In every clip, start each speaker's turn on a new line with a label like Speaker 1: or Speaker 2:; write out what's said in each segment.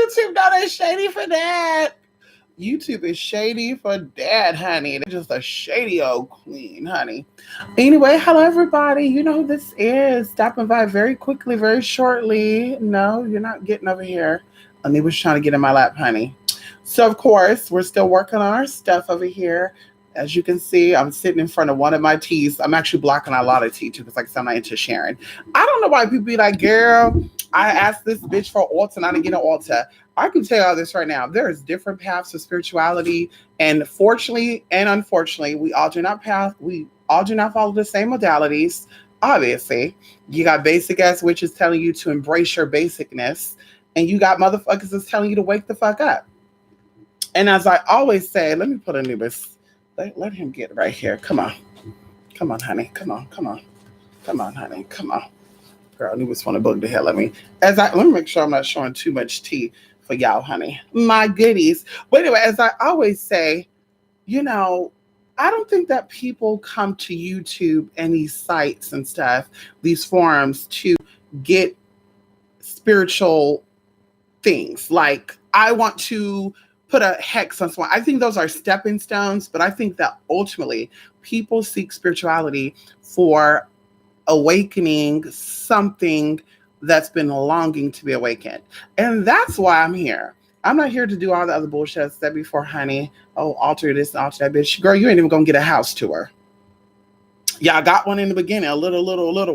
Speaker 1: YouTube not as shady for that. YouTube is shady for that, honey. They're just a shady old queen, honey. Anyway, hello everybody. You know who this is. Stopping by very quickly, very shortly. No, you're not getting over here. Ani was trying to get in my lap, honey. So of course, we're still working on our stuff over here. As you can see, I'm sitting in front of one of my teas. I'm actually blocking a lot of tea too, because like I said, I'm not into sharing. I don't know why people be like, girl, I asked this bitch for Ulta and I didn't get an Ulta. I can tell you all this right now. There's different paths of spirituality, and fortunately and unfortunately, we all do not follow the same modalities. Obviously, you got basic ass witches telling you to embrace your basicness, and you got motherfuckers that's telling you to wake the fuck up. And as I always say, let me put Anubis. Let him get right here. Come on, come on, honey. Come on, come on, come on, honey. Come on. Girl, Anubis want to bug the hell at me. Let me make sure I'm not showing too much tea for y'all, honey. My goodies. But anyway, as I always say, you know, I don't think that people come to YouTube and these sites and stuff, these forums, to get spiritual things. Like, I want to put a hex on someone. I think those are stepping stones, but I think that ultimately people seek spirituality for awakening something that's been longing to be awakened. And that's why I'm here. I'm not here to do all the other bullshit I said before, honey. Oh, alter this, alter that, bitch. Girl, you ain't even gonna get a house tour. Yeah, I got one in the beginning, a little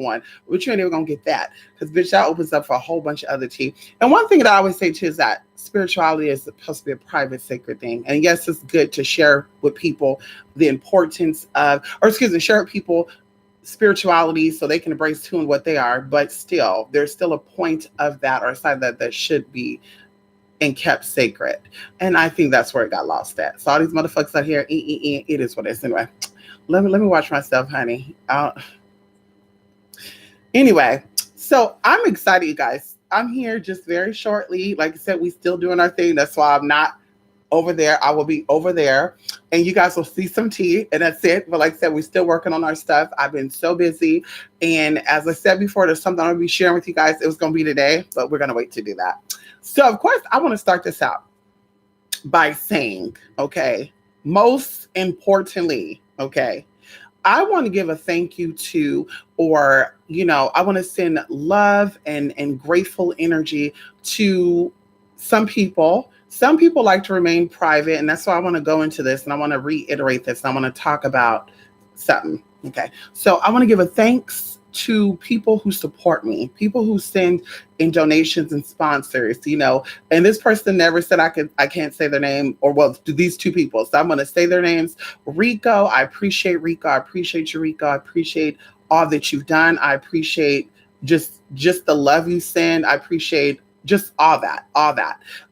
Speaker 1: one, but you ain't even gonna get that, because bitch, that opens up for a whole bunch of other tea. And one thing that I always say too is that spirituality is supposed to be a private, sacred thing. And yes, it's good to share with people the importance of, or excuse me, share with people spirituality so they can embrace who and what they are. But still, there's still a point of that, or a side of that should be and kept sacred. And I think that's where it got lost at. So all these motherfuckers out here, it is what it is. Anyway, let me watch myself, honey. Anyway, so I'm excited, you guys. I'm here just very shortly. Like I said, we still doing our thing. That's why I'm not over there. I will be over there, and you guys will see some tea, and that's it. But like I said, we're still working on our stuff. I've been so busy, and as I said before, there's something I'm gonna be sharing with you guys. It was gonna be today, but we're gonna wait to do that. So of course, I want to start this out by saying, okay, most importantly, okay, I want to give a thank you to, or, I want to send love and grateful energy to some people. Some people like to remain private, and that's why I want to go into this, and I want to reiterate this, and I want to talk about something. Okay. So I want to give a thanks to people who support me, people who send in donations and sponsors, and this person never said I can't say their name, or well, these two people. So I'm going to say their names. Rico, I appreciate Rico. I appreciate you, Rico. I appreciate all that you've done. I appreciate just the love you send. I appreciate just all that.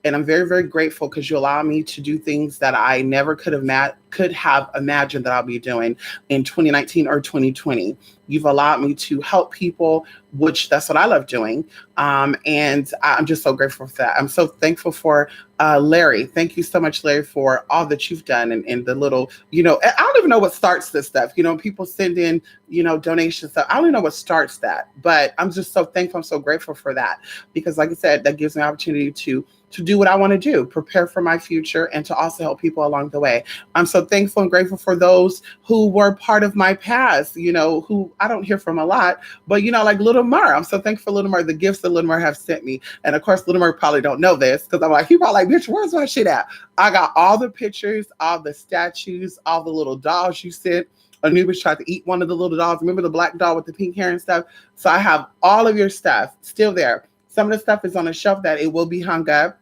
Speaker 1: And I'm very, very grateful because you allow me to do things that I never could have imagined that I'll be doing in 2019 or 2020. You've allowed me to help people, which that's what I love doing. And I'm just so grateful for that. I'm so thankful for Larry. Thank you so much, Larry, for all that you've done, and the little, I don't even know what starts this stuff. People send in, donations. So I don't even know what starts that, but I'm just so thankful. I'm so grateful for that, because like I said, that gives me an opportunity to do what I want to do, prepare for my future, and to also help people along the way. I'm so thankful and grateful for those who were part of my past, who I don't hear from a lot, but like Little Mer. I'm so thankful for Little Mer, the gifts that Little Mer have sent me. And of course, Little Mer probably don't know this, because I'm like, he probably like, bitch, where's my shit at? I got all the pictures, all the statues, all the little dolls you sent. Anubis tried to eat one of the little dolls. Remember the black doll with the pink hair and stuff? So I have all of your stuff still there. Some of the stuff is on a shelf that it will be hung up.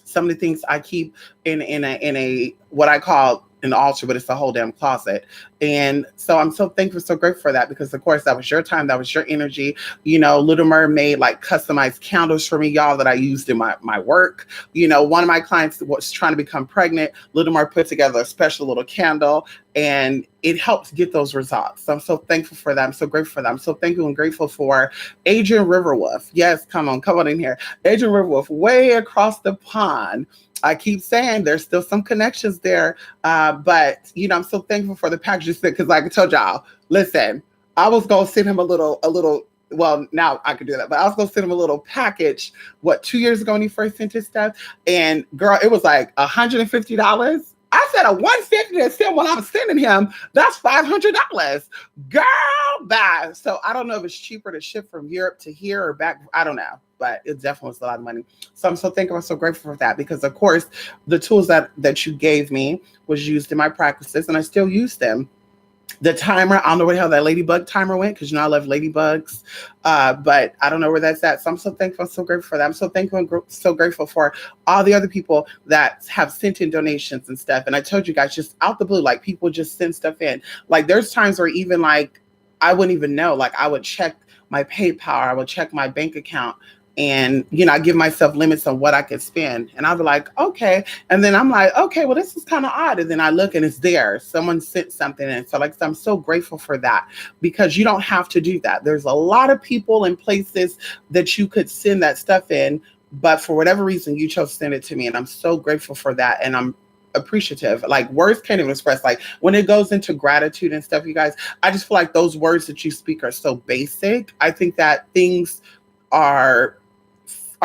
Speaker 1: Some of the things I keep in a what I call an altar, but it's a whole damn closet. And so I'm so thankful, so grateful for that, because of course that was your time, that was your energy. Little Mer made like customized candles for me, y'all, that I used in my work. One of my clients was trying to become pregnant. Little Mer put together a special little candle, and it helped get those results. So I'm so thankful for that. I'm so grateful for that. I'm so thankful and grateful for Adrian Riverwolf. Yes, come on in here. Adrian Riverwolf, way across the pond. I keep saying there's still some connections there, but I'm so thankful for the packages, because like I told y'all, listen, I was gonna send him a little well, now I could do that, but I was gonna send him a little package. What, 2 years ago when he first sent his stuff, and girl, it was like $150. I said a 150 to send what I'm sending him. That's $500. Girl, bye. So I don't know if it's cheaper to ship from Europe to here or back. I don't know, but it definitely was a lot of money. So I'm so thankful. I'm so grateful for that because, of course, the tools that you gave me was used in my practices, and I still use them. The timer, I don't know where the hell that ladybug timer went because, you know, I love ladybugs, but I don't know where that's at. So I'm so thankful. I'm so grateful for that. I'm so thankful and so grateful for all the other people that have sent in donations and stuff. And I told you guys, just out the blue, like people just send stuff in. Like there's times where even like I wouldn't even know. Like I would check my PayPal, I would check my bank account, and you know, I give myself limits on what I could spend. And I'll be like, okay. And then I'm like, okay, well, this is kind of odd. And then I look and it's there. Someone sent something. And so like, I'm so grateful for that because you don't have to do that. There's a lot of people and places that you could send that stuff in, but for whatever reason, you chose to send it to me. And I'm so grateful for that. And I'm appreciative. Like words can't even express. Like when it goes into gratitude and stuff, you guys, I just feel like those words that you speak are so basic. I think that things are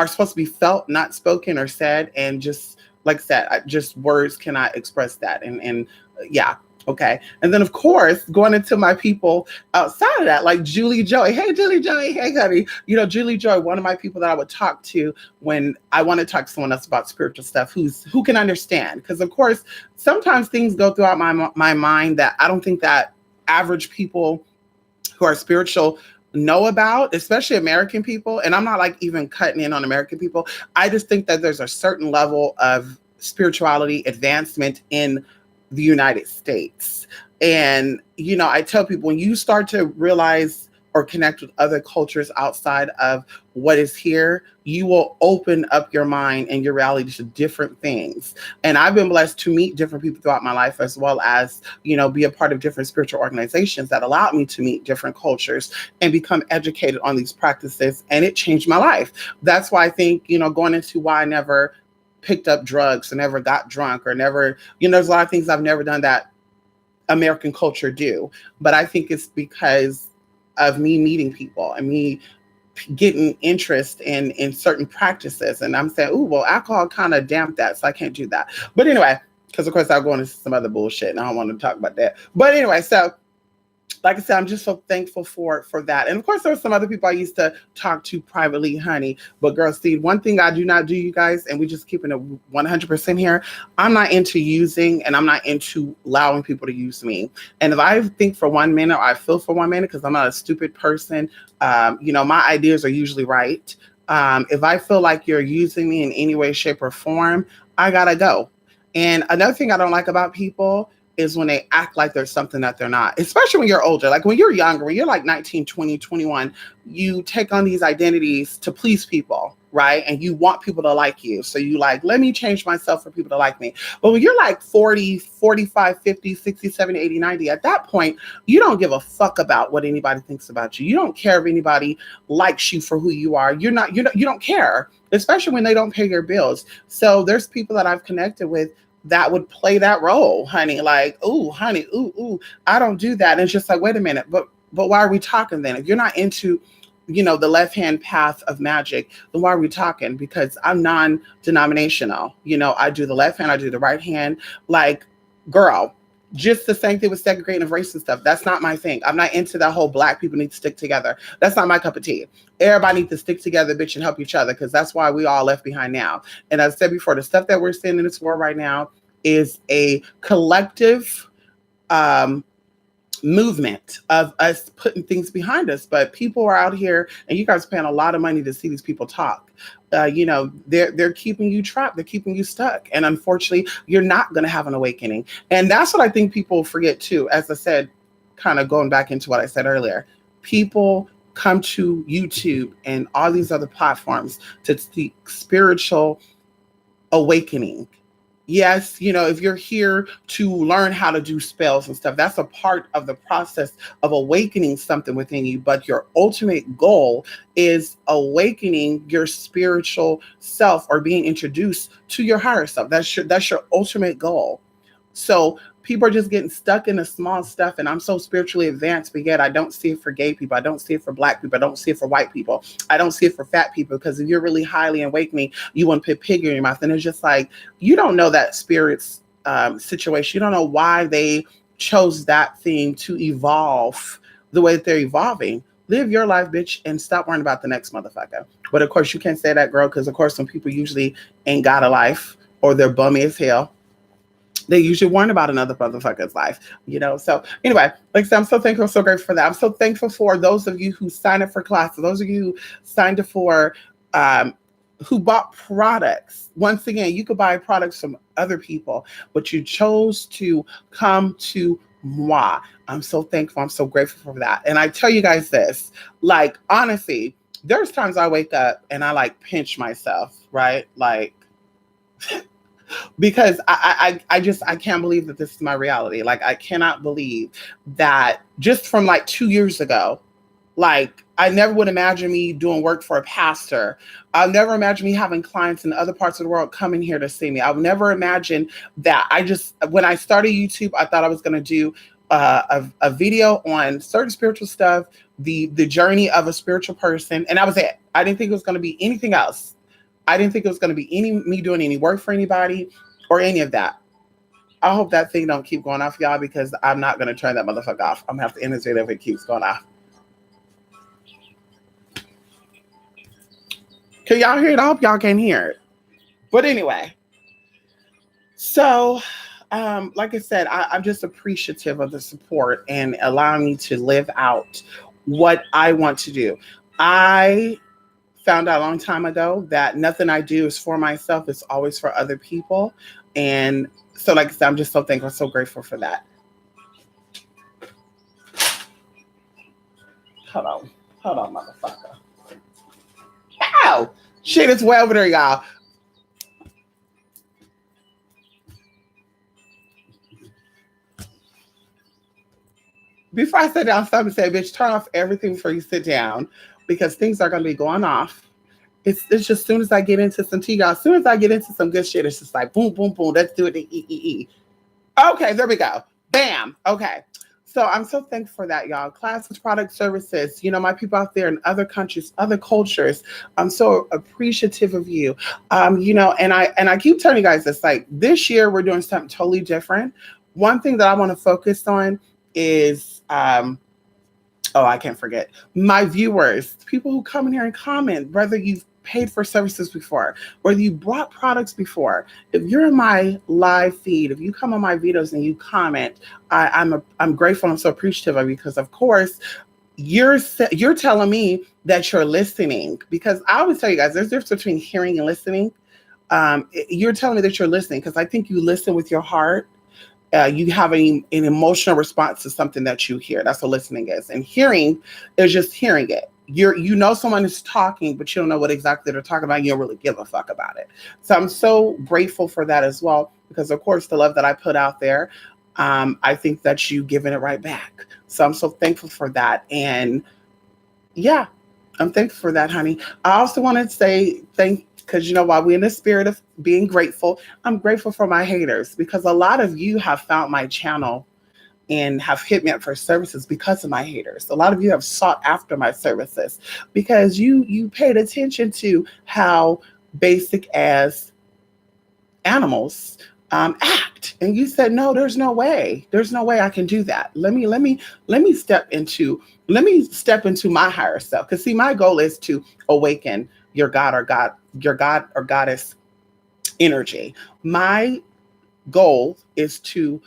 Speaker 1: supposed to be felt, not spoken or said. And just like I said, just words cannot express that. And yeah. Okay. And then of course, going into my people outside of that, like Julie Joy. Hey, Julie Joy. Hey, honey. You know, Julie Joy, one of my people that I would talk to when I want to talk to someone else about spiritual stuff, who can understand. Because of course, sometimes things go throughout my mind that I don't think that average people who are spiritual know about, especially American people. And I'm not like even cutting in on American people. I just think that there's a certain level of spirituality advancement in the United States. And, you know, I tell people when you start to realize or connect with other cultures outside of what is here, you will open up your mind and your reality to different things. And I've been blessed to meet different people throughout my life, as well as, you know, be a part of different spiritual organizations that allowed me to meet different cultures and become educated on these practices. And it changed my life. That's why I think, you know, going into why I never picked up drugs or never got drunk or never, you know, there's a lot of things I've never done that American culture do. But I think it's because of me meeting people and me getting interest in certain practices. And I'm saying, oh, well, alcohol kind of damped that, so I can't do that. But anyway, because of course I'll go into some other bullshit and I don't want to talk about that. But anyway, so like I said, I'm just so thankful for that. And of course, there were some other people I used to talk to privately, honey. But girl, Steve, one thing I do not do, you guys, and we just keeping it 100% here, I'm not into using and I'm not into allowing people to use me. And if I think for 1 minute or I feel for 1 minute, because I'm not a stupid person, you know, my ideas are usually right. If I feel like you're using me in any way, shape, or form, I gotta go. And another thing I don't like about people is when they act like there's something that they're not, especially when you're older. Like when you're younger, when you're like 19, 20, 21, you take on these identities to please people, right? And you want people to like you. So you like, let me change myself for people to like me. But when you're like 40, 45, 50, 60, 70, 80, 90, at that point, you don't give a fuck about what anybody thinks about you. You don't care if anybody likes you for who you are. You don't care, especially when they don't pay your bills. So there's people that I've connected with that would play that role, honey. Like, ooh, honey, ooh, I don't do that. And it's just like, wait a minute, but why are we talking then? If you're not into, you know, the left-hand path of magic, then why are we talking? Because I'm non-denominational. You know, I do the left hand, I do the right hand. Like, girl, just the same thing with segregating of race and stuff. That's not my thing. I'm not into that whole black people need to stick together. That's not my cup of tea. Everybody needs to stick together, bitch, and help each other, because that's why we all left behind now. And as I said before, the stuff that we're seeing in this world right now is a collective movement of us putting things behind us. But people are out here, and you guys are paying a lot of money to see these people talk. You know, they're keeping you trapped. They're keeping you stuck. And unfortunately, you're not going to have an awakening. And that's what I think people forget too. As I said, kind of going back into what I said earlier, people come to YouTube and all these other platforms to seek spiritual awakening. Yes, you know, if you're here to learn how to do spells and stuff, that's a part of the process of awakening something within you. But your ultimate goal is awakening your spiritual self or being introduced to your higher self. That's your ultimate goal. So people are just getting stuck in the small stuff. And I'm so spiritually advanced, but yet I don't see it for gay people. I don't see it for black people. I don't see it for white people. I don't see it for fat people. Because if you're really highly awakening, you want to put pig in your mouth. And it's just like, you don't know that spirit's situation. You don't know why they chose that thing to evolve the way that they're evolving. Live your life, bitch, and stop worrying about the next motherfucker. But of course, you can't say that, girl, because of course, some people usually ain't got a life or they're bummy as hell. They usually warn about another motherfucker's life, you know. So anyway, like I said, I'm so thankful, so grateful for that. I'm so thankful for those of you who signed up for classes, those of you who signed up for who bought products. Once again, you could buy products from other people, but you chose to come to moi. I'm so thankful. I'm so grateful for that. And I tell you guys this, like, honestly, there's times I wake up and I like pinch myself, right? Like, because I can't believe that this is my reality. Like, I cannot believe that just from like 2 years ago, like, I never would imagine me doing work for a pastor. I'll never imagine me having clients in other parts of the world coming here to see me. I would never imagine that. When I started YouTube, I thought I was going to do a video on certain spiritual stuff, the journey of a spiritual person. And that was it. I didn't think it was going to be anything else. I didn't think it was going to be me doing any work for anybody or any of that. I hope that thing don't keep going off, y'all, because I'm not going to turn that motherfucker off. I'm going to have to end this video if it keeps going off. Can y'all hear it? I hope y'all can hear it. But anyway, so like I said, I'm just appreciative of the support and allowing me to live out what I want to do. I found out a long time ago that nothing I do is for myself. It's always for other people. And so, like I said, I'm just so thankful, so grateful for that. Hold on, motherfucker. Ow! Shit, it's way over there, y'all. Before I sit down, somebody say, bitch, turn off everything before you sit down, because things are going to be going off. It's just as soon as I get into some tea, y'all, as soon as I get into some good shit, it's just like boom, boom, boom. Let's do it. Okay, there we go. Bam. Okay. So I'm so thankful for that, y'all. Classes, product, services, you know, my people out there in other countries, other cultures. I'm so appreciative of you. You know, and I keep telling you guys this, like, this year we're doing something totally different. One thing that I want to focus on is I can't forget my viewers, people who come in here and comment, whether you've paid for services before, whether you bought products before. If you're in my live feed, if you come on my videos and you comment, I'm grateful. I'm so appreciative of you, because of course you're telling me that you're listening, because I always tell you guys there's a difference between hearing and listening. You're telling me that you're listening because I think you listen with your heart. You have an emotional response to something that you hear. That's what listening is. And hearing is just hearing it. You know someone is talking, but you don't know what exactly they're talking about. You don't really give a fuck about it. So I'm so grateful for that as well, because of course the love that I put out there, I think that you giving it right back. So I'm so thankful for that. And yeah, I'm thankful for that, honey. I also want to say because, you know, while we're in the spirit of being grateful, I'm grateful for my haters, because a lot of you have found my channel and have hit me up for services because of my haters. A lot of you have sought after my services because you paid attention to how basic as animals act. And you said, no, there's no way I can do that. Let me step into my higher self. Because see, my goal is to awaken your God or goddess energy. My goal is to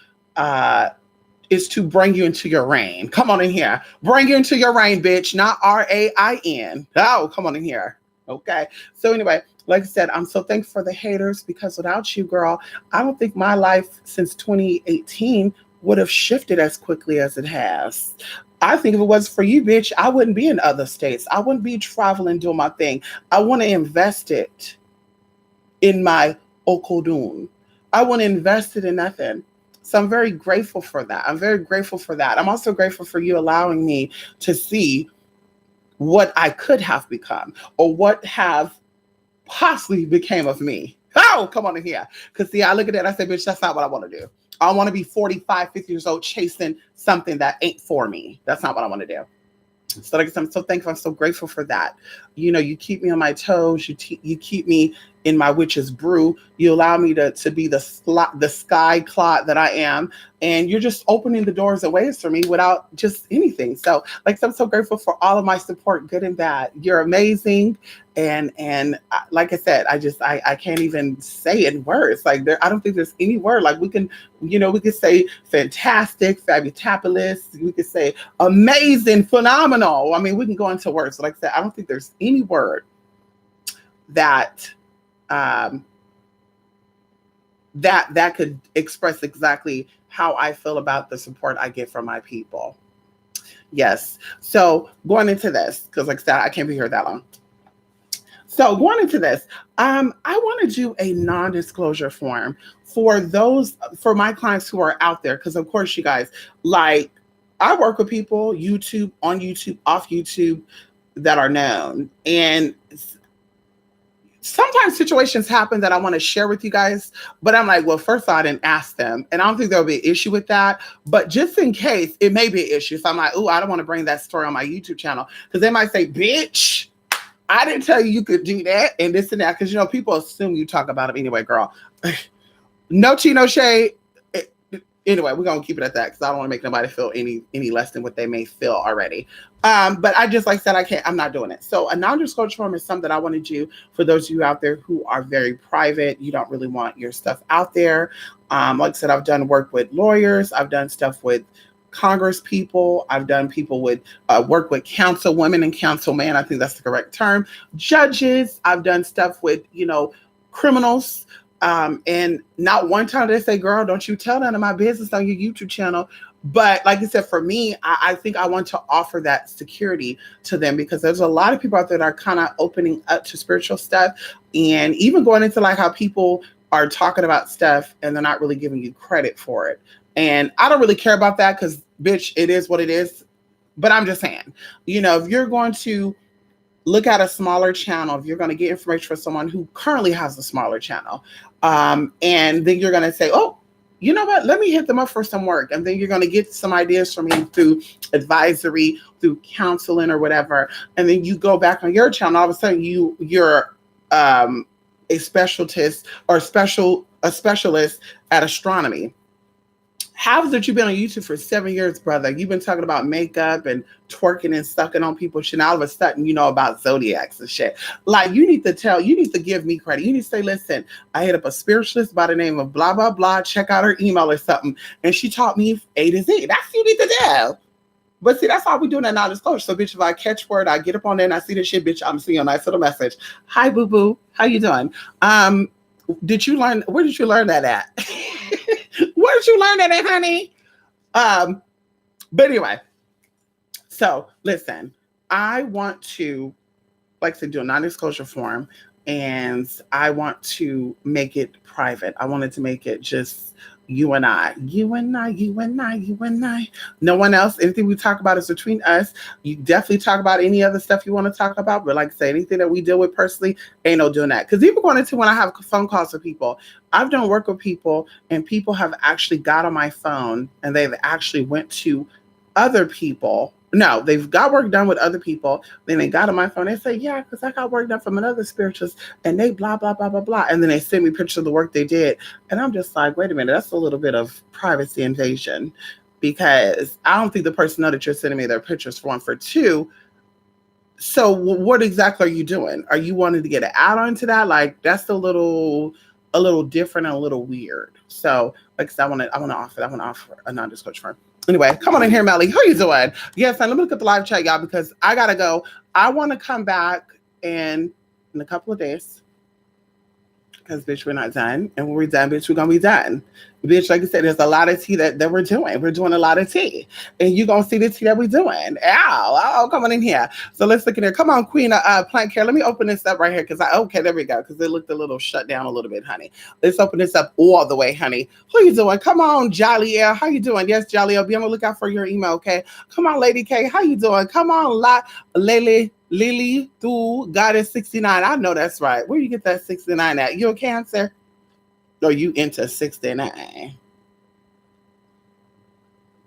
Speaker 1: bring you into your reign. Come on in here. Bring you into your reign, bitch. Not RAIN. Oh, come on in here. Okay. So anyway, like I said, I'm so thankful for the haters, because without you, girl, I don't think my life since 2018 would have shifted as quickly as it has. I think if it was for you, bitch, I wouldn't be in other states. I wouldn't be traveling, doing my thing. I want to invest it in my Okodun. I want to invest it in nothing. So I'm very grateful for that. I'm also grateful for you allowing me to see what I could have become, or what have possibly became of me. Oh, come on in here. Because see, I look at that, I say, bitch, that's not what I want to do. I want to be 45, 50 years old chasing something that ain't for me. That's not what I want to do. So like I said, I'm so thankful. I'm so grateful for that. You know, you keep me on my toes. You keep me in my witch's brew. You allow me to be the sky clot that I am, and you're just opening the doors and ways for me without just anything. So like I said, I'm so grateful for all of my support, good and bad. You're amazing, and like I said, I can't even say it in words. Like I don't think there's any word like we can. You know, we could say fantastic, fabulous. We could say amazing, phenomenal. I mean, we can go into words. Like I said, I don't think there's any word that um, that could express exactly how I feel about the support I get from my people. Yes. So going into this, because like I said, I can't be here that long. So going into this, I want to do a non-disclosure form for my clients who are out there, because of course, you guys, like I work with people, YouTube, on YouTube, off YouTube, that are known, and sometimes situations happen that I want to share with you guys, but I'm like, well, first of all, I didn't ask them, and I don't think there'll be an issue with that. But just in case, it may be an issue, so I'm like, oh, I don't want to bring that story on my YouTube channel because they might say, bitch, I didn't tell you could do that and this and that, because you know people assume you talk about them anyway, girl. No tea, no shade. Anyway, we're gonna keep it at that because I don't want to make nobody feel any less than what they may feel already. But I just like said I'm not doing it. So a non-disclosure form is something that I want to do for those of you out there who are very private. You don't really want your stuff out there. Like I said, I've done work with lawyers. I've done stuff with Congress people. I've done people with work with councilwomen and councilmen. I think that's the correct term. Judges. I've done stuff with, criminals. And not one time did they say, girl, don't you tell none of my business on your YouTube channel. But like I said, for me, I think I want to offer that security to them because there's a lot of people out there that are kind of opening up to spiritual stuff and even going into like how people are talking about stuff and they're not really giving you credit for it. And I don't really care about that because, bitch, it is what it is. But I'm just saying, if you're going to look at a smaller channel, if you're going to get information from someone who currently has a smaller channel, and then you're going to say, oh, you know what, let me hit them up for some work. And then you're going to get some ideas from me through advisory, through counseling or whatever. And then you go back on your channel, all of a sudden you're a specialist or a specialist at astronomy. How is it you've been on YouTube for 7 years, brother? You've been talking about makeup and twerking and sucking on people's shit. And all of a sudden, you know about zodiacs and shit. Like, you need to give me credit. You need to say, listen, I hit up a spiritualist by the name of blah, blah, blah. Check out her email or something. And she taught me A to Z. That's what you need to do. But see, that's how we doing that non-disclosure. So, bitch, if I catch word, I get up on there and I see this shit, bitch, I'm seeing a nice little message. Hi, boo-boo. How you doing? Where did you learn that at? Where did you learn that at, honey? But anyway, so listen, I want to, like I said, do a non-disclosure form, and I want to make it private. I wanted to make it just you and I. No one else. Anything we talk about is between us. You definitely talk about any other stuff you want to talk about, but like I say, anything that we deal with personally, ain't no doing that. Because even going into when I have phone calls with people, I've done work with people, and people have actually got on my phone and they've actually went to other people. No, they've got work done with other people. Then they got on my phone. They say, yeah, because I got work done from another spiritualist and they blah, blah, blah, blah, blah. And then they send me pictures of the work they did. And I'm just like, wait a minute, that's a little bit of privacy invasion because I don't think the person know that you're sending me their pictures for one. For two, so what exactly are you doing? Are you wanting to get an add-on to that? Like, that's a little different and a little weird. So like I said, I want to offer a non-disclosure firm. Anyway, come on in here, Melly. How you doing? Yes, let me look at the live chat, y'all, because I gotta go. I want to come back in a couple of days. Because, bitch, we're not done. And when we're done, bitch, we're going to be done. Bitch, like I said, there's a lot of tea that we're doing. We're doing a lot of tea. And you're going to see the tea that we're doing. Ow, come on in here. So let's look in here. Come on, Queen Plant Care. Let me open this up right here. Okay, there we go. Because it looked a little shut down a little bit, honey. Let's open this up all the way, honey. How you doing? Come on, Jolly L. How you doing? Yes, Jolly L. Be on the lookout for your email, okay? Come on, Lady K. How you doing? Come on, Lily through Goddess 69. I know that's right. Where you get that 69 at? You a Cancer? Or you into 69?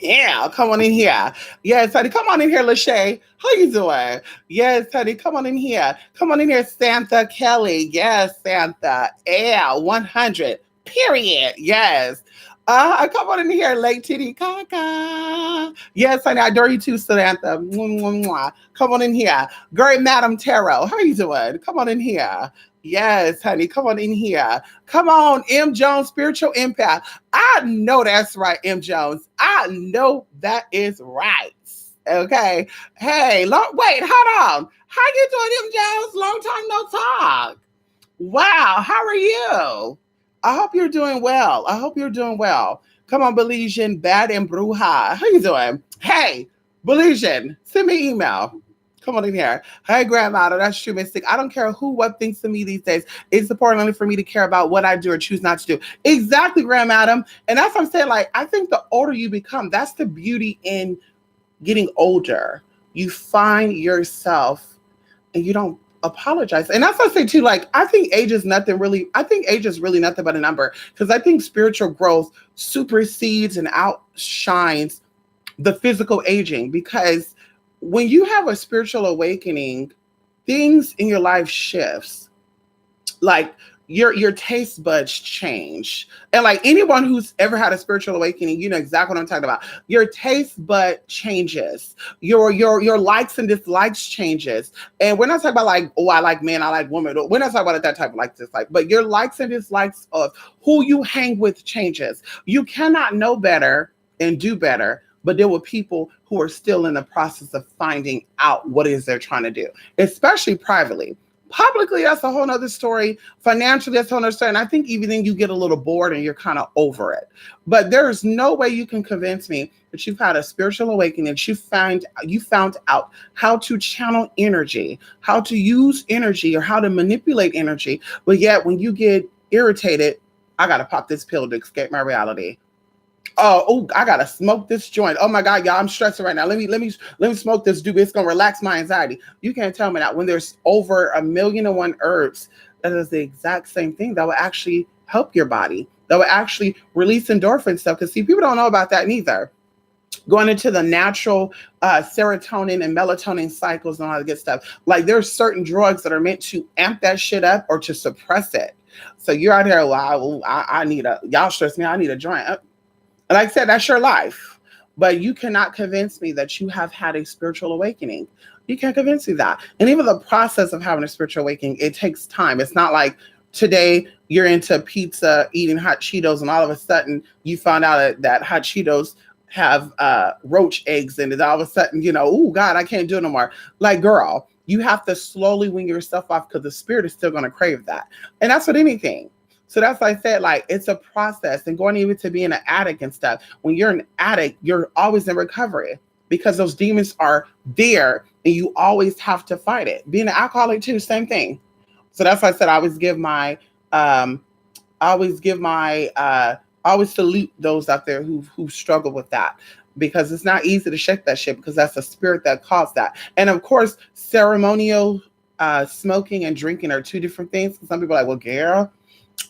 Speaker 1: Yeah, come on in here. Yes, honey, come on in here, Lachey. How you doing? Yes, honey, come on in here. Come on in here, Santa Kelly. Yes, Santa. Yeah, 100. Period. Yes. Come on in here, Lake Titty Kaka. Yes, honey, I adore you too, Samantha. Mwah, mwah, mwah. Come on in here. Great Madam Tarot. How you doing? Come on in here. Yes, honey, come on in here. Come on, M. Jones, Spiritual Impact. I know that's right, M. Jones. I know that is right. Okay. Hey, wait, hold on. How you doing, M. Jones? Long time no talk. Wow, how are you? I hope you're doing well. I hope you're doing well. Come on, Belizean, Bad and Bruja. How you doing? Hey, Belizean, send me email. Come on in here. Hey, grandmother, that's true, Mystic. I don't care who what thinks of me these days. It's important only for me to care about what I do or choose not to do. Exactly, grandmadam. And that's what I'm saying. Like, I think the older you become, that's the beauty in getting older. You find yourself and you don't apologize. And that's what I say too. Like, I think age is nothing really, I think age is really nothing but a number. Because I think spiritual growth supersedes and outshines the physical aging. Because when you have a spiritual awakening, things in your life shifts. Like your taste buds change. And like anyone who's ever had a spiritual awakening, you know exactly what I'm talking about. Your taste bud changes. Your likes and dislikes changes. And we're not talking about like, oh, I like men, I like women. We're not talking about that type of like dislike, but your likes and dislikes of who you hang with changes. You cannot know better and do better, but there were people who are still in the process of finding out what it is they're trying to do, especially privately. Publicly, that's a whole nother story. Financially, that's a whole nother story. And I think even then you get a little bored and you're kind of over it. But there's no way you can convince me that you've had a spiritual awakening, that you found out how to channel energy, how to use energy or how to manipulate energy. But yet when you get irritated, I gotta pop this pill to escape my reality. I gotta smoke this joint. Oh my God, y'all, I'm stressing right now. Let me smoke this doobie. It's gonna relax my anxiety. You can't tell me that when there's over 1,000,001 herbs that is the exact same thing that will actually help your body, that will actually release endorphin stuff. Because see, people don't know about that neither. Going into the natural serotonin and melatonin cycles and all that good stuff. Like there's certain drugs that are meant to amp that shit up or to suppress it. So you're out here, well, I need y'all stress me. I need a joint. Like I said, that's your life. But you cannot convince me that you have had a spiritual awakening. You can't convince me that. And even the process of having a spiritual awakening, it takes time. It's not like today you're into pizza, eating hot Cheetos, and all of a sudden you found out that hot Cheetos have roach eggs in it. All of a sudden, oh God, I can't do it no more. Like, girl, you have to slowly wean yourself off because the spirit is still going to crave that. And that's with anything. So that's why I said, like, it's a process. And going even to being an addict and stuff. When you're an addict, you're always in recovery because those demons are there and you always have to fight it. Being an alcoholic too, same thing. So that's why I said I always salute those out there who struggle with that, because it's not easy to shake that shit, because that's a spirit that caused that. And of course, ceremonial smoking and drinking are two different things. Some people are like, well, girl,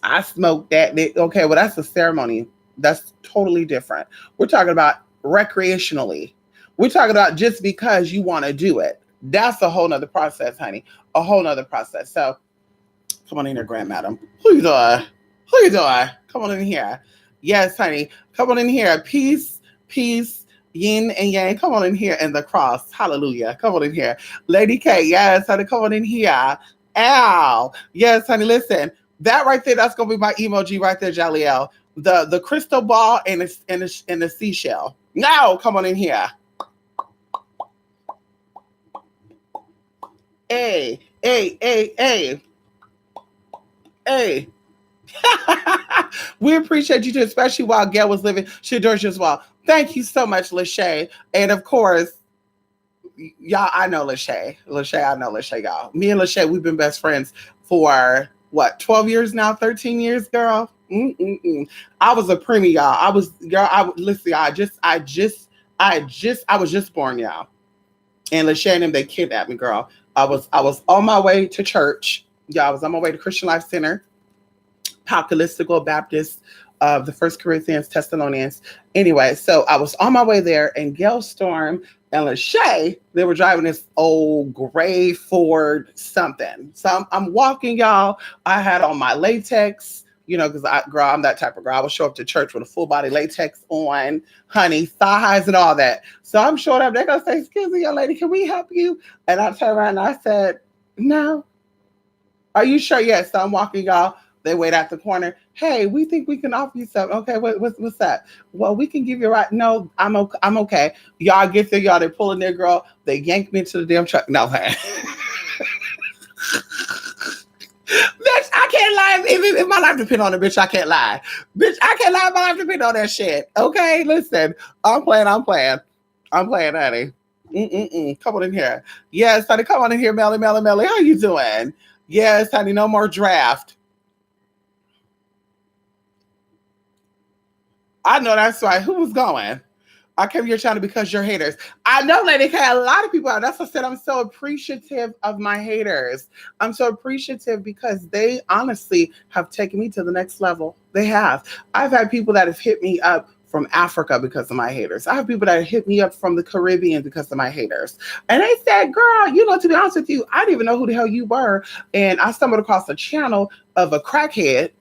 Speaker 1: I smoked that. Okay, well, that's a ceremony. That's totally different. We're talking about recreationally. We're talking about just because you want to do it. That's a whole nother process, honey. A whole nother process. So come on in here, grandmadam. Who you doing? Who you doing? Come on in here. Yes, honey. Come on in here. Peace, peace, yin and yang. Come on in here. And the cross. Hallelujah. Come on in here. Lady K. Yes, honey. Come on in here. Al. Yes, honey. Listen. That right there, that's gonna be my emoji right there, Jaliel. The crystal ball and the seashell. Now, come on in here. Hey, hey, hey, hey, hey. We appreciate you too, especially while Gail was living. She adores you as well. Thank you so much, Lachey. And of course, y'all, I know Lachey. I know Lachey, y'all. Me and Lachey, we've been best friends for what, 12 years now, 13 years, girl. I was a preemie, y'all. I was just born, y'all. And Lachey and them, they kidnapped me, girl. I was on my way to church. Yeah, I was on my way to Christian Life Center, Apocalyptical Baptist of the First Corinthians, Thessalonians. Anyway, so I was on my way there, and Gail Storm and Lachey, they were driving this old gray Ford something. So I'm walking, y'all. I had on my latex, because I'm that type of girl. I would show up to church with a full body latex on, honey, thigh highs and all that. So I'm showing up. They're gonna say, "Excuse me, young lady, can we help you?" And I turned around and I said, "No." "Are you sure?" "Yes." So I'm walking, y'all. They wait at the corner. "Hey, we think we can offer you something." "Okay, what's that?" "Well, we can give you a ride." "No, I'm okay. I'm okay." Y'all get there, y'all. They're pulling their girl. They yank me into the damn truck. No, hey. Bitch, I can't lie. If my life depends on it, bitch, I can't lie. Bitch, I can't lie. My life depends on that shit. Okay, listen. I'm playing, honey. Come on in here. Yes, honey, come on in here, Melly. How you doing? Yes, honey, no more draft. I know that's right. Who was going? I came here trying to because you're haters. I know, Lady K, a lot of people out. That's what I said. I'm so appreciative of my haters. I'm so appreciative because they honestly have taken me to the next level. They have. I've had people that have hit me up from Africa because of my haters. I have people that hit me up from the Caribbean because of my haters. And they said, "Girl, to be honest with you, I didn't even know who the hell you were." And I stumbled across a channel of a crackhead.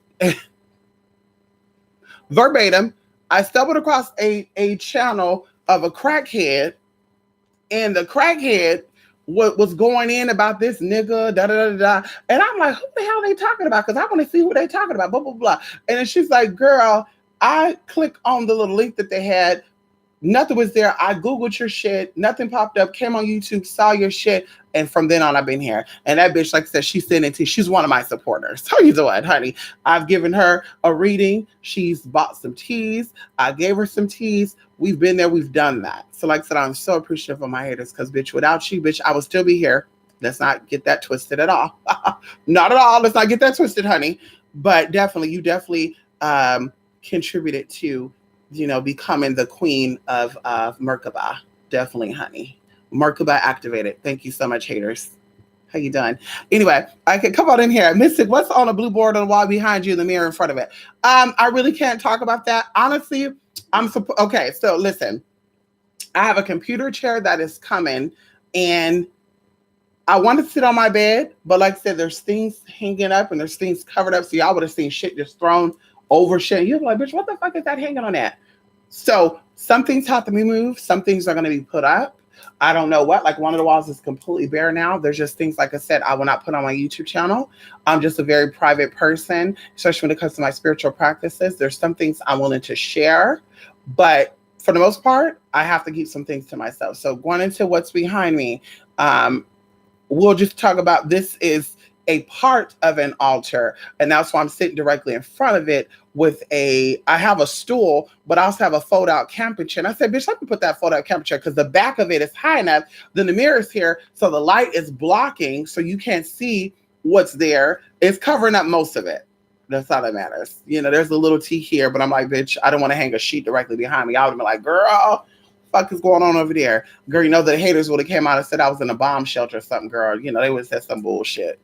Speaker 1: Verbatim, I stumbled across a channel of a crackhead, and the crackhead was going in about this nigga, da da da da. And I'm like, who the hell are they talking about? Because I want to see who they talking about, blah, blah, blah. And then she's like, "Girl," I clicked on the little link that they had. Nothing was there. I Googled your shit. Nothing popped up. Came on YouTube, saw your shit. And from then on, I've been here. And that bitch, like I said, she's one of my supporters. How you doing, honey? I've given her a reading. She's bought some teas. I gave her some teas. We've been there. We've done that. So like I said, I'm so appreciative of my haters because, bitch, without you, bitch, I would still be here. Let's not get that twisted at all. Not at all. Let's not get that twisted, honey. But you definitely contributed to becoming the queen of Merkaba. Definitely, honey. Merkaba activated. Thank you so much, haters. How you doing? Anyway, I can come on in here. Mystic, what's on the blue board on the wall behind you, the mirror in front of it? I really can't talk about that. Honestly, okay, so listen. I have a computer chair that is coming, and I want to sit on my bed, but like I said, there's things hanging up and there's things covered up. So y'all would have seen shit just thrown over shit. You're like, "Bitch, what the fuck is that hanging on that?" So some things have to be moved. Some things are going to be put up. I don't know what. Like one of the walls is completely bare now. There's just things, like I said, I will not put on my YouTube channel. I'm just a very private person, especially when it comes to my spiritual practices. There's some things I'm willing to share, but for the most part, I have to keep some things to myself. So going into what's behind me, we'll just talk about this is a part of an altar. And that's why I'm sitting directly in front of it I have a stool, but I also have a fold out camping chair. And I said, "Bitch, let me put that fold out camping chair," because the back of it is high enough. Then the mirror is here. So the light is blocking. So you can't see what's there. It's covering up most of it. That's all that matters. There's a little T here, but I'm like, "Bitch, I don't want to hang a sheet directly behind me." I would have been like, "Girl, fuck is going on over there?" Girl, the haters would have came out and said I was in a bomb shelter or something, girl. They would have said some bullshit.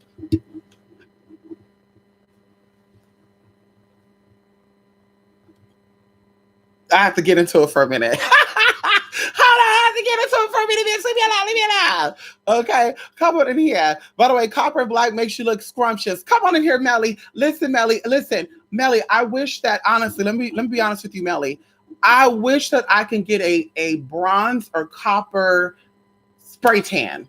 Speaker 1: I have to get into it for a minute. Hold on, I have to get into it for a minute. Leave me alone. Okay, come on in here. By the way, copper and black makes you look scrumptious. Come on in here, Melly. Listen, Melly. I wish that, honestly, let me be honest with you, Melly. I wish that I can get a bronze or copper spray tan.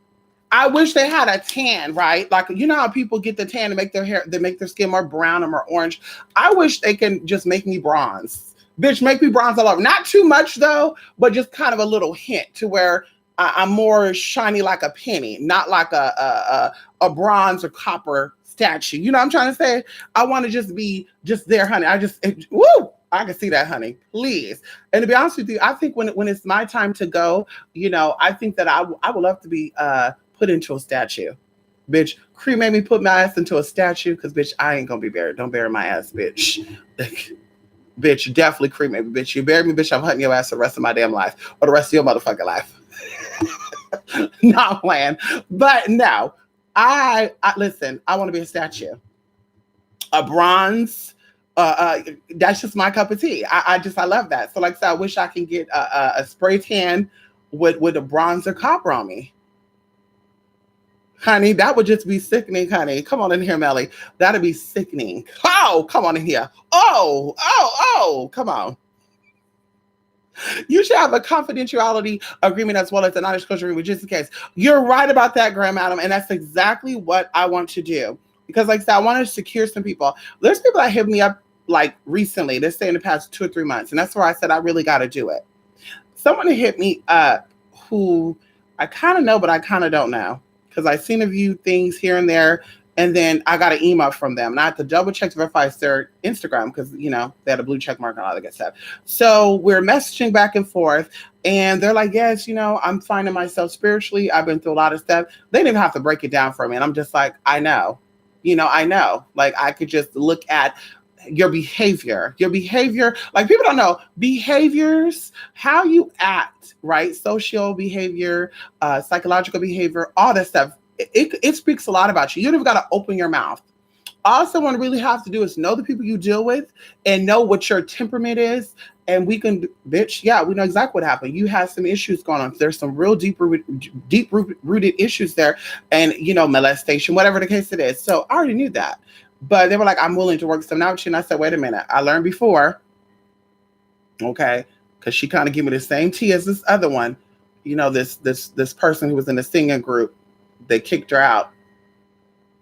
Speaker 1: I wish they had a tan, right? Like, how people get the tan to make their skin more brown or more orange. I wish they can just make me bronze. Bitch, make me bronze all over. Not too much though, but just kind of a little hint to where I'm more shiny like a penny, not like a bronze or copper statue. You know what I'm trying to say? I want to just be just there, honey. Woo! I can see that, honey. Please. And to be honest with you, I think when it's my time to go, I think that I would love to be put into a statue. Bitch, Cree made me put my ass into a statue because, bitch, I ain't gonna be buried. Don't bury my ass, bitch. Bitch, definitely Cree made me, bitch. You bury me, bitch, I'm hunting your ass the rest of my damn life or the rest of your motherfucking life. Not playing. But no, I listen, I want to be a statue. A bronze That's just my cup of tea. I love that. So like I said, I wish I can get a spray tan with a bronzer copper on me. Honey, that would just be sickening, honey. Come on in here, Melly. That'd be sickening. Oh, come on in here. Oh, come on. You should have a confidentiality agreement as well as a non-disclosure agreement, just in case. You're right about that, Graham Adam, and that's exactly what I want to do. Because, like I said, I want to secure some people. There's people that hit me up like recently. Let's say in the past 2 or 3 months, and that's where I said I really got to do it. Someone hit me up who I kind of know, but I kind of don't know because I've seen a few things here and there. And then I got an email from them. And I had to double check to verify their Instagram because, you know, they had a blue check mark and all that good stuff. So we're messaging back and forth. And they're like, yes, you know, I'm finding myself spiritually. I've been through a lot of stuff. They didn't even have to break it down for me. And I'm just like, I know. You know, I know. Like, I could just look at your behavior. Like, people don't know behaviors, how you act, right? Social behavior, psychological behavior, all that stuff. It speaks a lot about you. You don't even got to open your mouth. All someone really has to do is know the people you deal with and know what your temperament is. And we can, bitch, yeah, we know exactly what happened. You have some issues going on. There's some real deep rooted issues there. And, you know, molestation, whatever the case it is. So I already knew that. But they were like, I'm willing to work something out with you. And I said, wait a minute. I learned before. Okay. Because she kind of gave me the same tea as this other one. You know, this person who was in the singing group. They kicked her out.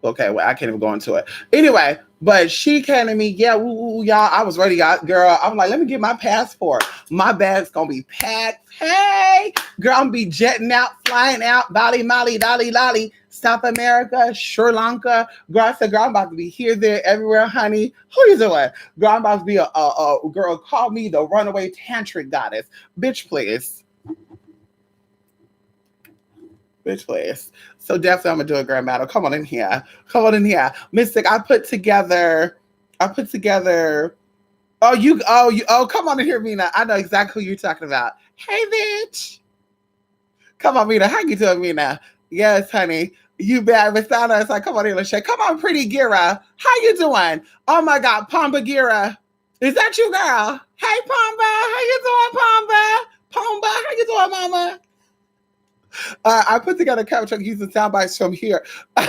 Speaker 1: Okay, well, I can't even go into it. Anyway, but she came to me, yeah, y'all. I was ready, girl. I'm like, let me get my passport. My bag's gonna be packed. Hey, girl, I'm gonna be jetting out, flying out, Bali, Mali, Dali, Lali, South America, Sri Lanka. Girl, I said, girl, I'm about to be here, there, everywhere, honey. Who you doing? Girl, I'm about to be a girl, call me the runaway tantric goddess. Bitch, please. Bitch, please. So definitely I'm gonna do a grand battle. Come on in here. Mystic, I put together. Oh, come on in here, Mina. I know exactly who you're talking about. Hey, bitch. Come on, Mina. How you doing, Mina? Yes, honey. You bad with that. It's like, come on here, Lachey. Come on, pretty Gira. How you doing? Oh my God, Pamba Gira. Is that you, girl? Hey, Pamba. How you doing, Pamba? Pamba, how you doing, mama? I put together a cover truck using sound bites from here. Come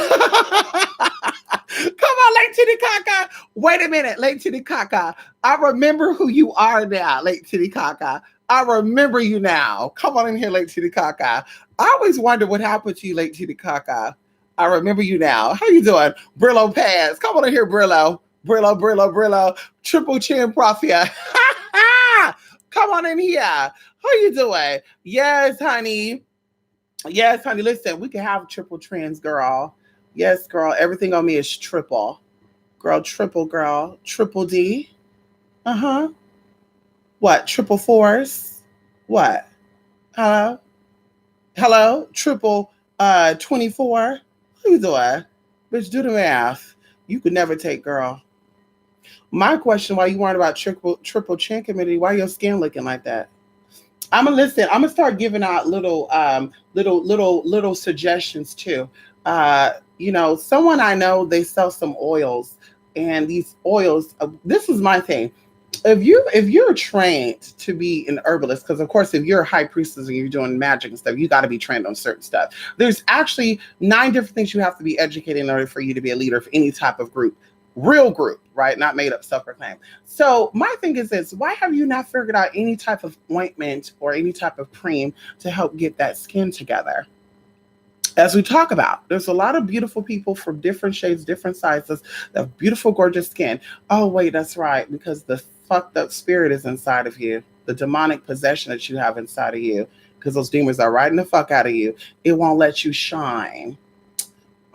Speaker 1: on, Lake Titicaca. Wait a minute, Lake Titicaca. I remember who you are now, Lake Titicaca. I remember you now. Come on in here, Lake Titicaca. I always wonder what happened to you, Lake Titicaca. I remember you now. How you doing? Brillo Pads. Come on in here, Brillo. Brillo. Triple chin profia. Come on in here. How you doing? Yes, honey. Listen, we can have triple trans, girl. Yes, girl. Everything on me is triple. Girl, triple D. Uh-huh. What? Triple fours? What? Hello? Triple 24? What you doing? Bitch, do the math. You could never take, girl. My question, why you worried about triple chin committee, why your skin looking like that? I'm gonna start giving out little suggestions too. You know, someone I know, they sell some oils, and these oils. This is my thing. If you're trained to be an herbalist, because of course, if you're a high priestess and you're doing magic and stuff, you got to be trained on certain stuff. There's actually 9 different things you have to be educated in order for you to be a leader of any type of group. Real group, right? Not made up, self-proclaimed. So my thing is this: why have you not figured out any type of ointment or any type of cream to help get that skin together? As we talk about, there's a lot of beautiful people from different shades, different sizes, that have beautiful, gorgeous skin. Oh, wait, that's right, because the fucked up spirit is inside of you, the demonic possession that you have inside of you, because those demons are riding the fuck out of you. It won't let you shine.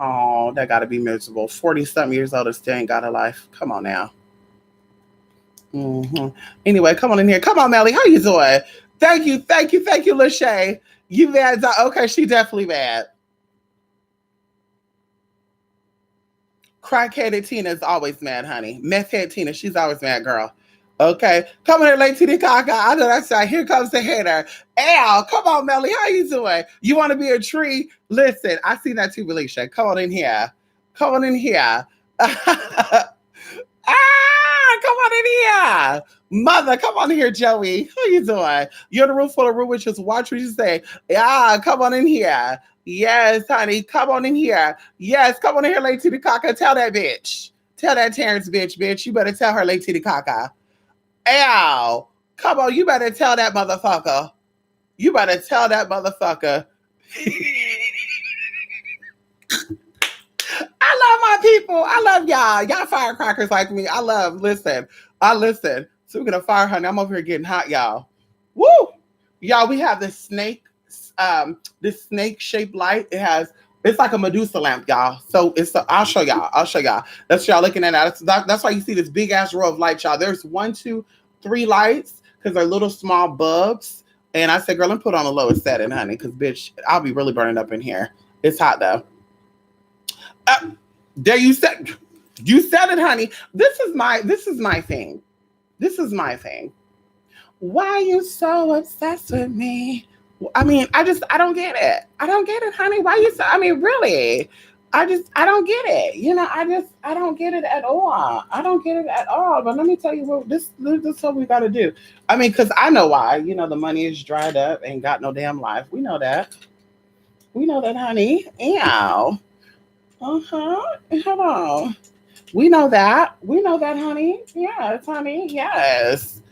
Speaker 1: Oh, that gotta be miserable. 40-something years old and still ain't got a life. Come on now. Mm-hmm. Anyway, come on in here. Come on, Melly. How you doing? Thank you, Lachey. You mad? Okay, she definitely mad. Crackheaded Tina is always mad, honey. Meth head Tina, she's always mad, girl. Okay, come here, Lake Titicaca. I know that's right. Here comes the hater. Al, come on, Melly. How you doing? You want to be a tree? Listen, I see that too, Felicia. Come on in here. Ah, come here. Mother, come on here, Joey. How you doing? You're in a room full of room witches. Watch what you say. Yeah, come on in here. Yes, honey. Come on in here. Yes, come on in here, Lady Titicaca. Tell that bitch. Tell that Terrence bitch. You better tell her, Lady Titicaca. Ow. Come on, you better tell that motherfucker. You better tell that motherfucker. I love my people. I love y'all. Y'all firecrackers like me. I listen. So we're gonna fire honey. I'm over here getting hot, y'all. Woo! Y'all, we have this snake shaped light. It's like a Medusa lamp, y'all. So I'll show y'all. That's y'all looking at that. That's why you see this big ass row of lights, y'all. There's 1, 2, 3 lights because they're little small bulbs. And I said, girl, let me put on the lowest setting, honey, because bitch, I'll be really burning up in here. It's hot though. There you said it, honey. This is my thing. Why are you so obsessed with me? I mean, I don't get it. I don't get it, honey. Why you so, I mean, really? I don't get it. You know, I don't get it at all. I don't get it at all. But let me tell you what, this is what we got to do. I mean, because I know why. You know, the money is dried up, ain't got no damn life. We know that. Honey. Ow. Hold on. We know that, honey. Yes, honey. Yes.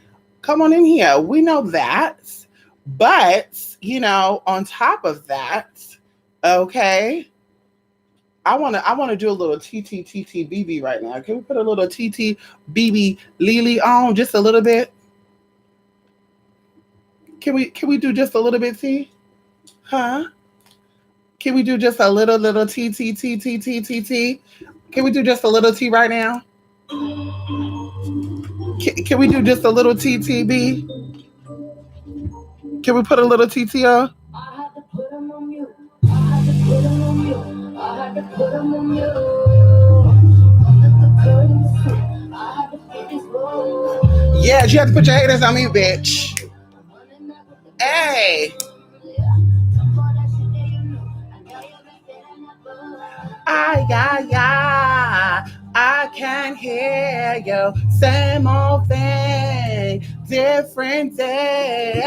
Speaker 1: Come on in here. We know that. But, you know, on top of that, okay, I wanna do a little TTTTBB right now. Can we put a little TTBB Lily on just a little bit? Can we do just a little bit, T? Huh? Can we do just a little T? Can we do just a little T right now? Can we do just a little TTB? Can we put a little TT on? I had to put them on mute. Yeah, you have to put your haters on me, bitch. Hey. I can hear you. Same old thing, different day.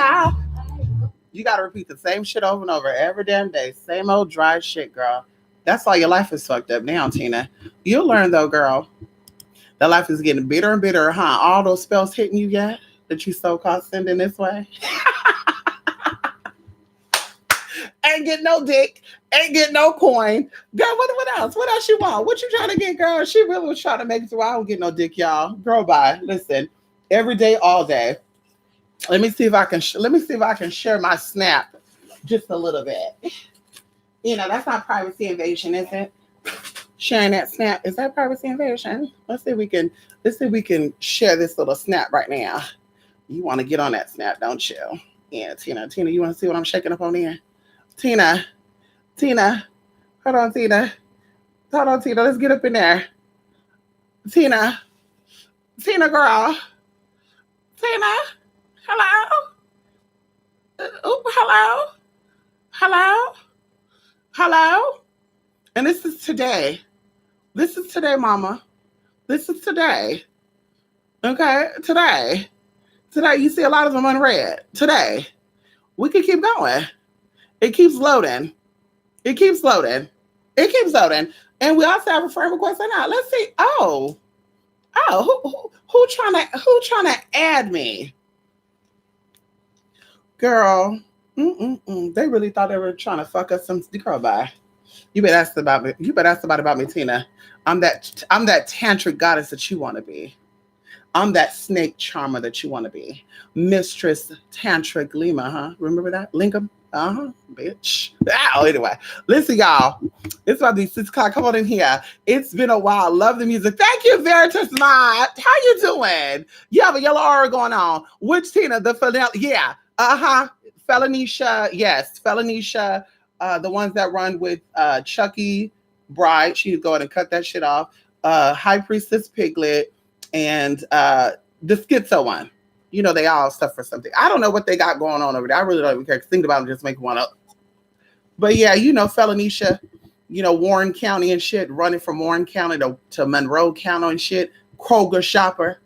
Speaker 1: You got to repeat the same shit over and over every damn day. Same old dry shit, girl. That's why your life is fucked up now, Tina. You'll learn, though, girl. That life is getting bitter and bitter, huh? All those spells hitting you yet that you so-called sending this way? Ain't get no dick. Ain't get no coin. Girl, what else? What else you want? What you trying to get, girl? She really was trying to make it so I don't get no dick, y'all. Girl, bye. Listen, every day, all day. Let me see if I can share my snap just a little bit. You know, that's not privacy invasion, is it? Sharing that snap, is that privacy invasion? Let's see if we can share this little snap right now. You want to get on that snap, don't you? Yeah, Tina, you want to see what I'm shaking up on there? Tina, hold on, Tina, let's get up in there. Tina, girl, Tina, hello, hello, and this is today, mama, this is today, okay, today, you see a lot of them unread, today, we can keep going. It keeps loading. And we also have a friend request now. Let's see. Oh, who trying to add me? Girl, they really thought they were trying to fuck us some girl. Bye. You better ask about me. About me, Tina. I'm that tantric goddess that you want to be. I'm that snake charmer that you want to be. Mistress Tantric Lima, huh? Remember that? Lingam? Bitch. Oh, anyway. Listen, y'all. It's about these 6 o'clock. Come on in here. It's been a while. Love the music. Thank you, Veritas Mod. How you doing? You have a yellow aura going on. Which Tina? The yeah. Felinisha. Yes. Felinisha. The ones that run with Chucky Bride. She'd go ahead and cut that shit off. High Priestess Piglet. And the Schizo one. You know, they all suffer something. I don't know what they got going on over there. I really don't even care. Think about them, just make one up. But yeah, you know, Felinisha, you know, Warren County and shit, running from Warren County to Monroe County and shit. Kroger shopper.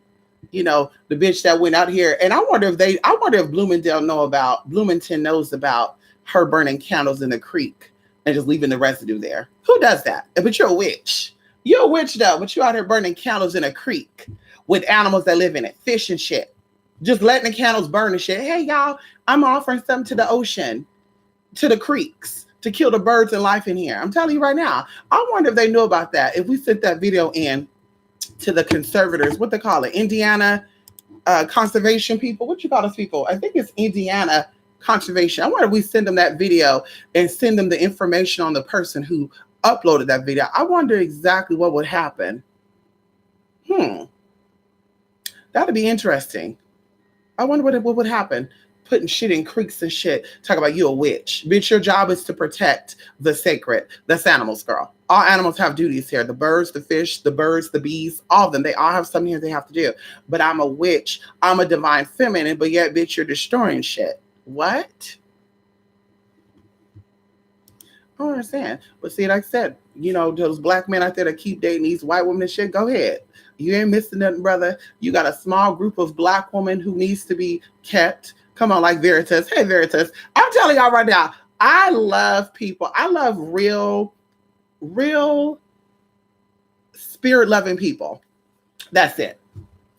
Speaker 1: the bitch that went out here. And I wonder if Bloomington knows about her burning candles in the creek and just leaving the residue there. Who does that? But you're a witch. You're a witch though, but you're out here burning candles in a creek with animals that live in it, fish and shit. Just letting the candles burn and shit. Hey y'all, I'm offering something to the ocean, to the creeks, to kill the birds and life in here. I'm telling you right now. I wonder if they knew about that. If we sent that video in to the conservators, what they call it, Indiana conservation people. What you call those people? I think it's Indiana conservation. I wonder if we send them that video and send them the information on the person who uploaded that video. I wonder exactly what would happen. That'd be interesting. I wonder what would happen. Putting shit in creeks and shit. Talk about you a witch. Bitch, your job is to protect the sacred. That's animals, girl. All animals have duties here. The birds, the fish, the birds, the bees, all of them. They all have something here they have to do. But I'm a witch. I'm a divine feminine, but yet, bitch, you're destroying shit. What? I don't understand. But see, like I said, those black men out there that keep dating these white women and shit, go ahead. You ain't missing nothing, brother. You got a small group of black women who needs to be kept. Come on, like Veritas. Hey, Veritas. I'm telling y'all right now, I love people. I love real spirit-loving people. That's it.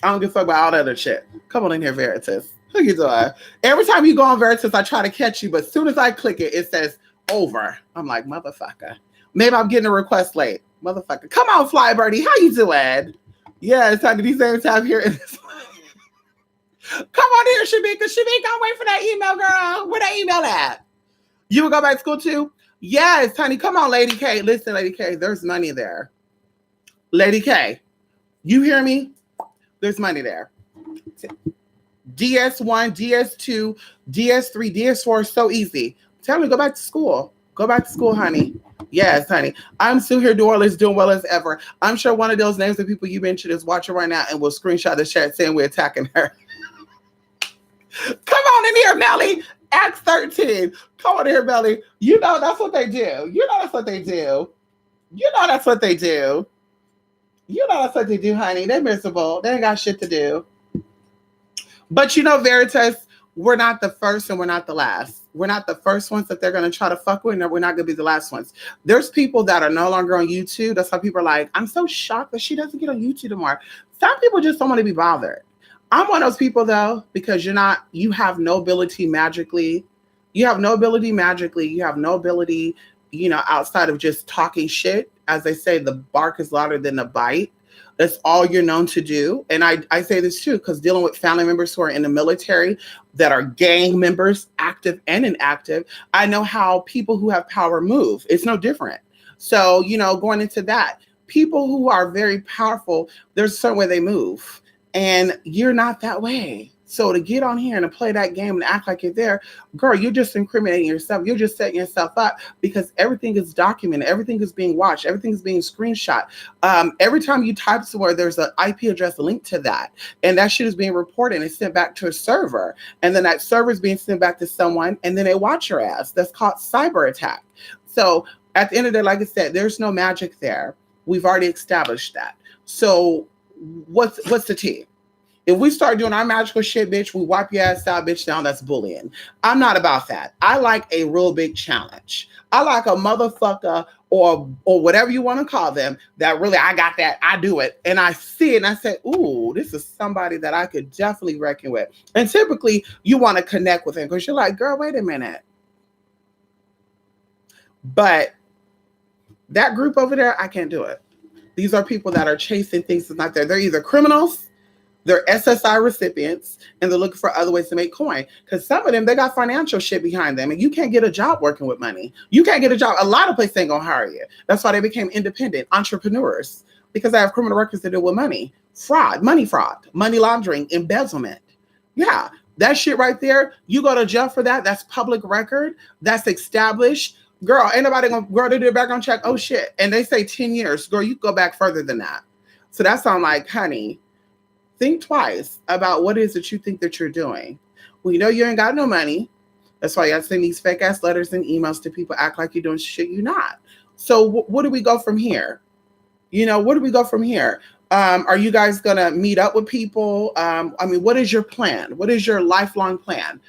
Speaker 1: I don't give a fuck about all that other shit. Come on in here, Veritas. How you doing? Every time you go on Veritas, I try to catch you, but as soon as I click it, it says over. I'm like, motherfucker. Maybe I'm getting a request late. Motherfucker. Come on, Fly Birdie. How you doing? Yeah, it's time to be same time here. Come on here, Shamika. Shamika, I'm waiting for that email, girl. Where that email at? You will go back to school too? Yes, honey. Come on, Lady K. Listen, Lady K, there's money there. Lady K, you hear me? There's money there. DS1, DS2, DS3, DS4 is so easy. Tell me, go back to school. Go back to school, honey. Yes, honey. I'm still here, Dorless, doing well as ever. I'm sure one of those names of people you mentioned is watching right now and will screenshot the chat saying we're attacking her. Come on in here, Melly. Acts 13. Come on in here, Melly. That's what they do. That's what they do. That's what they do. That's what they do, honey. They're miserable. They ain't got shit to do. But Veritas, we're not the first and we're not the last. We're not the first ones that they're going to try to fuck with, and we're not going to be the last ones. There's people that are no longer on YouTube. That's why people are like, I'm so shocked that she doesn't get on YouTube anymore. Some people just don't want to be bothered. I'm one of those people, though, because you have no ability magically. You have no ability, outside of just talking shit. As they say, the bark is louder than the bite. That's all you're known to do. And I say this too, because dealing with family members who are in the military that are gang members, active and inactive, I know how people who have power move. It's no different. So, going into that, people who are very powerful, there's a certain way they move. And you're not that way. So to get on here and to play that game and act like you're there, girl, you're just incriminating yourself. You're just setting yourself up because everything is documented. Everything is being watched. Everything is being screenshot. Every time you type somewhere, there's an IP address linked to that. And that shit is being reported and sent back to a server. And then that server is being sent back to someone and then they watch your ass. That's called cyber attack. So at the end of the day, like I said, there's no magic there. We've already established that. So what's the tea? If we start doing our magical shit, bitch, we wipe your ass out, bitch, down, that's bullying. I'm not about that. I like a real big challenge. I like a motherfucker or whatever you want to call them that really, I got that, I do it. And I see it and I say, ooh, this is somebody that I could definitely reckon with. And typically you want to connect with them because you're like, girl, wait a minute. But that group over there, I can't do it. These are people that are chasing things that's not there. They're either criminals, they're SSI recipients, and they're looking for other ways to make coin. Because some of them, they got financial shit behind them, and you can't get a job working with money. You can't get a job. A lot of places ain't gonna hire you. That's why they became independent entrepreneurs, because they have criminal records to deal with money. Fraud, money laundering, embezzlement. Yeah, that shit right there, you go to jail for that. That's public record. That's established. Girl, ain't nobody gonna go to do a background check. Oh shit. And they say 10 years. Girl, you go back further than that. So that's why I'm like, honey, think twice about what it is that you think that you're doing. We know you ain't got no money. That's why you send these fake ass letters and emails to people, act like you're doing shit you're not. So what do we go from here? Where do we go from here? Are you guys gonna meet up with people? I mean, what is your plan? What is your lifelong plan?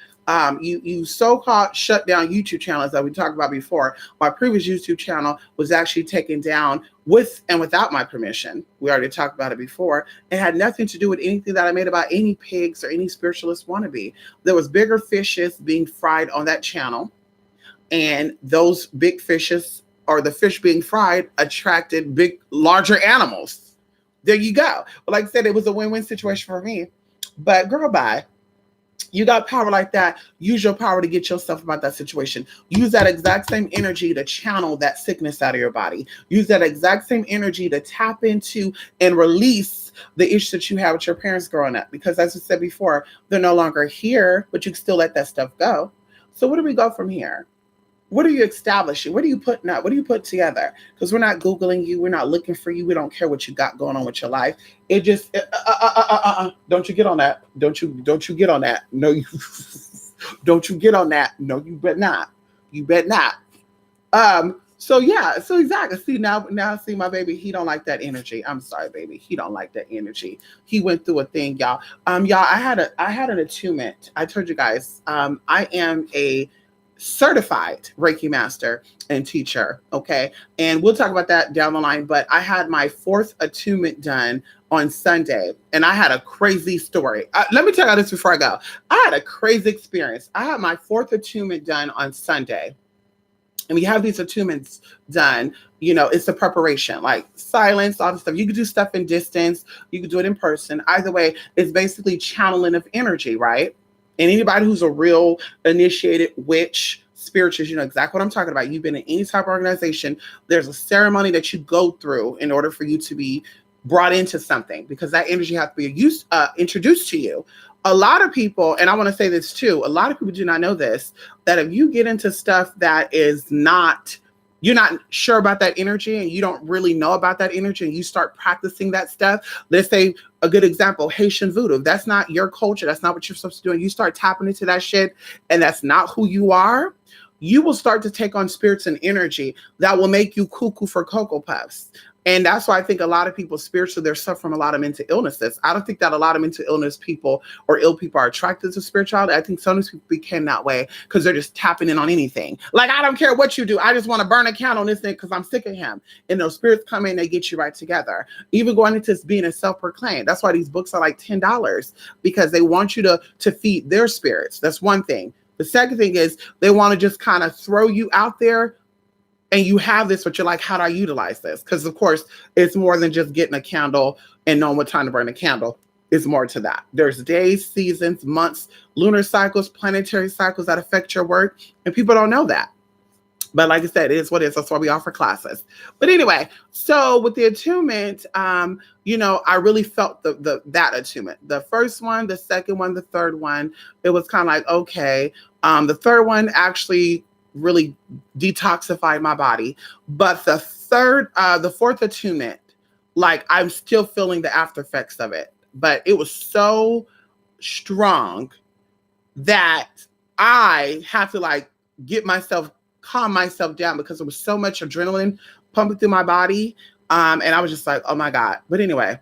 Speaker 1: You so-called shut down YouTube channels that we talked about before. My previous YouTube channel was actually taken down with and without my permission. We already talked about it before. It had nothing to do with anything that I made about any pigs or any spiritualist wannabe. There was bigger fishes being fried on that channel, and those big fishes, or the fish being fried, attracted larger animals. There you go. Well, like I said, it was a win-win situation for me. But girl, bye. You got power like that. Use your power to get yourself about that situation. Use that exact same energy to channel that sickness out of your body. Use that exact same energy to tap into and release the issues that you had with your parents growing up. Because as I said before, they're no longer here, but you can still let that stuff go. So where do we go from here? What are you establishing? What are you putting up? What do you put together? Because we're not Googling you. We're not looking for you. We don't care what you got going on with your life. It just, don't you get on that. Don't you get on that. No, you, don't you get on that. No, you bet not. You bet not. So yeah, so exactly. See now see my baby, he don't like that energy. I'm sorry, baby. He don't like that energy. He went through a thing, y'all. Y'all, I had an attunement. I told you guys, I am a certified Reiki master and teacher. Okay. And we'll talk about that down the line. But I had my 4th attunement done on Sunday, and I had a crazy story. Let me tell you this before I go. I had a crazy experience. I had my 4th attunement done on Sunday. And we have these attunements done, it's a preparation, like silence, all this stuff. You could do stuff in distance. You could do it in person. Either way, it's basically channeling of energy, right? And anybody who's a real initiated witch, spiritualist, you know exactly what I'm talking about. You've been in any type of organization. There's a ceremony that you go through in order for you to be brought into something, because that energy has to be introduced to you. A lot of people, and I want to say this too, a lot of people do not know this, that if you get into stuff that is not, you're not sure about that energy, and you don't really know about that energy, and you start practicing that stuff. Let's say a good example, Haitian voodoo. That's not your culture. That's not what you're supposed to do. And you start tapping into that shit, and that's not who you are. You will start to take on spirits and energy that will make you cuckoo for Cocoa Puffs. And that's why I think a lot of people spiritually, they're suffering from a lot of mental illnesses. I don't think that a lot of mental illness people or ill people are attracted to spirituality. I think some of these people became that way because they're just tapping in on anything. Like, I don't care what you do. I just want to burn a candle on this thing because I'm sick of him. And those spirits come in, they get you right together. Even going into being a self-proclaimed. That's why these books are like $10, because they want you to feed their spirits. That's one thing. The second thing is they want to just kind of throw you out there, and you have this, but you're like, how do I utilize this? Because, of course, it's more than just getting a candle and knowing what time to burn a candle. It's more to that. There's days, seasons, months, lunar cycles, planetary cycles that affect your work, and people don't know that. But like I said, it is what it is. That's why we offer classes. But anyway, so with the attunement, I really felt that attunement. The first one, the second one, the third one, it was kind of like, okay. The third one actually really detoxified my body. But the fourth attunement, like, I'm still feeling the after effects of it. But it was so strong that I had to calm myself down, because there was so much adrenaline pumping through my body. And I was just like, oh my God. But anyway,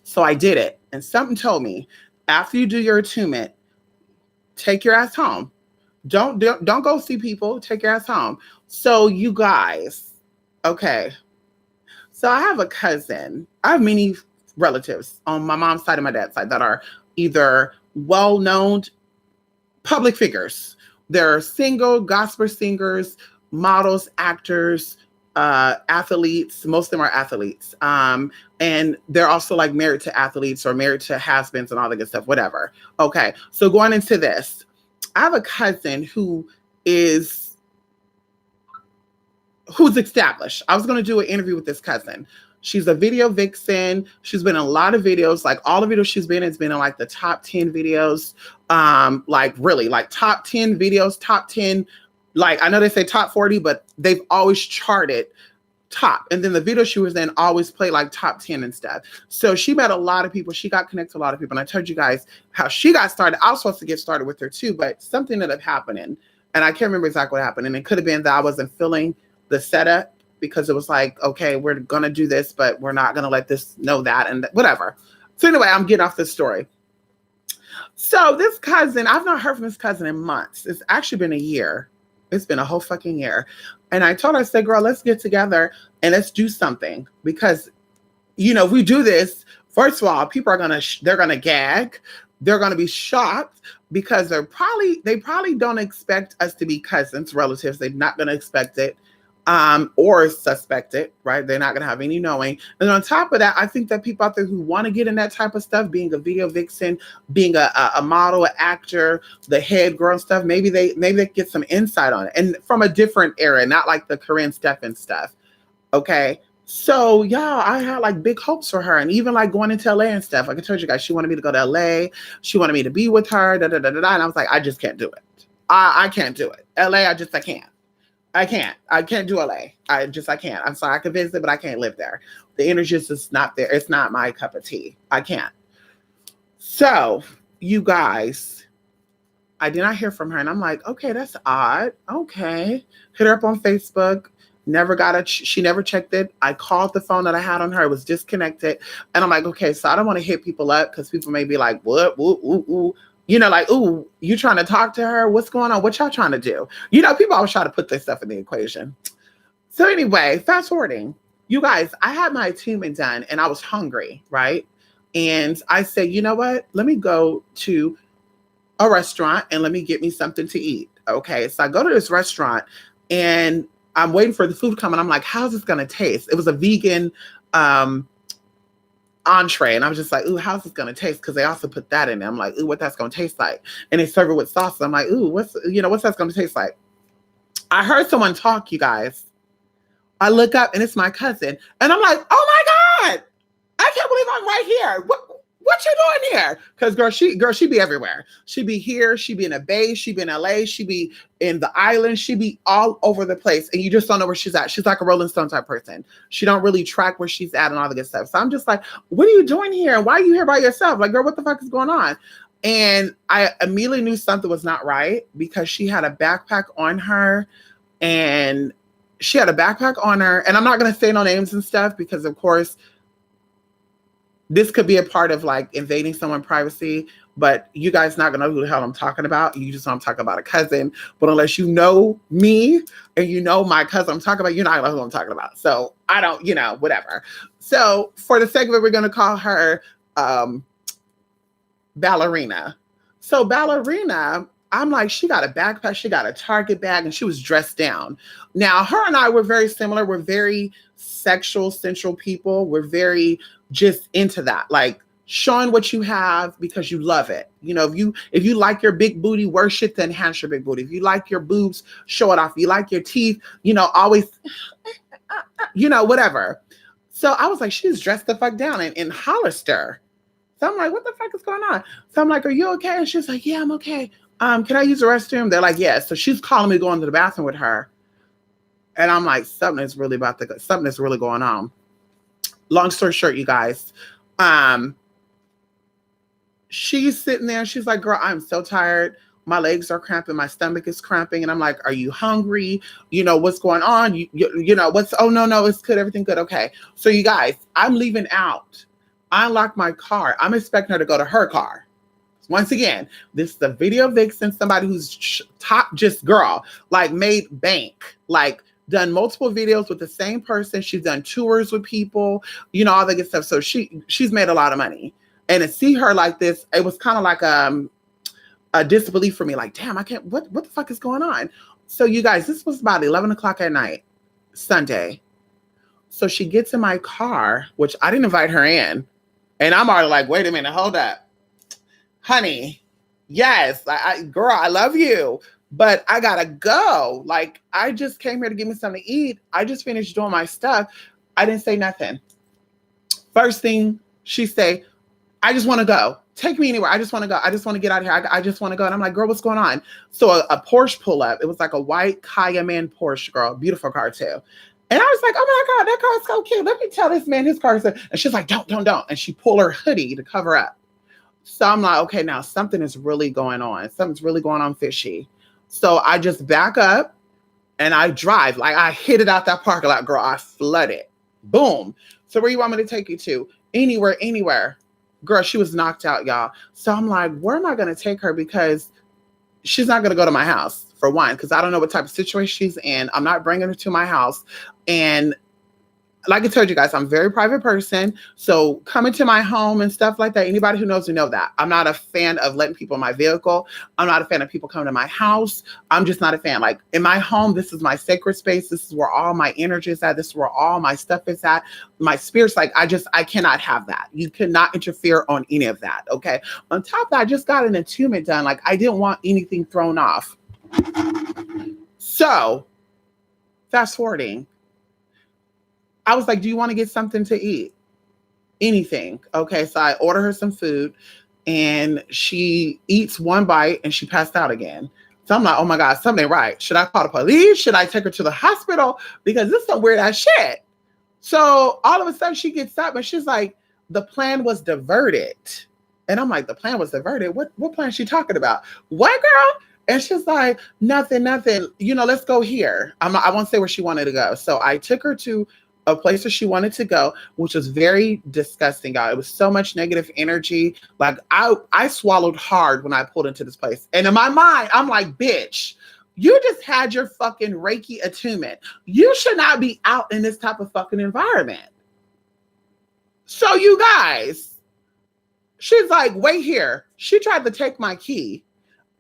Speaker 1: so I did it. And something told me, after you do your attunement, take your ass home. Don't go see people. Take your ass home. So you guys, okay. So I have a cousin. I have many relatives on my mom's side and my dad's side that are either well-known public figures. They're single, gospel singers, models, actors, athletes. Most of them are athletes. And they're also like married to athletes or married to has-beens and all that good stuff, whatever. Okay. So going into this, I have a cousin who's established. I was going to do an interview with this cousin. She's a video vixen. She's been in a lot of videos. Like, all the videos she's been in has been in like the top 10 videos. Like, really, like top 10 videos, top 10. Like, I know they say top 40, but they've always charted top. And then the video she was in always played like top 10 and stuff. So she met a lot of people. She got connected to a lot of people. And I told you guys how she got started. I was supposed to get started with her too, but something ended up happening. And I can't remember exactly what happened. And it could have been that I wasn't feeling the setup. because it was like, okay, we're going to do this, but we're not going to let this know that and whatever. So anyway, I'm getting off this story. So this cousin, I've not heard from this cousin in months. It's actually been a year. It's been a whole fucking year. And I told her, I said, girl, let's get together and let's do something. Because, if we do this, first of all, people are they're going to gag. They're going to be shocked because they probably don't expect us to be cousins, relatives. They're not going to expect it. Or suspect it, right? They're not going to have any knowing. And on top of that, I think that people out there who want to get in that type of stuff, being a video vixen, being a model, an actor, the head girl stuff, maybe they get some insight on it. And from a different era, not like the Corinne Steffen stuff. Okay. So yeah, I had like big hopes for her, and even like going into LA and stuff. Like I told you guys, she wanted me to go to LA. She wanted me to be with her, and I was like, I just can't do it. I can't do it. LA, I can't. I can't do LA. I can't. I'm sorry, I could visit, but I can't live there. The energy is just not there. It's not my cup of tea. I can't. So, you guys, I did not hear from her. And I'm like, okay, that's odd. Okay. Hit her up on Facebook. Never got it. She never checked it. I called the phone that I had on her. It was disconnected. And I'm like, okay, so I don't want to hit people up because people may be like, what? Ooh. Like, ooh, you trying to talk to her? What's going on? What y'all trying to do? People always try to put this stuff in the equation. So anyway, fast forwarding. You guys, I had my attainment done and I was hungry, right? And I said, you know what? Let me go to a restaurant and let me get me something to eat. Okay, so I go to this restaurant and I'm waiting for the food to come. And I'm like, how's this going to taste? It was a vegan entree, and I was just like, ooh, how's this gonna taste? Because they also put that in there. I'm like, ooh, what that's gonna taste like? And they serve it with sauce. I'm like, ooh, what's that's gonna taste like? I heard someone talk, you guys. I look up and it's my cousin, and I'm like, oh my God, I can't believe I'm right here. What you doing here? Because she be everywhere. She be here, she be in a Bay, she be in LA, she be in the island, she be all over the place, and you just don't know where she's at. She's like a Rolling Stone type person. She don't really track where she's at and all the good stuff. So I'm just like, what are you doing here? Why are you here by yourself? Like, girl, what the fuck is going on? And I immediately knew something was not right because she had a backpack on her, and and I'm not going to say no names and stuff because, of course, this could be a part of like invading someone's privacy, but you guys not gonna know who the hell I'm talking about. You just know I'm talking about a cousin. But unless you know me and you know my cousin I'm talking about, you're not gonna know who I'm talking about. So I don't, whatever. So for the sake of it, we're gonna call her Ballerina. So Ballerina, I'm like, she got a backpack, she got a Target bag, and she was dressed down. Now, her and I were very similar. We're very sexual, sensual people. We're very just into that, like showing what you have because you love it. If you like your big booty, wear shit to enhance your big booty. If you like your boobs, show it off. If you like your teeth, always, whatever. So I was like, she's dressed the fuck down in Hollister. So I'm like, what the fuck is going on? So I'm like, are you okay? And she's like, yeah, I'm okay. Can I use the restroom? They're like, yes. So she's calling me to go into the bathroom with her. And I'm like, something is really going on. Long story short, you guys, she's sitting there. She's like, girl, I'm so tired. My legs are cramping. My stomach is cramping. And I'm like, are you hungry? What's going on? Oh, no, it's good. Everything good. Okay. So you guys, I'm leaving out. I unlocked my car. I'm expecting her to go to her car. Once again, this is a video vixen, somebody who's top just girl, like made bank, like done multiple videos with the same person. She's done tours with people, all that good stuff. So she's made a lot of money. And to see her like this, it was kind of like a disbelief for me. Like, damn, I can't, what the fuck is going on? So you guys, this was about 11 o'clock at night, Sunday. So she gets in my car, which I didn't invite her in. And I'm already like, wait a minute, hold up. Honey, yes, girl, I love you. But I gotta go. Like, I just came here to give me something to eat. I just finished doing my stuff. I didn't say nothing. First thing she say, I just want to go. Take me anywhere. I just want to go. I just want to get out of here. I just want to go. And I'm like, girl, what's going on? So a Porsche pull up. It was like a white Cayenne Porsche, girl. Beautiful car too. And I was like, oh my God, that car is so cute. Let me tell this man his car is. And she's like, don't. And she pulled her hoodie to cover up. So I'm like, okay, now something is really going on. Something's really going on fishy. So I just back up and I drive. Like I hit it out that parking lot, girl. I flooded it. Boom. So where you want me to take you to? Anywhere, anywhere. Girl, she was knocked out, y'all. So I'm like, where am I going to take her? Because she's not going to go to my house, for one, because I don't know what type of situation she's in. I'm not bringing her to my house. And like I told you guys, I'm a very private person. So coming to my home and stuff like that, anybody who knows me know that. I'm not a fan of letting people in my vehicle. I'm not a fan of people coming to my house. I'm just not a fan. Like in my home, this is my sacred space. This is where all my energy is at. This is where all my stuff is at. My spirit's like, I cannot have that. You cannot interfere on any of that. Okay. On top of that, I just got an attunement done. Like I didn't want anything thrown off. So fast forwarding. I was like, do you want to get something to eat? Anything. Okay. So I order her some food and she eats one bite and she passed out again. So I'm like, oh my God, something ain't right. Should I call the police? Should I take her to the hospital? Because this is some weird ass shit. So all of a sudden she gets up and she's like, the plan was diverted. And I'm like, the plan was diverted? What plan is she talking about? What, girl? And she's like, nothing. Let's go here. I won't say where she wanted to go. So I took her to a place where she wanted to go, which was very disgusting, y'all. It was so much negative energy. Like I swallowed hard when I pulled into this place. And in my mind, I'm like, bitch, you just had your fucking Reiki attunement. You should not be out in this type of fucking environment. So you guys, she's like, wait here. She tried to take my key.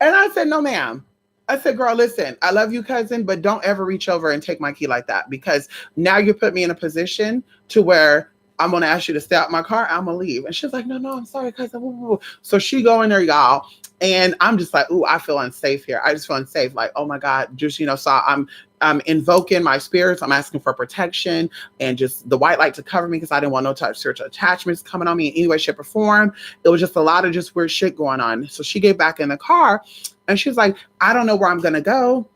Speaker 1: And I said, no, ma'am. I said, girl, listen, I love you, cousin, but don't ever reach over and take my key like that, because now you put me in a position to where I'm going to ask you to stay out my car. I'm going to leave. And she's like, no, I'm sorry, cousin. So she go in there, y'all. And I'm just like, ooh, I feel unsafe here. I just feel unsafe. Like, oh my God, just, so I'm invoking my spirits. I'm asking for protection and just the white light to cover me, because I didn't want no type of spiritual attachments coming on me in any way, shape, or form. It was just a lot of just weird shit going on. So she get back in the car and she's like, I don't know where I'm going to go.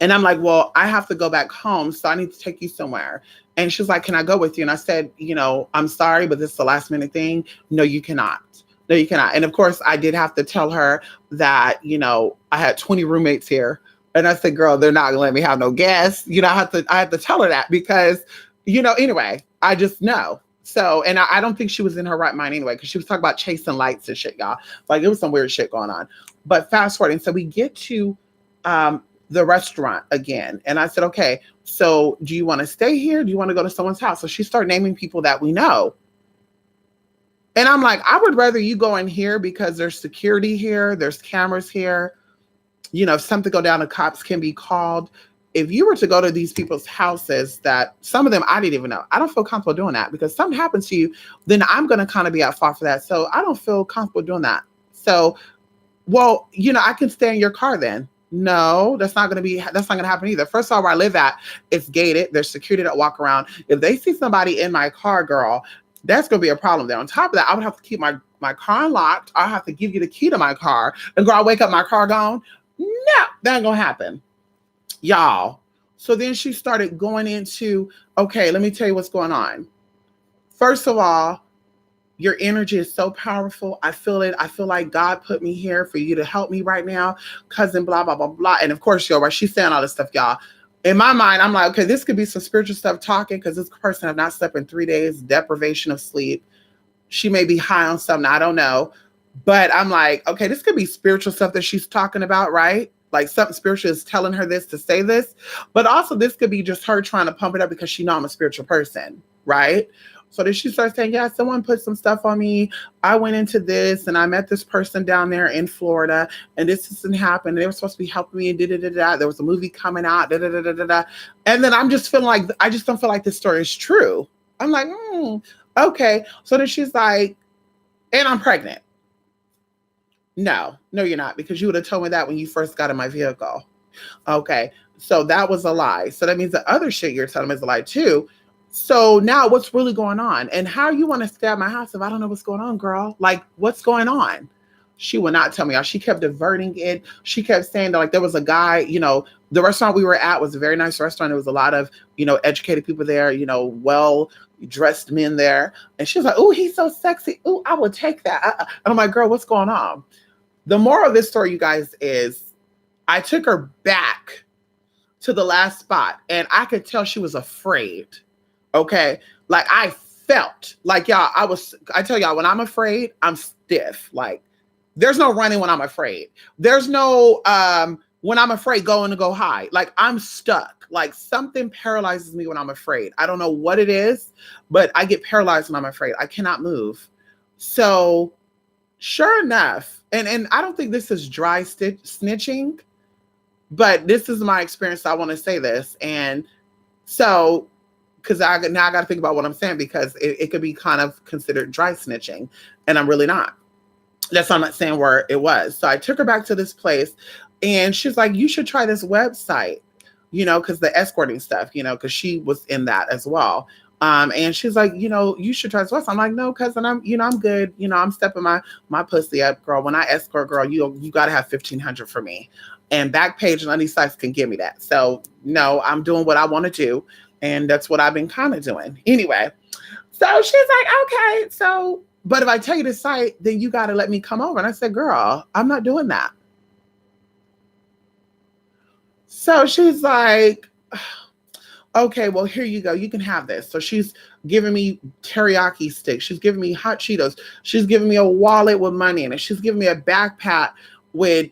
Speaker 1: And I'm like, well, I have to go back home, so I need to take you somewhere. And she's like, can I go with you? And I said, I'm sorry, but this is the last minute thing. No, you cannot. No, you cannot. And of course, I did have to tell her that, I had 20 roommates here. And I said, girl, they're not going to let me have no guests. I had to tell her that because, anyway, I just know. So, and I don't think she was in her right mind anyway, because she was talking about chasing lights and shit, y'all. Like, it was some weird shit going on. But fast forwarding, so we get to the restaurant again. And I said, okay, so do you want to stay here? Do you want to go to someone's house? So she started naming people that we know. And I'm like, I would rather you go in here because there's security here. There's cameras here. If something go down, the cops can be called. If you were to go to these people's houses that some of them I didn't even know, I don't feel comfortable doing that, because something happens to you, then I'm going to kind of be at fault for that. So I don't feel comfortable doing that. So, well, I can stay in your car then. No, that's not going to happen either. First of all, where I live at, it's gated. There's security that walk around. If they see somebody in my car, girl, that's going to be a problem there. On top of that, I would have to keep my car unlocked. I have to give you the key to my car, and girl, I wake up, my car gone. No, that ain't going to happen. Y'all. So then she started going into, okay, let me tell you what's going on. First of all, your energy is so powerful. I feel it. I feel like God put me here for you to help me right now. Cousin, blah, blah, blah, blah. And of course, right, she's saying all this stuff, y'all. In my mind, I'm like, okay, this could be some spiritual stuff talking, because this person have not slept in 3 days, deprivation of sleep. She may be high on something, I don't know. But I'm like, okay, this could be spiritual stuff that she's talking about, right? Like something spiritual is telling her this to say this. But also this could be just her trying to pump it up because she know I'm a spiritual person, right? So then she starts saying, yeah, someone put some stuff on me. I went into this and I met this person down there in Florida, and this didn't happen. They were supposed to be helping me, and da-da-da-da. There was a movie coming out, da-da-da-da-da. And then I'm just feeling like, I just don't feel like this story is true. I'm like, okay. So then she's like, and I'm pregnant. No, you're not, because you would have told me that when you first got in my vehicle. Okay. So that was a lie. So that means the other shit you're telling me is a lie too. So now what's really going on? And how you want to stay at my house if I don't know what's going on, girl? Like, what's going on? She would not tell me. She kept diverting it. She kept saying that, like, there was a guy, the restaurant we were at was a very nice restaurant. There was a lot of, educated people there, well-dressed men there. And she was like, oh, he's so sexy. Oh, I would take that. And I'm like, girl, what's going on? The moral of this story, you guys, is I took her back to the last spot. And I could tell she was afraid. Okay. Like I felt like y'all, I tell y'all, when I'm afraid, I'm stiff. Like there's no running when I'm afraid. There's no when I'm afraid going to go high. Like I'm stuck. Like something paralyzes me when I'm afraid. I don't know what it is, but I get paralyzed when I'm afraid. I cannot move. So sure enough, and I don't think this is dry snitching, but this is my experience. So I want to say this. And so because I got to think about what I'm saying, because it could be kind of considered dry snitching, and I'm really not. That's why I'm not saying where it was. So I took her back to this place, and she's like, you should try this website, because the escorting stuff, because she was in that as well. And she's like, you should try this website. I'm like, no, cousin, I'm good. I'm stepping my pussy up, girl. When I escort, girl, you got to have 1,500 for me. And Backpage and these sites can give me that. So no, I'm doing what I want to do. And that's what I've been kind of doing. Anyway, so she's like, okay, so, but if I tell you the site, then you got to let me come over. And I said, girl, I'm not doing that. So she's like, okay, well, here you go. You can have this. So she's giving me teriyaki sticks. She's giving me hot Cheetos. She's giving me a wallet with money in it. She's giving me a backpack with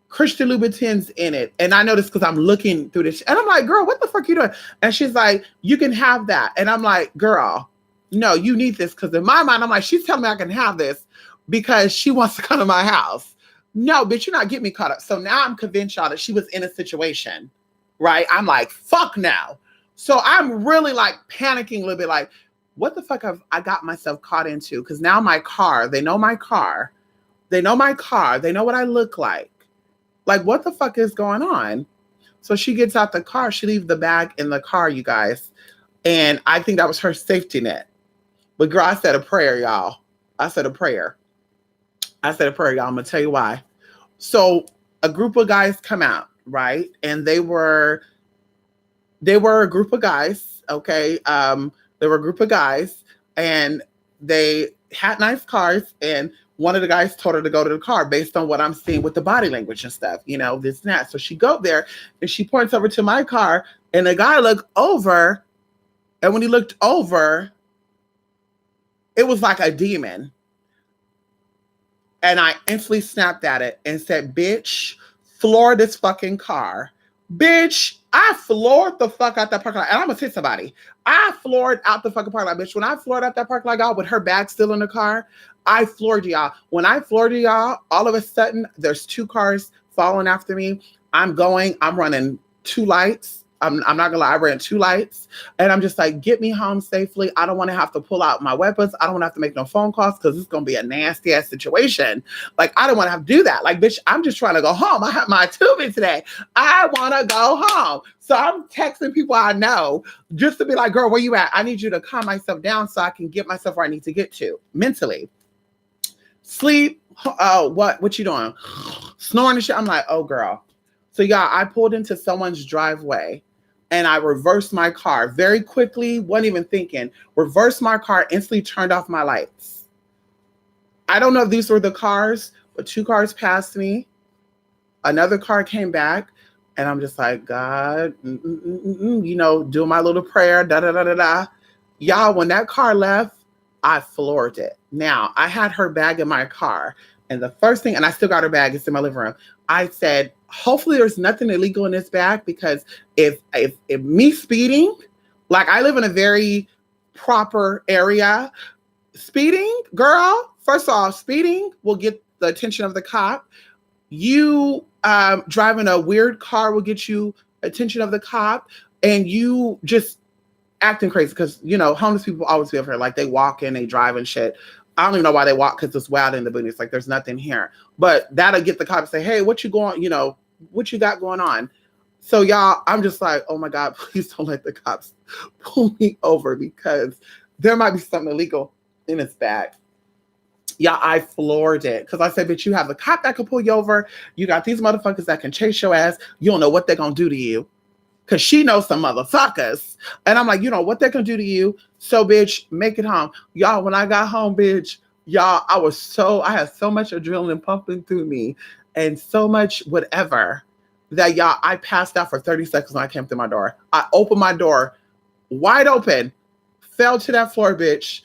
Speaker 1: Christian Louboutins in it. And I know this because I'm looking through this. And I'm like, girl, what the fuck are you doing? And she's like, you can have that. And I'm like, girl, no, you need this. Because in my mind, I'm like, she's telling me I can have this because she wants to come to my house. No, bitch, you're not getting me caught up. So now I'm convinced y'all that she was in a situation, right? I'm like, fuck now. So I'm really like panicking a little bit, like, what the fuck have I got myself caught into? Because now my car, they know my car. They know my car. They know what I look like. Like, what the fuck is going on? So she gets out the car. She leaves the bag in the car, you guys. And I think that was her safety net. But girl, I said a prayer, y'all. I said a prayer, y'all. I'm going to tell you why. So a group of guys come out, right? And they were a group of guys, okay? They were a group of guys, and they had nice cars, and one of the guys told her to go to the car based on what I'm seeing with the body language and stuff, this and that. So she go there, and she points over to my car, and the guy looked over, and when he looked over, it was like a demon. And I instantly snapped at it and said, bitch, floor this fucking car. Bitch, I floored the fuck out that parking lot. And I'm going to hit somebody. I floored out the fucking parking lot, bitch. When I floored out that parking lot, y'all, with her bag still in the car, I floored y'all. When I floored y'all, all of a sudden, there's 2 cars following after me. I'm running 2 lights. I'm not gonna lie, I ran 2 lights, and I'm just like, get me home safely. I don't want to have to pull out my weapons. I don't want to have to make no phone calls because it's gonna be a nasty ass situation. Like, I don't want to have to do that. Like, bitch, I'm just trying to go home. I have my tubing today. I want to go home. So I'm texting people I know just to be like, girl, where you at? I need you to calm myself down so I can get myself where I need to get to mentally. Sleep. What you doing? Snoring and shit. I'm like, oh girl. So yeah, I pulled into someone's driveway and I reversed my car very quickly, wasn't even thinking, reversed my car, instantly turned off my lights. I don't know if these were the cars, but 2 cars passed me. Another car came back, and I'm just like, God, doing my little prayer, da-da-da-da-da. Y'all, when that car left, I floored it. Now, I had her bag in my car, and the first thing, and I still got her bag, it's in my living room. I said, hopefully there's nothing illegal in this bag, because if me speeding, like I live in a very proper area, speeding, girl, first of all, speeding will get the attention of the cop. You driving a weird car will get you attention of the cop, and you just acting crazy because, homeless people always feel here. Like they walk and they drive and shit. I don't even know why they walk, because it's wild in the boonies. Like there's nothing here. But that'll get the cop to say, hey, what you got going on? So y'all, I'm just like, oh my God, please don't let the cops pull me over, because there might be something illegal in this bag. Yeah, I floored it. Because I said, bitch, you have the cop that can pull you over. You got these motherfuckers that can chase your ass. You don't know what they're going to do to you. Because she knows some motherfuckers. And I'm like, you know what they're going to do to you? So, bitch, make it home. Y'all, when I got home, bitch, y'all, I had so much adrenaline pumping through me and so much whatever that y'all, I passed out for 30 seconds when I came through my door. I opened my door wide open, fell to that floor, bitch,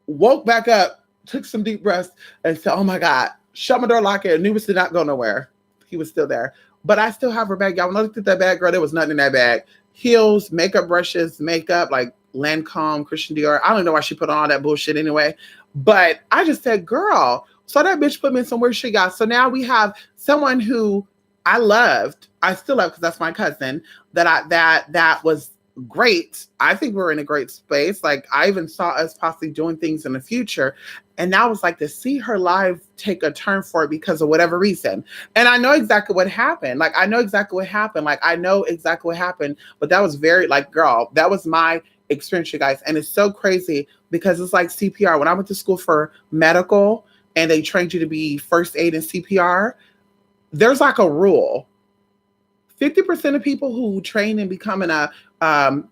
Speaker 1: woke back up, took some deep breaths, and said, oh my God, shut my door, lock it. Anubis did not go nowhere. He was still there. But I still have her bag. Y'all, when I looked at that bag, girl, there was nothing in that bag. Heels, makeup brushes, makeup, like Lancome, Christian Dior. I don't know why she put on all that bullshit anyway. But I just said, girl, so that bitch put me in some weird shit, y'all. So now we have someone who I loved, I still love because that's my cousin, that was great. I think we're in a great space. Like I even saw us possibly doing things in the future. And now it's like to see her life take a turn for it because of whatever reason. And I know exactly what happened. Like I know exactly what happened. Like I know exactly what happened. But that was very like, girl, that was my experience, you guys. And it's so crazy because it's like CPR. When I went to school for medical and they trained you to be first aid and CPR, there's like a rule. 50% of people who train and becoming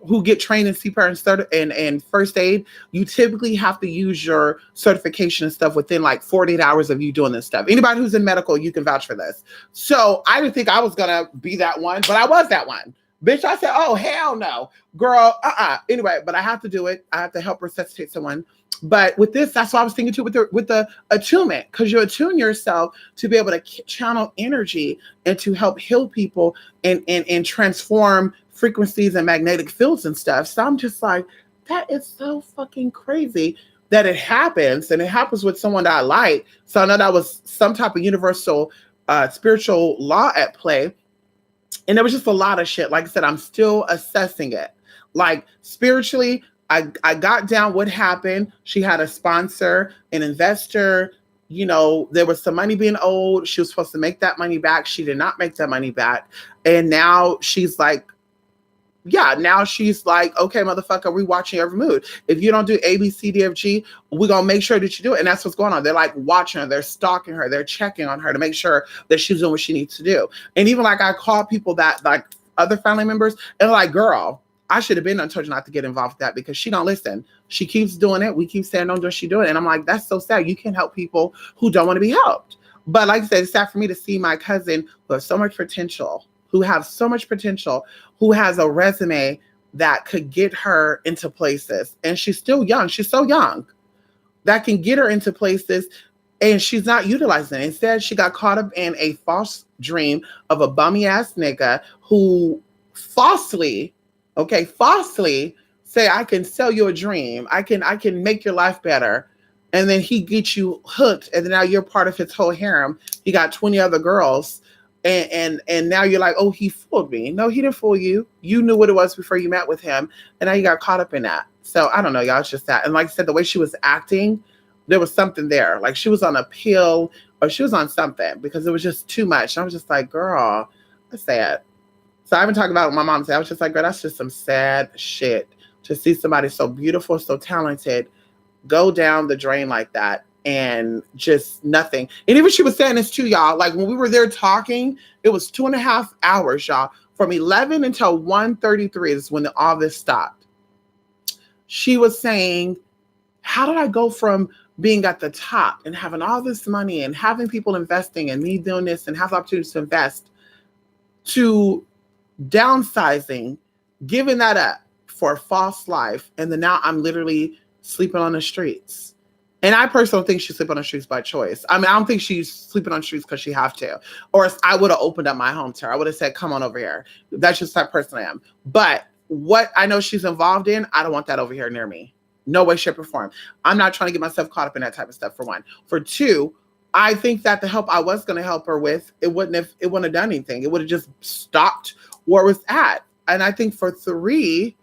Speaker 1: who get trained in CPR and first aid, you typically have to use your certification and stuff within like 48 hours of you doing this stuff. Anybody who's in medical, you can vouch for this. So I didn't think I was going to be that one, but I was that one. Bitch, I said, oh, hell no. Girl, Anyway, but I have to do it. I have to help resuscitate someone. But with this, that's what I was thinking too with the attunement, because you attune yourself to be able to channel energy and to help heal people and transform frequencies and magnetic fields and stuff. So I'm just like, that is so fucking crazy that it happens, and it happens with someone that I like. So I know that was some type of universal spiritual law at play. And there was just a lot of shit. Like I said, I'm still assessing it. Like spiritually, I got down what happened. She had a sponsor, an investor. You know, there was some money being owed. She was supposed to make that money back. She did not make that money back. And now she's like, now she's like, okay, motherfucker, we watching every move. If you don't do A, B, C, D, F, G, we're going to make sure that you do it. And that's what's going on. They're like watching her. They're stalking her. They're checking on her to make sure that she's doing what she needs to do. And even like I call people that like other family members and like, girl, I should have been told you not to get involved with that because she don't listen. She keeps doing it. We keep saying, don't do she do it. And I'm like, that's so sad. You can't help people who don't want to be helped. But like I said, it's sad for me to see my cousin who has so much potential, who has so much potential, who has a resume that could get her into places. And she's still young. She's so young that can get her into places and she's not utilizing it. Instead, she got caught up in a false dream of a bummy ass nigga who falsely say, I can sell you a dream. I can make your life better. And then he gets you hooked. And then now you're part of his whole harem. He got 20 other girls. And now you're like, oh, he fooled me. No, he didn't fool you. You knew what it was before you met with him. And now you got caught up in that. So I don't know, y'all. It's just that. And like I said, the way she was acting, there was something there. Like she was on a pill or she was on something because it was just too much. And I was just like, girl, that's sad. So I've been talking about it with my mom. I was just like, girl, that's just some sad shit to see somebody so beautiful, so talented go down the drain like that and just nothing. And even she was saying this too, y'all. Like when we were there talking, it was 2.5 hours, y'all. From 11 until 1:33 is when all this stopped. She was saying, how did I go from being at the top and having all this money and having people investing and me doing this and have opportunities to invest to downsizing, giving that up for a false life, and then now I'm literally sleeping on the streets. And I personally think she's sleeping on the streets by choice. I mean, I don't think she's sleeping on the streets because she have to. Or I would have opened up my home to her. I would have said, come on over here. That's just the type of person I am. But what I know she's involved in, I don't want that over here near me. No way, shape, or form. I'm not trying to get myself caught up in that type of stuff, for one. For two, I think that the help I was going to help her with, it wouldn't have done anything. It would have just stopped where it was at. And I think for three,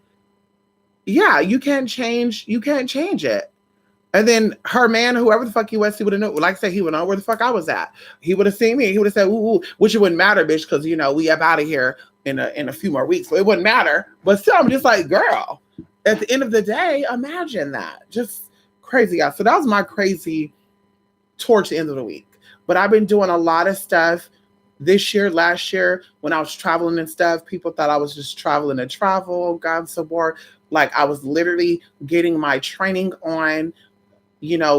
Speaker 1: you can't change it. And then her man, whoever the fuck he was, he would have known. Like I said, he would know where the fuck I was at. He would have seen me. He would have said, ooh, which it wouldn't matter, bitch, because, we up out of here in a few more weeks. So it wouldn't matter. But still, I'm just like, girl, at the end of the day, imagine that. Just crazy. So that was my crazy towards the end of the week. But I've been doing a lot of stuff this year, last year, when I was traveling and stuff. People thought I was just traveling to travel, God so bored. Like I was literally getting my training on,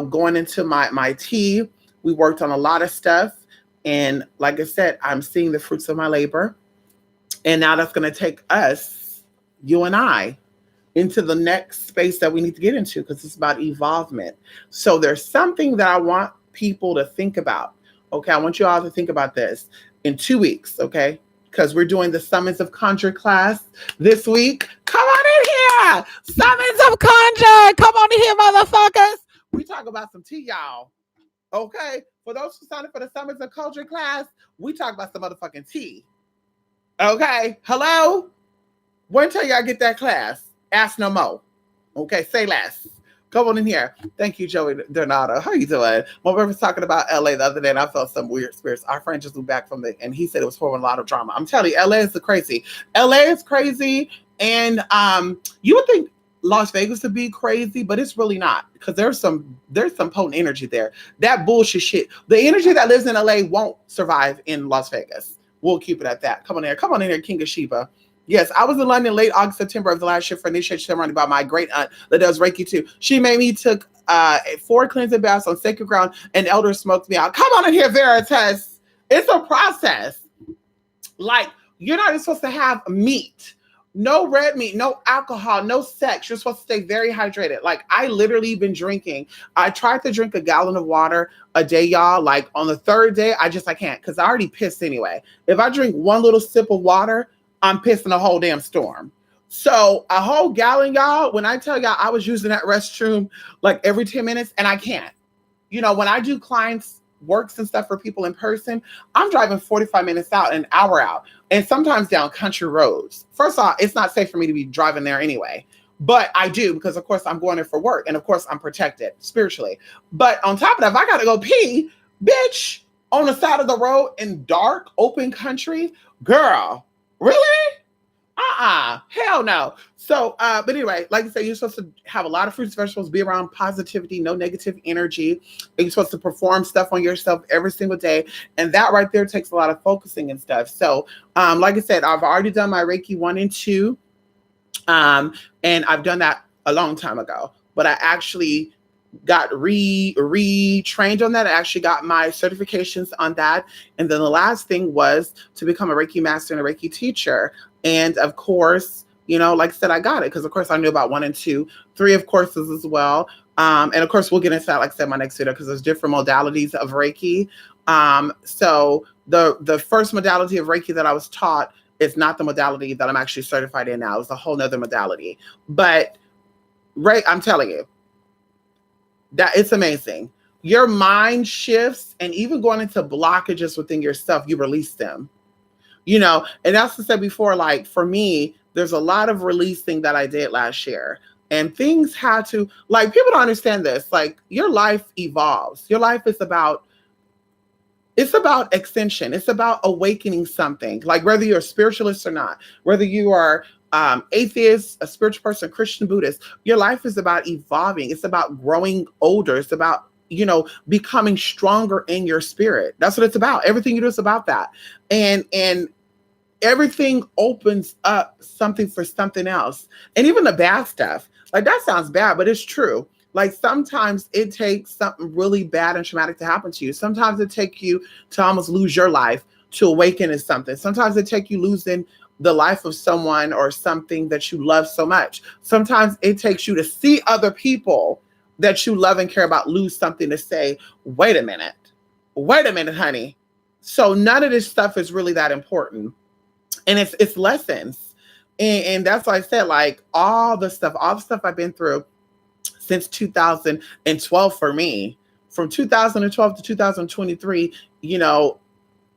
Speaker 1: going into my tea. We worked on a lot of stuff. And like I said, I'm seeing the fruits of my labor. And now that's going to take us, you and I, into the next space that we need to get into because it's about evolvement. So there's something that I want people to think about. Okay, I want you all to think about this in 2 weeks, okay? Because we're doing the Summons of Conjure class this week. Come on in here! Summons of Conjure! Come on in here, motherfuckers! We talk about some tea, y'all. Okay? For those who signed up for the Summons of Conjure class, we talk about some motherfucking tea. Okay? Hello? Wait until y'all get that class. Ask no more. Okay? Say less. Come on in here. Thank you, Joey Donato. How you doing? My brother was talking about LA the other day, and I felt some weird spirits. Our friend just moved back from it, and he said it was for a lot of drama. I'm telling you, LA is crazy. LA is crazy, and you would think Las Vegas would be crazy, but it's really not because there's some potent energy there. That bullshit shit. The energy that lives in LA won't survive in Las Vegas. We'll keep it at that. Come on in here, King of Sheba. Yes, I was in London late August, September of the last year for initiation ceremony by my great aunt that does Reiki too. She made me took 4 cleansing baths on sacred ground and elders smoked me out. Come on in here, Veritas. It's a process. Like, you're not even supposed to have meat, no red meat, no alcohol, no sex. You're supposed to stay very hydrated. Like, I literally been drinking. I tried to drink a gallon of water a day, y'all. Like, on the 3rd day, I can't because I already pissed anyway. If I drink one little sip of water, I'm pissing a whole damn storm. So a whole gallon, y'all, when I tell y'all I was using that restroom like every 10 minutes and I can't. You know, when I do clients works and stuff for people in person, I'm driving 45 minutes out, an hour out, and sometimes down country roads. First off, it's not safe for me to be driving there anyway. But I do because, of course, I'm going there for work. And, of course, I'm protected spiritually. But on top of that, if I got to go pee, bitch, on the side of the road in dark, open country, girl, really? Hell no. So, but anyway, like I said, you're supposed to have a lot of fruits, vegetables, be around positivity, no negative energy. And you're supposed to perform stuff on yourself every single day. And that right there takes a lot of focusing and stuff. So, like I said, I've already done my Reiki 1 and 2. And I've done that a long time ago. But I actually got retrained on that. I actually got my certifications on that. And then the last thing was to become a Reiki master and a Reiki teacher. And of course, you know, like I said, I got it because of course I knew about 1 and 2, 3 of courses as well. And of course we'll get into that, like I said, in my next video, because there's different modalities of Reiki. So the first modality of Reiki that I was taught is not the modality that I'm actually certified in now. It's a whole nother modality. But I'm telling you, that it's amazing. Your mind shifts, and even going into blockages within yourself, you release them. You know, and that's what I said before, like for me, there's a lot of releasing that I did last year. And things had to, like, people don't understand this. Like, your life evolves. Your life is about, it's about extension. It's about awakening something. Like, whether you're a spiritualist or not, whether you are atheist, a spiritual person, Christian, Buddhist, your life is about evolving. It's about growing older. It's about, you know, becoming stronger in your spirit. That's what it's about. Everything you do is about that. And everything opens up something for something else. And even the bad stuff, like, that sounds bad, but it's true. Like, sometimes it takes something really bad and traumatic to happen to you. Sometimes it takes you to almost lose your life to awaken in something. Sometimes it takes you losing the life of someone or something that you love so much. Sometimes it takes you to see other people that you love and care about lose something to say, wait a minute, honey. So none of this stuff is really that important. And it's lessons. And that's why I said, like, all the stuff I've been through since 2012 for me, from 2012 to 2023, you know,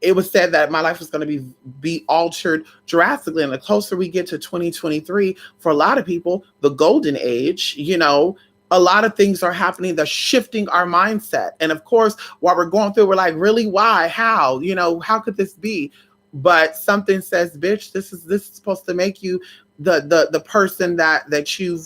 Speaker 1: it was said that my life was going to be altered drastically. And the closer we get to 2023, for a lot of people, the golden age, you know, a lot of things are happening that's shifting our mindset. And of course, while we're going through, we're like, really, why, how, you know, how could this be? But something says, bitch, this is supposed to make you the person that you've,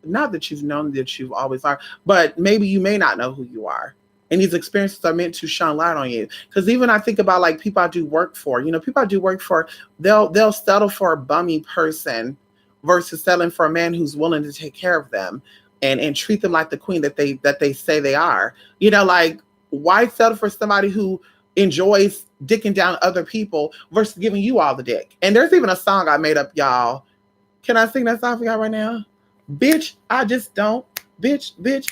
Speaker 1: not that you've known that you always are, but maybe you may not know who you are. And these experiences are meant to shine light on you. Because even I think about, like, people I do work for, you know, people I do work for, they'll settle for a bummy person versus settling for a man who's willing to take care of them and treat them like the queen that they say they are. You know, like, why settle for somebody who enjoys dicking down other people versus giving you all the dick. And there's even a song I made up, y'all. Can I sing that song for y'all right now? Bitch, I just don't. Bitch, bitch,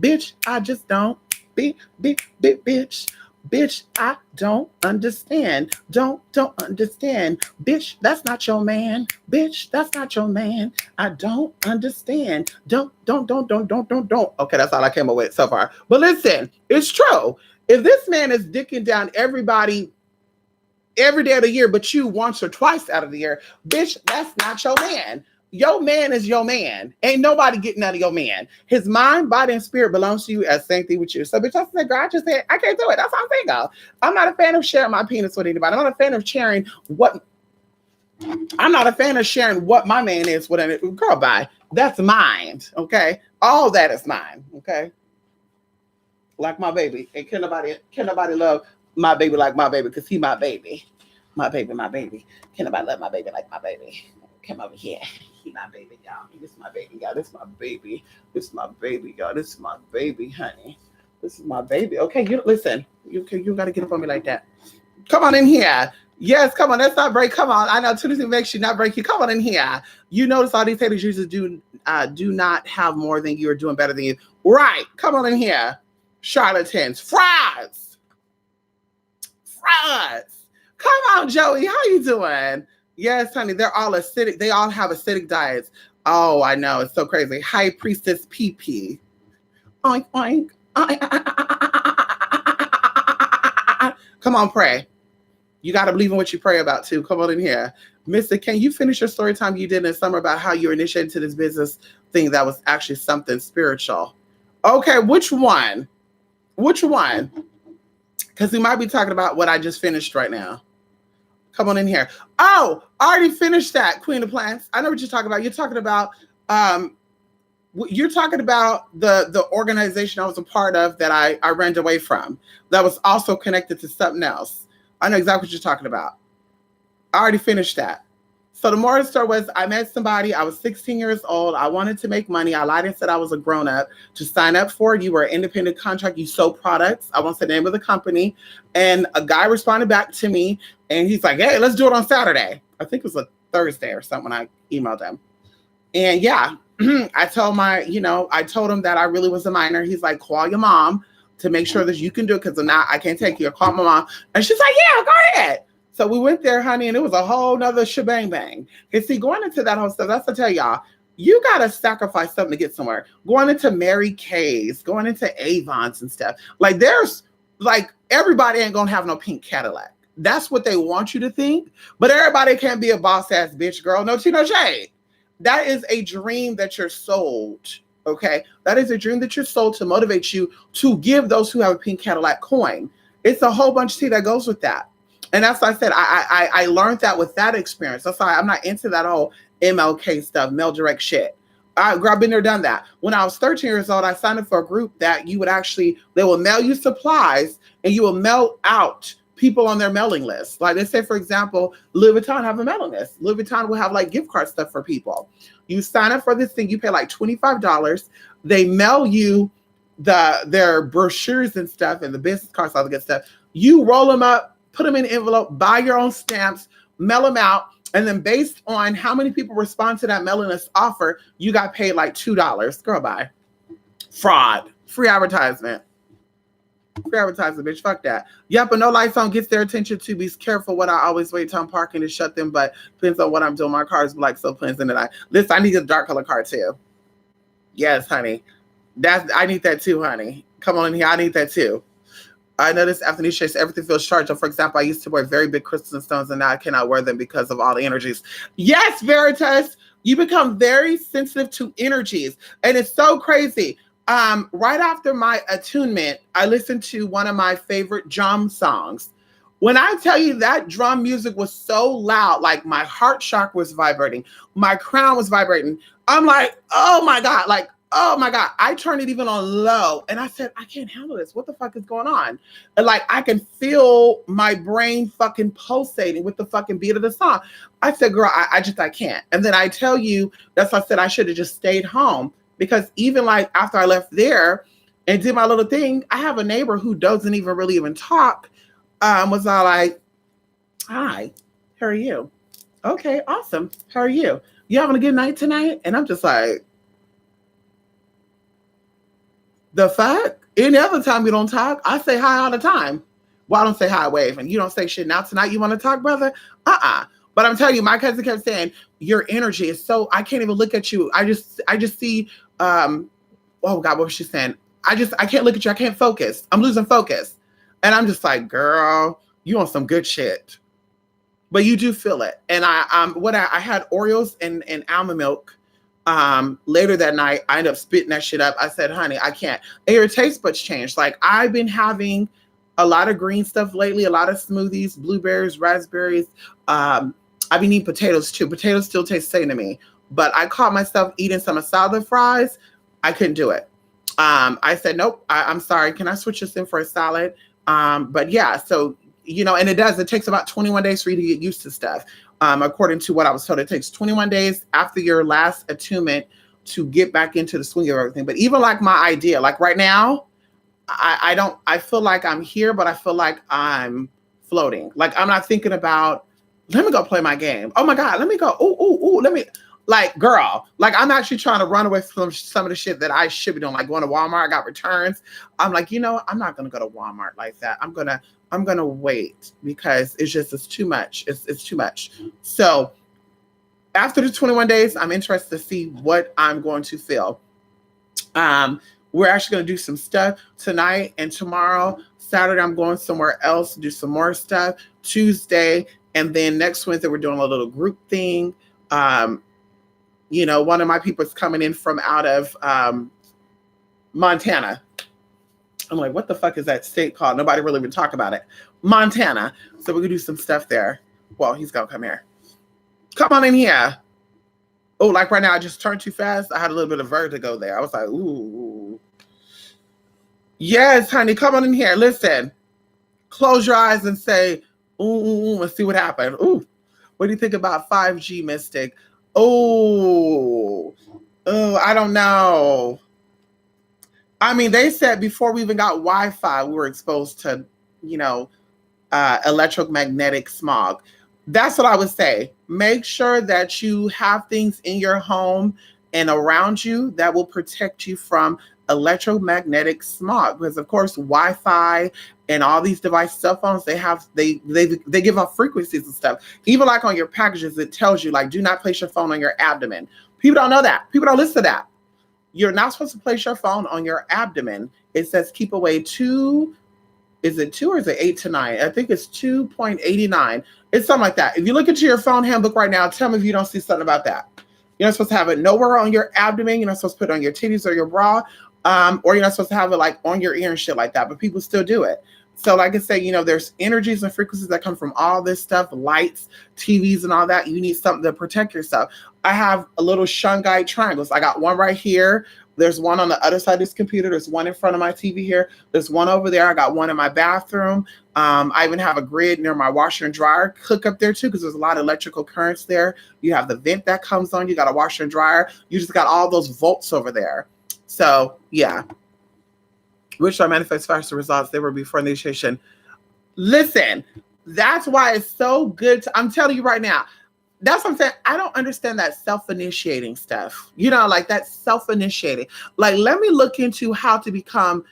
Speaker 1: bitch, I just don't. Bitch. Bitch, I don't understand. Don't understand. Bitch, that's not your man. Bitch, that's not your man. I don't understand. Don't. Okay, that's all I came up with so far. But listen, it's true. If this man is dicking down everybody every day of the year, but you once or twice out of the year, bitch, that's not your man. Your man is your man. Ain't nobody getting none of your man. His mind, body, and spirit belongs to you as same thing with you. So, bitch, I said, girl, I just said, I can't do it. That's how I'm saying, girl. I'm not a fan of sharing my penis with anybody. I'm not a fan of sharing what my man is with a girl. Bye. That's mine. Okay. All that is mine. Okay. Like my baby. And can nobody love my baby like my baby? Because he my baby. My baby. Can nobody love my baby like my baby? Come over here. He my baby, y'all. This is my baby, y'all. This is my baby. This is my baby, y'all. This is my baby, honey. This is my baby. Okay, you listen. You gotta get up on me like that. Come on in here. Yes, come on. Let's not break. Come on. I know Tuesday makes you not break you. Come on in here. You notice all these haters usually do not have more than you or doing better than you. Right. Come on in here. Charlatans. Frauds. Come on, Joey. How you doing? Yes, honey, they're all acidic. They all have acidic diets. Oh, I know. It's so crazy. High Priestess PP. Oink, oink. Come on, pray. You got to believe in what you pray about, too. Come on in here. Mister, can you finish your story time you did in the summer about how you initiated to this business thing that was actually something spiritual? Okay, which one? Because we might be talking about what I just finished right now. Come on in here. Oh, I already finished that, Queen of Plants. I know what you're talking about. You're talking about the organization I was a part of that I ran away from. That was also connected to something else. I know exactly what you're talking about. I already finished that. So the moral of the story was I met somebody. I was 16 years old. I wanted to make money. I lied and said I was a grown-up. To sign up for it, you were an independent contract. You sold products. I won't say the name of the company. And a guy responded back to me, and he's like, hey, let's do it on Saturday. I think it was a Thursday or something when I emailed him. And yeah, I told him that I really was a minor. He's like, call your mom to make sure that you can do it because now I can't take you. Call my mom. And she's like, yeah, go ahead. So we went there, honey, and it was a whole nother shebang bang. And see, going into that whole stuff, that's to tell y'all, you got to sacrifice something to get somewhere. Going into Mary Kay's, going into Avon's and stuff. Like everybody ain't going to have no pink Cadillac. That's what they want you to think. But everybody can't be a boss ass bitch, girl. No tea, no shade. That is a dream that you're sold. Okay. That is a dream that you're sold to motivate you to give those who have a pink Cadillac coin. It's a whole bunch of tea that goes with that. And that's why I said I learned that with that experience. That's why I'm not into that whole MLK stuff, mail direct shit. I've been there, done that. When I was 13 years old, I signed up for a group that they will mail you supplies and you will mail out people on their mailing list. Like they say, for example, Louis Vuitton have a mailing list. Louis Vuitton will have like gift card stuff for people. You sign up for this thing, you pay like $25. They mail you their brochures and stuff and the business cards, all the good stuff. You roll them up, put them in an envelope, buy your own stamps, mail them out, and then based on how many people respond to that mailing list offer, you got paid like $2. Girl, bye. Fraud. Free advertisement. Free advertisement, bitch. Fuck that. Yep, but no lights on gets their attention too. Be careful what I always wait till I'm parking to shut them, but depends on what I'm doing. My car is black, so pleasant that listen, I need a dark color car too. Yes, honey. I need that too, honey. Come on in here. I need that too. I noticed after these shades, everything feels charged. So for example, I used to wear very big crystals and stones, and now I cannot wear them because of all the energies. Yes, Veritas, you become very sensitive to energies. And it's so crazy. Right after my attunement, I listened to one of my favorite drum songs. When I tell you that drum music was so loud, like my heart chakra was vibrating, my crown was vibrating. I'm like, oh my God, oh my God, I turned it even on low. And I said, I can't handle this. What the fuck is going on? And like, I can feel my brain fucking pulsating with the fucking beat of the song. I said, girl, I can't. And then I tell you, that's why I said I should have just stayed home. Because even like after I left there, and did my little thing. I have a neighbor who doesn't even really even talk. Was all like, "Hi, how are you? Okay, awesome. How are you? You having a good night tonight?" And I'm just like, the fuck? Any other time you don't talk, I say hi all the time. Well, I don't say hi, wave, and you don't say shit. Now tonight you want to talk, brother? But I'm telling you, my cousin kept saying your energy is so. I can't even look at you. I just see. Oh God, what was she saying? I can't look at you. I can't focus. I'm losing focus, and I'm just like, girl, you on some good shit. But you do feel it. And I had Oreos and almond milk. Later that night, I ended up spitting that shit up. I said, honey, I can't. And your taste buds changed. Like I've been having a lot of green stuff lately, a lot of smoothies, blueberries, raspberries. I've been eating potatoes too. Potatoes still taste the same to me. But I caught myself eating some salad fries. I couldn't do it. I said, nope, I'm sorry. Can I switch this in for a salad? But yeah, so and it takes about 21 days for you to get used to stuff. According to what I was told, it takes 21 days after your last attunement to get back into the swing of everything. But even like my idea, like right now, I feel like I'm here, but I feel like I'm floating. Like I'm not thinking about, let me go play my game. Oh my God, let me go. Let me, like, girl, like I'm actually trying to run away from some of the shit that I should be doing, like going to Walmart. I got returns. I'm like, I'm not going to go to Walmart like that. I'm going to wait because it's too much. It's too much. So after the 21 days, I'm interested to see what I'm going to feel. We're actually going to do some stuff tonight and tomorrow. Saturday, I'm going somewhere else to do some more stuff. Tuesday, and then next Wednesday, we're doing a little group thing. One of my people is coming in from out of Montana. I'm like, what the fuck is that state called? Nobody really even talk about it. Montana. So we're going to do some stuff there. Well, he's going to come here. Come on in here. Oh, like right now, I just turned too fast. I had a little bit of vertigo there. I was like, ooh. Yes, honey, come on in here. Listen, close your eyes and say, ooh, and see what happened. Ooh, what do you think about 5G, Mystic? Oh, I don't know. I mean, they said before we even got Wi-Fi, we were exposed to, electromagnetic smog. That's what I would say. Make sure that you have things in your home and around you that will protect you from electromagnetic smog. Because of course, Wi-Fi and all these devices, cell phones, they give off frequencies and stuff. Even like on your packages, it tells you like, do not place your phone on your abdomen. People don't know that. People don't listen to that. You're not supposed to place your phone on your abdomen. It says keep away is it 2 or is it 8 to 9? I think it's 2.89. It's something like that. If you look into your phone handbook right now, tell me if you don't see something about that. You're not supposed to have it nowhere on your abdomen. You're not supposed to put it on your titties or your bra, or you're not supposed to have it like on your ear and shit like that, but people still do it. So like I say, there's energies and frequencies that come from all this stuff, lights, TVs and all that. You need something to protect yourself. I have a little shungite triangles. I got one right here. There's one on the other side of this computer. There's one in front of my TV here. There's one over there. I got one in my bathroom. I even have a grid near my washer and dryer hook up there too, because there's a lot of electrical currents there. You have the vent that comes on. You got a washer and dryer. You just got all those volts over there. So yeah. Which I manifest faster results they were before initiation. Listen, that's why it's so good. I'm telling you right now. That's what I'm saying. I don't understand that self-initiating stuff. Like that self-initiating. Like, let me look into how to become.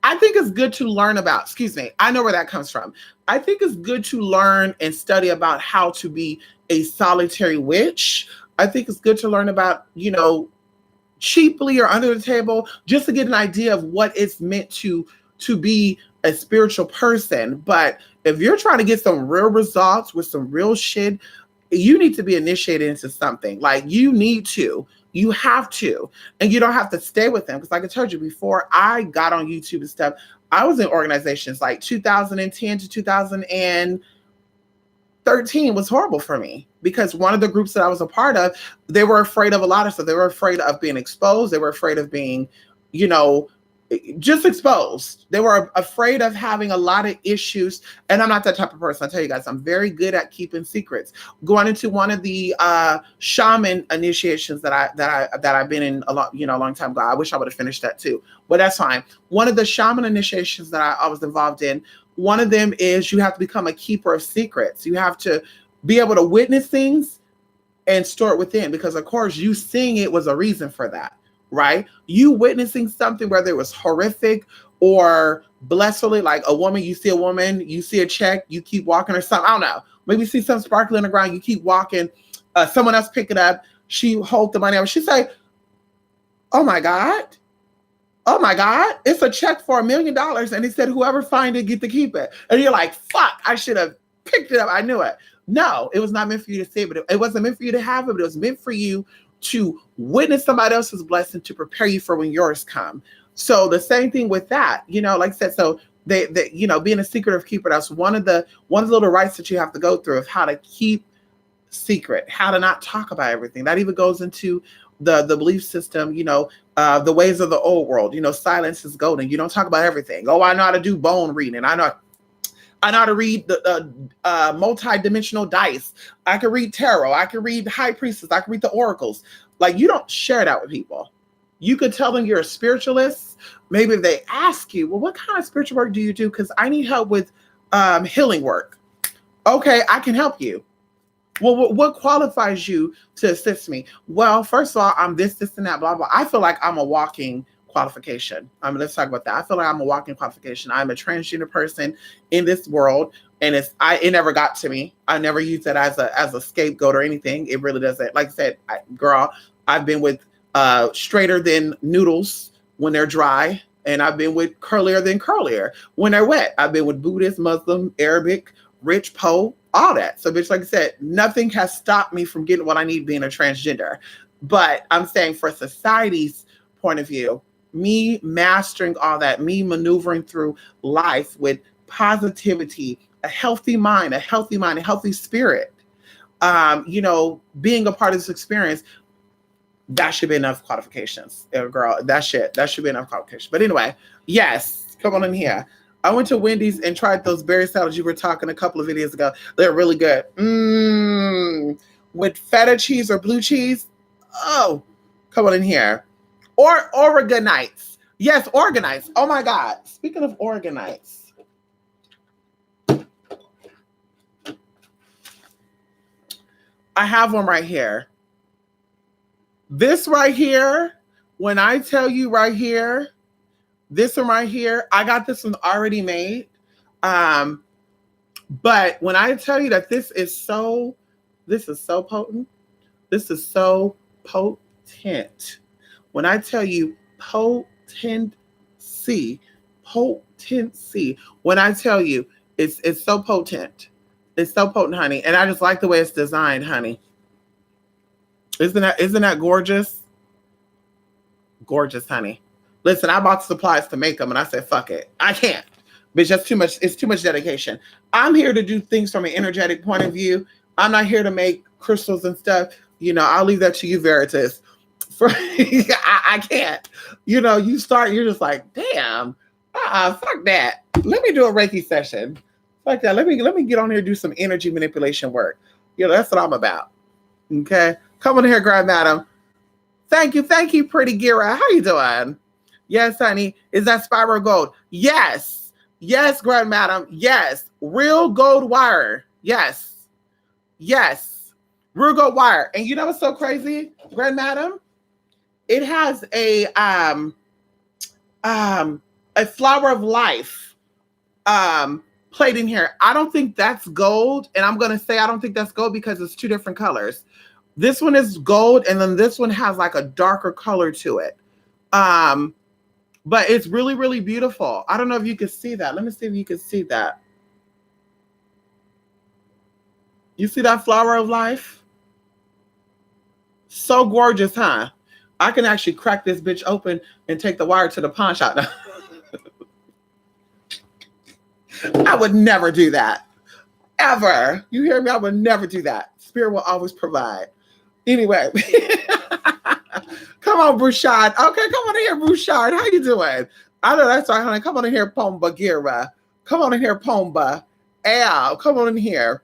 Speaker 1: I think it's good to learn about, I know where that comes from. I think it's good to learn and study about how to be a solitary witch. I think it's good to learn about, cheaply or under the table, just to get an idea of what it's meant to be a spiritual person. But if you're trying to get some real results with some real shit, you need to be initiated into something. Like you have to, and you don't have to stay with them. Because like I told you before, I got on YouTube and stuff, I was in organizations like 2010 to 2013 was horrible for me, because one of the groups that I was a part of, they were afraid of a lot of stuff. They were afraid of being exposed. They were afraid of being, just exposed. They were afraid of having a lot of issues. And I'm not that type of person. I tell you guys, I'm very good at keeping secrets. Going into one of the shaman initiations that I've been in a long time ago. I wish I would have finished that too, but that's fine. One of the shaman initiations that I was involved in, one of them is you have to become a keeper of secrets. You have to be able to witness things and store it within, because of course you seeing it was a reason for that. Right? You witnessing something, whether it was horrific or blessedly, like a woman, you see a woman, you see a check, you keep walking or something. I don't know. Maybe you see something sparkling on the ground, you keep walking. Someone else pick it up. She hold the money up. She say, oh my God, it's a check for $1 million. And he said, whoever find it, get to keep it. And you're like, fuck, I should have picked it up. I knew it. No, it was not meant for you to save it. It wasn't meant for you to have it, but it was meant for you to witness somebody else's blessing to prepare you for when yours come. So the same thing with that, like I said, so they being a secretive keeper, that's one of the little rites that you have to go through of how to keep secret, how to not talk about everything. That even goes into the belief system, the ways of the old world, silence is golden. You don't talk about everything. Oh, I know how to do bone reading. I know how to read the multi-dimensional dice. I can read tarot. I can read high priestess. I can read the oracles. Like, you don't share that with people. You could tell them you're a spiritualist. Maybe if they ask you, well, what kind of spiritual work do you do? Because I need help with healing work. Okay, I can help you. Well, what qualifies you to assist me? Well, first of all, I'm this, and that, blah, blah. I feel like I'm a walking qualification. Let's talk about that. I feel like I'm a walking qualification. I'm a transgender person in this world, and it never got to me. I never used it as a scapegoat or anything. It really doesn't. Like I said, girl, I've been with straighter than noodles when they're dry, and I've been with curlier than curlier when they're wet. I've been with Buddhist, Muslim, Arabic, rich, poor, all that. So, bitch, like I said, nothing has stopped me from getting what I need being a transgender. But I'm saying, for society's point of view, me mastering all that, me maneuvering through life with positivity, a healthy mind, a healthy spirit, being a part of this experience, that should be enough qualifications, girl. That should be enough qualifications. But anyway, yes, come on in here. I went to Wendy's and tried those berry salads you were talking a couple of videos ago. They're really good. With feta cheese or blue cheese. Oh, come on in here. Or Organites. Yes, Organites. Oh my God. Speaking of Organites. I have one right here. This right here, when I tell you right here, this one right here, I got this one already made. But when I tell you that this is so potent. This is so potent. When I tell you potency, when I tell you it's so potent. It's so potent, honey. And I just like the way it's designed, honey. Isn't that gorgeous? Gorgeous, honey. Listen, I bought the supplies to make them and I said, fuck it. I can't. Bitch, that's too much. It's too much dedication. I'm here to do things from an energetic point of view. I'm not here to make crystals and stuff. I'll leave that to you, Veritas. I can't. You start, you're just like, damn, fuck that. Let me do a Reiki session. Fuck that. Let me get on here and do some energy manipulation work. That's what I'm about. Okay. Come on here, Grand Madam. Thank you, pretty Gira. How you doing? Yes, honey. Is that spiral gold? Yes. Yes, Grand Madam. Yes. Real gold wire. Yes. Real gold wire. And you know what's so crazy, Grand Madam? It has a flower of life plate in here. I don't think that's gold. And I'm going to say I don't think that's gold because it's two different colors. This one is gold, and then this one has like a darker color to it. But it's really, really beautiful. I don't know if you can see that. Let me see if you can see that. You see that flower of life? So gorgeous, huh? I can actually crack this bitch open and take the wire to the pawn shop. I would never do that. Ever. You hear me? I would never do that. Spirit will always provide. Anyway. Come on, Bouchard. Okay, come on here, Bouchard. How you doing? I know that's right, honey. Come on in here, Pomba Gira. Come on in here, Pomba. Al, come on in here.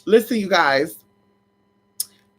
Speaker 1: Listen, you guys.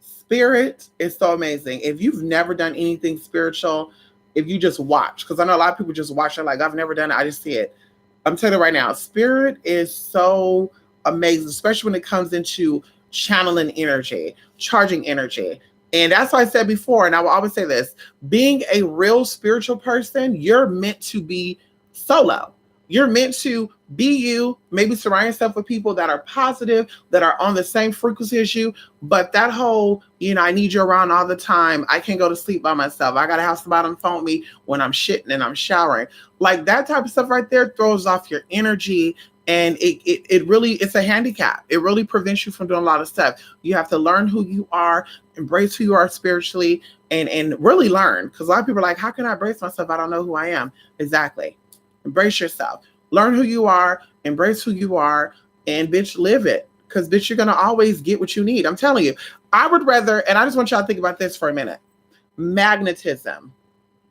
Speaker 1: Spirit is so amazing. If you've never done anything spiritual, if you just watch, because I know a lot of people just watch it like, I've never done it, I just see it. I'm telling you right now, spirit is so amazing, especially when it comes into channeling energy, charging energy. And that's why I said before, and I will always say this, being a real spiritual person, you're meant to be solo. You're meant to be you, maybe surround yourself with people that are positive, that are on the same frequency as you. But that whole, I need you around all the time. I can't go to sleep by myself. I got to have somebody on the phone with me when I'm shitting and I'm showering. Like that type of stuff right there throws off your energy. And it really, it's a handicap. It really prevents you from doing a lot of stuff. You have to learn who you are, embrace who you are spiritually, and really learn. Because a lot of people are like, how can I embrace myself? I don't know who I am. Exactly. Embrace yourself. Learn who you are, embrace who you are, and bitch, live it. Because bitch, you're going to always get what you need. I'm telling you. I would rather, and I just want y'all to think about this for a minute. Magnetism.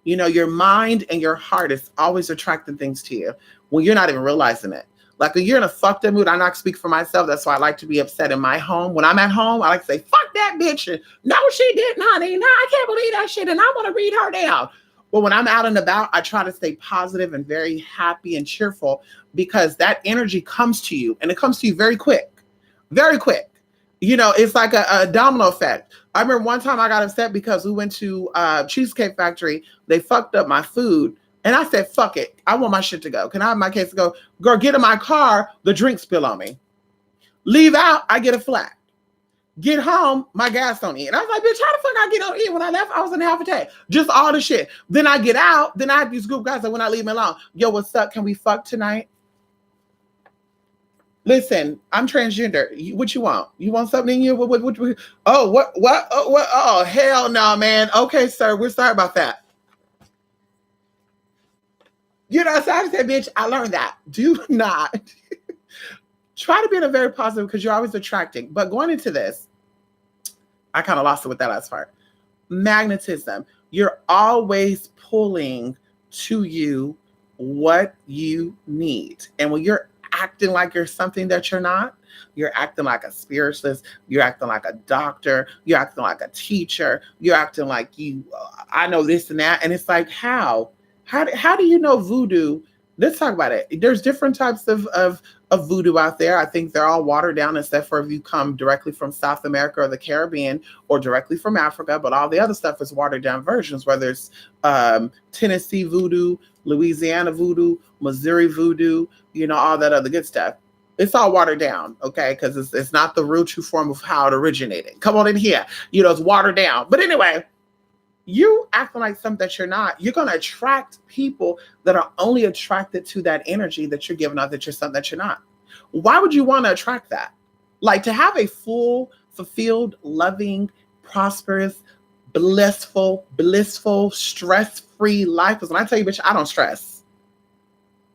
Speaker 1: Your mind and your heart is always attracting things to you when you're not even realizing it. Like when you're in a fucked up mood, I'm not speaking for myself. That's why I like to be upset in my home. When I'm at home, I like to say, fuck that bitch. No, she didn't, honey. No, I can't believe that shit. And I want to read her down. But when I'm out and about, I try to stay positive and very happy and cheerful because that energy comes to you and it comes to you very quick, very quick. It's like a domino effect. I remember one time I got upset because we went to Cheesecake Factory. They fucked up my food. And I said, fuck it. I want my shit to go. Can I have my case to go? Girl, get in my car. The drink spill on me. Leave out. I get a flat. Get home. My gas don't eat. And I was like, bitch, how the fuck I get on eat? When I left, I was in half a tank. Just all the shit. Then I get out. Then I have these group guys that when I leave me alone. Yo, what's up? Can we fuck tonight? Listen, I'm transgender. What you want? You want something in you? What? Oh, what? Oh, hell no, man. Okay, sir. We're sorry about that. So I said, bitch, I learned that. Do not try to be in a very positive because you're always attracting. But going into this, I kind of lost it with that last part. Magnetism. You're always pulling to you what you need. And when you're acting like you're something that you're not, you're acting like a spiritualist, you're acting like a doctor, you're acting like a teacher, you're acting like I know this and that. And it's like, how? How do you know voodoo? Let's talk about it. There's different types of voodoo out there. I think they're all watered down except for if you come directly from South America or the Caribbean or directly from Africa. But all the other stuff is watered down versions, whether it's Tennessee voodoo, Louisiana voodoo, Missouri voodoo, all that other good stuff. It's all watered down, okay? Because it's not the real true form of how it originated. Come on in here. It's watered down. But anyway, you acting like something that you're not, you're going to attract people that are only attracted to that energy that you're giving out, that you're something that you're not. Why would you want to attract that? Like to have a full, fulfilled, loving, prosperous, blissful, stress-free life. Because when I tell you, bitch, I don't stress.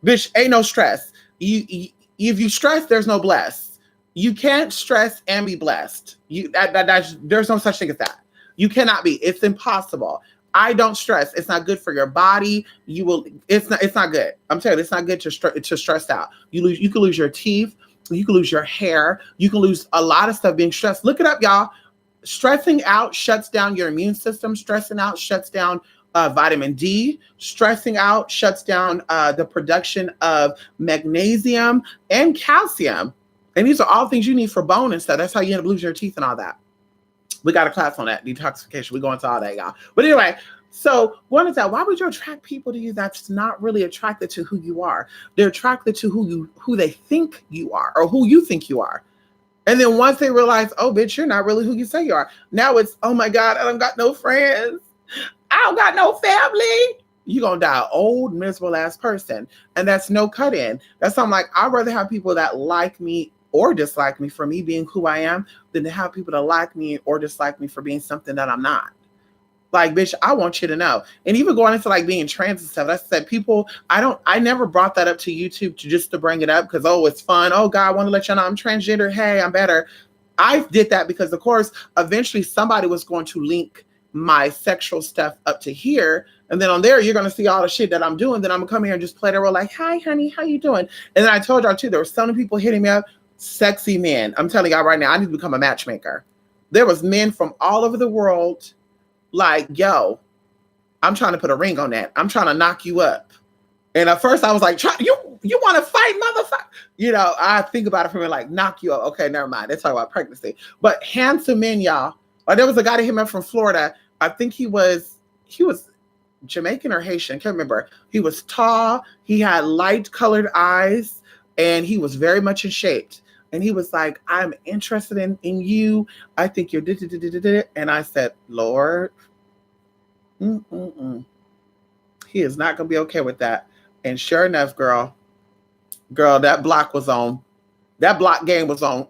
Speaker 1: Bitch, ain't no stress. If you stress, there's no bless. You can't stress and be blessed. There's no such thing as that. You cannot be. It's impossible. I don't stress. It's not good for your body. It's not good. I'm telling you, it's not good to stress out. You can lose your teeth. You can lose your hair. You can lose a lot of stuff being stressed. Look it up, y'all. Stressing out shuts down your immune system. Stressing out shuts down vitamin D. Stressing out shuts down the production of magnesium and calcium. And these are all things you need for bone and stuff. That's how you end up losing your teeth and all that. We got a class on that, detoxification. We go into all that, y'all. But anyway, so going into that, why would you attract people to you that's not really attracted to who you are? They're attracted to who they think you are or who you think you are. And then once they realize, oh, bitch, you're not really who you say you are. Now it's, oh my God, I don't got no friends. I don't got no family. You're going to die an old, miserable ass person. And that's no cut in. That's something like, I'd rather have people that like me or dislike me for me being who I am than to have people that like me or dislike me for being something that I'm not. Like, bitch, I want you to know. And even going into like being trans and stuff, I said people, I never brought that up to YouTube to bring it up because, oh, it's fun. Oh God, I want to let you know I'm transgender. Hey, I'm better. I did that because of course, eventually somebody was going to link my sexual stuff up to here. And then on there, you're going to see all the shit that I'm doing. Then I'm going to come here and just play the role like, hi, honey, how you doing? And then I told y'all too, there were so many people hitting me up, sexy men. I'm telling y'all right now, I need to become a matchmaker. There was men from all over the world like, yo, I'm trying to put a ring on that. I'm trying to knock you up. And at first I was like, you want to fight, motherfucker? You know, I think about it from like, knock you up. Okay, never mind. They're talking about pregnancy. But handsome men, y'all. Like, there was a guy that came up from Florida. I think he was Jamaican or Haitian. Can't remember. He was tall. He had light colored eyes. And he was very much in shape. And he was like, I'm interested in you. I think you're and I said, Lord, he is not going to be okay with that. And sure enough, girl, that block was on. That block game was on.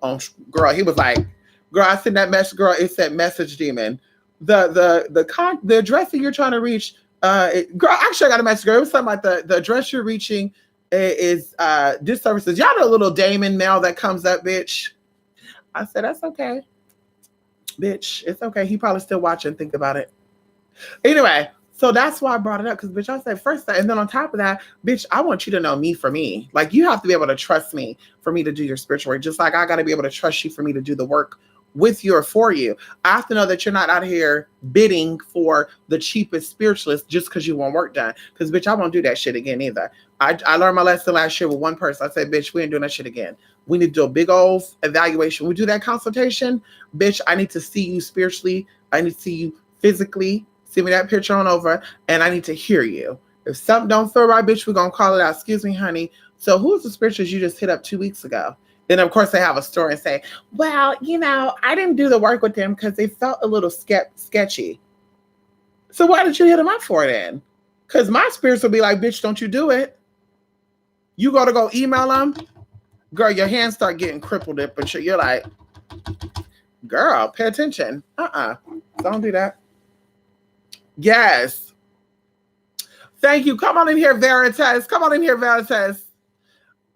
Speaker 1: Girl, he was like, girl, I sent that message. Girl, it said message demon. The address that you're trying to reach. Girl, actually, I got a message. Girl, it was something like the address you're reaching is this services. Y'all know little Damon mail that comes up, bitch. I said, that's okay, bitch. It's okay. He probably still watching. Think about it. Anyway. So that's why I brought it up, because, bitch, I said first, and then on top of that, bitch, I want you to know me for me. Like, you have to be able to trust me for me to do your spiritual work, just like I got to be able to trust you for me to do the work with you or for you. I have to know that you're not out here bidding for the cheapest spiritualist just because you want work done. Because, bitch, I won't do that shit again either. I learned my lesson last year with one person. I said, bitch, we ain't doing that shit again. We need to do a big old evaluation. We do that consultation. Bitch, I need to see you spiritually. I need to see you physically. Send me that picture on over, and I need to hear you. If something don't feel right, bitch, we're going to call it out. Excuse me, honey. So who's the spiritualist you just hit up 2 weeks ago? Then, of course, they have a story and say, well, you know, I didn't do the work with them because they felt a little sketchy. So why did you hit them up for it then? Because my spirits will be like, bitch, don't you do it. You got to go email them. Girl, your hands start getting crippled up, but you're like, girl, pay attention. Don't do that. Yes. Thank you. Come on in here, Veritas. Come on in here, Veritas.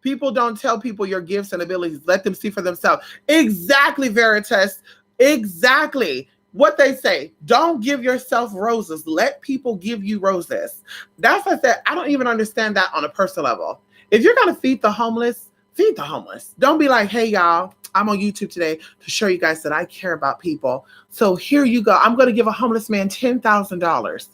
Speaker 1: People don't tell people your gifts and abilities. Let them see for themselves. Exactly, Veritas. Exactly. What they say. Don't give yourself roses. Let people give you roses. That's what I said. I don't even understand that on a personal level. If you're going to feed the homeless, feed the homeless. Don't be like, hey, y'all, I'm on YouTube today to show you guys that I care about people. So here you go. I'm going to give a homeless man $10,000.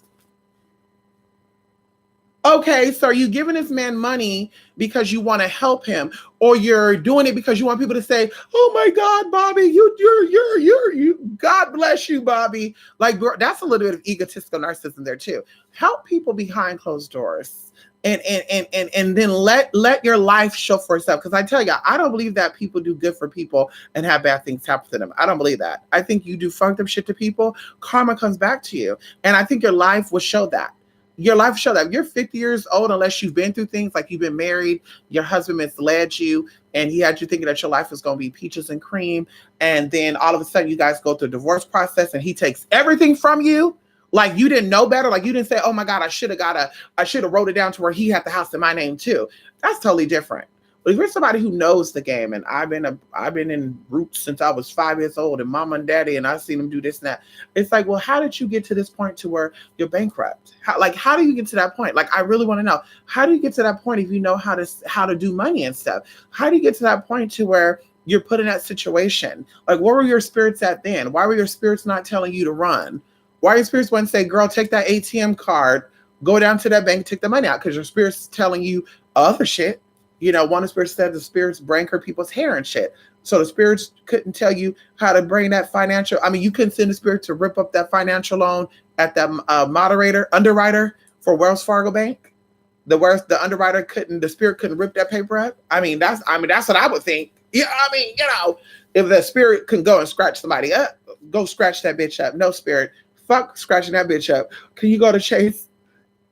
Speaker 1: Okay, so are you giving this man money because you want to help him, or you're doing it because you want people to say, "Oh my God, Bobby, you, God bless you, Bobby." Like, that's a little bit of egotistical narcissism there too. Help people behind closed doors. And then let your life show for itself. Because I tell you, I don't believe that people do good for people and have bad things happen to them. I don't believe that. I think you do fucked up shit to people, karma comes back to you. And I think your life will show that. Your life will show that. If you're 50 years old, unless you've been through things like you've been married, your husband misled you, and he had you thinking that your life was going to be peaches and cream, and then all of a sudden you guys go through the divorce process and he takes everything from you. Like, you didn't know better. Like, you didn't say, oh my God, I should have wrote it down to where he had the house in my name too. That's totally different. But if you're somebody who knows the game, and I've been in roots since I was 5 years old, and mama and daddy, and I've seen them do this and that. It's like, well, how did you get to this point to where you're bankrupt? How do you get to that point? Like, I really want to know, how do you get to that point if you know how to do money and stuff? How do you get to that point to where you're put in that situation? Like, where were your spirits at then? Why were your spirits not telling you to run? Why are your spirits want to say, girl, take that ATM card, go down to that bank, take the money out? Because your spirit's telling you other shit. You know, one of the spirits said the spirits bring her people's hair and shit. So the spirits couldn't tell you how to bring that financial. I mean, you couldn't send the spirit to rip up that financial loan at that underwriter for Wells Fargo Bank. The underwriter the spirit couldn't rip that paper up. I mean, that's what I would think. Yeah, I mean, you know, if the spirit can go and scratch somebody up, go scratch that bitch up. No, spirit, fuck scratching that bitch up. Can you go to Chase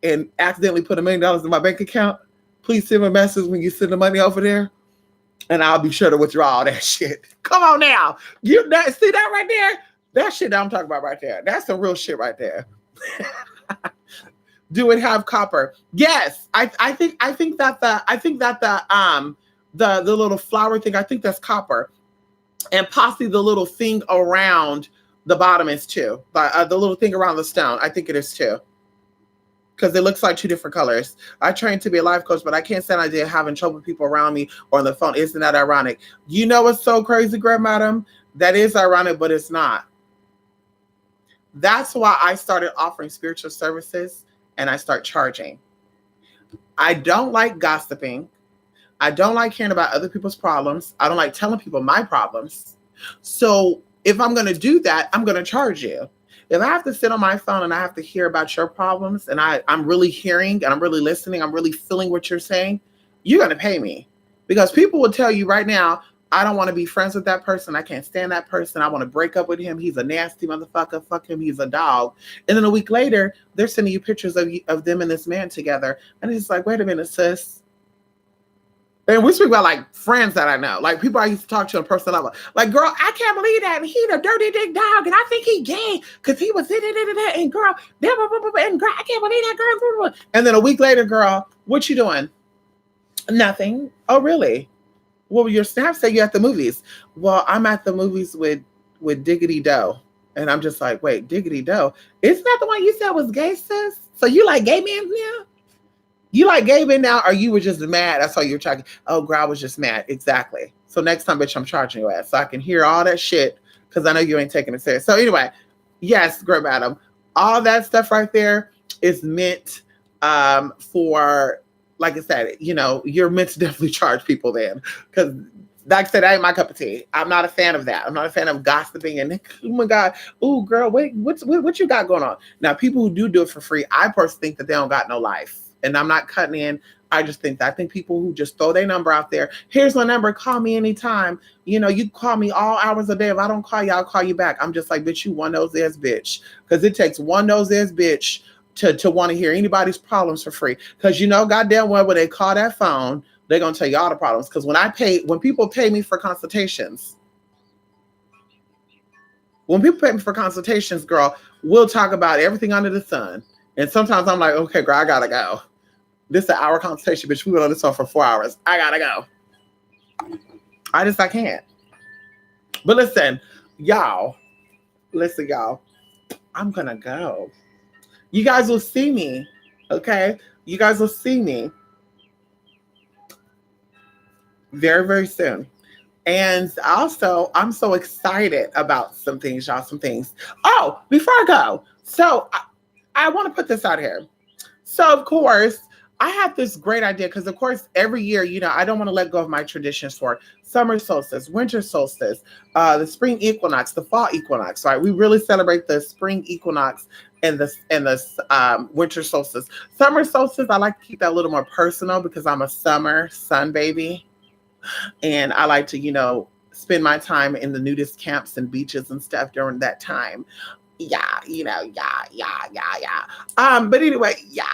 Speaker 1: and accidentally put $1 million in my bank account? Please send me a message when you send the money over there, and I'll be sure to withdraw all that shit. Come on now. See that right there? That shit that I'm talking about right there. That's some real shit right there. Do it have copper? Yes. I think that the little flower thing, I think that's copper. And possibly the little thing around The bottom is too. The little thing around the stone, I think it is too. Because it looks like two different colors. I trained to be a life coach, but I can't stand the idea of having trouble with people around me or on the phone. Isn't that ironic? You know what's so crazy, Madam? That is ironic, but it's not. That's why I started offering spiritual services and I start charging. I don't like gossiping. I don't like hearing about other people's problems. I don't like telling people my problems. So if I'm going to do that, I'm going to charge you. If I have to sit on my phone and I have to hear about your problems and I'm really hearing and I'm really listening, I'm really feeling what you're saying, you're going to pay me. Because people will tell you right now, I don't want to be friends with that person. I can't stand that person. I want to break up with him. He's a nasty motherfucker. Fuck him. He's a dog. And then a week later, they're sending you pictures of them and this man together. And it's like, wait a minute, sis. And we speak about like friends that I know, like people I used to talk to on a personal level. Like, girl, I can't believe that. And he the dirty dick dog. And I think he gay because he was and girl, and girl, I can't believe that girl. And then a week later, girl, what you doing? Nothing. Oh, really? Well, your snap say you're at the movies. Well, I'm at the movies with Diggity Doe. And I'm just like, wait, Diggity Doe? Isn't that the one you said was gay, sis? So you like gay men now? You like gay men now, or you were just mad? That's why you're talking. Oh, girl, I was just mad. Exactly. So next time, bitch, I'm charging your ass so I can hear all that shit because I know you ain't taking it serious. So anyway, yes, great, madam. All that stuff right there is meant for, like I said, you know, you're meant to definitely charge people then because, like I said, that ain't my cup of tea. I'm not a fan of that. I'm not a fan of gossiping and, oh my God, oh, girl, wait, what you got going on? Now, people who do it for free, I personally think that they don't got no life. And I'm not cutting in. I think people who just throw their number out there. Here's my number. Call me anytime. You know, you call me all hours a day. If I don't call you, I'll call you back. I'm just like, bitch, you one nose ass bitch. Because it takes one nose ass bitch to want to hear anybody's problems for free. Because you know, goddamn well, when they call that phone, they're going to tell you all the problems. Because when people pay me for consultations, girl, we'll talk about everything under the sun. And sometimes I'm like, okay, girl, I got to go. This is an hour consultation, bitch. We went on this phone for 4 hours. I gotta go. I can't. But listen, y'all. I'm gonna go. You guys will see me. Okay? You guys will see me very, very soon. And also, I'm so excited about some things, y'all. Some things. Oh, before I go, so I want to put this out here. So, of course, I have this great idea because, of course, every year, you know, I don't want to let go of my traditions for summer solstice, winter solstice, the spring equinox, the fall equinox, right? We really celebrate the spring equinox and the winter solstice. Summer solstice, I like to keep that a little more personal because I'm a summer sun baby. And I like to, you know, spend my time in the nudist camps and beaches and stuff during that time. Yeah, you know, yeah. But anyway, yeah.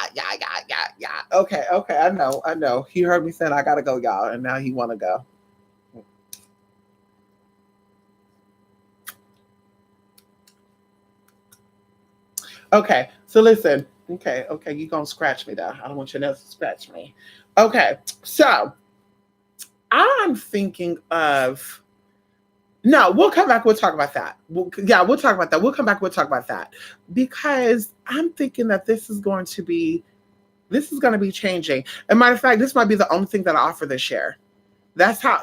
Speaker 1: Okay, I know. He heard me saying I gotta go, y'all, and now he wanna go. Okay, so listen. Okay, you gonna scratch me though. I don't want your nails to scratch me. Okay, so I'm thinking of. No, we'll come back. We'll talk about that. We'll talk about that. We'll come back. We'll talk about that because I'm thinking that this is going to be changing. As a matter of fact, this might be the only thing that I offer this year. That's how.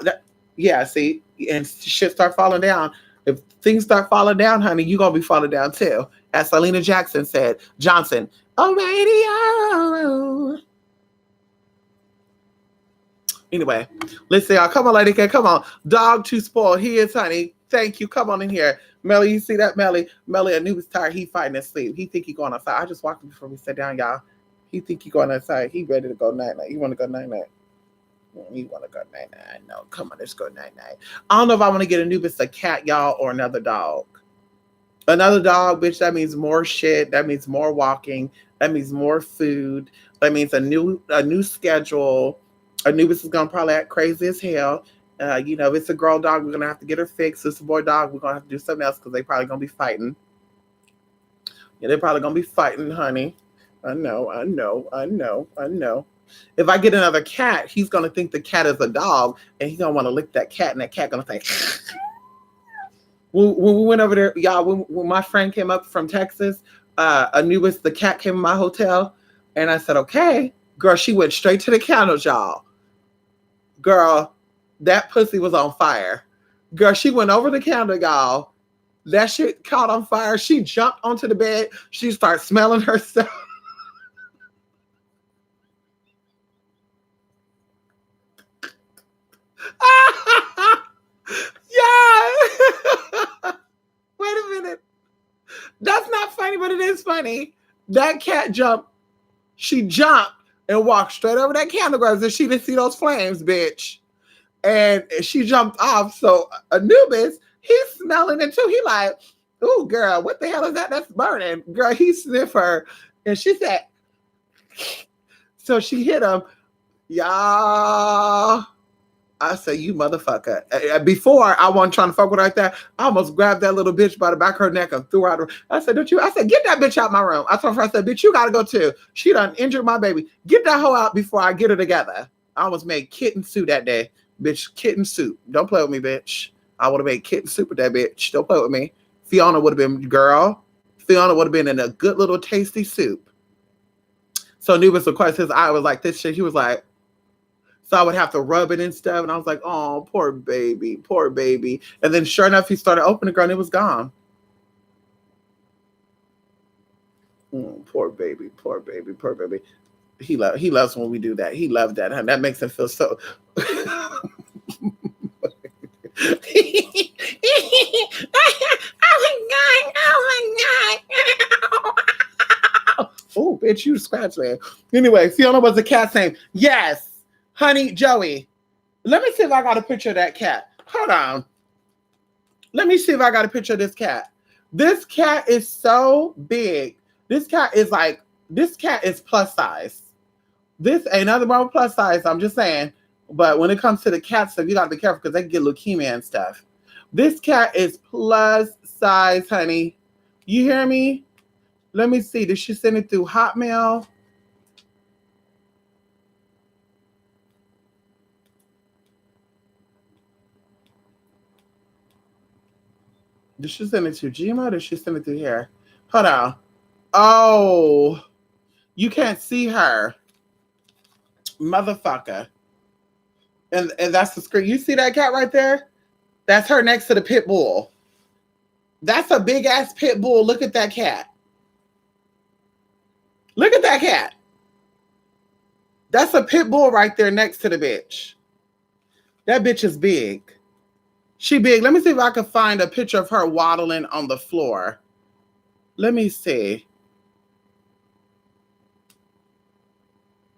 Speaker 1: Yeah. See, and shit start falling down. If things start falling down, honey, you're gonna be falling down too. As Selena Johnson said, oh radio. Anyway, let's see y'all. Come on, lady. Come on. Dog too spoiled. He is, honey. Thank you. Come on in here. Melly, you see that? Melly, Anubis tired. He fighting his sleep. He think he going outside. I just walked him before we sat down, y'all. He think he going outside. He ready to go night-night. You want to go night-night? You want to go night-night? No. Come on, let's go night-night. I don't know if I want to get Anubis a cat, y'all, or another dog. Another dog, bitch, that means more shit. That means more walking. That means more food. That means a new schedule. Anubis is gonna probably act crazy as hell. You know, if it's a girl dog, we're gonna have to get her fixed. If it's a boy dog, we're gonna have to do something else because they probably gonna be fighting. Yeah, they're probably gonna be fighting, honey. I know. If I get another cat, he's gonna think the cat is a dog, and he's gonna want to lick that cat, and that cat gonna think. When we went over there, y'all, when my friend came up from Texas, Anubis, the cat, came in my hotel, and I said, okay. Girl, she went straight to the candles, y'all. Girl, that pussy was on fire. Girl, she went over the candle, y'all. That shit caught on fire. She jumped onto the bed. She started smelling herself. Yeah. Wait a minute. That's not funny, but it is funny. That cat jumped. She jumped and walked straight over that candle grass, and she didn't see those flames, bitch. And she jumped off. So Anubis, he's smelling it too. He like, "Ooh, girl, what the hell is that? That's burning." Girl, he sniffed her, and she said, so she hit him. Y'all, I said, "You motherfucker." Before, I wasn't trying to fuck with her like that. I almost grabbed that little bitch by the back of her neck and threw her out. I said, "Don't you?" I said, "Get that bitch out my room." I told her, I said, "Bitch, you gotta go too. She done injured my baby. Get that hoe out before I get her together." I almost made kitten soup that day. Bitch, kitten soup. Don't play with me, bitch. I would have made kitten soup with that bitch. Don't play with me. Fiona would have been, girl. Fiona would have been in a good little tasty soup. So Anubis, of course, his eye was like this shit. He was like, so I would have to rub it and stuff. And I was like, oh, poor baby, poor baby. And then sure enough, he started opening it and it was gone. Poor baby, poor baby, poor baby. He loves when we do that. He loved that. Huh? That makes him feel so. Oh my God. Oh my God. Oh, bitch, you scratch me. Anyway, Fiona was the cat's name. Yes. Honey, Joey. Let me see if I got a picture of that cat. Hold on. Let me see if I got a picture of this cat. This cat is so big. This cat is plus size. This ain't nothing wrong with plus size. I'm just saying. But when it comes to the cat stuff, you got to be careful because they can get leukemia and stuff. This cat is plus size, honey. You hear me? Let me see. Did she send it through Hotmail? Did she send it to Gmail or did she send it through here? Hold on. Oh, you can't see her. Motherfucker. And that's the screen. You see that cat right there? That's her next to the pit bull. That's a big ass pit bull. Look at that cat. Look at that cat. That's a pit bull right there next to the bitch. That bitch is big. She big. Let me see if I can find a picture of her waddling on the floor. Let me see.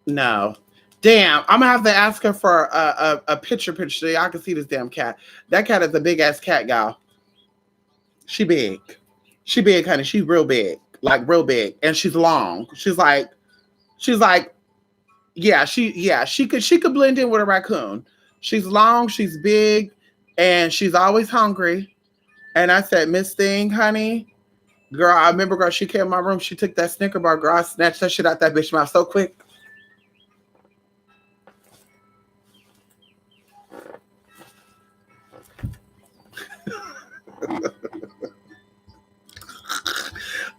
Speaker 1: No. Damn, I'm gonna have to ask her for a picture so y'all can see this damn cat. That cat is a big ass cat, y'all. She big. She big, honey. She's real big. Like real big. And she's long. She's like, she could blend in with a raccoon. She's long, she's big, and she's always hungry. And I said, Miss Thing, honey, girl, I remember, girl, she came in my room, she took that Snicker bar, girl, I snatched that shit out that bitch mouth so quick.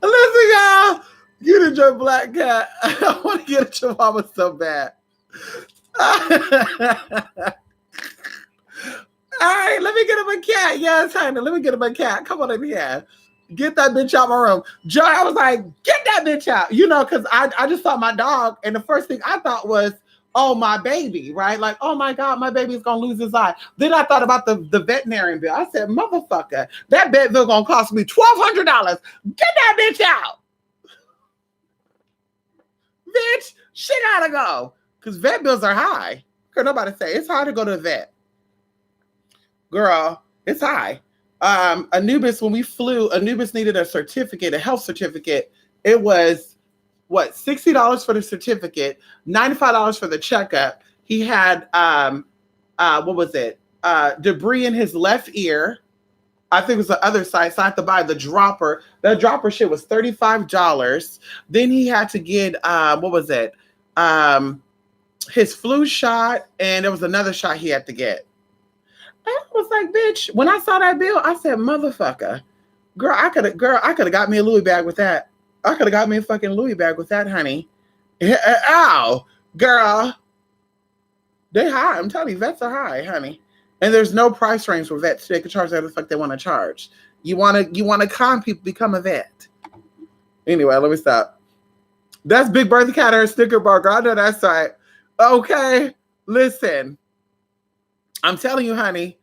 Speaker 1: Listen, y'all, you did your black cat. I want to get at your mama so bad. All right, let me get him a cat. Yes, honey, let me get him a cat. Come on in here. Get that bitch out my room. Joy, I was like, get that bitch out. You know, because I just saw my dog, and the first thing I thought was, oh, my baby, right? Like, oh my God, my baby's gonna lose his eye. Then I thought about the veterinarian bill. I said, motherfucker, that vet bill gonna cost me $1,200. Get that bitch out. Bitch, she gotta go. Because vet bills are high. Could nobody say it's hard to go to the vet. Girl, it's high. Anubis, when we flew, Anubis needed a certificate, a health certificate. It was what, $60 for the certificate, $95 for the checkup. He had what was it? Debris in his left ear. I think it was the other side, so I had to buy the dropper. The dropper shit was $35. Then he had to get what was it? His flu shot, and there was another shot he had to get. I was like, bitch, when I saw that bill, I said, motherfucker. Girl, I could have got me a Louis bag with that. I could have got me a fucking Louis bag with that, honey. Ow, girl. They high. I'm telling you, vets are high, honey. And there's no price range for vets. They can charge whatever the fuck they want to charge. You wanna con people, become a vet. Anyway, let me stop. That's Big Bertha Cat or Snicker Bar. Girl, I know that's right. Okay, listen. I'm telling you, honey.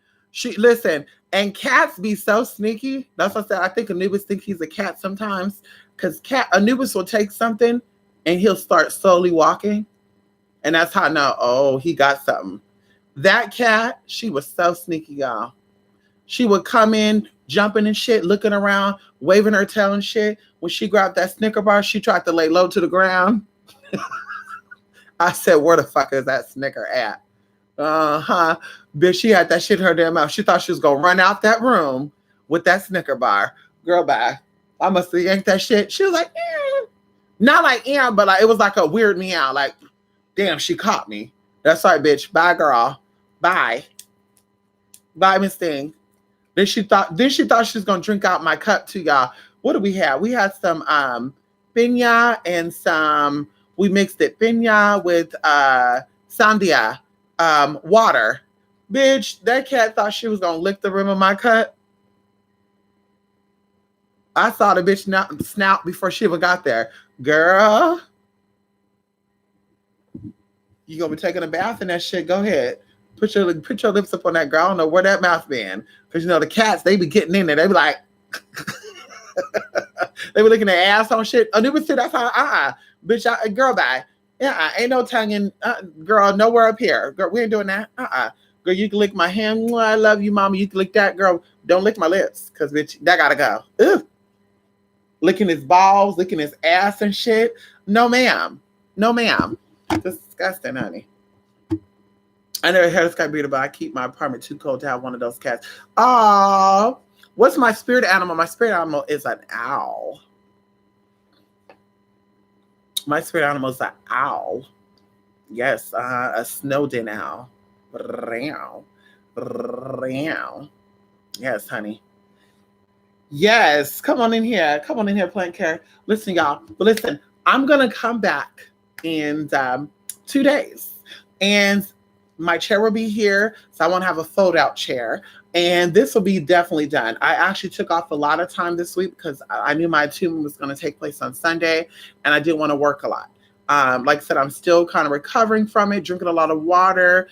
Speaker 1: Listen, and cats be so sneaky. That's what I said. I think Anubis thinks he's a cat sometimes. Because Anubis will take something and he'll start slowly walking. And that's how I know, oh, he got something. That cat, she was so sneaky, y'all. She would come in, jumping and shit, looking around, waving her tail and shit. When she grabbed that Snicker bar, she tried to lay low to the ground. I said, where the fuck is that Snicker at? Uh-huh. Bitch, she had that shit in her damn mouth. She thought she was going to run out that room with that Snicker bar. Girl, bye. I must have yanked that shit. She was like, eh. Not like, yeah, but like, it was like a weird meow. Like, damn, she caught me. That's right, bitch. Bye, girl. Bye. Bye, Miss Thing. Then she thought she was gonna drink out my cup too, y'all. What do we have? We had some piña and some. We mixed it piña with sandia water. Bitch, that cat thought she was gonna lick the rim of my cup. I saw the bitch snout before she even got there. Girl, you gonna be taking a bath in that shit? Go ahead. Put your lips up on that girl. I don't know where that mouth been. Because, you know, the cats, they be getting in there. They be like, they be looking at ass on shit. Anubis said, that's how, bitch, girl, bye. Yeah, ain't no tonguing. Girl, nowhere up here. Girl, we ain't doing that. Girl, you can lick my hand. I love you, mama. You can lick that. Girl, don't lick my lips. Because, bitch, that gotta go. Ugh. Licking his balls, licking his ass and shit. No, ma'am. No, ma'am. Disgusting, honey. I never had a sky beater, but I keep my apartment too cold to have one of those cats. Oh, what's my spirit animal? My spirit animal is an owl. My spirit animal is an owl. Yes, a Snowden owl. Yes, honey. Yes, come on in here. Come on in here, plant care. Listen, y'all. But listen, I'm going to come back in 2 days. And my chair will be here, so I want to have a fold-out chair, and this will be definitely done. I actually took off a lot of time this week because I knew my attunement was going to take place on Sunday, and I didn't want to work a lot. Like I said, I'm still kind of recovering from it, drinking a lot of water,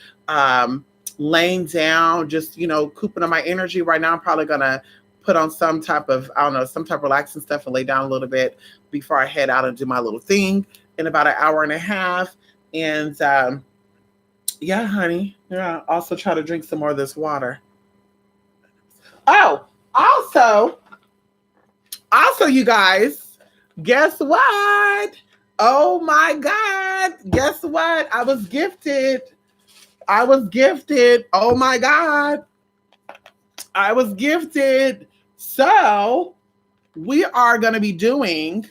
Speaker 1: laying down, just, you know, cooping on my energy. Right now, I'm probably going to put on some type of, I don't know, some type of relaxing stuff and lay down a little bit before I head out and do my little thing in about an hour and a half. And, yeah, honey. Yeah, also try to drink some more of this water. Oh, also, you guys, guess what? Oh my God. Guess what? I was gifted. Oh my God. I was gifted. So we are going to be doing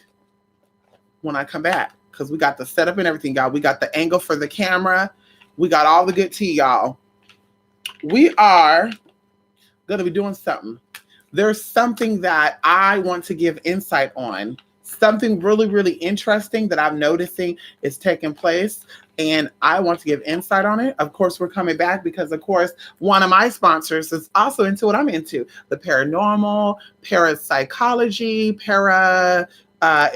Speaker 1: when I come back, because we got the setup and everything, y'all. We got the angle for the camera. We got all the good tea, y'all. We are going to be doing something. There's something that I want to give insight on. Something really, really interesting that I'm noticing is taking place. And I want to give insight on it. Of course, we're coming back because, of course, one of my sponsors is also into what I'm into. The paranormal, parapsychology,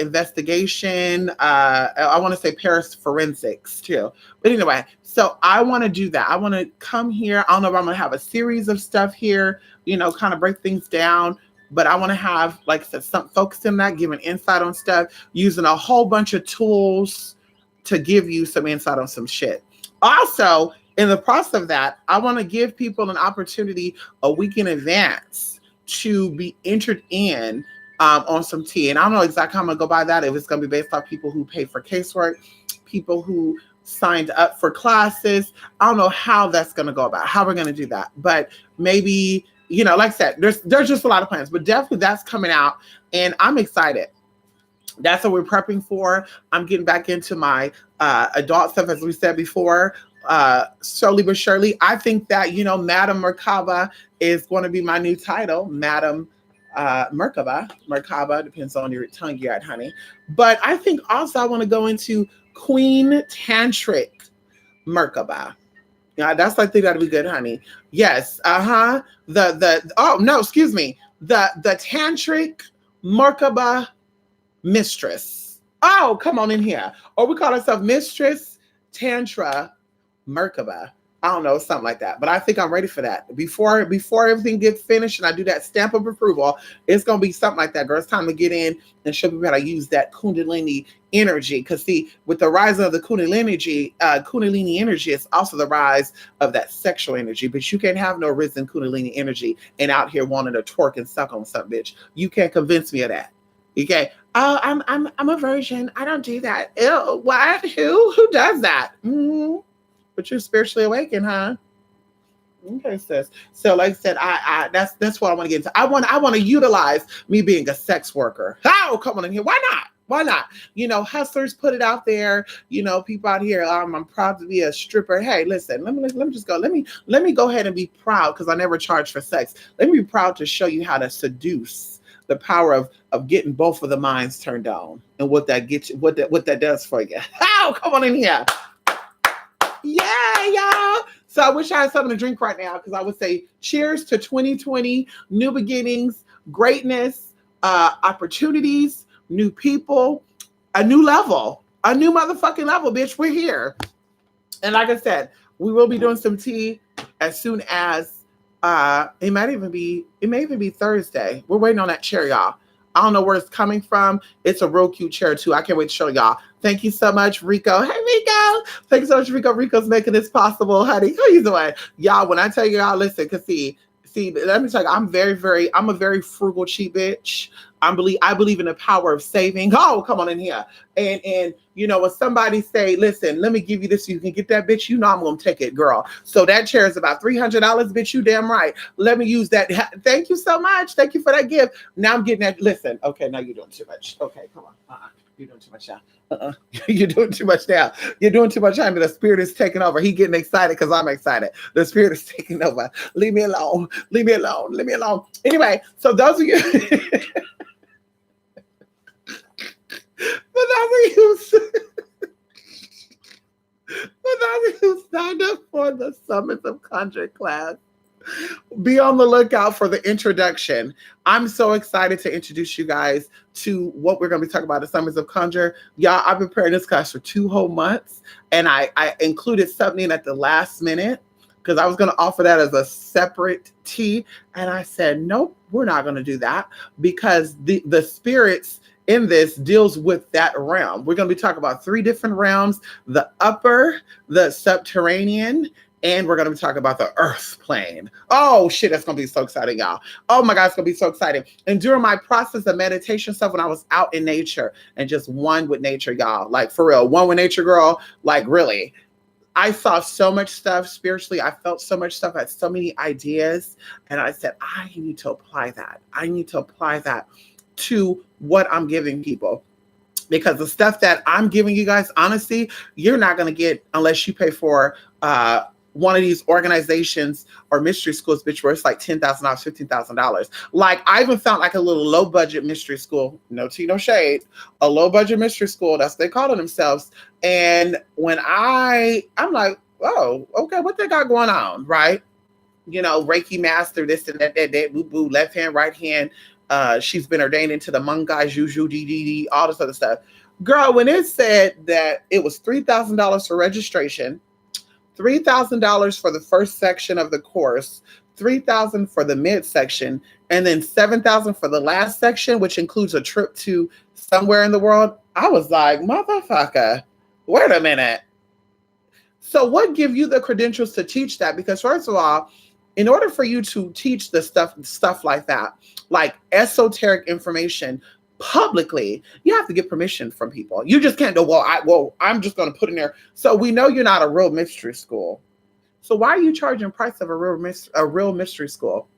Speaker 1: investigation. I want to say forensics too. But anyway, so I want to do that. I want to come here. I don't know if I'm going to have a series of stuff here, you know, kind of break things down. But I want to have, like I said, some focus in that, giving insight on stuff, using a whole bunch of tools to give you some insight on some shit. Also, in the process of that, I want to give people an opportunity a week in advance to be entered in on some tea. And I don't know exactly how I'm going to go by that. If it's going to be based off people who pay for casework, people who signed up for classes. I don't know how that's going to go about, how we're going to do that. But maybe, you know, like I said, there's just a lot of plans. But definitely that's coming out. And I'm excited. That's what we're prepping for. I'm getting back into my adult stuff, as we said before. slowly but surely. I think that, Madam Merkaba is going to be my new title, Madam Merkaba. Merkaba depends on your tongue you got, honey. But I think also I want to go into Queen Tantric Merkaba. Yeah, that's I think that'll be good, honey. Yes. Uh-huh. The oh no, excuse me. The Tantric Merkaba Mistress. Oh, come on in here. Or we call ourselves Mistress Tantra Merkaba. I don't know, something like that. But I think I'm ready for that. Before everything gets finished and I do that stamp of approval, it's gonna be something like that, girl. It's time to get in and show people how to use that Kundalini energy. Because see, with the rise of the Kundalini energy, it's also the rise of that sexual energy. But you can't have no risen Kundalini energy and out here wanting to twerk and suck on some bitch. You can't convince me of that. Okay. Oh, I'm a virgin. I don't do that. Ew, what? Who does that? Mm-hmm. But you're spiritually awakened, huh? Okay, sis. So, like I said, I that's what I want to get into. I want to utilize me being a sex worker. Oh, come on in here. Why not? Why not? Hustlers put it out there. People out here. I'm proud to be a stripper. Hey, listen. Let me just go. Let me go ahead and be proud because I never charged for sex. Let me be proud to show you how to seduce. The power of getting both of the minds turned on and what that gets you, what that does for you. Oh, come on in here. Yeah, y'all. So I wish I had something to drink right now because I would say cheers to 2020, new beginnings, greatness, opportunities, new people, a new level, a new motherfucking level, bitch. We're here. And like I said, we will be doing some tea as soon as it may even be Thursday. We're waiting on that chair, y'all. I don't know where it's coming from. It's a real cute chair too. I can't wait to show y'all. Thank you so much, Rico. Hey, Rico. Thank you so much, Rico. Rico's making this possible, honey. How you doing? Y'all, when I tell you, y'all, listen, because see, let me tell you, I'm a very frugal, cheap bitch. I believe in the power of saving. Oh, come on in here. And when somebody say, listen, let me give you this so you can get that, bitch, I'm going to take it, girl. So that chair is about $300, bitch. You damn right. Let me use that. Thank you so much. Thank you for that gift. Now I'm getting that. Listen. Okay. Now you're doing too much. Okay. Come on. You're doing too much now. You're doing too much now. You're doing too much, honey. The spirit is taking over. He getting excited because I'm excited. The spirit is taking over. Leave me alone. Leave me alone. Leave me alone. Anyway, so those of you... For those of you who signed up for the Summits of Conjure class, be on the lookout for the introduction. I'm so excited to introduce you guys to what we're going to be talking about at Summits of Conjure. Y'all, I've been preparing this class for 2 whole months, and I included something at the last minute because I was going to offer that as a separate tea, and I said, nope, we're not going to do that because the spirits in this deals with that realm. We're going to be talking about 3 different realms: the upper, the subterranean, and we're going to be talking about the earth plane. Oh shit, that's going to be so exciting, y'all. Oh my God, it's going to be so exciting. And during my process of meditation stuff, when I was out in nature and just one with nature, y'all, like for real, one with nature, girl, like really, I saw so much stuff spiritually. I felt so much stuff. I had so many ideas. And I said, I need to apply that. I need to apply that to what I'm giving people, because the stuff that I'm giving you guys, honestly, you're not going to get unless you pay for one of these organizations or mystery schools, bitch, where it's like $10,000, $15,000. Like I even found like a little low budget mystery school, no tea, no shade, a low budget mystery school. That's what they call it themselves. And when I'm like, oh, okay, what they got going on, right? Reiki master, this and that, boo boo, left hand, right hand. She's been ordained into the Mangai, Juju, DDD, all this other stuff. Girl, when it said that it was $3,000 for registration, $3,000 for the first section of the course, $3,000 for the mid section, and then $7,000 for the last section, which includes a trip to somewhere in the world, I was like, motherfucker, wait a minute. So what give you the credentials to teach that? Because first of all, in order for you to teach the stuff like that, like esoteric information publicly, you have to get permission from people. You just can't go, I'm just going to put in there. So we know you're not a real mystery school. So why are you charging price of a real mystery school?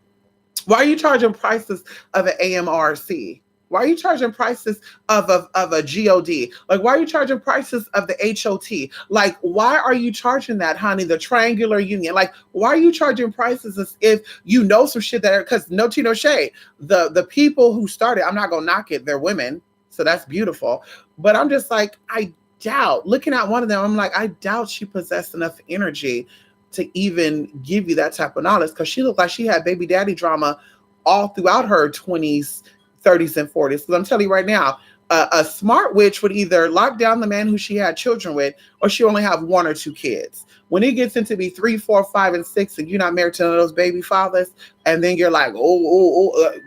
Speaker 1: Why are you charging prices of an AMRC? Why are you charging prices of a God? Like, why are you charging prices of the HOT? Like, why are you charging that, honey? The triangular union. Like, why are you charging prices as if you know some shit that are, because no tea, no shade. The people who started, I'm not gonna knock it, they're women. So that's beautiful. But I'm just like, I doubt, looking at one of them, I'm like, I doubt she possessed enough energy to even give you that type of knowledge, because she looked like she had baby daddy drama all throughout her 20s, 30s, and 40s. Because I'm telling you right now, a smart witch would either lock down the man who she had children with, or she only have one or two kids. When it gets into be 3, 4, 5, and 6, and you're not married to none of those baby fathers, and then you're like,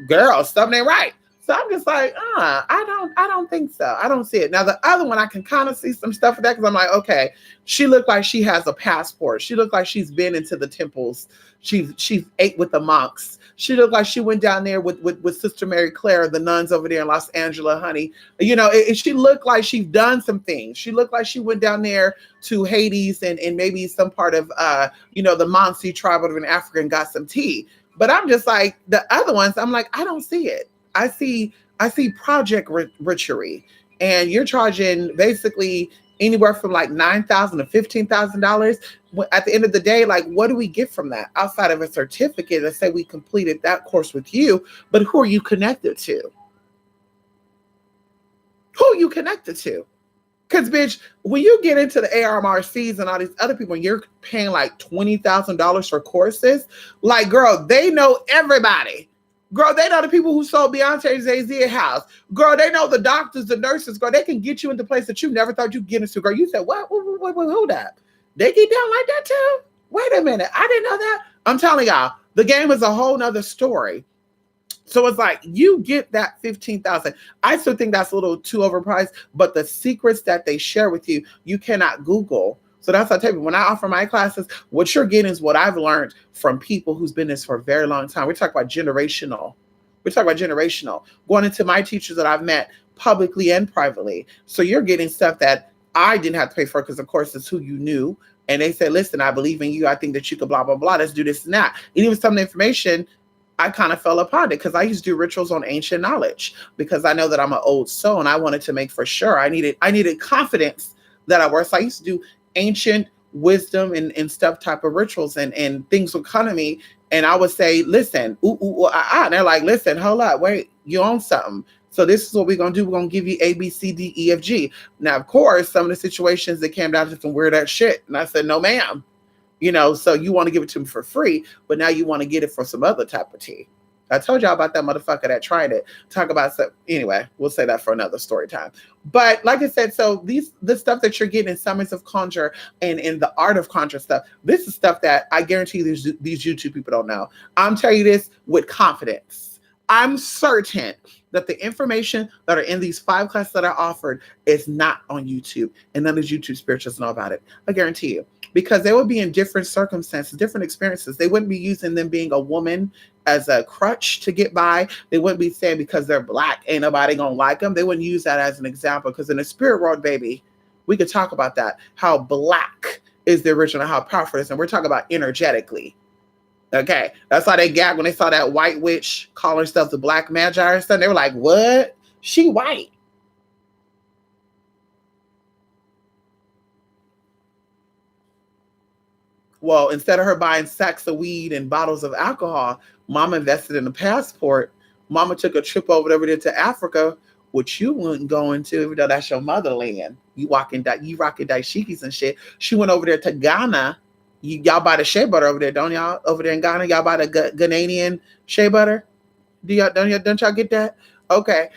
Speaker 1: girl, something ain't right. So I'm just like, I don't think so. I don't see it. Now the other one, I can kind of see some stuff with that, because I'm like, okay, she looked like she has a passport. She looked like she's been into the temples. She ate with the monks. She looked like she went down there with Sister Mary Claire, the nuns over there in Los Angeles, honey. You know, she looked like she's done some things. She looked like she went down there to Hades and maybe some part of the Mansi tribe over in Africa and got some tea. But I'm just like, the other ones, I'm like, I don't see it. I see project witchery, and you're charging basically anywhere from like $9,000 to $15,000. At the end of the day, like, what do we get from that outside of a certificate that say we completed that course with you? But who are you connected to? Who are you connected to? Because, bitch, when you get into the ARMRCs and all these other people, and you're paying like $20,000 for courses, like, girl, they know everybody. Girl, they know the people who sold Beyonce's AZ house. Girl, they know the doctors, the nurses. Girl, they can get you into places that you never thought you'd get into. Girl, you said, what? Who that? They get down like that too? Wait a minute. I didn't know that. I'm telling y'all, the game is a whole nother story. So it's like, you get that 15,000. I still think that's a little too overpriced, but the secrets that they share with you, you cannot Google. So that's what I tell you. When I offer my classes, what you're getting is what I've learned from people who's been in this for a very long time. We talk about generational. Going into my teachers that I've met publicly and privately. So you're getting stuff that I didn't have to pay for, because of course it's who you knew. And they said, listen, I believe in you. I think that you could blah, blah, blah. Let's do this and that. And even some of the information, I kind of fell upon it, because I used to do rituals on ancient knowledge, because I know that I'm an old soul, and I wanted to make for sure. I needed confidence that I worked. So I used to do ancient wisdom and stuff type of rituals, and things would come to me, and I would say, listen, and they're like, listen, hold up, wait, you own something. So this is what we're going to do. We're going to give you A, B, C, D, E, F, G. Now, of course, some of the situations that came down to some weird ass shit. And I said, no, ma'am. So you want to give it to me for free, but now you want to get it for some other type of tea. I told y'all about that motherfucker that tried it. Talk about stuff. Anyway, we'll say that for another story time. But like I said, so the stuff that you're getting in Summons of Conjure and in the Art of Conjure stuff, this is stuff that I guarantee these YouTube people don't know. I'm telling you this with confidence. I'm certain that the information that are in these 5 classes that I offered is not on YouTube, and none of the YouTube spirituals know about it. I guarantee you. Because they would be in different circumstances, different experiences. They wouldn't be using them being a woman as a crutch to get by. They wouldn't be saying because they're Black, ain't nobody gonna like them. They wouldn't use that as an example, because in the spirit world, baby, we could talk about that, how Black is the original, how powerful it is. And we're talking about energetically. Okay, that's why they gagged when they saw that white witch call herself the Black Magi or something. They were like, what? She white. Well, instead of her buying sacks of weed and bottles of alcohol, Mama invested in a passport. Mama took a trip over there to Africa, which you wouldn't go into, even though that's your motherland. You rocking dashikis and shit. She went over there to Ghana. Y'all buy the shea butter over there, don't y'all? Over there in Ghana, y'all buy the Ghanaian shea butter? Don't y'all get that? Okay.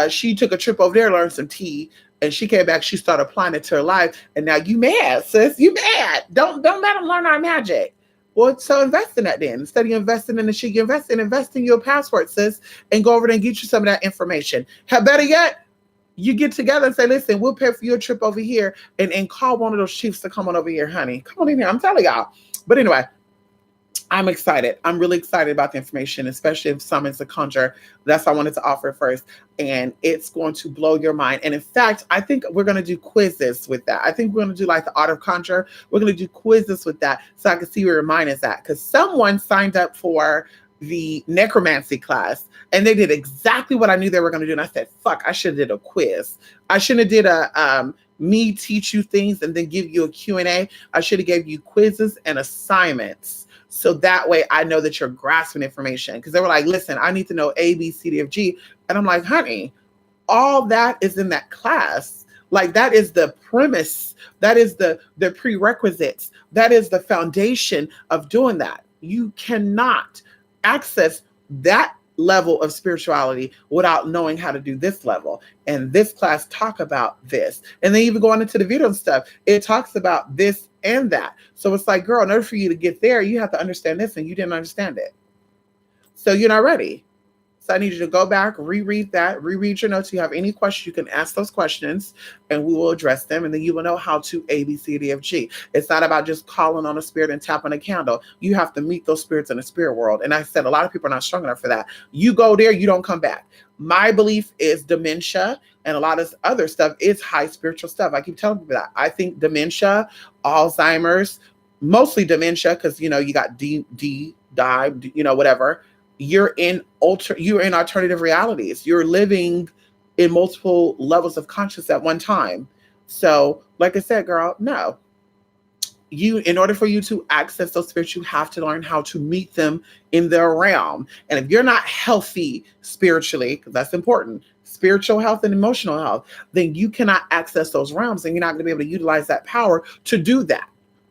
Speaker 1: She took a trip over there, learned some tea, and she came back. She started applying it to her life, and now you mad, sis? You mad? Don't let them learn our magic. Well, so invest in that then. Instead of investing in the shit, you invest in your passport, sis, and go over there and get you some of that information. Better yet, you get together and say, listen, we'll pay for your trip over here, and call one of those chiefs to come on over here, honey. Come on in here. I'm telling y'all. But anyway, I'm excited. I'm really excited about the information, especially if Summons to Conjure. That's what I wanted to offer first. And it's going to blow your mind. And in fact, I think we're going to do quizzes with that. I think we're going to do like the Art of Conjure. We're going to do quizzes with that so I can see where your mind is at. Because someone signed up for the necromancy class, and they did exactly what I knew they were going to do. And I said, fuck, I should have did a quiz. I shouldn't have did a me teach you things and then give you a Q&A. I should have gave you quizzes and assignments. So that way I know that you're grasping information. Because they were like, listen, I need to know A, B, C, D, F, G. And I'm like, honey, all that is in that class. Like, that is the premise. That is the prerequisites. That is the foundation of doing that. You cannot access that level of spirituality without knowing how to do this level. And this class talk about this. And then even going into the video and stuff, it talks about this and that. So it's like, girl, in order for you to get there, you have to understand this, and you didn't understand it. So you're not ready. So I need you to go back, reread that, reread your notes. If you have any questions, you can ask those questions and we will address them. And then you will know how to A, B, C, D, F, G. It's not about just calling on a spirit and tapping a candle. You have to meet those spirits in the spirit world. And I said, a lot of people are not strong enough for that. You go there, you don't come back. My belief is dementia and a lot of other stuff is high spiritual stuff. I keep telling people that. I think dementia, Alzheimer's, mostly dementia, because, you got whatever. You're in alternative realities. You're living in multiple levels of consciousness at one time. So, like I said, girl, no. In order for you to access those spirits, you have to learn how to meet them in their realm. And if you're not healthy spiritually, because that's important, spiritual health and emotional health, then you cannot access those realms, and you're not going to be able to utilize that power to do that.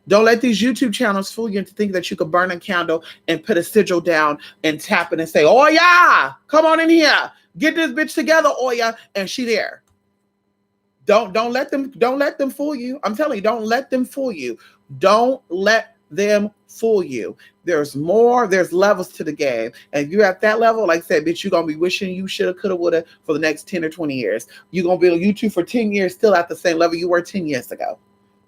Speaker 1: Don't let these YouTube channels fool you into thinking that you could burn a candle and put a sigil down and tap it and say, oh yeah, come on in here. Get this bitch together, Oya, and she there. Don't let them fool you. I'm telling you, don't let them fool you. Don't let them fool you. There's levels to the game. And if you're at that level, like I said, bitch, you're going to be wishing you shoulda, coulda, woulda for the next 10 or 20 years. You're going to be on YouTube for 10 years, still at the same level you were 10 years ago.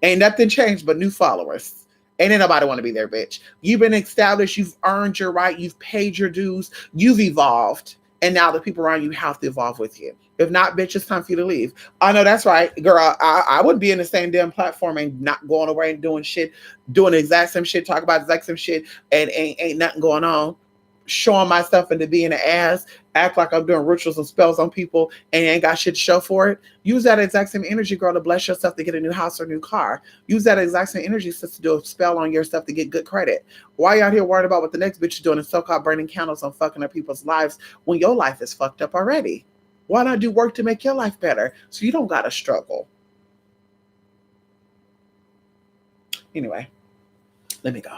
Speaker 1: Ain't nothing changed but new followers. Ain't nobody want to be there, bitch. You've been established. You've earned your right. You've paid your dues. You've evolved. And now the people around you have to evolve with you. If not, bitch, it's time for you to leave. I know that's right, girl. I would be in the same damn platform and not going away and doing shit, doing the exact same shit, talk about the exact same shit, and ain't nothing going on. Showing myself into being an ass, act like I'm doing rituals and spells on people and ain't got shit to show for it. Use that exact same energy, girl, to bless yourself to get a new house or a new car. Use that exact same energy to do a spell on yourself to get good credit. Why you out here worried about what the next bitch is doing and so-called burning candles on fucking up people's lives when your life is fucked up already? Why not do work to make your life better so you don't gotta struggle? Anyway, let me go.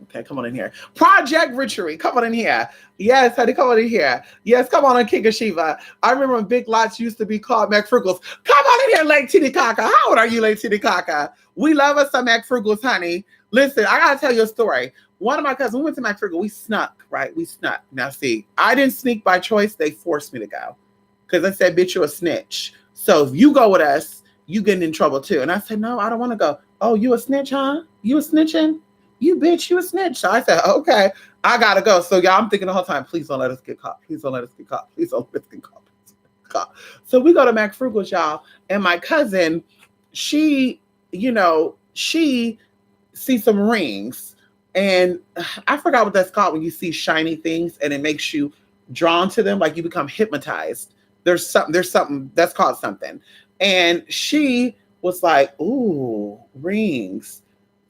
Speaker 1: Okay, come on in here. Project Witchery, come on in here. Yes, honey, come on in here. Yes, come on in, King of Shiva. I remember when Big Lots used to be called McFrugals. Come on in here, Lake Titicaca. How old are you, Lake Titicaca? We love us some McFrugals, honey. Listen, I gotta tell you a story. One of my cousins, we went to McFrugal. We snuck, right? We snuck. Now, see, I didn't sneak by choice. They forced me to go because I said, bitch, you're a snitch. So if you go with us, you getting in trouble too. And I said, no, I don't want to go. Oh, you a snitch, huh? You a snitching? You bitch, you a snitch. So I said, okay, I gotta go. So y'all, I'm thinking the whole time, please don't let us get caught. Please don't let us get caught. Please don't let us get caught. So we go to McFrugal's, y'all. And my cousin, she sees some rings. And I forgot what that's called when you see shiny things and it makes you drawn to them, like you become hypnotized. There's something that's called something. And she was like, ooh, rings.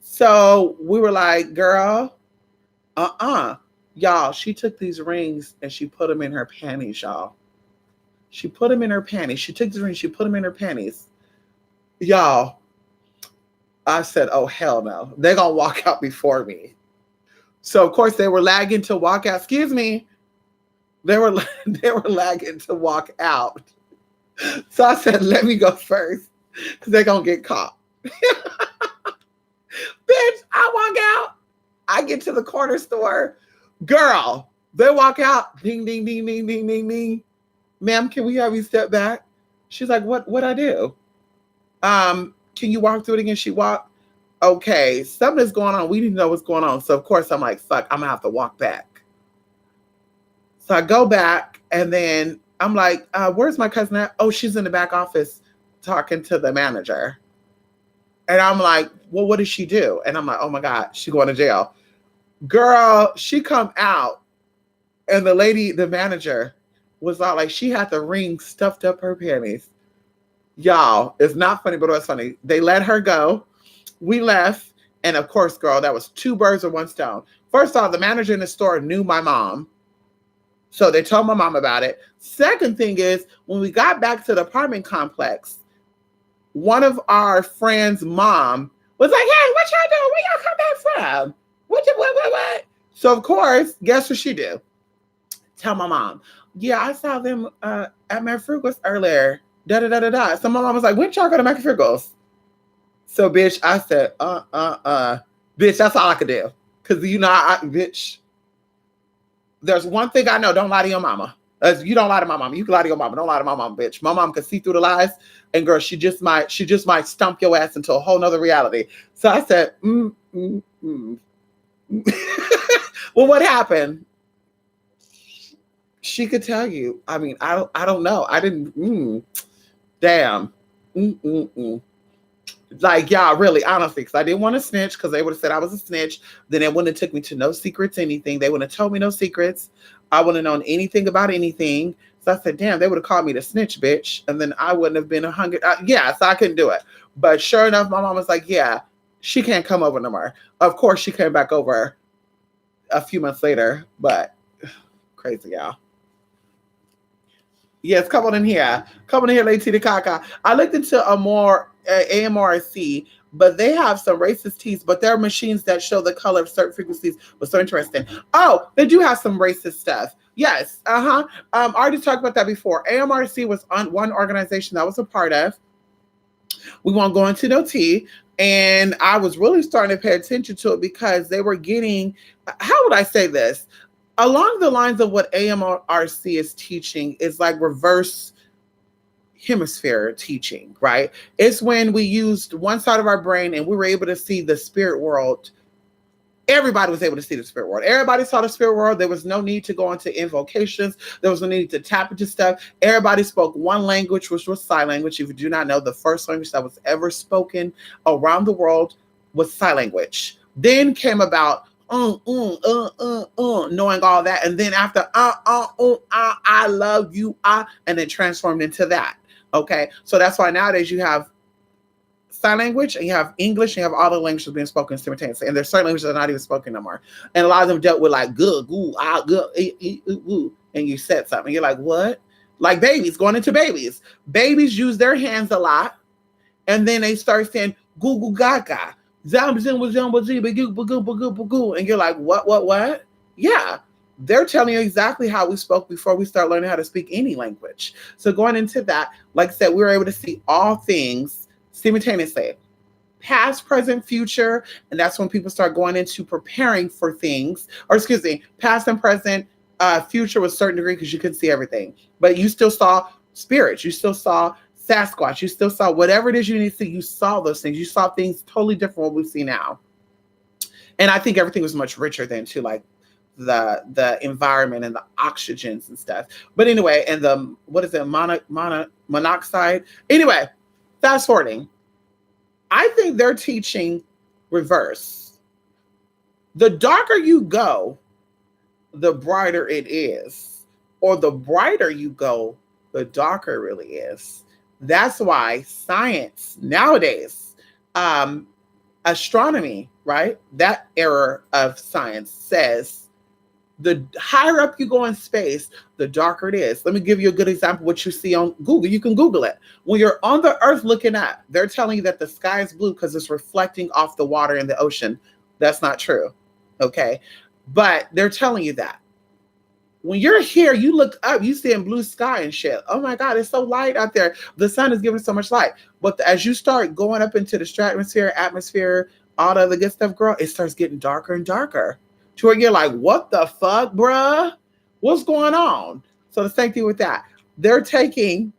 Speaker 1: So we were like, girl, y'all, she took these rings and she put them in her panties, y'all. She put them in her panties. She took the rings, she put them in her panties. Y'all, I said, oh, hell no. They're going to walk out before me. So, of course, they were lagging to walk out. Excuse me. They were lagging to walk out. So I said, let me go first because they're going to get caught. Bitch, I walk out. I get to the corner store. Girl, they walk out. Ding, ding, ding, ding, ding, ding, ding. Ma'am, can we have you step back? She's like, what I do? Can you walk through it again? She walked. Okay, something is going on. We didn't know what's going on. So, of course, I'm like, fuck, I'm going to have to walk back. So I go back, and then I'm like, where's my cousin at? Oh, she's in the back office talking to the manager. And I'm like, well, what did she do? And I'm like, oh, my God, she going to jail. Girl, she come out. And the lady, the manager, was all like, she had the ring stuffed up her panties. Y'all, it's not funny, but it was funny. They let her go. We left. And of course, girl, that was two birds with one stone. First off, the manager in the store knew my mom. So they told my mom about it. Second thing is, when we got back to the apartment complex, one of our friends' mom was like, hey, what y'all doing? Where y'all come back from? What? So, of course, guess what she do? Tell my mom, yeah, I saw them at McFrugal's earlier. Da. So my mom was like, when y'all go to McFrugal's? So, bitch, I said, bitch, that's all I could do. Because, bitch, there's one thing I know, don't lie to your mama. You don't lie to my mama. You can lie to your mama. Don't lie to my mama, bitch. My mom can see through the lies. And girl, she just might stomp your ass into a whole nother reality. So I said, Well, what happened? She could tell you. I mean, I don't know. I didn't, damn. Like, y'all, really, honestly, because I didn't want to snitch, because they would have said I was a snitch. Then it wouldn't have took me to no secrets, anything. They wouldn't have told me no secrets. I wouldn't have known anything about anything. So I said, damn, they would have called me the snitch, bitch. And then I wouldn't have been 100. Yeah, so I couldn't do it. But sure enough, my mom was like, yeah, she can't come over no more. Of course, she came back over a few months later, but crazy, y'all. Yes, come on in here. Come on in here, Lady Kaka. I looked into a more AMRC, but they have some racist teas, but there are machines that show the color of certain frequencies. Was so interesting. Oh, they do have some racist stuff. Yes. I already talked about that before. AMRC was on one organization that I was a part of. We won't go into no tea. And I was really starting to pay attention to it because they were getting, how would I say this? Along the lines of what AMRC is teaching is like reverse hemisphere teaching, right? It's when we used one side of our brain and we were able to see the spirit world. Everybody was able to see the spirit world. Everybody saw the spirit world. There was no need to go into invocations. There was no need to tap into stuff. Everybody spoke one language, which was sign language. If you do not know, the first language that was ever spoken around the world was sign language. Then came about knowing all that. And then after, I love you, and then transformed into that. Okay. So that's why nowadays you have sign language and you have English and you have all the languages being spoken simultaneously. And there's certain languages that are not even spoken no more. And a lot of them dealt with like good, goo, good, and you said something. You're like, what? Like babies, going into babies. Babies use their hands a lot. And then they start saying goo goo gaga. And you're like, what? Yeah. They're telling you exactly how we spoke before we start learning how to speak any language. So going into that, like I said, we were able to see all things simultaneously, past, present, future. And that's when people start going into preparing for things, or excuse me, past and present, future with a certain degree, because you couldn't see everything. But you still saw spirits. You still saw Sasquatch. You still saw whatever it is you need to see. You saw those things. You saw things totally different from what we see now. And I think everything was much richer then too, like the environment and the oxygens and stuff. But anyway, and the, what is it, monoxide? Anyway, fast forwarding. I think they're teaching reverse. The darker you go, the brighter it is. Or the brighter you go, the darker it really is. That's why science nowadays, astronomy, right? That era of science says the higher up you go in space, the darker it is. Let me give you a good example of what you see on Google. You can Google it. When you're on the earth looking up, they're telling you that the sky is blue because it's reflecting off the water in the ocean. That's not true. Okay. But they're telling you that. When you're here, you look up, you see in blue sky and shit. Oh my God, it's so light out there. The sun is giving so much light. But as you start going up into the stratosphere, atmosphere, all the other good stuff, girl, it starts getting darker and darker. To where you're like, what the fuck, bruh? What's going on? So the same thing with that. They're taking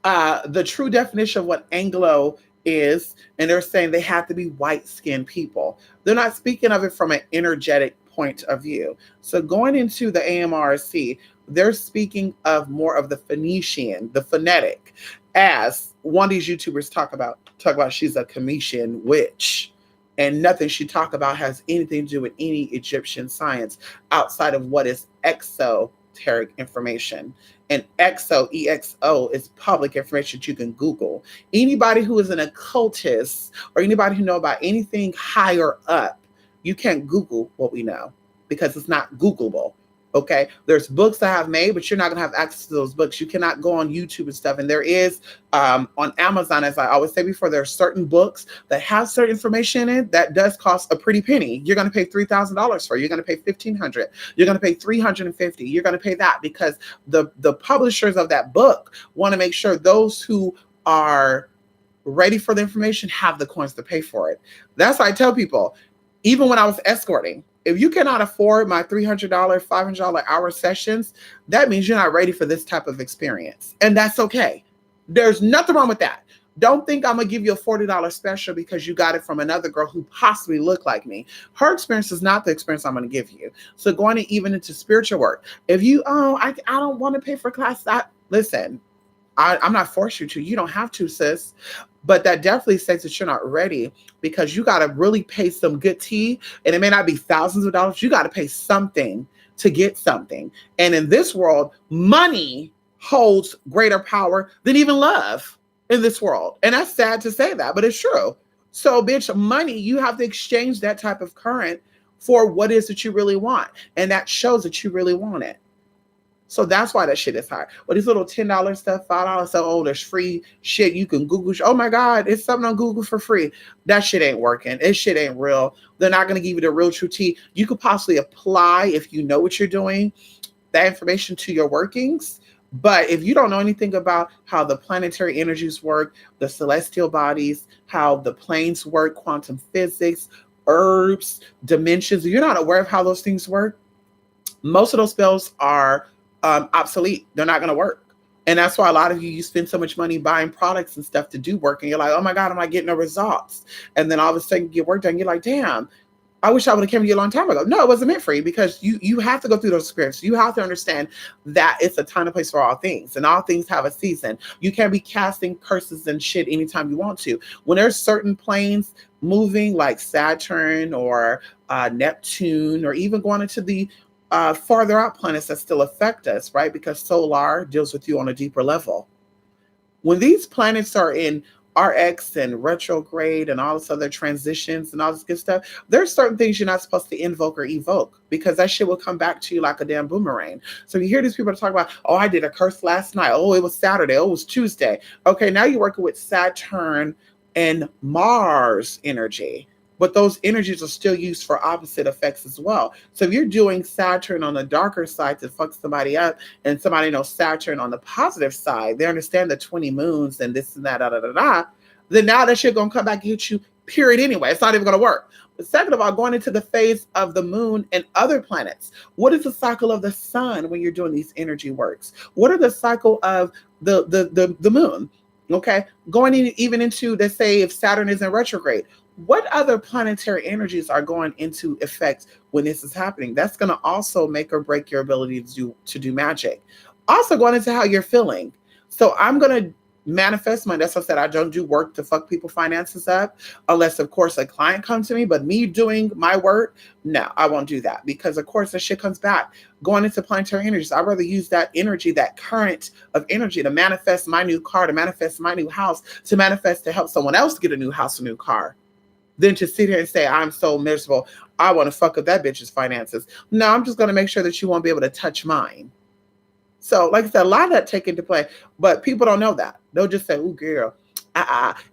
Speaker 1: the true definition of what Anglo is, and they're saying they have to be white-skinned people. They're not speaking of it from an energetic point of view. So going into the AMRC, they're speaking of more of the Phoenician, the phonetic, as one of these YouTubers talk about she's a Cometian witch. And nothing she talk about has anything to do with any Egyptian science outside of what is exoteric information. And EXO, is public information that you can Google. Anybody who is an occultist or anybody who know about anything higher up, you can't Google what we know because it's not Googleable. Okay, there's books I have made, but you're not gonna have access to those books. You cannot go on YouTube and stuff. And there is on Amazon, as I always say before, there are certain books that have certain information in it that does cost a pretty penny. You're gonna pay $3,000 for it. You're gonna pay $1,500. You're gonna pay $350. You're gonna pay that because the publishers of that book want to make sure those who are ready for the information have the coins to pay for it. That's why I tell people, even when I was escorting, if you cannot afford my $300, $500 hour sessions, that means you're not ready for this type of experience. And that's okay. There's nothing wrong with that. Don't think I'm going to give you a $40 special because you got it from another girl who possibly looked like me. Her experience is not the experience I'm going to give you. So going even into spiritual work, if you, I don't want to pay for class, listen, I'm not forcing you to. You don't have to, sis. But that definitely says that you're not ready because you got to really pay some good tea. And it may not be thousands of dollars. You got to pay something to get something. And in this world, money holds greater power than even love in this world. And that's sad to say that, but it's true. So, bitch, money, you have to exchange that type of current for what is that you really want. And that shows that you really want it. So that's why that shit is high. But these little $10 stuff, $5 stuff, oh, there's free shit you can Google. Oh my God, it's something on Google for free. That shit ain't working. This shit ain't real. They're not going to give you the real true tea. You could possibly apply, if you know what you're doing, that information to your workings. But if you don't know anything about how the planetary energies work, the celestial bodies, how the planes work, quantum physics, herbs, dimensions, if you're not aware of how those things work, most of those spells are obsolete. They're not going to work. And that's why a lot of you spend so much money buying products and stuff to do work. And you're like, oh my God, I'm not getting no results. And then all of a sudden you get work done. You're like, damn, I wish I would have came to you a long time ago. No, it wasn't meant for you because you have to go through those experiences. You have to understand that it's a time and place for all things, and all things have a season. You can't be casting curses and shit anytime you want to. When there's certain planes moving like Saturn or Neptune, or even going into the farther out planets that still affect us, right? Because solar deals with you on a deeper level. When these planets are in RX and retrograde and all this other transitions and all this good stuff, there's certain things you're not supposed to invoke or evoke because that shit will come back to you like a damn boomerang. So you hear these people talk about, oh, I did a curse last night. Oh, it was Saturday. Oh, it was Tuesday. Okay, now you're working with Saturn and Mars energy. But those energies are still used for opposite effects as well. So if you're doing Saturn on the darker side to fuck somebody up, and somebody knows Saturn on the positive side, they understand the 20 moons and this and that, then now that shit gonna come back and hit you, period, anyway. It's not even gonna work. But second of all, going into the phase of the moon and other planets, what is the cycle of the sun when you're doing these energy works? What are the cycle of the moon? Okay, going in, even into, let's say, if Saturn is in retrograde, what other planetary energies are going into effect when this is happening? That's going to also make or break your ability to do magic. Also going into how you're feeling. So I'm going to manifest money. That's what I said. I don't do work to fuck people finances up unless, of course, a client comes to me. But me doing my work, no, I won't do that because, of course, the shit comes back. Going into planetary energies, I'd rather use that energy, that current of energy to manifest my new car, to manifest my new house, to manifest to help someone else get a new house, a new car, than to sit here and say, I'm so miserable, I want to fuck up that bitch's finances. No, I'm just going to make sure that you won't be able to touch mine. So, like I said, a lot of that take into play, but people don't know that. They'll just say, oh, girl,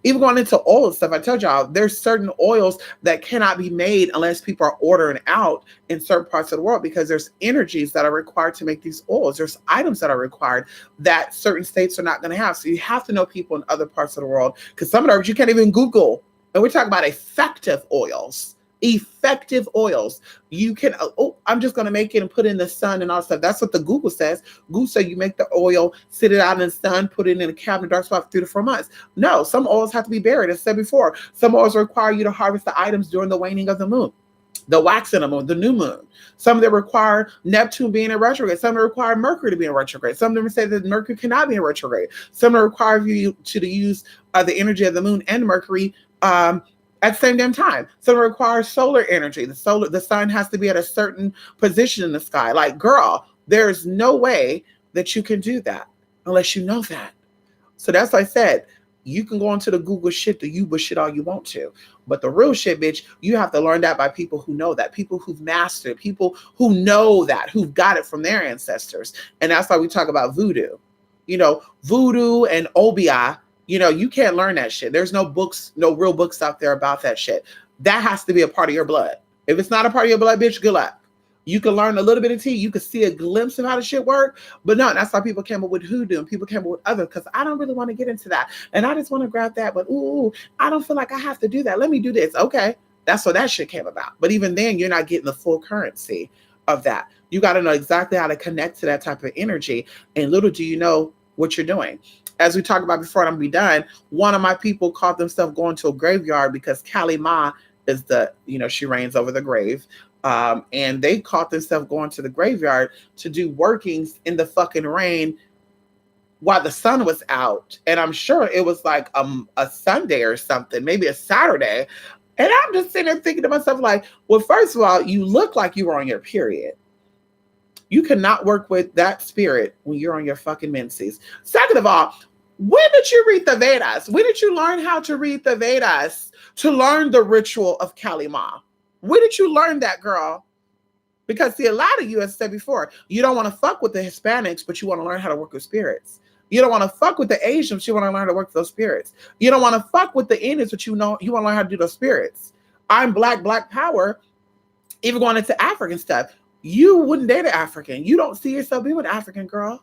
Speaker 1: Even going into oil and stuff, I told y'all, there's certain oils that cannot be made unless people are ordering out in certain parts of the world because there's energies that are required to make these oils. There's items that are required that certain states are not going to have. So you have to know people in other parts of the world because some of the herbs you can't even Google. And we're talking about effective oils. Effective oils. You can, I'm just going to make it and put it in the sun and all that stuff. That's what the Google says. Google says you make the oil, sit it out in the sun, put it in a cabinet, dark spot for 3 to 4 months. No, some oils have to be buried. As I said before, some oils require you to harvest the items during the waning of the moon, the wax in the moon, the new moon. Some of them require Neptune being in retrograde. Some of them require Mercury to be in retrograde. Some of them say that Mercury cannot be in retrograde. Some of them require you to use the energy of the moon and Mercury at the same damn time. So it requires solar energy. The sun has to be at a certain position in the sky. Like, girl, there's no way that you can do that unless you know that. So that's why I said, you can go into the Google shit, the Yuba shit all you want to. But the real shit, bitch, you have to learn that by people who know that, people who've mastered, people who know that, who've got it from their ancestors. And that's why we talk about voodoo. You know, voodoo and Obia, you know, you can't learn that shit. There's no books, no real books out there about that shit. That has to be a part of your blood. If it's not a part of your blood, bitch, good luck. You can learn a little bit of tea. You can see a glimpse of how the shit work. But no, that's why people came up with hoodoo and people came up with other, because I don't really want to get into that. And I just want to grab that. But ooh, I don't feel like I have to do that. Let me do this. Okay. That's what that shit came about. But even then, you're not getting the full currency of that. You got to know exactly how to connect to that type of energy. And little do you know what you're doing. As we talked about before, and I'm going to be done, one of my people called themselves going to a graveyard because Kali Ma is the, you know, she reigns over the grave. And they caught themselves going to the graveyard to do workings in the fucking rain while the sun was out. And I'm sure it was like a Sunday or something, maybe a Saturday. And I'm just sitting there thinking to myself, like, well, first of all, you look like you were on your period. You cannot work with that spirit when you're on your fucking menses. Second of all, when did you read the Vedas? When did you learn how to read the Vedas to learn the ritual of Kali Ma? When did you learn that, girl? Because see, a lot of you, as I said before, you don't want to fuck with the Hispanics, but you want to learn how to work with spirits. You don't want to fuck with the Asians, but you want to learn how to work with those spirits. You don't want to fuck with the Indians, but you want to learn how to do those spirits. I'm black power, even going into African stuff. You wouldn't date an African. You don't see yourself being with an African, girl.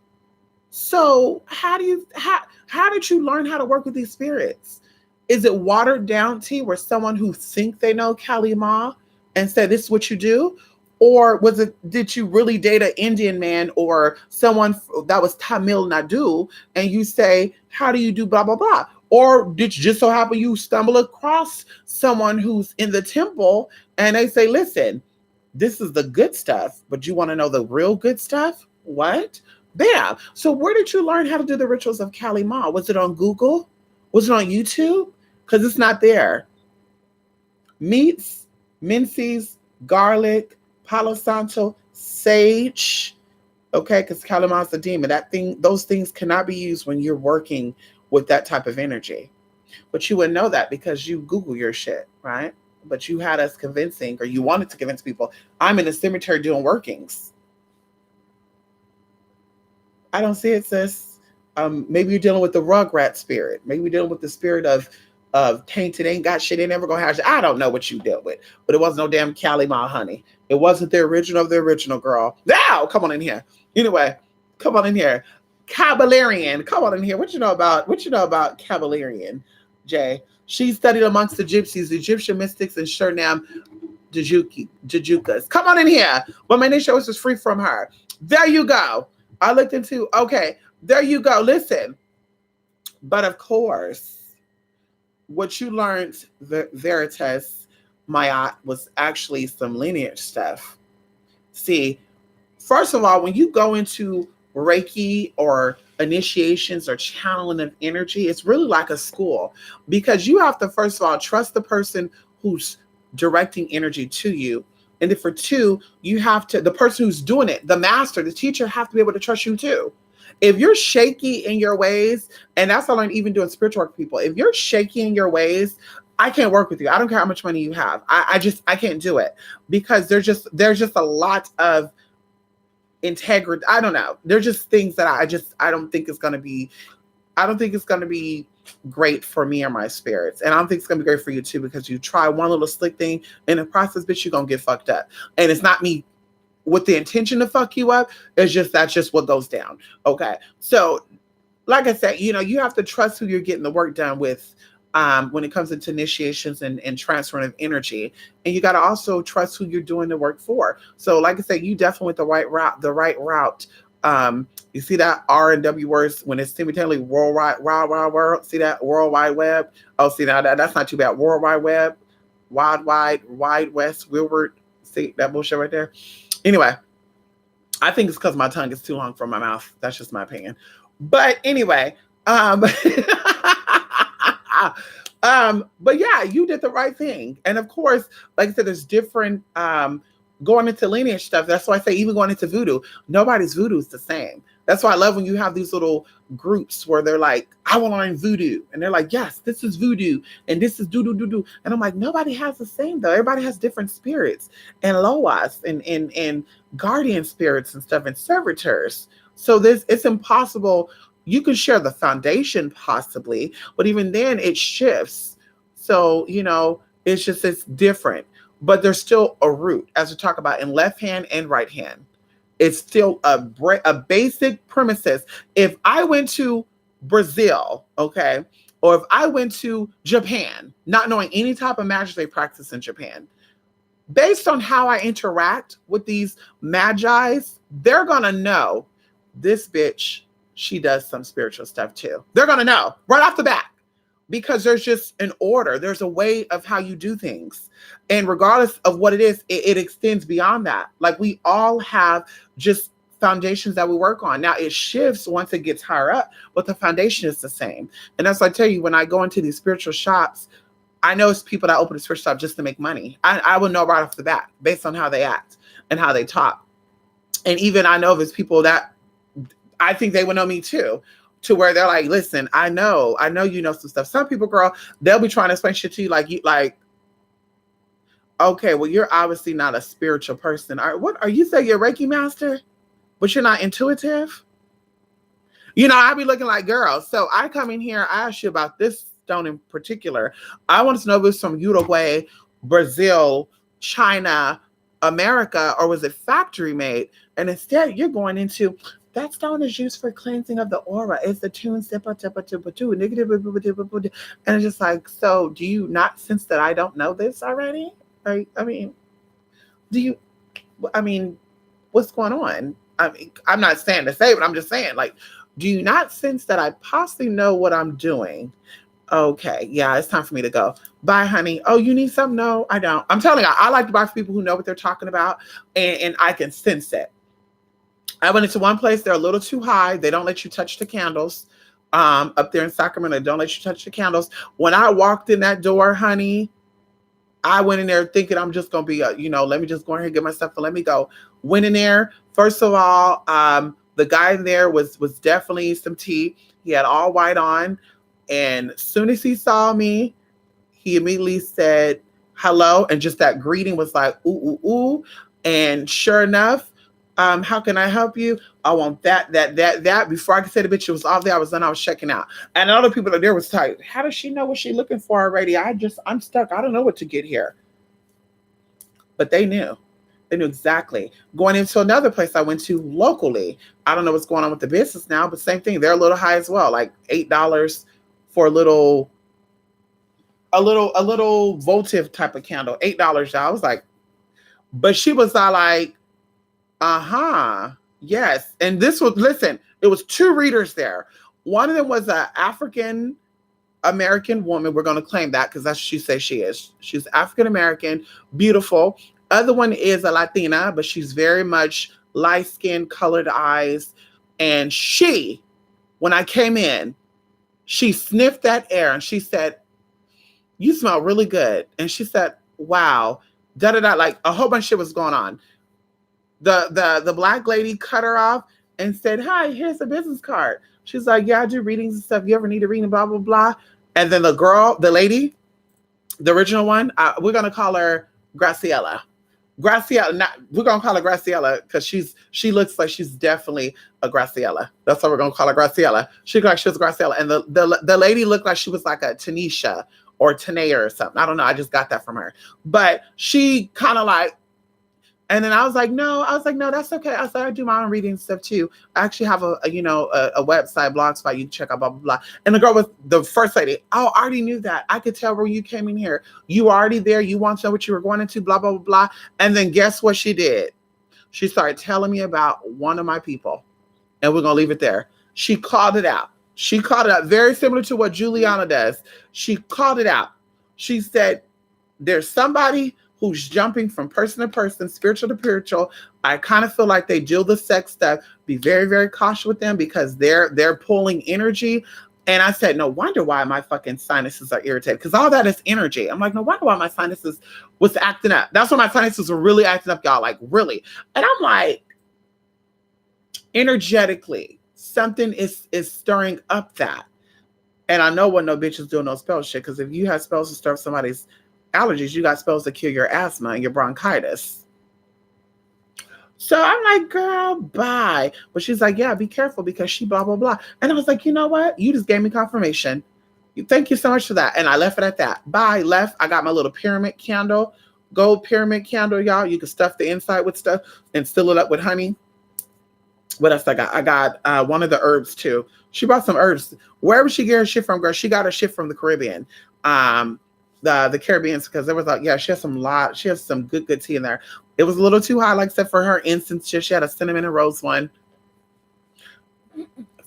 Speaker 1: So how did you learn how to work with these spirits? Is it watered down tea where someone who think they know Kali Ma and said, this is what you do? Or did you really date an Indian man or someone that was Tamil Nadu and you say, how do you do blah, blah, blah? Or did you just so happen you stumble across someone who's in the temple and they say, listen, this is the good stuff, but you want to know the real good stuff? What? Bam. So where did you learn how to do the rituals of Kali Ma? Was it on Google? Was it on YouTube? Because it's not there. Meats, minces, garlic, Palo Santo, sage. Okay, because Kali Ma is a demon. Those things cannot be used when you're working with that type of energy. But you wouldn't know that because you Google your shit, right? But you had us convincing, or you wanted to convince people, I'm in the cemetery doing workings. I don't see it, sis. Maybe you're dealing with the rugrat spirit. Maybe you're dealing with the spirit of tainted, ain't got shit, ain't never gonna have shit. I don't know what you dealt with, but it wasn't no damn Kali Ma, honey. It wasn't the original of the original, girl. Now, come on in here. Anyway, come on in here. Caballerian, come on in here. What you know about Caballerian, Jay? She studied amongst the gypsies, the Egyptian mystics, and Suriname Jajukas. Come on in here. Well, my initial was just free from her. There you go. I looked into, okay, there you go. Listen. But of course, what you learned, Veritas Mayat, was actually some lineage stuff. See, first of all, when you go into Reiki or initiations or channeling of energy, it's really like a school, because you have to, first of all, trust the person who's directing energy to you. And then for two, you have to, the person who's doing it, the master, the teacher, have to be able to trust you too. If you're shaky in your ways, and that's what I learned even doing spiritual work with people, if you're shaky in your ways, I can't work with you. I don't care how much money you have. I can't do it, because there's just a lot of integrity. I don't know. There's just things that I don't think it's going to be great for me or my spirits. And I don't think it's going to be great for you too, because you try one little slick thing in the process, bitch, you're going to get fucked up. And it's not me with the intention to fuck you up. It's just, that's just what goes down. Okay. So like I said, you have to trust who you're getting the work done with. When it comes into initiations and transferring of energy, and you got to also trust who you're doing the work for. So like I said, you definitely went the right route. You see that R and W words when it's simultaneously world, see that World Wide Web? Oh, see now that's not too bad. World Wide Web, wide west, Wilbert. See that bullshit right there? Anyway, I think it's because my tongue is too long for my mouth. That's just my opinion. But anyway, But yeah, you did the right thing. And of course, like I said, there's different going into lineage stuff. That's why I say even going into voodoo, nobody's voodoo is the same. That's why I love when you have these little groups where they're like, I want to learn voodoo. And they're like, yes, this is voodoo and this is doo doo doo doo. And I'm like, nobody has the same though. Everybody has different spirits and loas and guardian spirits and stuff and servitors. So this it's impossible. You can share the foundation possibly, but even then it shifts. So, it's different, but there's still a root as we talk about in left hand and right hand. It's still a basic premises. If I went to Brazil, okay, or if I went to Japan, not knowing any type of magic they practice in Japan, based on how I interact with these magi's, they're gonna know this bitch, she does some spiritual stuff too. They're gonna know right off the bat because there's just an order. There's a way of how you do things. And regardless of what it is, it extends beyond that. Like we all have just foundations that we work on. Now it shifts once it gets higher up, but the foundation is the same. And that's why I tell you, when I go into these spiritual shops, I know it's people that open a spiritual shop just to make money. I will know right off the bat based on how they act and how they talk. And even I know there's people that I think they would know me too, to where they're like, listen, I know you know some stuff. Some people, girl, they'll be trying to explain shit to you like, okay, well, you're obviously not a spiritual person. What are you saying? You're a Reiki master, but you're not intuitive? I be looking like, girl. So I come in here, I ask you about this stone in particular. I wanted to know if it was from Uruguay, Brazil, China, America, or was it factory made? And instead you're going into that stone is used for cleansing of the aura. It's the tune and it's just like, so do you not sense that I don't know this already? What's going on? I'm not saying to say, but I'm just saying, like, do you not sense that I possibly know what I'm doing? Okay, yeah, it's time for me to go. Bye, honey. Oh, you need something? No, I don't. I'm telling you, I like to buy for people who know what they're talking about, and I can sense it. I went into one place, they're a little too high. They don't let you touch the candles. Up there in Sacramento, they don't let you touch the candles. When I walked in that door, honey, I went in there thinking I'm just going to be, let me just go ahead and get my stuff and let me go. Went in there. First of all, the guy in there was definitely some tea. He had all white on. And as soon as he saw me, he immediately said, hello. And just that greeting was like, ooh, ooh, ooh. And sure enough, how can I help you? I want that. Before I could say the bitch, it was all there. I was checking out. And other people that there was tight. How does she know what she's looking for already? I'm stuck. I don't know what to get here. But they knew. They knew exactly. Going into another place I went to locally. I don't know what's going on with the business now, but same thing. They're a little high as well. Like $8 for a little votive type of candle. $8. I was like, but she was like, yes. And this was, listen, it was two readers there. One of them was an African American woman. We're going to claim that because that's what she says she is. She's African American, beautiful. Other one is a Latina, but she's very much light skin, colored eyes. And she, when I came in, she sniffed that air and she said, you smell really good. And she said, wow, like a whole bunch of shit was going on. The black lady cut her off and said, hi, here's a business card. She's like, yeah, I do readings and stuff. You ever need a reading, blah, blah, blah. And then the lady, the original one, we're going to call her Graciela. We're going to call her Graciela because she looks like she's definitely a Graciela. That's why we're going to call her Graciela. She looked like she was a Graciela. And the lady looked like she was like a Tanisha or Tanea or something. I don't know. I just got that from her. But she kind of like, and then I was like, no, that's okay. I said, I do my own reading stuff too. I actually have a website, blog spot you can check out, blah, blah, blah. And the girl was the first lady. Oh, I already knew that. I could tell when you came in here. You were already there. You want to know what you were going into, blah, blah, blah, blah. And then guess what she did? She started telling me about one of my people. And we're going to leave it there. She called it out. Very similar to what Juliana does. She called it out. She said, there's somebody who's jumping from person to person, spiritual to spiritual. I kind of feel like they deal the sex stuff. Be very, very cautious with them because they're pulling energy. And I said, no wonder why my fucking sinuses are irritated. Because all that is energy. I'm like, no wonder why my sinuses was acting up. That's when my sinuses were really acting up, y'all. Like, really. And I'm like, energetically, something is stirring up that. And I know when no bitch is doing no spell shit. Because if you have spells to stir up somebody's allergies, you got spells to cure your asthma and your bronchitis. So I'm like, girl, bye. But she's like, yeah, be careful because she blah, blah, blah. And I was like, you know what? You just gave me confirmation. Thank you so much for that. And I left it at that. Bye. Left. I got my little pyramid candle, gold pyramid candle, y'all. You can stuff the inside with stuff and fill it up with honey. What else I got? I got one of the herbs too. She brought some herbs. Wherever she get her shit from, girl, she got her shit from the Caribbean. The Caribbeans, because there was like, yeah, she has some good tea in there. It was a little too high, like except for her incense. She had a cinnamon and rose one.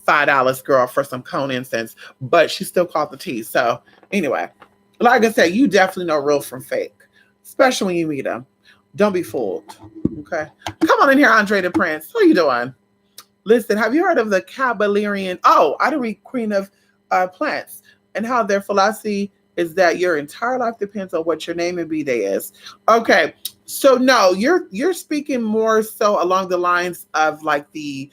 Speaker 1: $5, girl, for some cone incense, but she still called the tea. So anyway, like I said, you definitely know real from fake, especially when you meet them. Don't be fooled. Okay, come on in here, Andre the Prince. How you doing? Listen, have you heard of the Kabbalion? Oh, I don't read Queen of Plants, and how their philosophy is that your entire life depends on what your name and B-Day is. Okay, so no, you're speaking more so along the lines of like the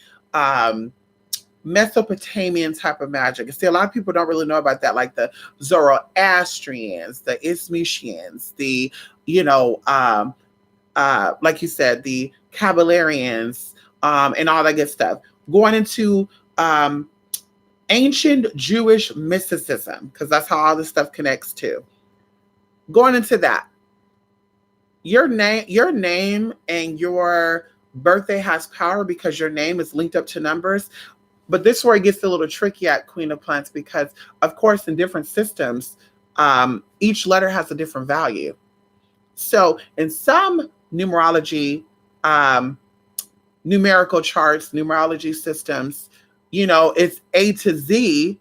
Speaker 1: Mesopotamian type of magic. See, a lot of people don't really know about that, like the Zoroastrians, the Ismatians, the like you said, the Kabbalions, and all that good stuff. Going into ancient Jewish mysticism, because that's how all this stuff connects to. Going into that, your name and your birthday has power because your name is linked up to numbers. But this is where it gets a little tricky at Queen of Plants, because of course in different systems, each letter has a different value. So in some numerology, numerical charts, numerology systems, it's A to Z,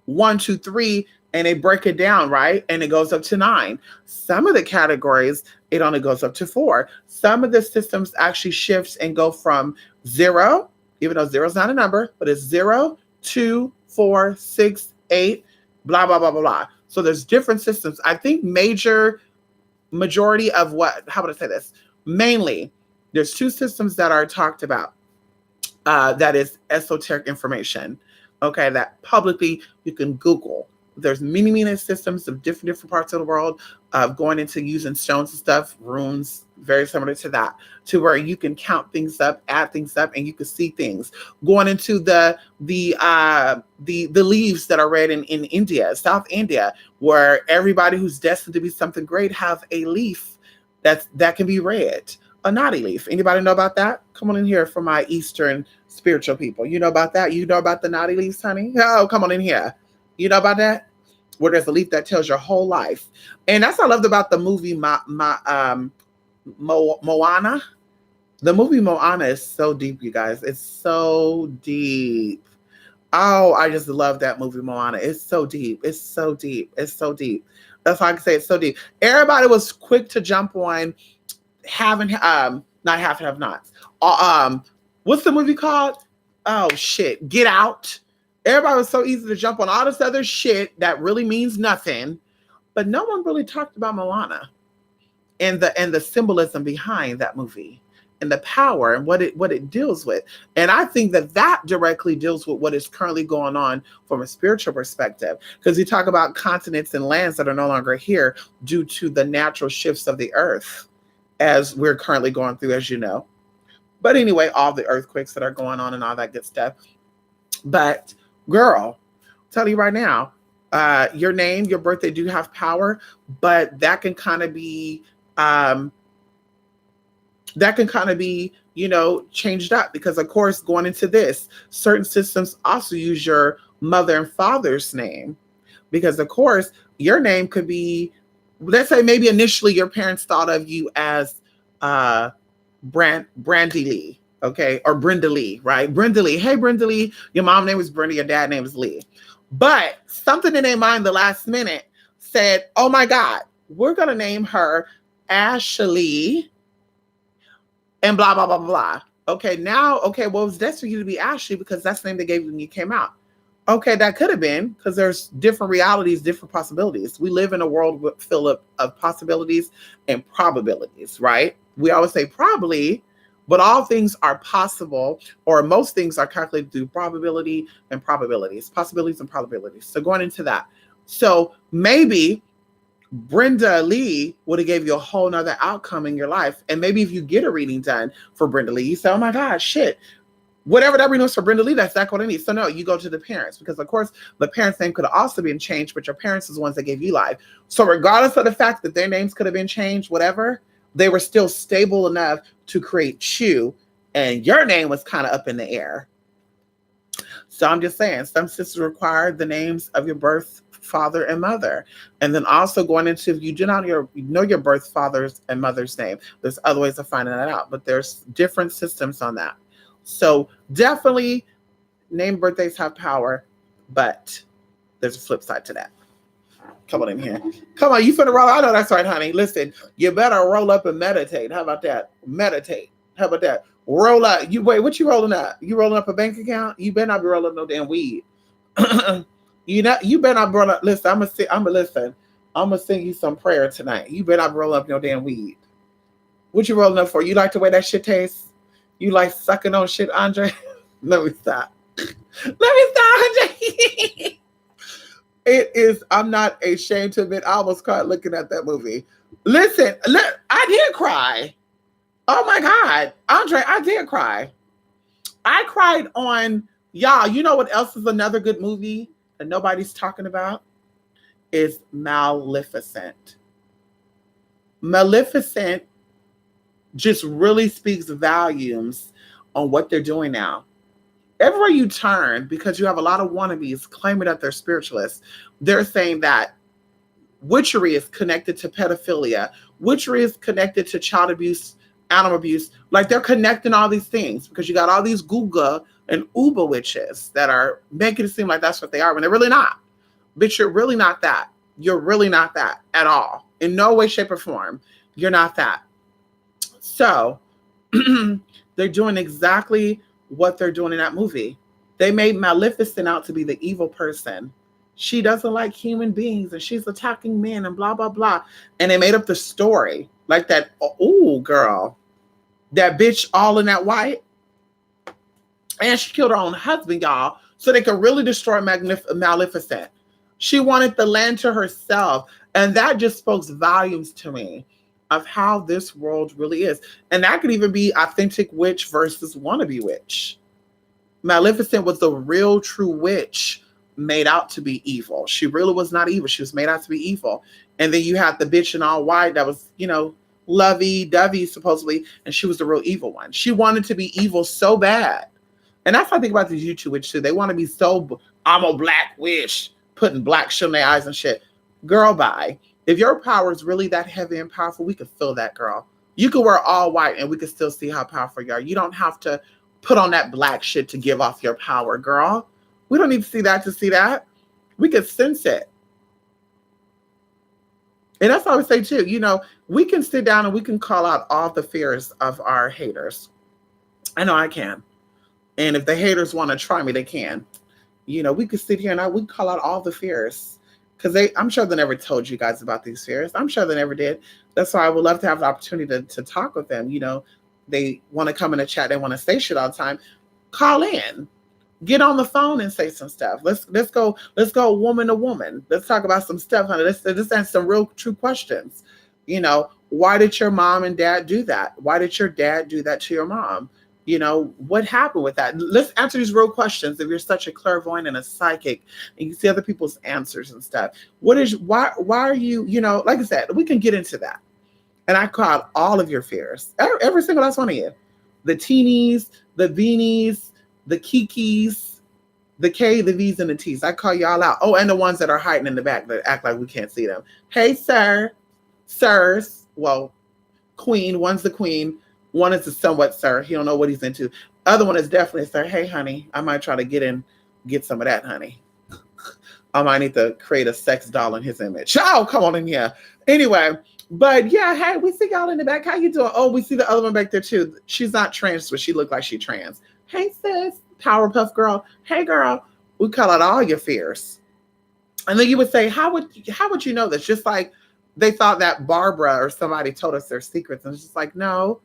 Speaker 1: 1, 2, 3, and they break it down, right? And it goes up to 9. Some of the categories, it only goes up to 4. Some of the systems actually shifts and go from 0, even though 0 is not a number, but it's 0, 2, 4, 6, 8, blah, blah, blah, blah, blah. So there's different systems. I think majority of how would I say this? Mainly, there's 2 systems that are talked about. That is esoteric information. Okay, that publicly you can Google. There's many systems of different parts of the world of going into using stones and stuff, runes, very similar to that, to where you can count things up, add things up, and you can see things. Going into the leaves that are read in India, South India, where everybody who's destined to be something great have a leaf that can be read. A naughty leaf. Anybody know about that? Come on in here for my Eastern spiritual people. You know about that? You know about the naughty leaves, honey? Oh, come on in here. You know about that? Where there's a leaf that tells your whole life. And that's what I loved about the movie Moana. The movie Moana is so deep, you guys. It's so deep. Oh, I just love that movie Moana. It's so deep. It's so deep. It's so deep. That's why I can say it's so deep. Everybody was quick to jump on not half and have nots. What's the movie called? Oh shit, Get Out. Everybody was so easy to jump on all this other shit that really means nothing, but no one really talked about Moana and the symbolism behind that movie and the power and what it deals with. And I think that directly deals with what is currently going on from a spiritual perspective, because you talk about continents and lands that are no longer here due to the natural shifts of the earth, as we're currently going through, as you know. But anyway, all the earthquakes that are going on and all that good stuff. But girl, I'll tell you right now, your name, your birthday do have power, but that can kind of be changed up, because of course, going into this, certain systems also use your mother and father's name, because of course your name could be, let's say maybe initially your parents thought of you as Brandy Lee, okay, or Brenda Lee, right? Brenda Lee. Hey, Brenda Lee. Your mom name was Brenda. Your dad name is Lee. But something in their mind the last minute said, "Oh my God, we're gonna name her Ashley," and blah blah blah blah blah. Okay, now, well, it's best for you to be Ashley because that's the name they gave you when you came out. Okay, that could have been because there's different realities, different possibilities. We live in a world full of possibilities and probabilities, right? We always say probably, but all things are possible, or most things are calculated through probability and probabilities, possibilities and probabilities. So going into that. So maybe Brenda Lee would have gave you a whole nother outcome in your life. And maybe if you get a reading done for Brenda Lee, you say, oh my God, shit, whatever that reading was for Brenda Lee, that's exactly what I need. So no, you go to the parents because of course the parents' name could have also been changed, but your parents is the ones that gave you life. So regardless of the fact that their names could have been changed, whatever, they were still stable enough to create you, and your name was kind of up in the air. So I'm just saying, some sisters require the names of your birth father and mother, and then also going into, if you do not know your birth father's and mother's name, there's other ways of finding that out, but there's different systems on that. So definitely name birthdays have power, but there's a flip side to that. Come on in here. Come on, you finna roll. I know that's right, honey. Listen, you better roll up and meditate. How about that? Meditate. How about that? Roll up. You wait, what you rolling up? You rolling up a bank account? You better not be rolling up no damn weed. You better not roll up. Listen, I'm gonna sing you some prayer tonight. You better not roll up no damn weed. What you rolling up for? You like the way that shit tastes? You like sucking on shit, Andre? Let me stop. Andre. It is, I'm not ashamed to admit, I almost cried looking at that movie. Listen, I did cry. Oh my God. Andre, I did cry. I cried on, y'all, you know what else is another good movie that nobody's talking about? Is Maleficent. Maleficent just really speaks volumes on what they're doing now. Everywhere you turn, because you have a lot of wannabes claiming that they're spiritualists, they're saying that witchery is connected to pedophilia, witchery is connected to child abuse, animal abuse. Like they're connecting all these things because you got all these Googa and Uber witches that are making it seem like that's what they are when they're really not. But you're really not that. You're really not that at all. In no way, shape, or form. You're not that. So they're doing exactly what they're doing in that movie. They made Maleficent out to be the evil person. She doesn't like human beings and she's attacking men and blah, blah, blah. And they made up the story like that. Oh, girl, that bitch all in that white. And she killed her own husband, y'all, so they could really destroy Maleficent. She wanted the land to herself. And that just spoke volumes to me of how this world really is. And that could even be authentic witch versus wannabe witch. Maleficent was the real true witch made out to be evil. She really was not evil. She was made out to be evil. And then you had the bitch in all white that was, lovey-dovey supposedly, and she was the real evil one. She wanted to be evil so bad. And that's what I think about these YouTube witches too. They want to be so, I'm a black witch, putting black shit in their eyes and shit. Girl, bye. If your power is really that heavy and powerful, we could feel that, girl. You could wear all white and we could still see how powerful you are. You don't have to put on that black shit to give off your power, girl. We don't need to see that to see that. We could sense it. And that's what I would say too. We can sit down and we can call out all the fears of our haters. I know I can. And if the haters want to try me, they can. We could sit here and we call out all the fears. Because I'm sure they never told you guys about these fears. I'm sure they never did. That's why I would love to have the opportunity to talk with them. They want to come in a chat. They want to say shit all the time. Call in. Get on the phone and say some stuff. Let's go woman to woman. Let's talk about some stuff, honey. Let's answer some real true questions. Why did your mom and dad do that? Why did your dad do that to your mom? What happened with that? Let's answer these real questions. If you're such a clairvoyant and a psychic and you see other people's answers and stuff, why are you, like I said, we can get into that. And I call out all of your fears, every single last one of you, the teenies, the beanies, the kikis, the K, the V's, and the T's. I call y'all out. Oh, and the ones that are hiding in the back that act like we can't see them. Hey, sirs. Well, queen, one's the queen. One is a somewhat sir. He don't know what he's into. Other one is definitely a sir. Hey, honey, I might try to get some of that, honey. I might need to create a sex doll in his image. Oh, come on in here. Anyway, but yeah, hey, we see y'all in the back. How you doing? Oh, we see the other one back there too. She's not trans, but she looked like she trans. Hey, sis, Powerpuff Girl. Hey, girl. We call out all your fears. And then you would say, how would you know this? Just like they thought that Barbara or somebody told us their secrets. And it's just like, no.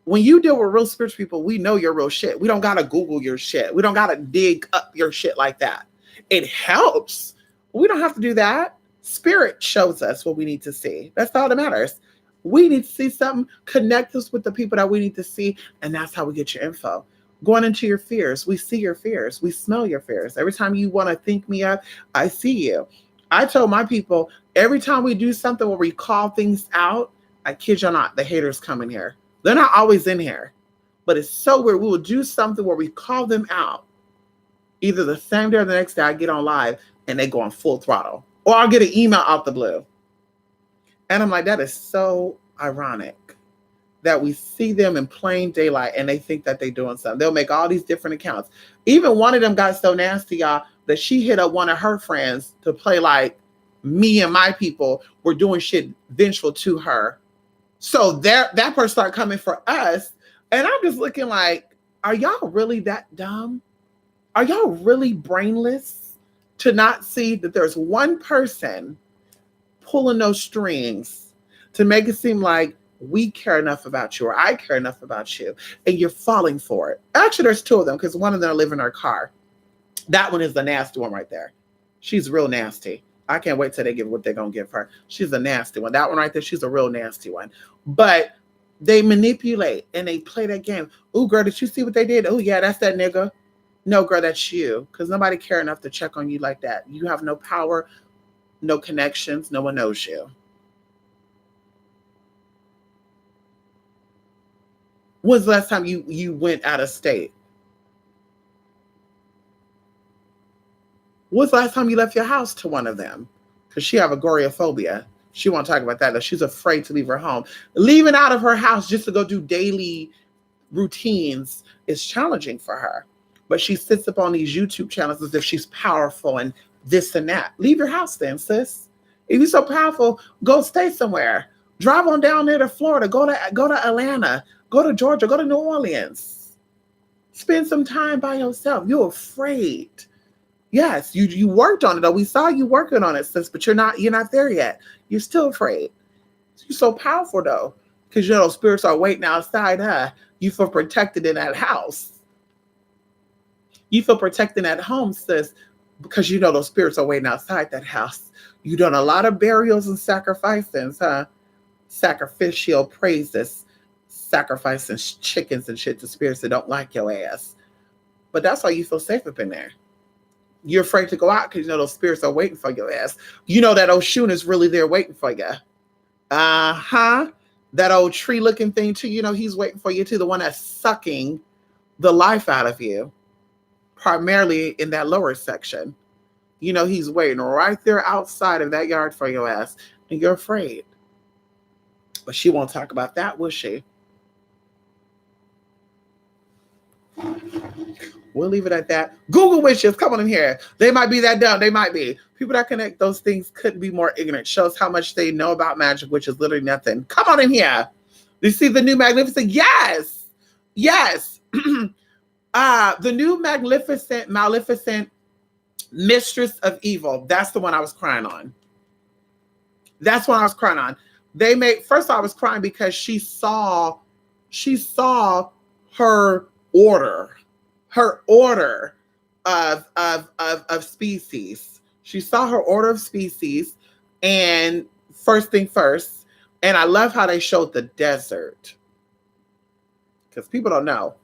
Speaker 1: When you deal with real spiritual people, we know your real shit. We don't gotta Google your shit. We don't gotta dig up your shit like that. It helps. We don't have to do that. Spirit shows us what we need to see. That's all that matters. We need to see something, connect us with the people that we need to see, and that's how we get your info. Going into your fears, we see your fears, we smell your fears. Every time you want to think me up, I see you. I told my people, every time we do something where we call things out, I kid you not, the haters come in here. They're not always in here, but it's so weird. We will do something where we call them out. Either the same day or the next day, I get on live and they go on full throttle. Or I'll get an email out the blue. And I'm like, that is so ironic that we see them in plain daylight and they think that they're doing something. They'll make all these different accounts. Even one of them got so nasty, y'all, that she hit up one of her friends to play like me and my people were doing shit vengeful to her. So that person started coming for us. And I'm just looking like, are y'all really that dumb? Are y'all really brainless to not see that there's one person pulling those strings to make it seem like we care enough about you or I care enough about you and you're falling for it? Actually, there's two of them because one of them live in her car. That one is the nasty one right there. She's real nasty. I can't wait till they give what they're going to give her. She's a nasty one. That one right there, she's a real nasty one. But they manipulate and they play that game. Oh, girl, did you see what they did? Oh, yeah, that's that nigga. No, girl, that's you. Because nobody care enough to check on you like that. You have no power, no connections. No one knows you. When's the last time you went out of state? When's the last time you left your house to one of them? Because she have agoraphobia. She won't talk about that. She's afraid to leave her home. Leaving out of her house just to go do daily routines is challenging for her. But she sits up on these YouTube channels as if she's powerful and this and that. Leave your house then, sis. If you're so powerful, go stay somewhere. Drive on down there to Florida. Go to Atlanta. Go to Georgia. Go to New Orleans. Spend some time by yourself. You're afraid. Yes, you worked on it though. We saw you working on it, sis, but you're not there yet. You're still afraid. You're so powerful though, because you know those spirits are waiting outside. You feel protected in that house. You feel protected at home, sis, because you know those spirits are waiting outside that house. You've done a lot of burials and sacrifices, huh? Sacrificial praises, sacrificing chickens and shit to spirits that don't like your ass. But that's why you feel safe up in there. You're afraid to go out because you know those spirits are waiting for your ass. You know that Oshun is really there waiting for you. That old tree-looking thing too, you know, he's waiting for you too. The one that's sucking the life out of you, primarily in that lower section. You know, he's waiting right there outside of that yard for your ass, and you're afraid. But she won't talk about that, will she? We'll leave it at that. Google witches, come on in here. They might be that dumb. They might be. People that connect those things couldn't be more ignorant. Shows how much they know about magic, which is literally nothing. Come on in here. You see the new Magnificent? Yes. Yes. The new Maleficent Mistress of Evil. That's the one I was crying on. That's what I was crying on. First I was crying because she saw her order of species. She saw her order of species, and first thing first, and I love how they showed the desert. Because people don't know.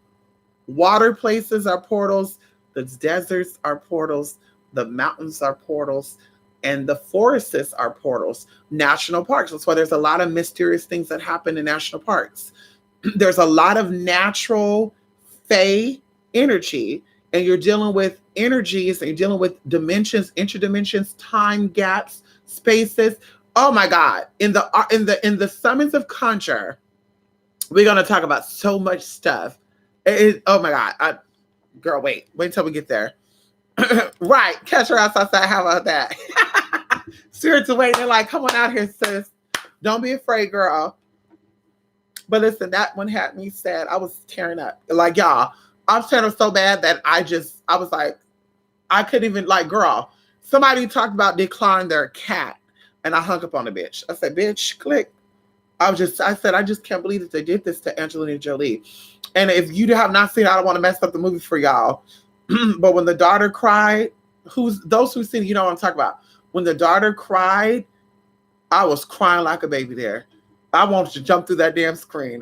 Speaker 1: Water places are portals, the deserts are portals, the mountains are portals, and the forests are portals. National parks. That's why there's a lot of mysterious things that happen in national parks. There's a lot of natural fey energy, and you're dealing with energies, and you're dealing with dimensions, interdimensions, time gaps, spaces. Oh my God! In the summons of Conjure, we're gonna talk about so much stuff. Oh my God! Girl, wait until we get there. Right, catch her outside. How about that? Spirits are waiting. They're like, come on out here, sis. Don't be afraid, girl. But listen, that one had me sad. I was tearing up. Like, y'all, I was tearing up so bad that I was like, I couldn't even, like, girl, somebody talked about declaring their cat, and I hung up on the bitch. I said, bitch, click. I said, I just can't believe that they did this to Angelina Jolie. And if you have not seen it, I don't want to mess up the movie for y'all. But when the daughter cried, those who've seen it, you know what I'm talking about. When the daughter cried, I was crying like a baby there. I wanted to jump through that damn screen.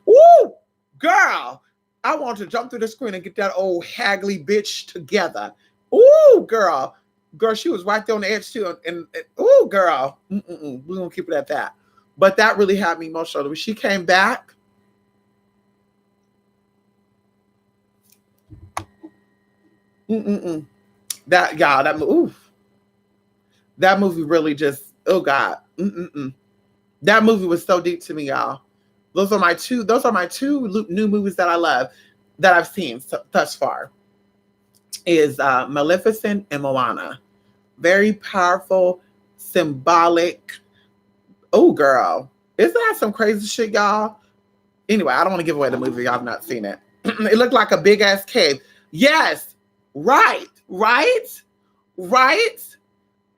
Speaker 1: Woo, girl. I wanted to jump through the screen and get that old haggly bitch together. Ooh, girl. Girl, she was right there on the edge too. And ooh, girl. We're going to keep it at that. But that really had me emotional. When she came back, that, y'all, that movie really just, oh God. That movie was so deep to me, y'all. Those are my two new movies that I love, that I've seen thus far, is Maleficent and Moana. Very powerful, symbolic. Oh, girl. Isn't that some crazy shit, y'all? Anyway, I don't want to give away the movie. Y'all have not seen it. It looked like a big ass cave. Yes. Right.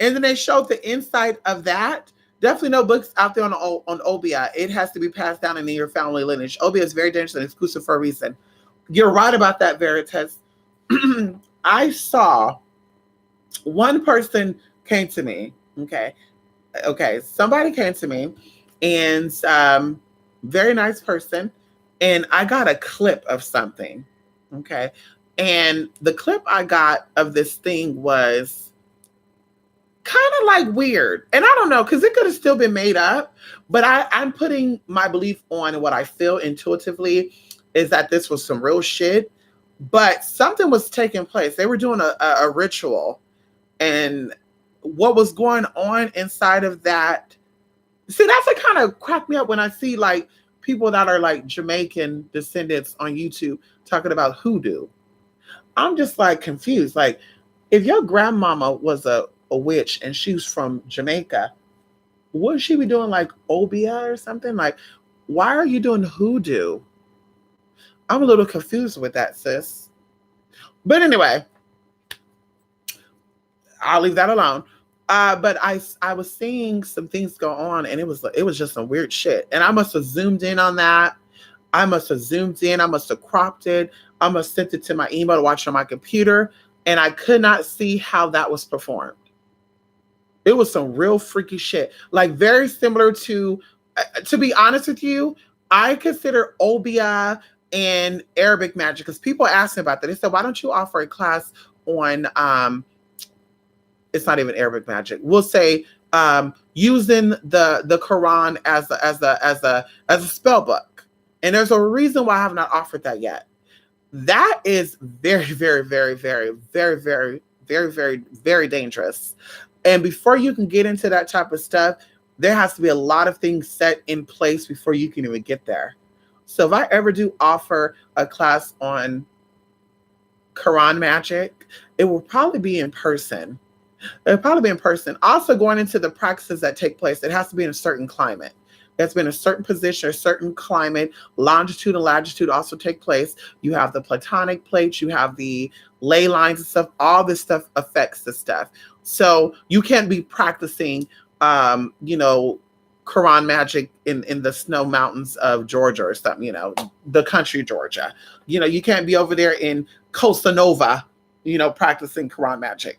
Speaker 1: And then they showed the inside of that. Definitely no books out there on Obeah. It has to be passed down in your family lineage. Obeah is very dangerous and exclusive for a reason. You're right about that, Veritas. I saw one person came to me. Okay. Somebody came to me, and very nice person. And I got a clip of something. Okay. And the clip I got of this thing was kind of like weird. And I don't know, because it could have still been made up. But I'm putting my belief on what I feel intuitively is that this was some real shit. But something was taking place. They were doing a ritual. And what was going on inside of that? See, that's what kind of cracked me up when I see like people that are like Jamaican descendants on YouTube talking about hoodoo. I'm just like confused. Like, if your grandmama was a witch and she was from Jamaica, wouldn't she be doing like Obeah or something? Like, why are you doing hoodoo? I'm a little confused with that, sis. But anyway, I'll leave that alone. But I was seeing some things go on, and it was just some weird shit. And I must have zoomed in on that. I must have cropped it. I must have sent it to my email to watch on my computer, and I could not see how that was performed. It was some real freaky shit. Like, very similar to be honest with you, I consider Obeah and Arabic magic, because people asked me about that. They said, why don't you offer a class on it's not even Arabic magic. We'll say using the Quran as a spell book. And there's a reason why I have not offered that yet. That is very, very, very, very, very, very, very, very, very dangerous. And before you can get into that type of stuff, there has to be a lot of things set in place before you can even get there. So if I ever do offer a class on Quran magic, it will probably be in person. It'll probably be in person. Also, going into the practices that take place, it has to be in a certain climate. It's been a certain position, a certain climate. Longitude and latitude also take place. You have the platonic plates, you have the ley lines and stuff. All this stuff affects the stuff. So you can't be practicing, Quran magic in the snow mountains of Georgia or something, the country Georgia. You can't be over there in Costa Nova, practicing Quran magic.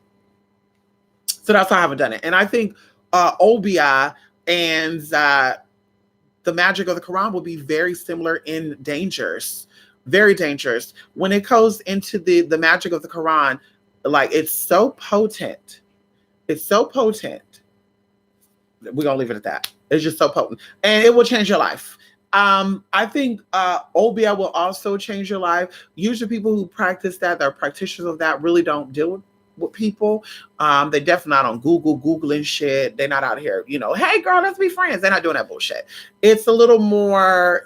Speaker 1: So that's why I haven't done it. And I think Obeah and the magic of the Quran will be very similar in dangers. Very dangerous. When it goes into the magic of the Quran, like, it's so potent. It's so potent. We're going to leave it at that. It's just so potent. And it will change your life. I think Obeah will also change your life. Usually people who practice that are practitioners of that really don't deal with people. They definitely not on Googling shit. They're not out here, hey girl, let's be friends. They're not doing that bullshit. It's a little more,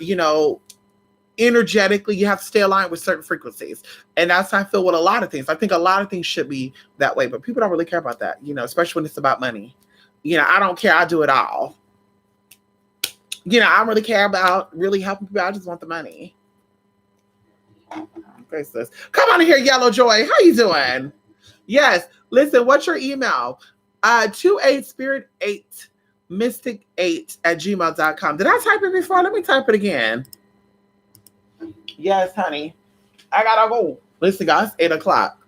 Speaker 1: energetically, you have to stay aligned with certain frequencies. And that's how I feel with a lot of things. I think a lot of things should be that way, but people don't really care about that, especially when it's about money. I don't care. I do it all. I don't really care about really helping people. I just want the money. Okay, sis. Come on in here, Yellow Joy. How you doing? Yes. Listen, what's your email? 28spirit8 mystic8@gmail.com. Did I type it before? Let me type it again. Yes, honey. I gotta go. Listen, guys, 8 o'clock.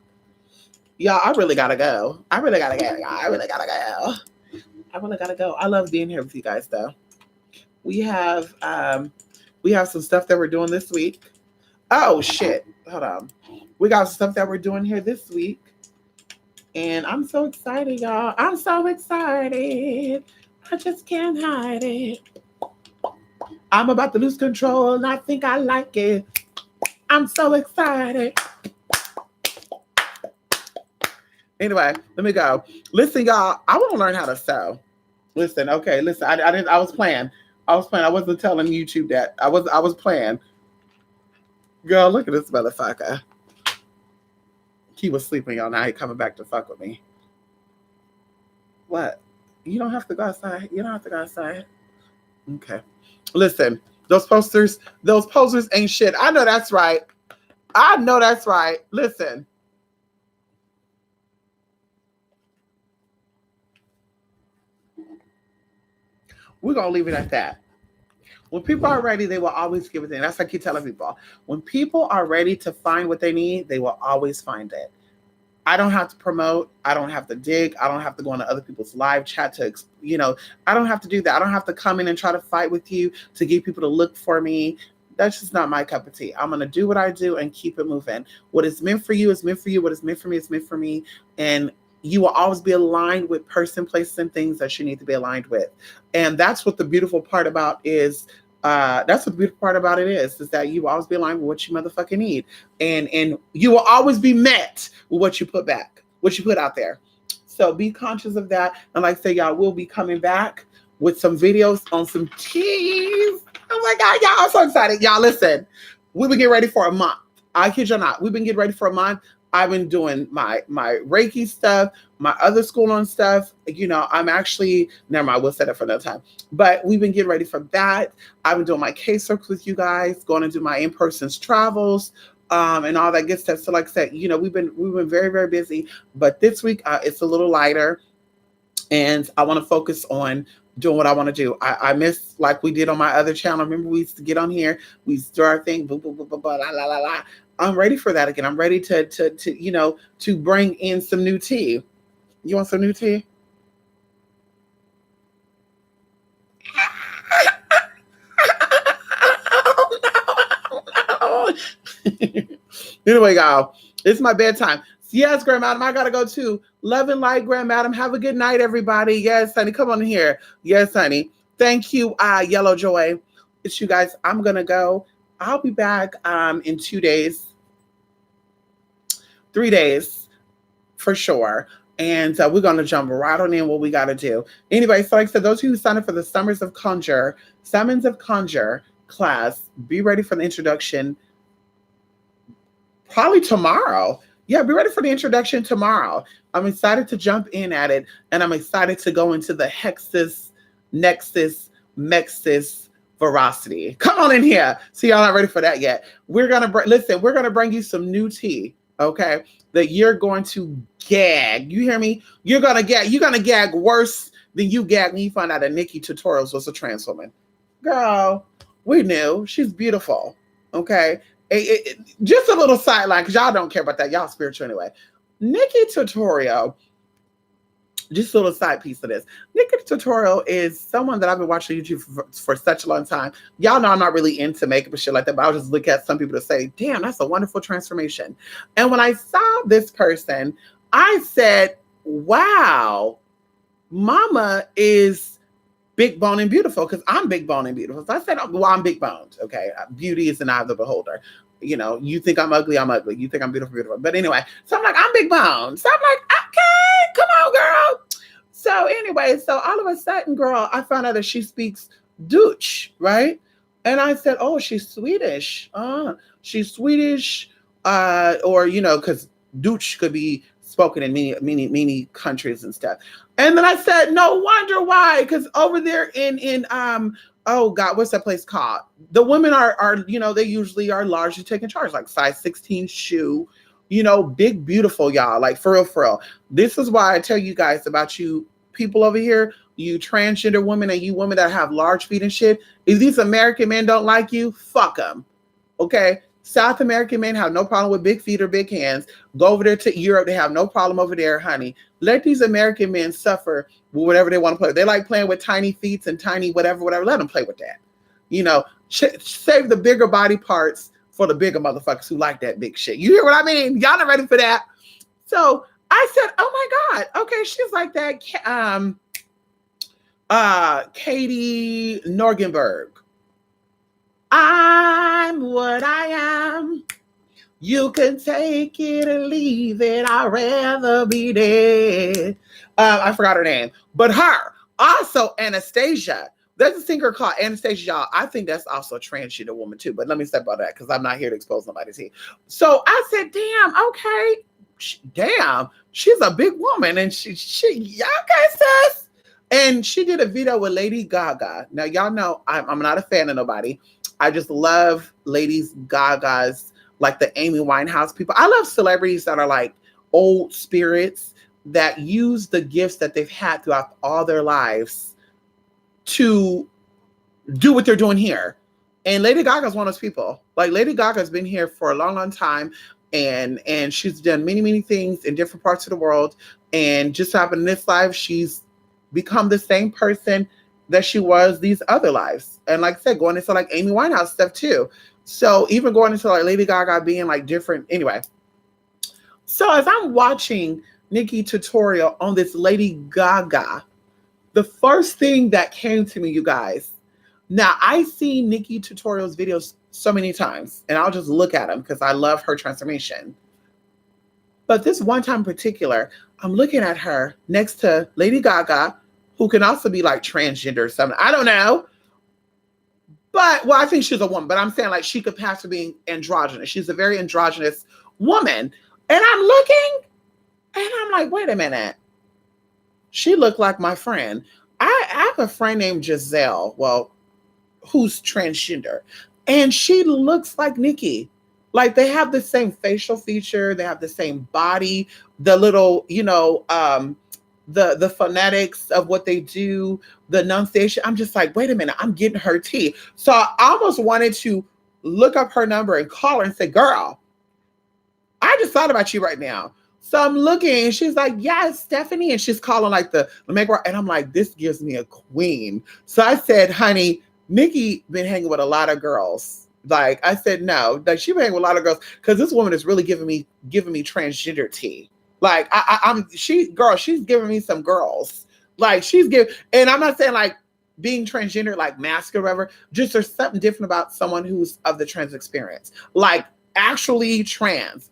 Speaker 1: Y'all, I really gotta go. I really gotta go. Y'all. I really gotta go. I really gotta go. I love being here with you guys though. We have some stuff that we're doing this week. Oh shit. Hold on. We got some stuff that we're doing here this week. And I'm so excited, y'all. I'm so excited. I just can't hide it. I'm about to lose control and I think I like it. I'm so excited. Anyway, let me go. Listen, y'all, I want to learn how to sew. Listen, okay, listen. I didn't. I was playing. I wasn't telling YouTube that. I was playing. Girl, look at this motherfucker. He was sleeping, y'all. Now he coming back to fuck with me. What? You don't have to go outside. You don't have to go outside. Okay. Listen, those posers ain't shit. I know that's right. I know that's right. Listen. We're going to leave it at that. When people are ready, they will always give it in. That's what I keep telling people. When people are ready to find what they need, they will always find it. I don't have to promote. I don't have to dig. I don't have to go into other people's live chat to, I don't have to do that. I don't have to come in and try to fight with you to get people to look for me. That's just not my cup of tea. I'm going to do what I do and keep it moving. What is meant for you is meant for you. What is meant for me is meant for me. And you will always be aligned with person, places, and things that you need to be aligned with. And that's what the beautiful part about is. That's what the beautiful part about it is that you will always be aligned with what you motherfucking need. And you will always be met with what you put back, what you put out there. So be conscious of that. And like I say, y'all will be coming back with some videos on some cheese. Oh my God, y'all, I'm so excited. Y'all, listen, we've been getting ready for a month. I kid you not. We've been getting ready for a month. I've been doing my Reiki stuff, my other school on stuff. I'm actually, never mind, we'll set it for another time. But we've been getting ready for that. I've been doing my casework with you guys, going to do my in-person travels, and all that good stuff. So like I said, we've been very, very busy. But this week it's a little lighter, and I want to focus on doing what I want to do. I miss, like we did on my other channel. Remember, we used to get on here, we used to do our thing, boo, boo, boo, boo, boo, la, la, la, la. I'm ready for that again. I'm ready to bring in some new tea. You want some new tea? Anyway, y'all, it's my bedtime. Yes, Grand Madam, I gotta go too. Love and light, Grand Madam. Have a good night, everybody. Yes, honey, come on in here. Yes, honey. Thank you, Yellow Joy. It's you guys. I'm gonna go. I'll be back in 2 days. 3 days for sure. And we're going to jump right on in what we got to do. Anyway, so like I said, those of you who signed up for the Summons of Conjure class, be ready for the introduction probably tomorrow. Yeah, be ready for the introduction tomorrow. I'm excited to jump in at it. And I'm excited to go into the Hexus, Nexus, Mexus, Veracity. Come on in here. See, y'all not ready for that yet. We're going to bring you some new tea. Okay, that you're going to gag. You hear me? You're gonna gag worse than you gag when you find out that Nikki Tutorials was a trans woman. Girl, we knew she's beautiful. Okay, just a little sideline because y'all don't care about that. Y'all spiritual anyway. Nikki Tutorial. Just a little side piece of this. Nikki Tutorial is someone that I've been watching YouTube for such a long time. Y'all know I'm not really into makeup and shit like that, but I'll just look at some people to say, damn, that's a wonderful transformation. And when I saw this person, I said, wow, mama is big bone and beautiful because I'm big bone and beautiful. So I said, well, I'm big boned. Okay. Beauty is an eye of the beholder. You think I'm ugly, I'm ugly. You think I'm beautiful, beautiful. But anyway, so I'm like, I'm big bone. So I'm like, okay, come on, girl. So anyway, so all of a sudden, girl, I found out that she speaks Dutch, right? And I said, oh, she's Swedish. She's Swedish, or, because Dutch could be spoken in many countries and stuff. And then I said, no wonder why, because over there in oh God, what's that place called? The women are they usually are largely taking charge, like size 16 shoe, You know, big, beautiful, y'all. Like, for real, for real. This is why I tell you guys about you people over here, you transgender women and you women that have large feet and shit. If these American men don't like you, fuck them. Okay? South American men have no problem with big feet or big hands. Go over there to Europe. They have no problem over there, honey. Let these American men suffer with whatever they want to play. They like playing with tiny feet and tiny whatever, whatever. Let them play with that. You know, save the bigger body parts for the bigger motherfuckers who like that big shit. You hear what I mean? Y'all not ready for that. So I said, oh my God. Okay, she's like that. Katie Norgenberg. I'm what I am. You can take it or leave it. I'd rather be dead. I forgot her name. But her. Also Anastasia. There's a singer called Anastasia, y'all. I think that's also a transgender woman too. But let me step about that because I'm not here to expose nobody's heat. So I said, damn, okay. Damn. She's a big woman. And she okay, sis. And she did a video with Lady Gaga. Now, y'all know I'm not a fan of nobody. I just love Lady Gaga's, like the Amy Winehouse people. I love celebrities that are like old spirits that use the gifts that they've had throughout all their lives to do what they're doing here. And Lady Gaga is one of those people. Like, Lady Gaga has been here for a long, long time. And she's done many, many things in different parts of the world. And just happened in this life, she's become the same person that she was these other lives. And like I said, going into like Amy Winehouse stuff too. So even going into like Lady Gaga being like different. Anyway. So as I'm watching Nikki tutorial on this Lady Gaga, the first thing that came to me, you guys, now I see Nikki tutorials videos so many times and I'll just look at them because I love her transformation. But this one time in particular, I'm looking at her next to Lady Gaga, who can also be like transgender or something. I don't know. But, well, I think she's a woman, but I'm saying like she could pass for being androgynous. She's a very androgynous woman. And I'm looking and I'm like, wait a minute. She looked like my friend. I have a friend named Giselle, well, who's transgender. And she looks like Nikki. Like, they have the same facial feature. They have the same body, the little, you know, the phonetics of what they do, the enunciation. I'm just like, wait a minute, I'm getting her tea. So I almost wanted to look up her number and call her and say, girl, I just thought about you right now. So I'm looking and she's like, yeah, it's Stephanie. And she's calling like the makeover. And I'm like, this gives me a queen. So I said, honey, Nikki been hanging with a lot of girls. Like, I said, no, like she been hanging with a lot of girls because this woman is really giving me transgender tea. Like she's giving me some girls. Like she's giving, and I'm not saying like being transgender, like mask or whatever, just there's something different about someone who's of the trans experience. Like actually trans,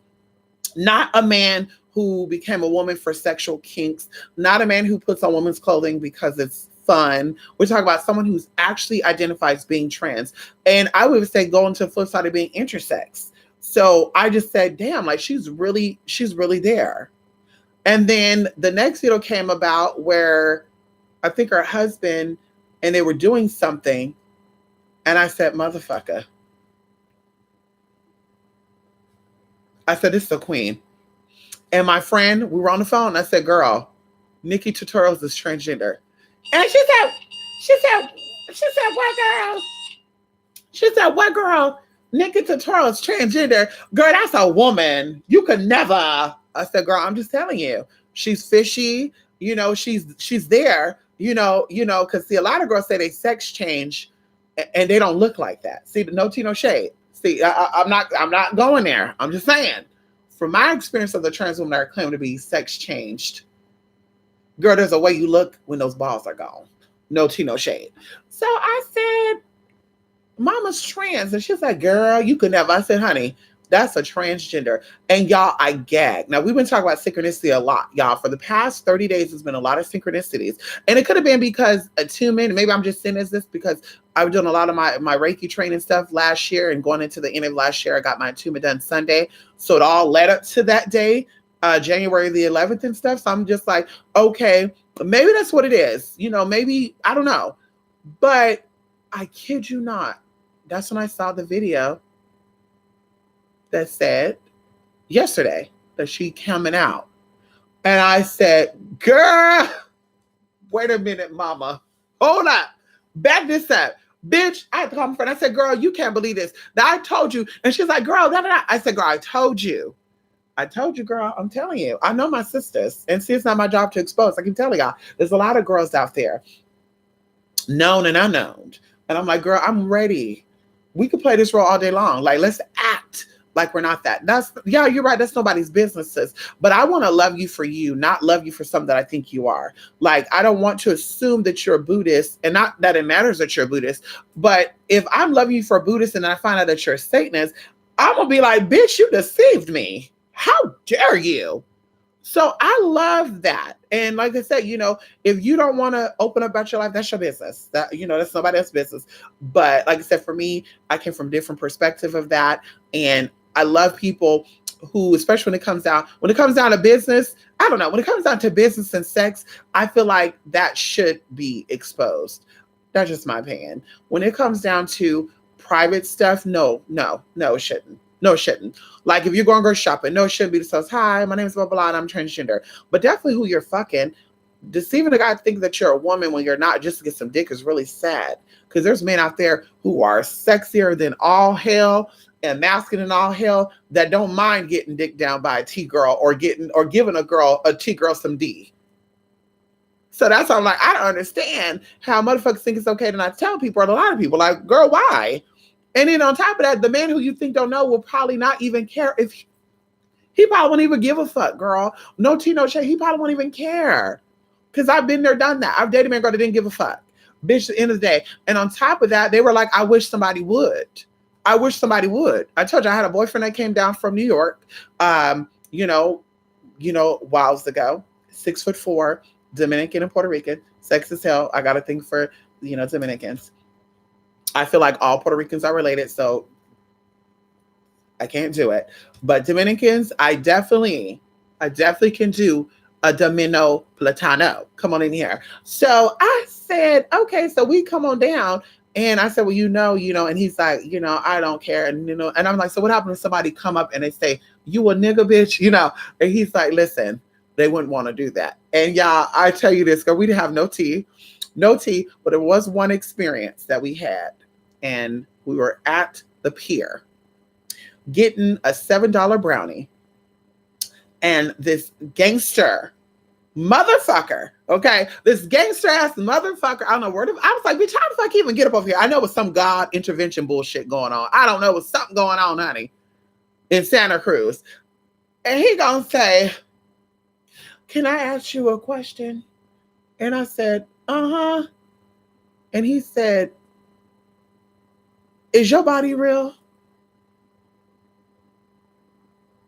Speaker 1: not a man who became a woman for sexual kinks, not a man who puts on women's clothing because it's fun. We're talking about someone who's actually identifies being trans. And I would say going to the flip side of being intersex. So I just said, damn, like she's really there. And then the next video came about where I think her husband and they were doing something. And I said, motherfucker. I said, this is a queen. And my friend, we were on the phone. I said, girl, Nikki Tutorials is transgender. And she said, what girl? She said, what girl? Nikki Tutorials is transgender. Girl, that's a woman. You could never. I said, girl, I'm just telling you, she's fishy. You know, she's there, you know, because see, a lot of girls say they sex change and they don't look like that. See, no tea, no shade. See, I'm not going there. I'm just saying, from my experience of the trans women that are claiming to be sex changed, girl, there's a way you look when those balls are gone. No tea, no shade. So I said, mama's trans. And she's like, girl, you could never. I said, honey, that's a transgender. And y'all, I gag. Now, we've been talking about synchronicity a lot, y'all. For the past 30 days, there's been a lot of synchronicities. And it could have been because attunement, maybe I'm just saying this because I was doing a lot of my Reiki training stuff last year and going into the end of last year, I got my attunement done Sunday. So it all led up to that day, January the 11th and stuff. So I'm just like, okay, maybe that's what it is. You know, maybe, I don't know. But I kid you not. That's when I saw the video that said yesterday that she coming out. And I said, girl, wait a minute, mama. Hold up. Back this up. Bitch, I had to call my friend. I said, girl, you can't believe this. That I told you. And she's like, girl, da, da, da. I said, girl, I told you. I told you, girl, I'm telling you. I know my sisters. And see, it's not my job to expose. I can tell y'all. There's a lot of girls out there, known and unknown. And I'm like, girl, I'm ready. We could play this role all day long. Like, let's act like we're not that. That's, yeah, you're right. That's nobody's businesses. But I want to love you for you, not love you for something that I think you are. Like, I don't want to assume that you're a Buddhist, and not that it matters that you're a Buddhist. But if I'm loving you for a Buddhist and I find out that you're a Satanist, I'm going to be like, bitch, you deceived me. How dare you? So I love that. And like I said, if you don't want to open up about your life, that's your business. That's somebody else's business. But like I said, for me, I came from a different perspective of that. And I love people who, especially when it comes down to business, I don't know, when it comes down to business and sex, I feel like that should be exposed. That's just my opinion. When it comes down to private stuff, no, it shouldn't. No, it shouldn't. Like if you're going grocery shopping, no, it shouldn't be. So, hi, my name is blah, blah, blah, and I'm transgender. But definitely who you're fucking. Deceiving a guy to think that you're a woman when you're not just to get some dick is really sad. Because there's men out there who are sexier than all hell and masculine than all hell that don't mind getting dick down by a T-girl or giving a T-girl some D. So that's why I'm like, I don't understand how motherfuckers think it's okay to not tell people, or a lot of people like, girl, why? And then on top of that, the man who you think don't know will probably not even care if he probably won't even give a fuck, girl. No tea, no shade. He probably won't even care. Because I've been there, done that. I've dated a man girl that didn't give a fuck. Bitch, at the end of the day. And on top of that, they were like, I wish somebody would. I told you I had a boyfriend that came down from New York, whiles ago, 6'4", Dominican and Puerto Rican, sex as hell. I got a thing for, Dominicans. I feel like all Puerto Ricans are related, so I can't do it. But Dominicans, I definitely can do a Domino Platano. Come on in here. So I said, okay, so we come on down. And I said, well, and he's like, I don't care. And, and I'm like, so what happens if somebody come up and they say, you a nigga bitch, and he's like, listen, they wouldn't want to do that. And y'all, I tell you this, girl, we didn't have no tea, but it was one experience that we had. And we were at the pier getting a $7 brownie. And this gangster motherfucker, okay? This gangster ass motherfucker, I don't know where I was like, bitch, how the fuck even get up over here? I know it was some God intervention bullshit going on. I don't know, it was something going on, honey, in Santa Cruz. And he gonna say, can I ask you a question? And I said, uh-huh. And he said, is your body real?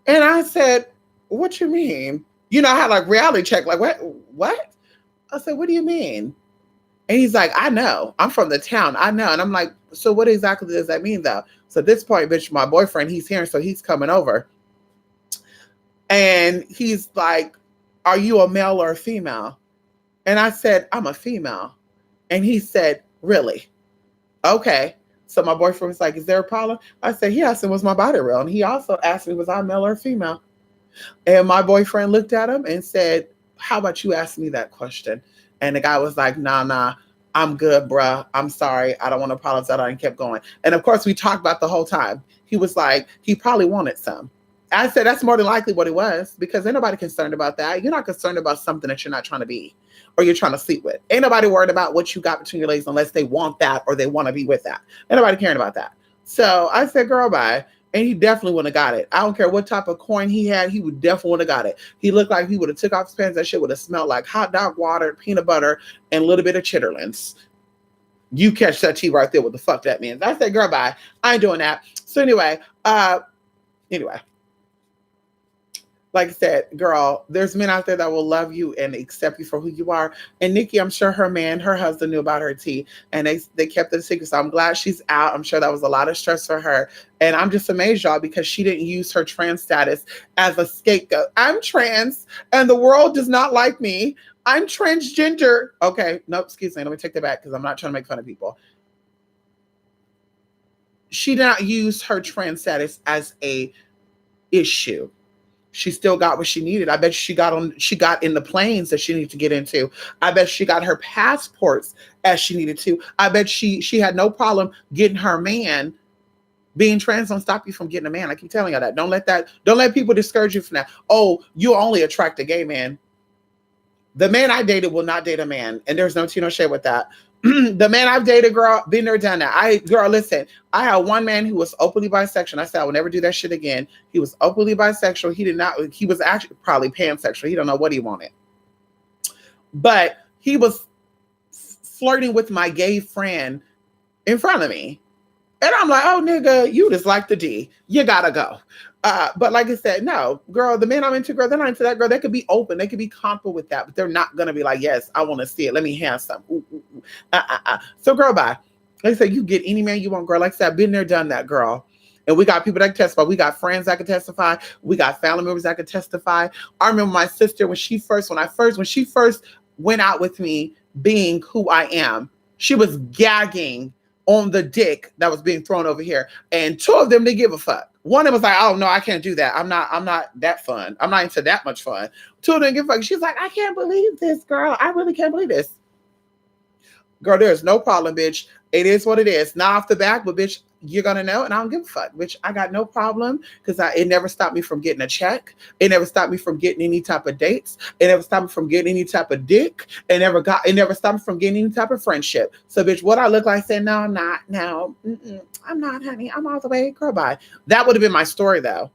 Speaker 1: And I said, what you mean? I had like reality check, like, what? I said, what do you mean? And he's like, I know. I'm from the town. I know. And I'm like, so what exactly does that mean, though? So at this point, bitch, my boyfriend, he's here, so he's coming over. And he's like, are you a male or a female? And I said, I'm a female. And he said, really? Okay. So my boyfriend was like, is there a problem? I said, yes. And was my body real? And he also asked me, was I male or female? And my boyfriend looked at him and said, how about you ask me that question? And the guy was like, nah, I'm good, bruh. I'm sorry. I don't want to apologize. And kept going. And of course, we talked about the whole time. He was like, he probably wanted some. I said, that's more than likely what it was, because ain't nobody concerned about that. You're not concerned about something that you're not trying to be or you're trying to sleep with. Ain't nobody worried about what you got between your legs unless they want that or they want to be with that. Ain't nobody caring about that. So I said, girl, bye. And he definitely wouldn't have got it. I don't care what type of coin he had. He would definitely would have got it. He looked like he would have took off his pants. That shit would have smelled like hot dog water, peanut butter, and a little bit of chitterlings. You catch that tea right there. What the fuck that means. I said, girl, bye. I ain't doing that. So anyway, like I said, girl, there's men out there that will love you and accept you for who you are. And Nikki, I'm sure her husband knew about her tea, and they kept it a secret. So I'm glad she's out. I'm sure that was a lot of stress for her. And I'm just amazed, y'all, because she didn't use her trans status as a scapegoat. I'm trans and the world does not like me. I'm transgender. Okay, no, excuse me. Let me take that back because I'm not trying to make fun of people. She did not use her trans status as a issue. She still got what she needed. I bet she got in the planes that she needed to get into. I bet she got her passports as she needed to. I bet she had no problem getting her man. Being trans don't stop you from getting a man. I keep telling you that. Don't let people discourage you from that. Oh, you only attract a gay man. The man I dated will not date a man, and there's no tea, no shade with that. The man I've dated, girl, been there, done that. Girl, listen, I had one man who was openly bisexual. I said I will never do that shit again. He was openly bisexual. He was actually probably pansexual. He don't know what he wanted. But he was flirting with my gay friend in front of me. And I'm like, oh, nigga, you just like the D. You gotta go. But like I said, no, girl, the men I'm into, girl, they're not into that, girl. They could be open. They could be comfortable with that, but they're not going to be like, yes, I want to see it. Let me have some. Ooh, ooh, ooh. So, girl, bye. Like I said, you get any man you want, girl. Like I said, I've been there, done that, girl. And we got people that can testify. We got friends that can testify. We got family members that can testify. I remember my sister when she first went out with me being who I am, she was gagging on the dick that was being thrown over here. And two of them didn't give a fuck. One of them was like, oh no, I can't do that. I'm not that fun. I'm not into that much fun. Two of them didn't give a fuck. She's like, I can't believe this, girl. I really can't believe this. Girl, there's no problem, bitch. It is what it is. Not off the back, but bitch, you're gonna know, and I don't give a fuck, bitch. I got no problem because it never stopped me from getting a check. It never stopped me from getting any type of dates. It never stopped me from getting any type of dick. It never stopped me from getting any type of friendship. So, bitch, what I look like saying, no, I'm not. No, I'm not, honey. I'm all the way, girl, bye. That would have been my story though.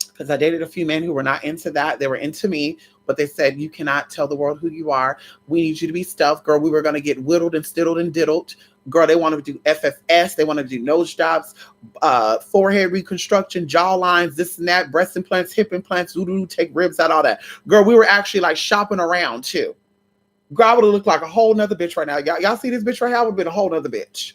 Speaker 1: Because I dated a few men who were not into that. They were into me, but they said, you cannot tell the world who you are. We need you to be stealth. Girl, we were going to get whittled and stiddled and diddled. Girl, they wanted to do FFS. They wanted to do nose jobs, forehead reconstruction, jaw lines, this and that, breast implants, hip implants, take ribs out, all that. Girl, we were actually like shopping around too. Girl, I would have looked like a whole nother bitch right now. Y'all see this bitch right here? I would have been a whole nother bitch.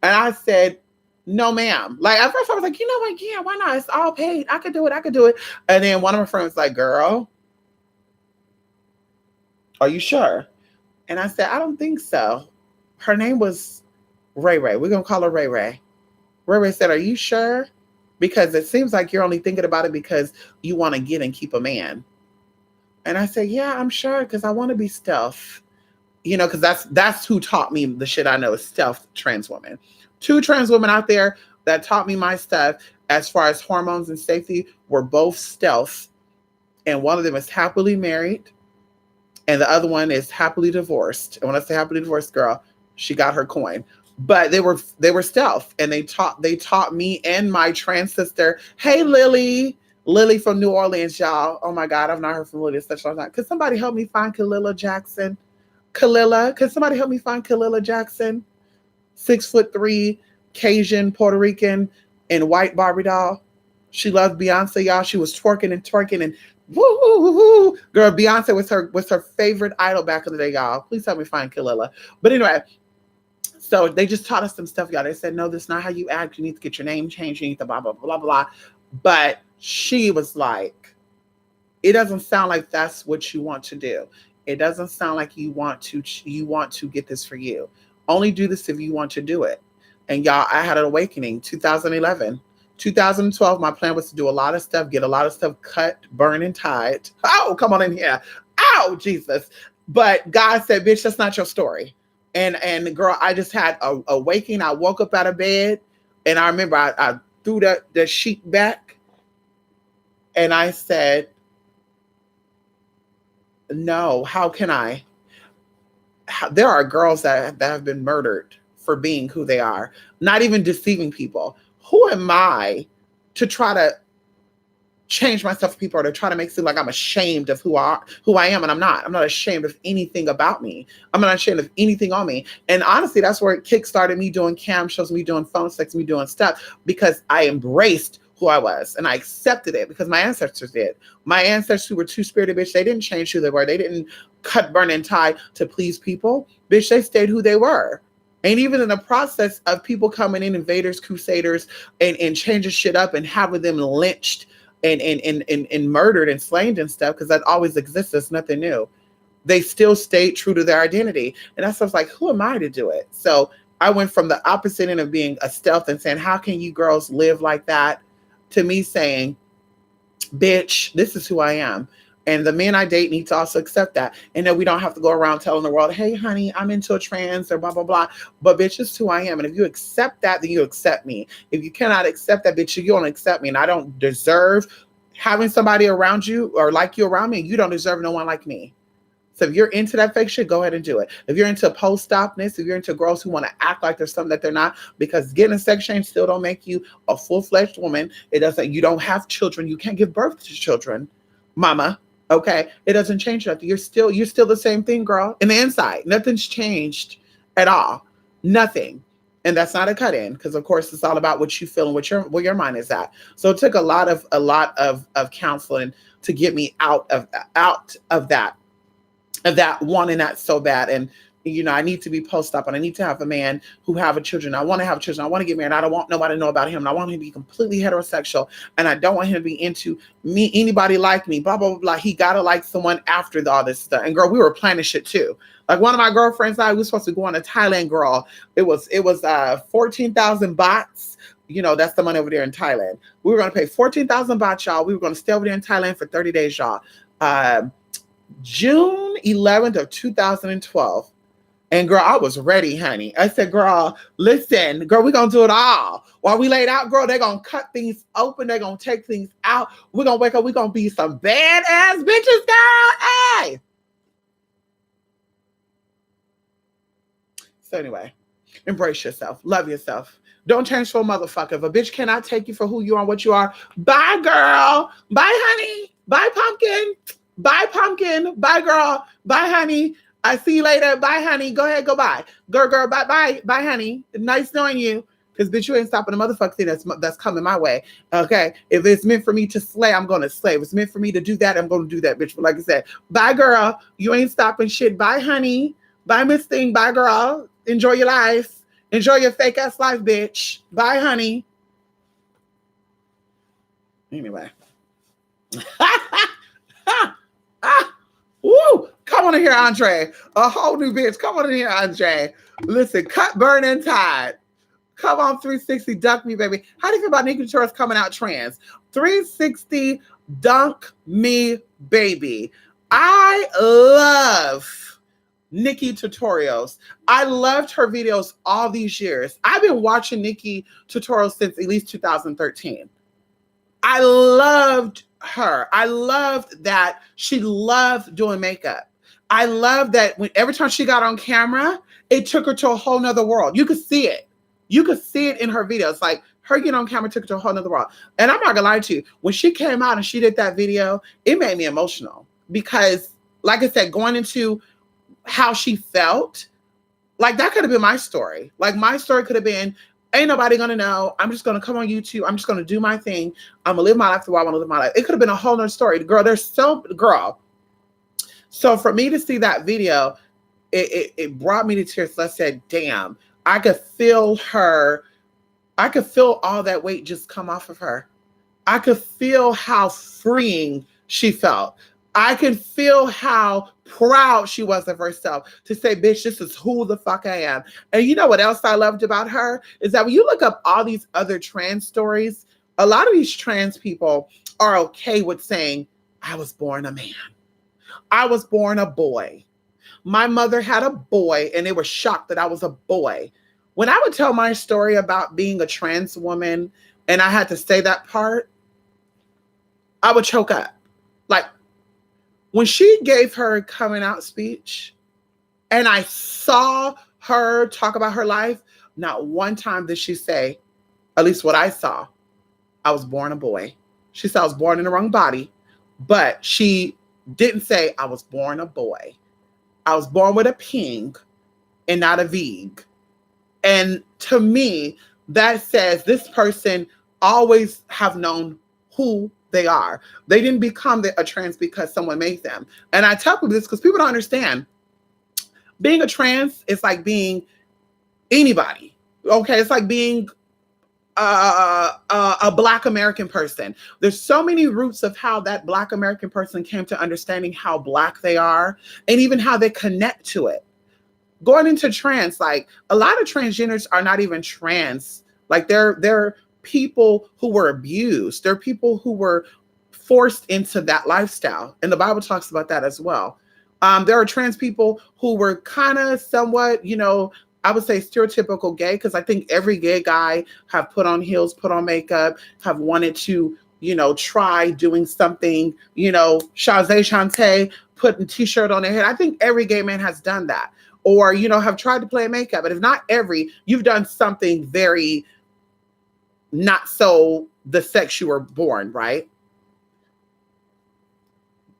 Speaker 1: And I said, no, ma'am. Like at first I was like, you know what? Yeah, why not? It's all paid. I could do it. And then one of my friends was like, girl, are you sure? And I said, I don't think so. Her name was Ray Ray. We're going to call her Ray Ray. Ray Ray said, are you sure? Because it seems like you're only thinking about it because you want to get and keep a man. And I said, yeah, I'm sure because I want to be stealth. You know, because that's who taught me the shit I know is stealth trans women. 2 trans women out there that taught me my stuff as far as hormones and safety were both stealth. And one of them is happily married. And the other one is happily divorced. And when I say happily divorced, girl, she got her coin. But they were stealth. And they taught me and my trans sister, hey, Lily from New Orleans, y'all. Oh my God, I've not heard from Lily in such a long time. Could somebody help me find Kalila Jackson? Could somebody help me find Kalila Jackson? 6'3", Cajun, Puerto Rican, and white Barbie doll. She loved Beyonce, y'all. She was twerking and woo, woo, woo, woo. Girl, Beyonce was her favorite idol back in the day, y'all. Please help me find Kalila. But anyway, so they just taught us some stuff, y'all. They said, no, that's not how you act. You need to get your name changed. You need to blah, blah, blah, blah. But she was like, it doesn't sound like that's what you want to do. It doesn't sound like you want to get this for you. Only do this if you want to do it. And y'all, I had an awakening. 2011. 2012, my plan was to do a lot of stuff, get a lot of stuff cut, burned, and tied. Oh, come on in here. Ow, Jesus. But God said, bitch, that's not your story. And girl, I just had a awakening. I woke up out of bed, and I remember I threw the sheet back, and I said, no, how can I? There are girls that have been murdered for being who they are, not even deceiving people. Who am I to try to change myself for people or to try to make it seem like I'm ashamed of who I am? And I'm not. I'm not ashamed of anything about me. I'm not ashamed of anything on me. And honestly, that's where it kickstarted me doing cam shows, me doing phone sex, me doing stuff, because I embraced who I was and I accepted it because my ancestors did. My ancestors who were two-spirited, bitch, they didn't change who they were. They didn't cut, burn, and tie to please people. Bitch, they stayed who they were. And even in the process of people coming in, invaders, crusaders, and changing shit up and having them lynched and murdered and slain and stuff, because that always exists. It's nothing new. They still stayed true to their identity. And that's like, who am I to do it? So I went from the opposite end of being a stealth and saying, how can you girls live like that? To me saying, bitch, this is who I am. And the men I date need to also accept that. And then we don't have to go around telling the world, hey, honey, I'm into a trans or blah, blah, blah. But bitch, this is who I am. And if you accept that, then you accept me. If you cannot accept that, bitch, you don't accept me. And I don't deserve having somebody around you or like you around me. You don't deserve no one like me. So if you're into that fake shit, go ahead and do it. If you're into post-opness, if you're into girls who want to act like there's something that they're not, because getting a sex change still don't make you a full-fledged woman. It doesn't, you don't have children. You can't give birth to children, mama. Okay. It doesn't change nothing. You're still the same thing, girl. In the inside, nothing's changed at all. Nothing. And that's not a cut in, because of course it's all about what you feel and where your mind is at. So it took a lot of counseling to get me out of that wanting that so bad. And I need to be post-op, and I need to have a man who have a children. I want to have children. I want to get married. I don't want nobody to know about him. And I want him to be completely heterosexual. And I don't want him to be into me, anybody like me, blah, blah, blah, blah. He got to like someone after all this stuff. And girl, we were planning shit too. Like one of my girlfriends, we were supposed to go on to Thailand, girl. It was 14,000 bahts. That's the money over there in Thailand. We were going to pay 14,000 bahts, y'all. We were going to stay over there in Thailand for 30 days, y'all. June 11th of 2012. And girl, I was ready, honey. I said, girl, listen, girl, we're going to do it all. While we laid out, girl, they're going to cut things open. They're going to take things out. We're going to wake up. We're going to be some badass bitches, girl. Hey. So anyway, embrace yourself. Love yourself. Don't change for a motherfucker. If a bitch cannot take you for who you are and what you are, bye, girl. Bye, honey. Bye, pumpkin. Bye, pumpkin. Bye, girl. Bye, honey. I see you later. Bye, honey. Go ahead. Go bye. Girl, bye, bye. Bye, honey. Nice knowing you. Because, bitch, you ain't stopping the motherfucker thing that's coming my way. Okay? If it's meant for me to slay, I'm going to slay. If it's meant for me to do that, I'm going to do that, bitch. But like I said, bye, girl. You ain't stopping shit. Bye, honey. Bye, Miss Thing. Bye, girl. Enjoy your life. Enjoy your fake-ass life, bitch. Bye, honey. Anyway. Woo! Come on in here, Andre. A whole new bitch. Come on in here, Andre. Listen, cut, burn, and tide. Come on, 360, dunk me, baby. How do you feel about Nikki Tutorials coming out trans? 360, dunk me, baby. I love Nikki Tutorials. I loved her videos all these years. I've been watching Nikki Tutorials since at least 2013. I loved her. I loved that she loved doing makeup. I loved that every time she got on camera, it took her to a whole nother world. You could see it. You could see it in her videos. Like her getting on camera took her to a whole nother world. And I'm not gonna lie to you, when she came out and she did that video, it made me emotional because, like I said, going into how she felt, like that could have been my story. Like my story could have been, ain't nobody gonna know. I'm just gonna come on YouTube. I'm just gonna do my thing. I'm gonna live my life the way I want to live my life. It could have been a whole nother story. Girl, So for me to see that video, it brought me to tears. So I said, damn, I could feel her. I could feel all that weight just come off of her. I could feel how freeing she felt. I can feel how proud she was of herself to say, bitch, this is who the fuck I am. And you know what else I loved about her is that when you look up all these other trans stories, a lot of these trans people are okay with saying, I was born a man. I was born a boy. My mother had a boy and they were shocked that I was a boy. When I would tell my story about being a trans woman and I had to say that part, I would choke up. Like, when she gave her coming out speech and I saw her talk about her life, not one time did she say, at least what I saw, I was born a boy. She said I was born in the wrong body, but she didn't say I was born a boy. I was born with a ping and not a vig. And to me, that says this person always have known who they are. They didn't become a trans because someone made them. And I tell people this because people don't understand. Being a trans is like being anybody. Okay, it's like being a Black American person. There's so many roots of how that Black American person came to understanding how Black they are and even how they connect to it. Going into trans, like a lot of transgenders are not even trans. Like they're people who were abused. They're people who were forced into that lifestyle. And the Bible talks about that as well. There are trans people who were kind of somewhat, I would say stereotypical gay, because I think every gay guy have put on heels, put on makeup, have wanted to, try doing something, Shantae putting t-shirt on their head. I think every gay man has done that. Or, have tried to play makeup. But if not every, you've done something very not so the sex you were born, right?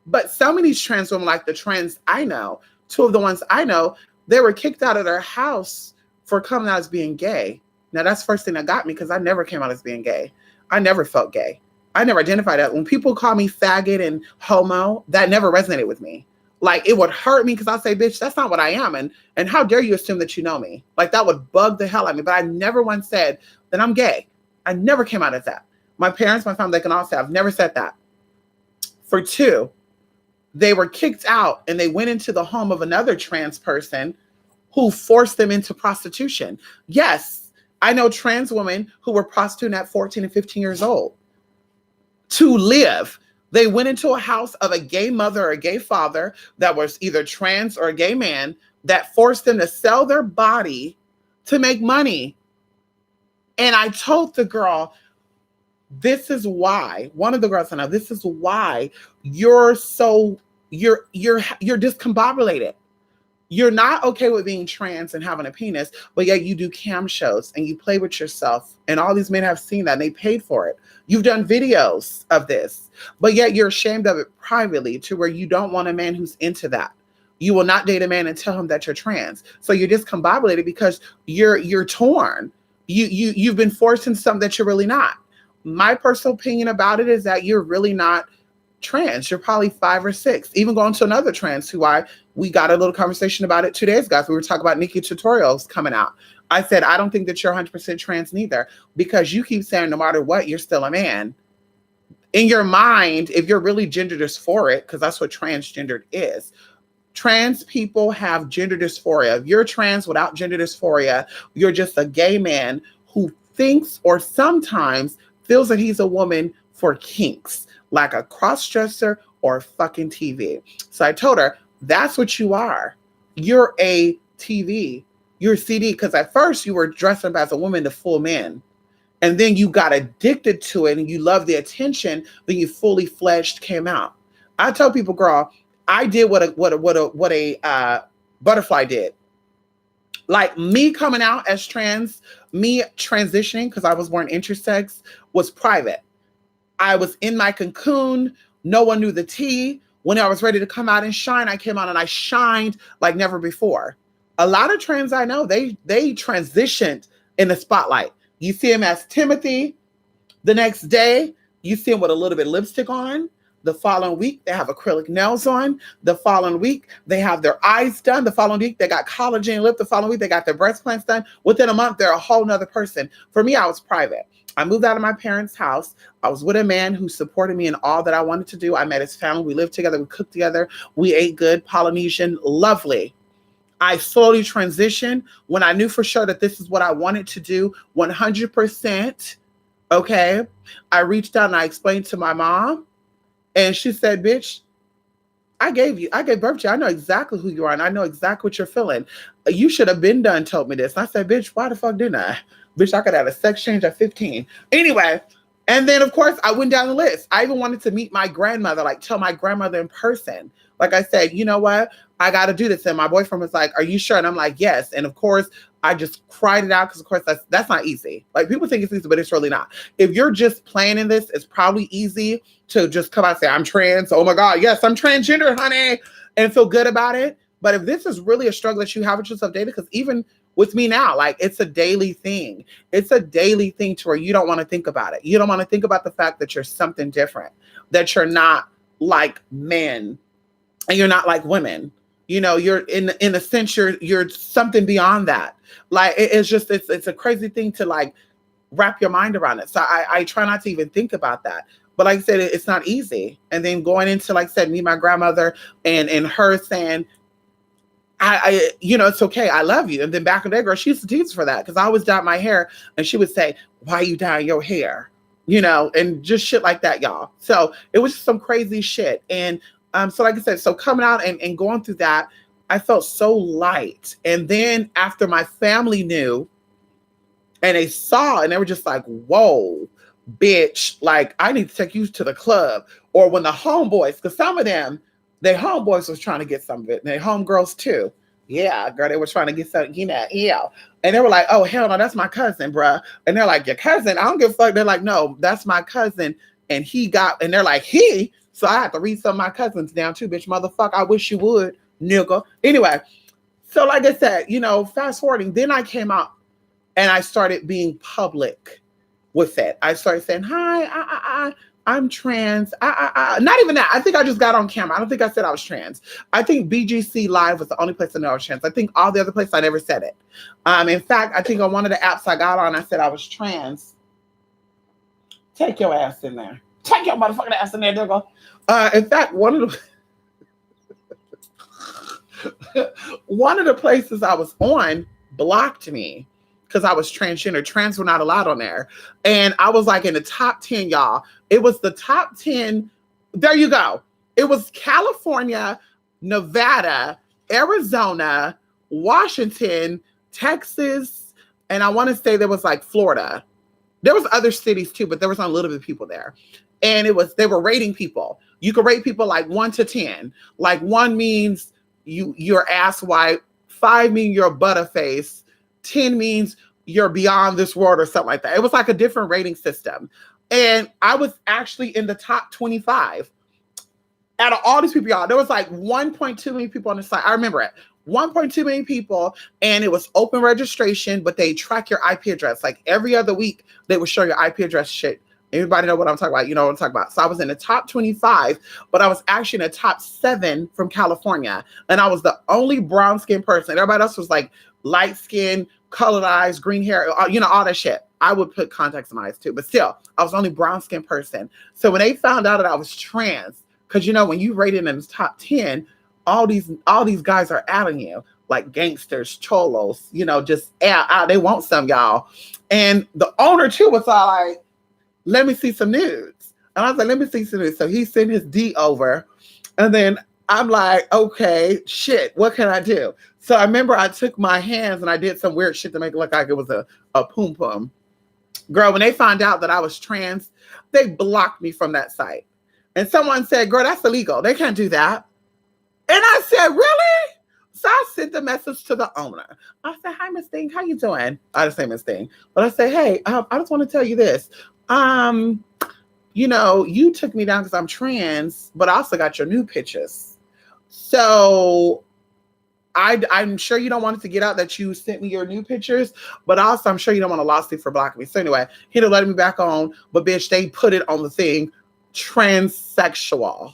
Speaker 1: But some of these trans women, like the trans I know, two of the ones I know, they were kicked out of their house for coming out as being gay. Now, that's the first thing that got me, because I never came out as being gay. I never felt gay. I never identified that. When people call me faggot and homo, that never resonated with me. Like, it would hurt me, because I'll say, bitch, that's not what I am. And how dare you assume that you know me? Like, that would bug the hell out of me. But I never once said that I'm gay. I never came out as that. My parents, my family, they can all say, I've never said that. For two, they were kicked out and they went into the home of another trans person who forced them into prostitution. Yes, I know trans women who were prostituting at 14 and 15 years old to live. They went into a house of a gay mother or a gay father that was either trans or a gay man that forced them to sell their body to make money. And I told the girl, this is why, one of the girls I know, this is why you're discombobulated. You're not okay with being trans and having a penis, but yet you do cam shows and you play with yourself. And all these men have seen that and they paid for it. You've done videos of this, but yet you're ashamed of it privately, to where you don't want a man who's into that. You will not date a man and tell him that you're trans. So you're discombobulated because you're torn. You've been forced into something that you're really not. My personal opinion about it is that you're really not trans. You're probably 5 or 6. Even going to another trans who we got a little conversation about it 2 days ago. We were talking about Nikki Tutorials coming out. I said, I don't think that you're 100% trans neither, because you keep saying no matter what, you're still a man. In your mind, if you're really gender dysphoric, because that's what transgendered is, trans people have gender dysphoria. If you're trans without gender dysphoria, you're just a gay man who thinks or sometimes feels that he's a woman for kinks, like a cross-dresser or fucking TV. So I told her, that's what you are. You're a TV. You're a CD, because at first you were dressed up as a woman to fool men. And then you got addicted to it and you loved the attention, then you fully fledged came out. I tell people, girl, I did what a butterfly did. Like, me coming out as trans, me transitioning, because I was born intersex, was private. I was in my cocoon. No one knew the tea. When I was ready to come out and shine, I came out and I shined like never before. A lot of trans I know, they transitioned in the spotlight. You see them as Timothy. The next day, you see them with a little bit of lipstick on. The following week, they have acrylic nails on. The following week, they have their eyes done. The following week, they got collagen lip. The following week, they got their breast implants done. Within a month, they're a whole nother person. For me, I was private. I moved out of my parents' house. I was with a man who supported me in all that I wanted to do. I met his family. We lived together. We cooked together. We ate good, Polynesian, lovely. I slowly transitioned when I knew for sure that this is what I wanted to do 100%. Okay. I reached out and I explained to my mom. And she said, bitch, I gave birth to you. I know exactly who you are. And I know exactly what you're feeling. You should have been done told me this. And I said, bitch, why the fuck didn't I? Bitch, I could have a sex change at 15. Anyway. And then, of course, I went down the list. I even wanted to meet my grandmother, like tell my grandmother in person. Like I said, you know what? I got to do this. And my boyfriend was like, are you sure? And I'm like, yes. And of course, I just cried it out because, of course, that's not easy. Like, people think it's easy, but it's really not. If you're just playing in this, it's probably easy to just come out and say, I'm trans. Oh, my God. Yes, I'm transgender, honey. And feel good about it. But if this is really a struggle that you have with yourself daily, because even with me now, like, it's a daily thing. It's a daily thing to where you don't want to think about it. You don't want to think about the fact that you're something different, that you're not like men and you're not like women. You know, you're in a sense, you're something beyond that. Like, it's a crazy thing to like wrap your mind around it. So I try not to even think about that. But like I said, it's not easy. And then going into, like I said, me, my grandmother, and her saying, I it's okay. I love you. And then back in the day, girl, she used to tease for that because I always dyed my hair. And she would say, why are you dyeing your hair? and just shit like that, y'all. So it was just some crazy shit. And so like I said, so coming out and going through that, I felt so light. And then after my family knew and they saw and they were just like, whoa, bitch, like I need to take you to the club. Or when the homeboys, because some of them, their homeboys was trying to get some of it, and their homegirls too. Yeah, girl, they were trying to get some, yeah. And they were like, oh, hell no, that's my cousin, bruh. And they're like, your cousin? I don't give a fuck. They're like, no, that's my cousin. And and they're like, he? So I have to read some of my cousins down too, bitch, motherfucker. I wish you would, nigga. Anyway, so like I said, fast forwarding, then I came out and I started being public with it. I started saying, hi, I'm trans. Not even that. I think I just got on camera. I don't think I said I was trans. I think BGC Live was the only place I know I was trans. I think all the other places I never said it. In fact, I think on one of the apps I got on, I said I was trans. Take your ass in there. Take your motherfucking ass in there, Diggle. In fact, one of the places I was on blocked me because I was transgender. Trans were not allowed on there. And I was like in the top 10, y'all. It was the top 10. There you go. It was California, Nevada, Arizona, Washington, Texas, and I want to say there was like Florida. There was other cities too, but there was a little bit of people there. And they were rating people. You could rate people like 1 to 10. Like 1 means you're ass white, 5 means you're a butterface, 10 means you're beyond this world or something like that. It was like a different rating system. And I was actually in the top 25. Out of all these people, y'all, there was like 1.2 million people on the site. I remember it. 1.2 million people, and it was open registration, but they track your IP address. Like every other week, they would show your IP address shit. Everybody know what I'm talking about. You know what I'm talking about. So I was in the top 25, but I was actually in the top 7 from California. And I was the only brown skinned person. Everybody else was like light skin, colored eyes, green hair, all that shit. I would put contacts in my eyes too, but still, I was the only brown skinned person. So when they found out that I was trans, because when you rated in the top 10, all these guys are outing you like gangsters, cholos, just out. They want some, y'all. And the owner too was all like, let me see some nudes. And I was like, let me see some nudes. So he sent his D over. And then I'm like, okay, shit, what can I do? So I remember I took my hands and I did some weird shit to make it look like it was a poom poom. Girl, when they found out that I was trans, they blocked me from that site. And someone said, girl, that's illegal. They can't do that. And I said, really? So I sent the message to the owner. I said, hi, Miss Thing, how you doing? I didn't say Miss Thing, but I said, hey, I just want to tell you this. You took me down because I'm trans, but I also got your new pictures. So I'm sure you don't want it to get out that you sent me your new pictures, but also I'm sure you don't want a lawsuit for blocking me. So anyway, he didn't let me back on, but bitch, they put it on the thing, transsexual.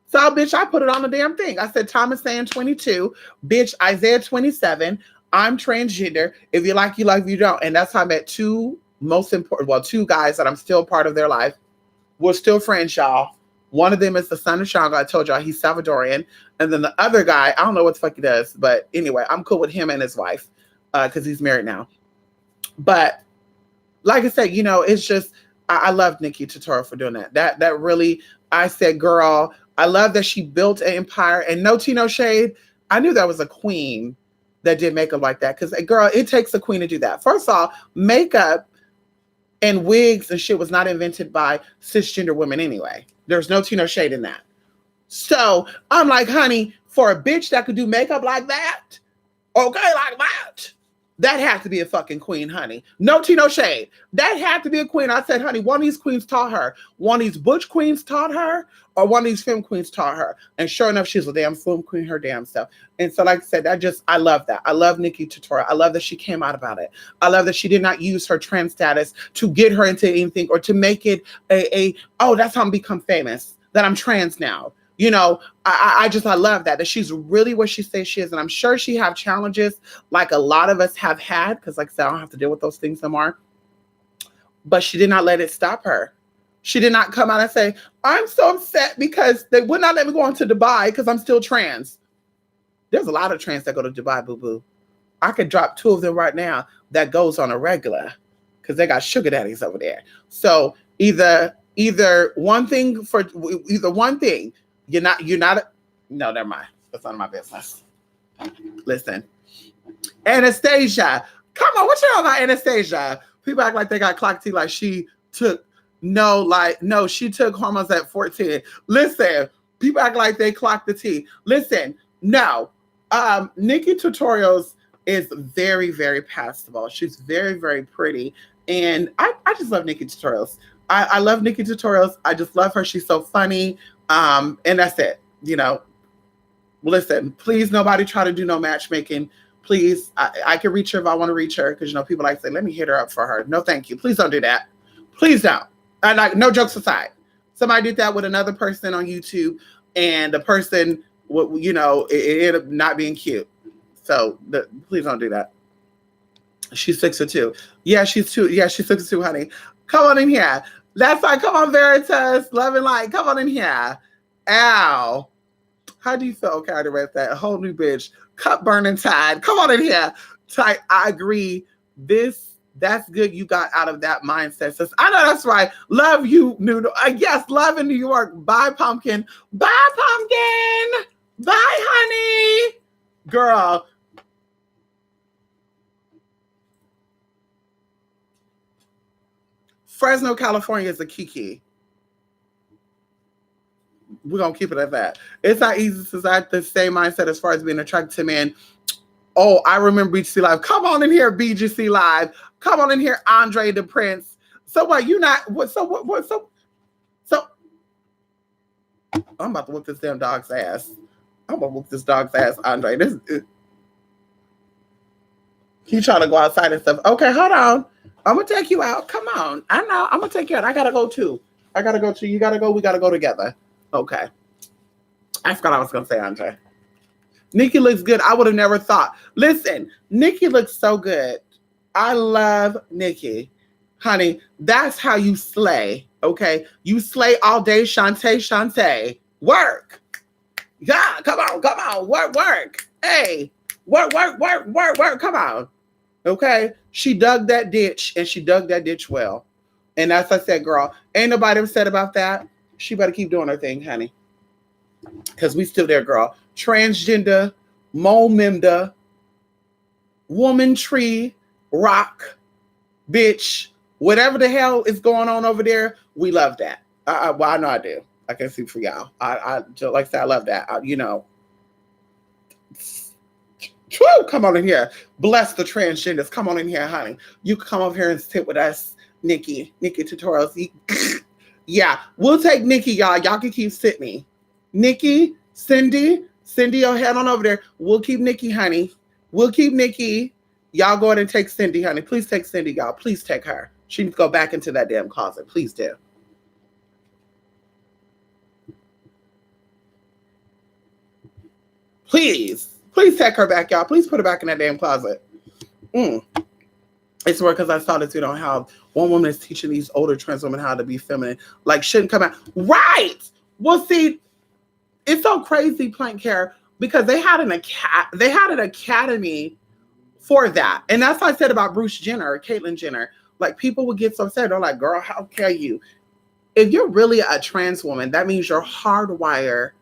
Speaker 1: So bitch, I put it on the damn thing. I said, Thomas saying 22, bitch, Isaiah 27, I'm transgender. If you like, you like, if you don't. And that's how I met two guys that I'm still part of their life. We're still friends, y'all. One of them is the son of Shango. I told y'all he's Salvadorian. And then the other guy, I don't know what the fuck he does, but anyway, I'm cool with him and his wife because he's married now. But like I said, it's just, I love Nikki Tutorial for doing that. That really, I said, girl, I love that she built an empire. And no tea, no shade. I knew there was a queen that did makeup like that. Because, girl, it takes a queen to do that. First of all, makeup and wigs and shit was not invented by cisgender women anyway. There's no tea, no shade in that. So I'm like, honey, for a bitch that could do makeup like that, okay, like that had to be a fucking queen, honey. No tea, no shade. That had to be a queen. I said, honey, one of these queens taught her. One of these butch queens taught her, or one of these femme queens taught her. And sure enough, she's a damn femme queen, her damn self. And so, like I said, I love that. I love Nikki Tutorial. I love that she came out about it. I love that she did not use her trans status to get her into anything or to make it oh, that's how I'm become famous, that I'm trans now. I love that she's really what she says she is. And I'm sure she have challenges like a lot of us have had, because like I said, I don't have to deal with those things no more. But she did not let it stop her. She did not come out and say, I'm so upset because they would not let me go on to Dubai because I'm still trans. There's a lot of trans that go to Dubai, boo-boo. I could drop 2 of them right now that goes on a regular because they got sugar daddies over there. So Either one thing for either one thing. You're not. No, never mind. That's none of my business. Listen, Anastasia. Come on, what you know about Anastasia? People act like they got clock T like she took no, she took hormones at 14. Listen, people act like they clocked the T. Listen, no. Nikki Tutorials is very, very passable. She's very, very pretty. And I just love Nikki Tutorials. I love Nikki Tutorials. I just love her. She's so funny. And that's it. Listen, please nobody try to do no matchmaking. Please, I can reach her if I want to reach her because people like say, let me hit her up for her. No, thank you. Please don't do that. Please don't. No jokes aside. Somebody did that with another person on YouTube, and the person, it ended up not being cute. So please don't do that. She's 6'2". Yeah, she's 2. Yeah, she's 6'2", honey. Come on in here. That's like, come on, Veritas, love and light. Come on in here. Ow. How do you feel? Okay, I read that. A whole new bitch. Cup burning tide. Come on in here. I agree. That's good you got out of that mindset. Sis. I know that's right. Love you, Noodle. Yes, love in New York. Bye, pumpkin. Bye, pumpkin. Bye, honey. Girl. Fresno, California is a kiki. We're going to keep it at that. It's not easy to have the same mindset as far as being attracted to men. Oh, I remember BGC Live. Come on in here, BGC Live. Come on in here, Andre the Prince. So what? You not what? So I'm about to whoop this damn dog's ass. I'm gonna whoop this dog's ass, Andre. He trying to go outside and stuff. Okay, hold on. I'm gonna take you out. Come on. I know. I'm gonna take you out. I gotta go too. You gotta go. We gotta go together. Okay. I forgot I was gonna say Andre. Nikki looks good. I would have never thought. Listen, Nikki looks so good. I love Nikki. Honey, that's how you slay, okay? You slay all day, Shantae. Work. Yeah, come on. Work. Hey, work. Come on. Okay? She dug that ditch, and she dug that ditch well. And as I said, girl, ain't nobody upset about that. She better keep doing her thing, honey. Because we still there, girl. Transgender, Momemda, woman tree, rock, bitch, whatever the hell is going on over there, we love that. Well, I know I do. I can speak for y'all. I just like I said, I love that. Come on in here. Bless the transgenders. Come on in here, honey. You can come over here and sit with us, Nikki Tutorials. Yeah, we'll take Nikki, y'all. Y'all can keep Sydney. Nikki, Cindy, your head on over there. We'll keep Nikki, honey. We'll keep Nikki. Y'all go ahead and take Cindy, honey. Please take Cindy, y'all. Please take her. She needs to go back into that damn closet. Please do. Please take her back, y'all. Please put her back in that damn closet. It's weird because I saw this, how one woman is teaching these older trans women how to be feminine. Like, shouldn't come out. Right. Well, see, it's so crazy, Plank Care, because they had an academy for that. And that's what I said about Bruce Jenner, Caitlyn Jenner. Like, people would get so upset. They're like, girl, how care you? If you're really a trans woman, that means your hardwire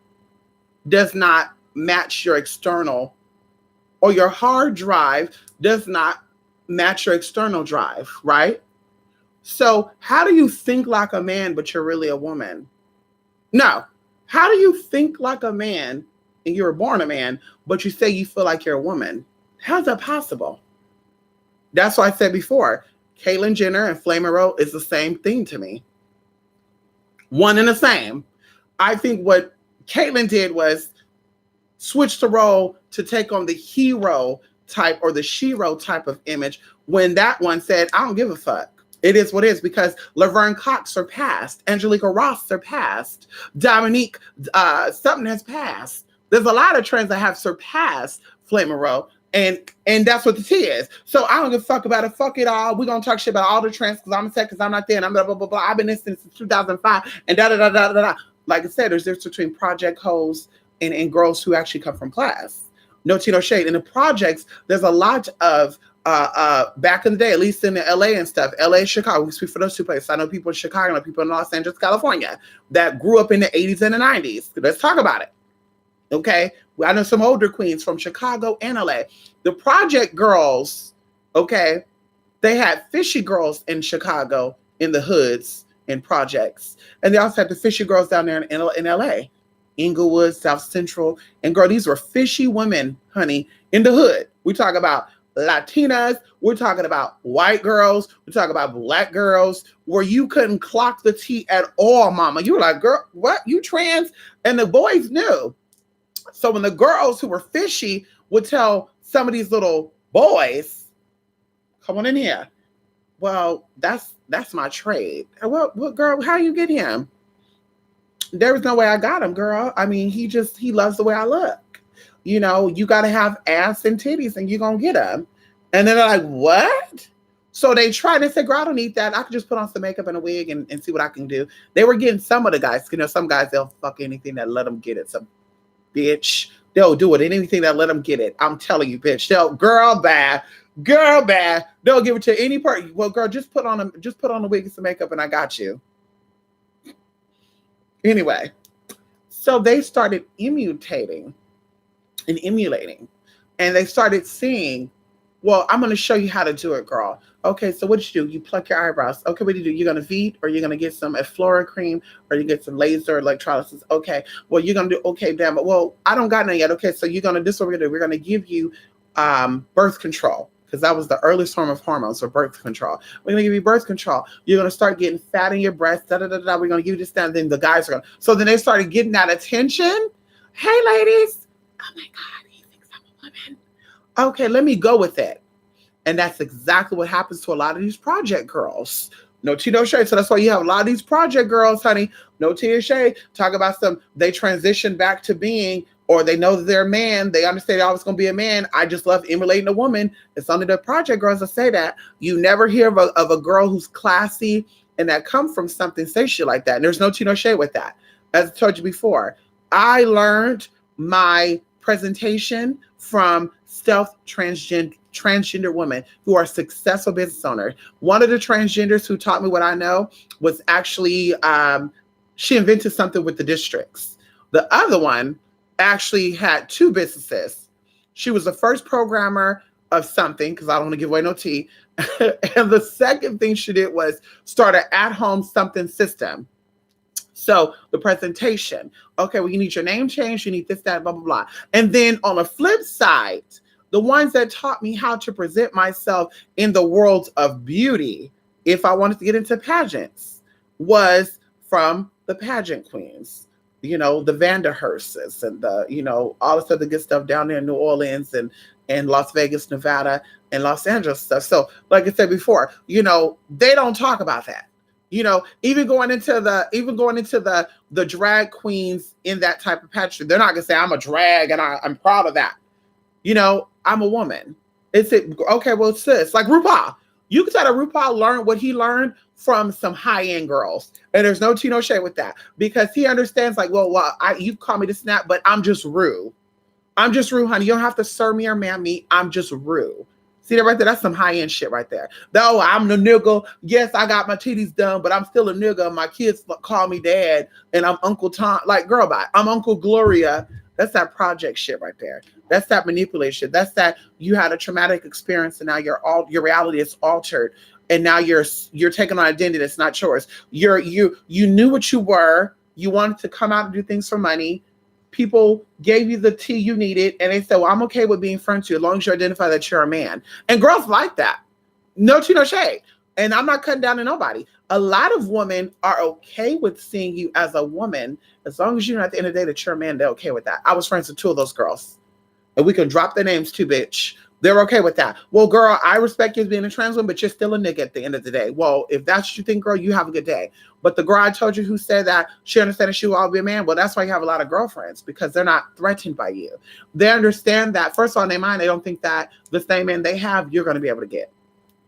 Speaker 1: does not match your external, or your hard drive does not match your external drive, right? So how do you think like a man, but you're really a woman? No. How do you think like a man and you were born a man, but you say you feel like you're a woman? How's that possible? That's what I said before. Caitlyn Jenner and Flame Rowe is the same thing to me. One and the same. I think what Caitlyn did was switch the role to take on the hero type or the shero type of image, when that one said, I don't give a fuck. It is what it is, because Laverne Cox surpassed, Angelica Ross surpassed, Dominique something has passed. There's a lot of trends that have surpassed Flame Rowe, and that's what the T is. So I don't give a fuck about it. Fuck it all. We're gonna talk shit about all the trends because I'm upset because I'm not there and I'm blah blah blah blah. I've been listening since 2005 and da da da da da da. Like I said, there's difference between project hoes and girls who actually come from class. No tea, no shade. In the projects, there's a lot of back in the day, at least in the LA and stuff, LA, Chicago, we speak for those two places. I know people in Chicago, I know people in Los Angeles, California that grew up in the 80s and the 90s. Let's talk about it. Okay. I know some older queens from Chicago and LA. The Project Girls, okay, they had fishy girls in Chicago in the hoods and projects. And they also had the fishy girls down there in LA, Inglewood, South Central. And girl, these were fishy women, honey, in the hood. We talk about Latinas, we're talking about white girls, we're talking about black girls, where you couldn't clock the T at all, mama. You were like, girl, what? You trans? And the boys knew. So when the girls who were fishy would tell some of these little boys, come on in here. Well, that's my trade. What girl, how you get him? There was no way I got him, girl. I mean, he loves the way I look. You know, you got to have ass and titties and you're going to get them. And then they're like, what? So they tried and said, girl, I don't need that. I could just put on some makeup and a wig and see what I can do. They were getting some of the guys. You know, some guys, they'll fuck anything that let them get it. Some bitch, they'll do it. Anything that let them get it. I'm telling you, bitch. Girl bad. They'll give it to any part. Well, girl, just put on a wig and some makeup and I got you. Anyway, so they started emulating. And they started seeing, well, I'm going to show you how to do it, girl. Okay, so what did you do? You pluck your eyebrows. Okay, what do you do? You're going to Veet, or you're going to get some Efflora cream, or you get some laser electrolysis. Okay, well, you're going to do, okay, damn it. Well, I don't got none yet. Okay, so this is what we're going to do. We're going to give you birth control, because that was the earliest form of hormones for birth control. We're going to give you birth control. You're going to start getting fat in your breasts. We're going to give you this, that, and then the guys are going to. So then they started getting that attention. Hey, ladies. Oh, my God. He thinks I'm a woman. Okay, let me go with it. And that's exactly what happens to a lot of these project girls. No tea, no shade. So that's why you have a lot of these project girls, honey. No tea or shade. Talk about they transition back to being, or they know that they're a man. They understand they're always going to be a man. I just love emulating a woman. It's only the project girls that say that. You never hear of a girl who's classy and that come from something say shit like that. And there's no tea, no shade with that. As I told you before, I learned my presentation from stealth transgender women who are successful business owners. One of the transgenders who taught me what I know was actually, she invented something with the districts. The other one actually had 2 businesses. She was the first programmer of something, because I don't want to give away no tea. And the second thing she did was start an at-home something system. So the presentation, okay, well, you need your name changed, you need this, that, blah, blah, blah. And then on the flip side, the ones that taught me how to present myself in the world of beauty, if I wanted to get into pageants, was from the pageant queens, you know, the Vanderhursts and the, you know, all this other good stuff down there in New Orleans and Las Vegas, Nevada, and Los Angeles stuff. So like I said before, you know, they don't talk about that. You know, even going into the drag queens in that type of pageantry, they're not gonna say I'm a drag and I'm proud of that. You know, I'm a woman. Okay, well, sis, like RuPaul. You can tell that RuPaul learned what he learned from some high-end girls. And there's no tea, no shade with that. Because he understands, like, you call me to snap, but I'm just Ru. I'm just Ru, honey. You don't have to sir me or ma'am me. I'm just Ru. See that right there? That's some high-end shit right there. Though I'm the nigga. Yes, I got my titties done, but I'm still a nigga. My kids call me dad, and I'm Uncle Tom. Like, girl, bye. I'm Uncle Gloria. That's that project shit right there. That's that manipulation. That's that you had a traumatic experience, and now your reality is altered, and now you're taking on identity that's not yours. You knew what you were. You wanted to come out and do things for money. People gave you the tea you needed, and they said, well, I'm okay with being friends with you as long as you identify that you're a man. And girls like that. No tea, no shade. And I'm not cutting down to nobody. A lot of women are okay with seeing you as a woman as long as you know at the end of the day that you're a man. They're okay with that. I was friends with 2 of those girls. And we can drop their names too, bitch. They're okay with that. Well, girl, I respect you as being a trans woman, but you're still a nigga at the end of the day. Well, if that's what you think, girl, you have a good day. But the girl I told you who said that she understands that she will all be a man, well, that's why you have a lot of girlfriends, because they're not threatened by you. They understand that, first of all, in their mind, they don't think that the same man they have, you're going to be able to get.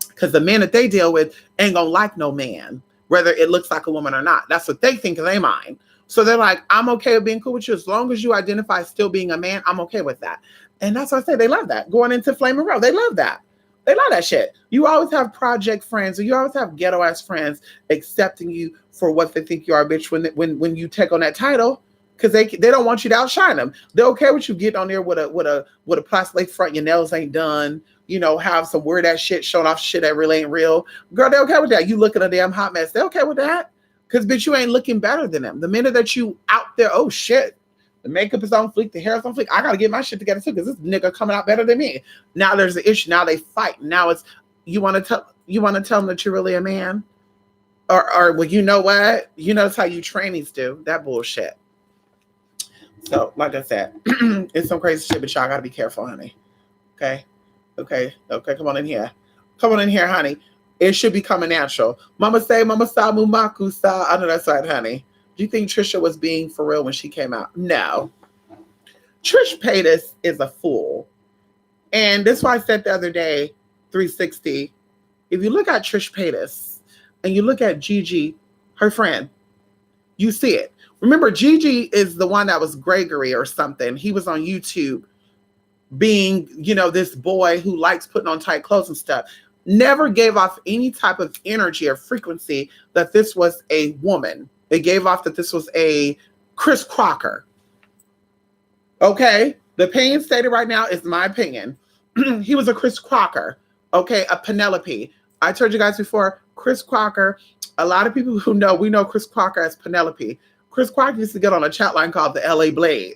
Speaker 1: Because the men that they deal with ain't going to like no man, whether it looks like a woman or not. That's what they think in their mind. So they're like, I'm okay with being cool with you. As long as you identify still being a man, I'm okay with that. And that's what I say. They love that. Going into Flaming Row, they love that. They love that shit. You always have project friends, or you always have ghetto ass friends accepting you for what they think you are, bitch. When you take on that title, because they don't want you to outshine them. They're okay with you getting on there with a plastic lace front, your nails ain't done, have some weird ass shit showing off shit that really ain't real. Girl, they're okay with that. You looking a damn hot mess. They're okay with that. Because bitch, you ain't looking better than them. The minute that you out there, oh shit, the makeup is on fleek, the hair is on fleek. I gotta get my shit together too, because this nigga coming out better than me. Now there's the issue. Now they fight. Now it's you want to tell them that you're really a man, or well, you know what? That's how you trainees do that bullshit. So, like I said, it's some crazy shit, but y'all gotta be careful, honey. Okay. Come on in here, honey. It should be coming natural. Mama say, Mama sa mumaku sa. I know that's right, honey. Do you think Trisha was being for real when she came out? No. Trish Paytas is a fool. And that's why I said the other day, 360, if you look at Trish Paytas and you look at Gigi, her friend, you see it. Remember, Gigi is the one that was Gregory or something. He was on YouTube being, this boy who likes putting on tight clothes and stuff. Never gave off any type of energy or frequency that this was a woman. It gave off that this was a Chris Crocker. Okay? The opinion stated right now is my opinion. He was a Chris Crocker. Okay? A Penelope. I told you guys before, Chris Crocker, a lot of people who know, we know Chris Crocker as Penelope. Chris Crocker used to get on a chat line called the LA Blade.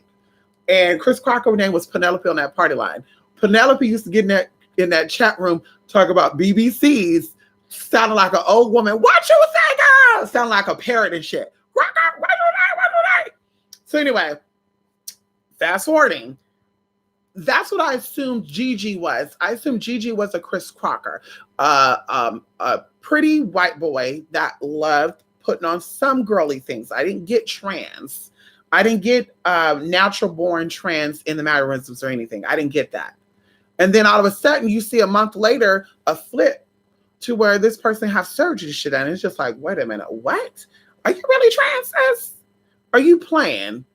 Speaker 1: And Chris Crocker's name was Penelope on that party line. Penelope used to get in that chat room, talk about BBCs, sounding like an old woman. What you say, girl? Sounding like a parrot and shit. So anyway, fast forwarding. That's what I assumed Gigi was. I assumed Gigi was a Chris Crocker, a pretty white boy that loved putting on some girly things. I didn't get trans. I didn't get natural born trans in the mannerisms or anything. I didn't get that. And then all of a sudden you see a month later a flip to where this person has surgery shit, and it's just like, wait a minute, what? Are you really trans? Are you playing?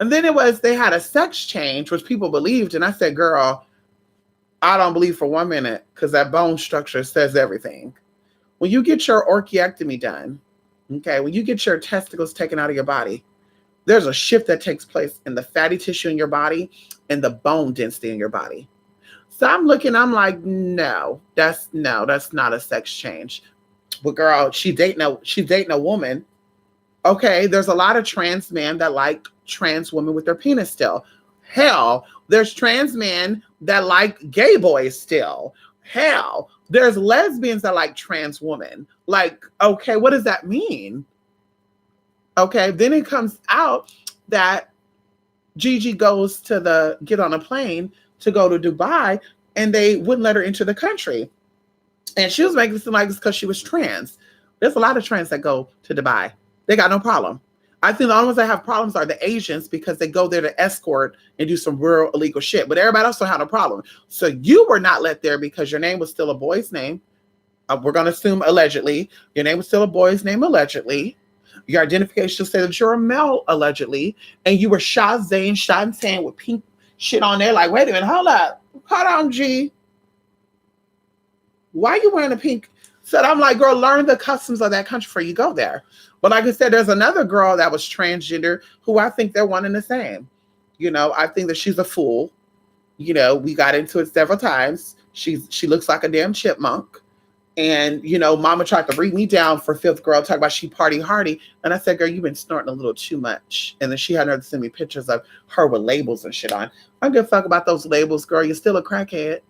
Speaker 1: And then they had a sex change, which people believed. And I said, girl, I don't believe for 1 minute, because that bone structure says everything. When you get your orchiectomy done, okay, when you get your testicles taken out of your body, there's a shift that takes place in the fatty tissue in your body and the bone density in your body. So I'm like, no, that's not a sex change. But girl, she's dating a woman. Okay, there's a lot of trans men that like trans women with their penis still. Hell, there's trans men that like gay boys still. Hell, there's lesbians that like trans women. Like, okay, what does that mean? Okay, then it comes out that Gigi goes to get on a plane to go to Dubai, and they wouldn't let her into the country. And she was making it seem like it's because she was trans. There's a lot of trans that go to Dubai. They got no problem. I think the only ones that have problems are the Asians, because they go there to escort and do some real illegal shit. But everybody else don't have no problem. So you were not let there because your name was still a boy's name. We're going to assume allegedly. Your name was still a boy's name allegedly. Your identification said that you're a male allegedly. And you were Shazane with pink shit on there. Like, wait a minute, hold up. Hold on, G. Why are you wearing a pink? So I'm like, girl, learn the customs of that country before you go there. But like I said, there's another girl that was transgender who I think they're one and the same. I think that she's a fool. We got into it several times. She looks like a damn chipmunk. And, mama tried to bring me down for fifth girl, talk about she party hardy. And I said, girl, you've been snorting a little too much. And then she had her to send me pictures of her with labels and shit on. I don't give a fuck about those labels, girl. You're still a crackhead.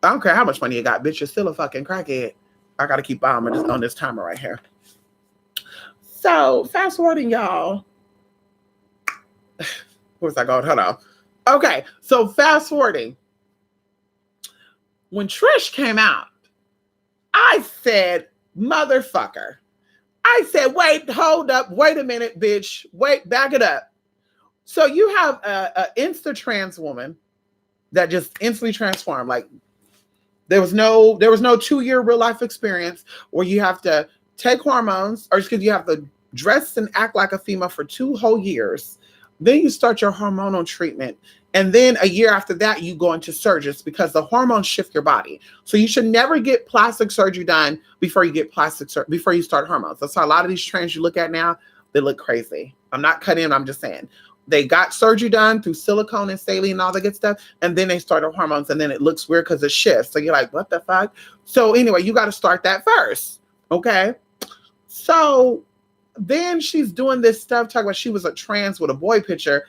Speaker 1: I don't care how much money you got, bitch. You're still a fucking crackhead. I got to keep bombing on this timer right here. So, fast forwarding, y'all. Where's I going? Hold on. Okay, so fast forwarding. When Trish came out, I said, motherfucker. I said, wait, hold up. Wait a minute, bitch. Wait, back it up. So you have a insta trans woman that just instantly transformed. Like, there was no 2-year real life experience where you have to take hormones, or just because you have to dress and act like a female for 2 whole years. Then you start your hormonal treatment. And then a year after that, you go into surgeries because the hormones shift your body. So you should never get plastic surgery done before you get before you start hormones. That's why a lot of these trends you look at now, they look crazy. I'm not cutting them, I'm just saying. They got surgery done through silicone and saline and all that good stuff. And then they started hormones and then it looks weird because it shifts. So you're like, what the fuck? So anyway, you got to start that first. Okay. So then she's doing this stuff, talking about she was a trans with a boy picture.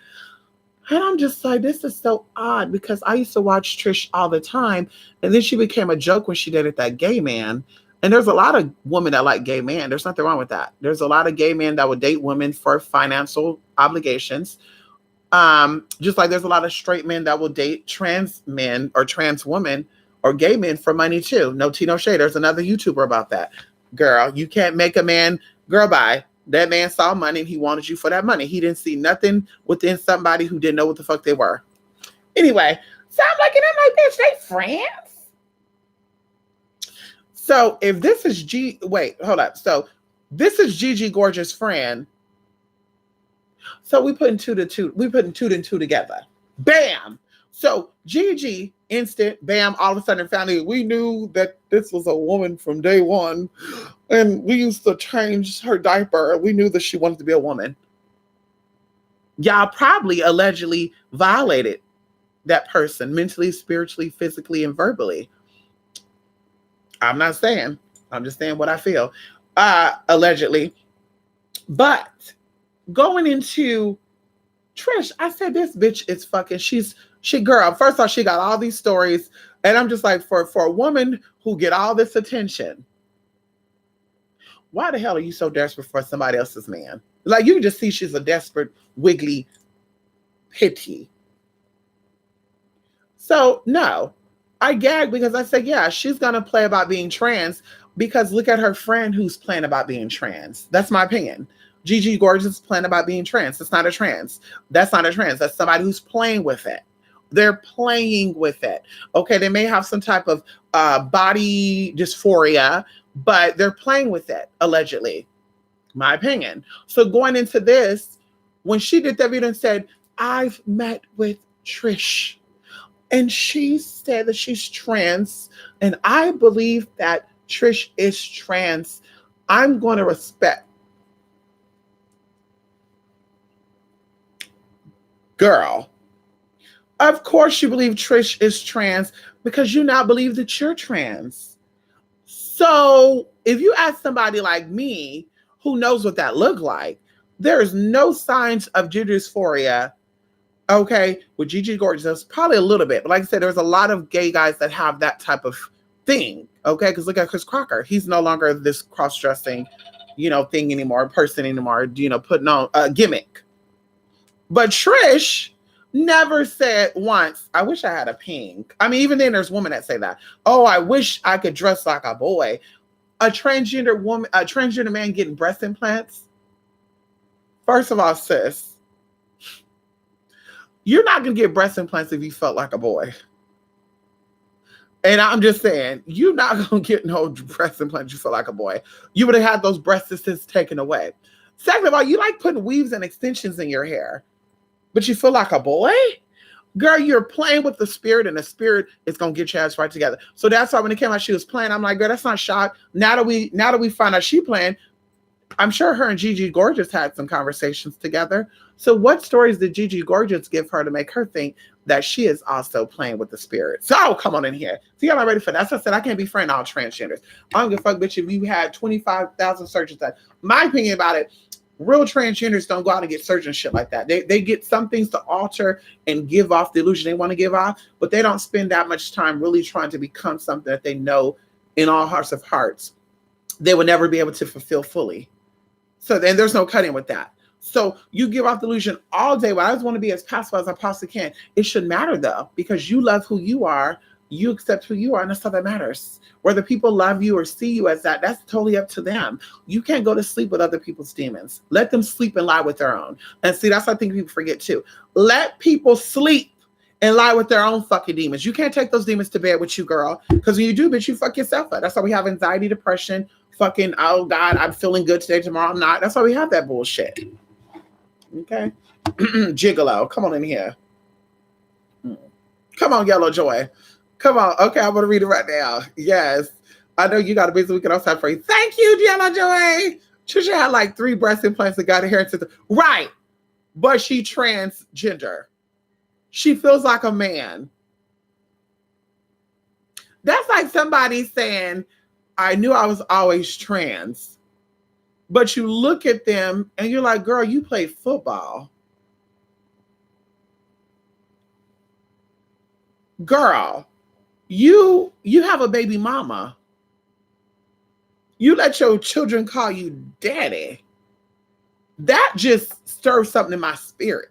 Speaker 1: And I'm just like, this is so odd because I used to watch Trish all the time. And then she became a joke when she did it, that gay man. And there's a lot of women that like gay men. There's nothing wrong with that. There's a lot of gay men that would date women for financial obligations. Just like there's a lot of straight men that will date trans men or trans women or gay men for money too. No tea, no shade. There's another YouTuber about that. Girl, you can't make a man, girl, bye. That man saw money and he wanted you for that money. He didn't see nothing within somebody who didn't know what the fuck they were. Anyway, so I'm like, and I'm like, bitch, they friends? So if this is hold up. So this is Gigi Gorgeous' friend. So we putting two and two together. Bam. So Gigi, instant, bam, all of a sudden family, we knew that this was a woman from day one. And we used to change her diaper. We knew that she wanted to be a woman. Y'all probably allegedly violated that person mentally, spiritually, physically, and verbally. I'm not saying. I'm just saying what I feel. Allegedly. But going into Trish, I said, this bitch is fucking, girl, first of all, she got all these stories. And I'm just like, for a woman who get all this attention, why the hell are you so desperate for somebody else's man? Like, you can just see she's a desperate, wiggly, pity. So, no. I gag because I said, yeah, she's going to play about being trans because look at her friend who's playing about being trans. That's my opinion. Gigi Gorgeous is playing about being trans. That's not a trans. That's not a trans. That's somebody who's playing with it. They're playing with it. Okay, they may have some type of body dysphoria, but they're playing with it, allegedly. My opinion. So going into this, when she did that video and said, I've met with Trish, and she said that she's trans, and I believe that Trish is trans, I'm going to respect. Girl, of course you believe Trish is trans because you now believe that you're trans. So if you ask somebody like me who knows what that looked like, there is no signs of gender dysphoria. Okay, with Gigi Gorgeous, there's probably a little bit, but like I said, there's a lot of gay guys that have that type of thing. Okay, because look at Chris Crocker, he's no longer this cross-dressing, thing anymore, person anymore, putting on a gimmick. But Trish never said once, I wish I had a pink. I mean, even then there's women that say that. Oh, I wish I could dress like a boy. A transgender man getting breast implants. First of all, sis, you're not going to get breast implants if you felt like a boy. And I'm just saying, you're not going to get no breast implants if you feel like a boy. You would have had those breast implants taken away. Second of all, you like putting weaves and extensions in your hair, but you feel like a boy? Girl, you're playing with the spirit, and the spirit is going to get your ass right together. So that's why when it came out she was playing, I'm like, girl, that's not shot. Now that we find out she playing, I'm sure her and Gigi Gorgeous had some conversations together. So what stories did Gigi Gorgeous give her to make her think that she is also playing with the spirit? So come on in here. See, I'm not ready for that. So I said, I can't be friend all transgenders. I don't give a fuck, bitch, if you had 25,000 searches done. My opinion about it, real transgenders don't go out and get surgery and shit like that. They get some things to alter and give off the illusion they want to give off, but they don't spend that much time really trying to become something that they know in all hearts of hearts they will never be able to fulfill fully. So then there's no cutting with that. So you give off the illusion all day. Well, I just want to be as passive as I possibly can. It shouldn't matter though, because you love who you are, you accept who you are, and that's all that matters. Whether people love you or see you as that, that's totally up to them. You can't go to sleep with other people's demons. Let them sleep and lie with their own. And see, that's what I think people forget too. Let people sleep and lie with their own fucking demons. You can't take those demons to bed with you, girl. Because when you do, bitch, you fuck yourself up. That's why we have anxiety, depression, fucking, oh God, I'm feeling good today, tomorrow I'm not. That's why we have that bullshit. Okay. Gigolo. Come on in here. Come on, Yellow Joy. Come on. Okay, I'm going to read it right now. Yes. I know you got a busy weekend outside for you. Thank you, Yellow Joy. Trisha had like 3 breast implants and got a hair to right. But she transgender. She feels like a man. That's like somebody saying, I knew I was always trans. But you look at them and you're like, girl, you play football. Girl, you have a baby mama. You let your children call you daddy. That just stirs something in my spirit.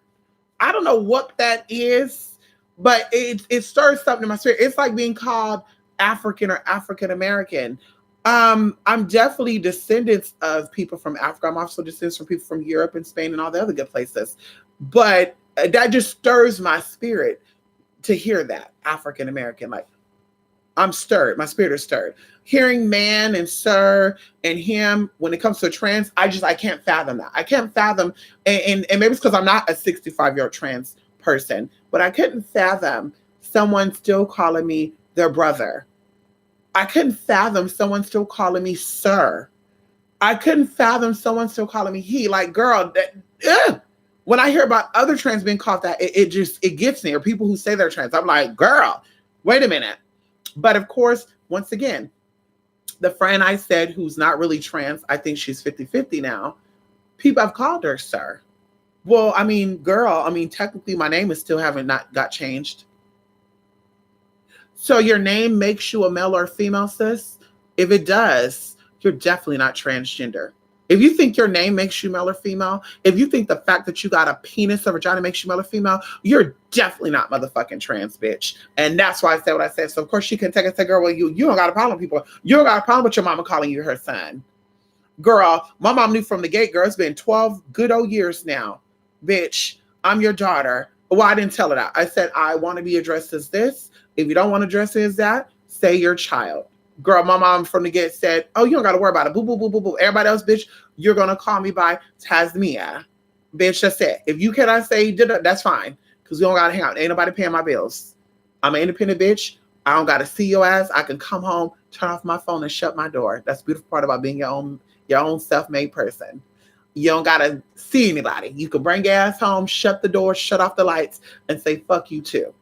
Speaker 1: I don't know what that is, but it stirs something in my spirit. It's like being called African or African American. I'm definitely descendants of people from Africa. I'm also descendants from people from Europe and Spain and all the other good places. But that just stirs my spirit to hear that African American. Like, I'm stirred. My spirit is stirred. Hearing man and sir and him when it comes to trans, I can't fathom that. I can't fathom, and maybe it's because I'm not a 65-year-old trans person, but I couldn't fathom someone still calling me their brother. I couldn't fathom someone still calling me sir. I couldn't fathom someone still calling me he. Like, girl, when I hear about other trans being called that, it gets me. Or people who say they're trans, I'm like, girl, wait a minute. But of course, once again, the friend I said who's not really trans, I think she's 50-50 now, people have called her sir. Well, I mean, girl, technically my name is still not got changed. So your name makes you a male or a female, sis? If it does, you're definitely not transgender. If you think your name makes you male or female, if you think the fact that you got a penis or vagina makes you male or female, you're definitely not motherfucking trans, bitch. And that's why I said what I said. So of course she can take it and say, girl, well, you don't got a problem with people. You don't got a problem with your mama calling you her son. Girl, my mom knew from the gate, girl, it's been 12 good old years now. Bitch, I'm your daughter. Well, I didn't tell her that. I said, I want to be addressed as this. If you don't want to address it as that, say your child. Girl, my mom from the get said, oh, you don't got to worry about it. Boo, boo, boo, boo, boo. Everybody else, bitch, you're going to call me by Tasmia. Bitch, that's it. If you cannot say, that's fine. Because we don't got to hang out. Ain't nobody paying my bills. I'm an independent bitch. I don't got to see your ass. I can come home, turn off my phone, and shut my door. That's the beautiful part about being your own self-made person. You don't got to see anybody. You can bring your ass home, shut the door, shut off the lights, and say, fuck you too.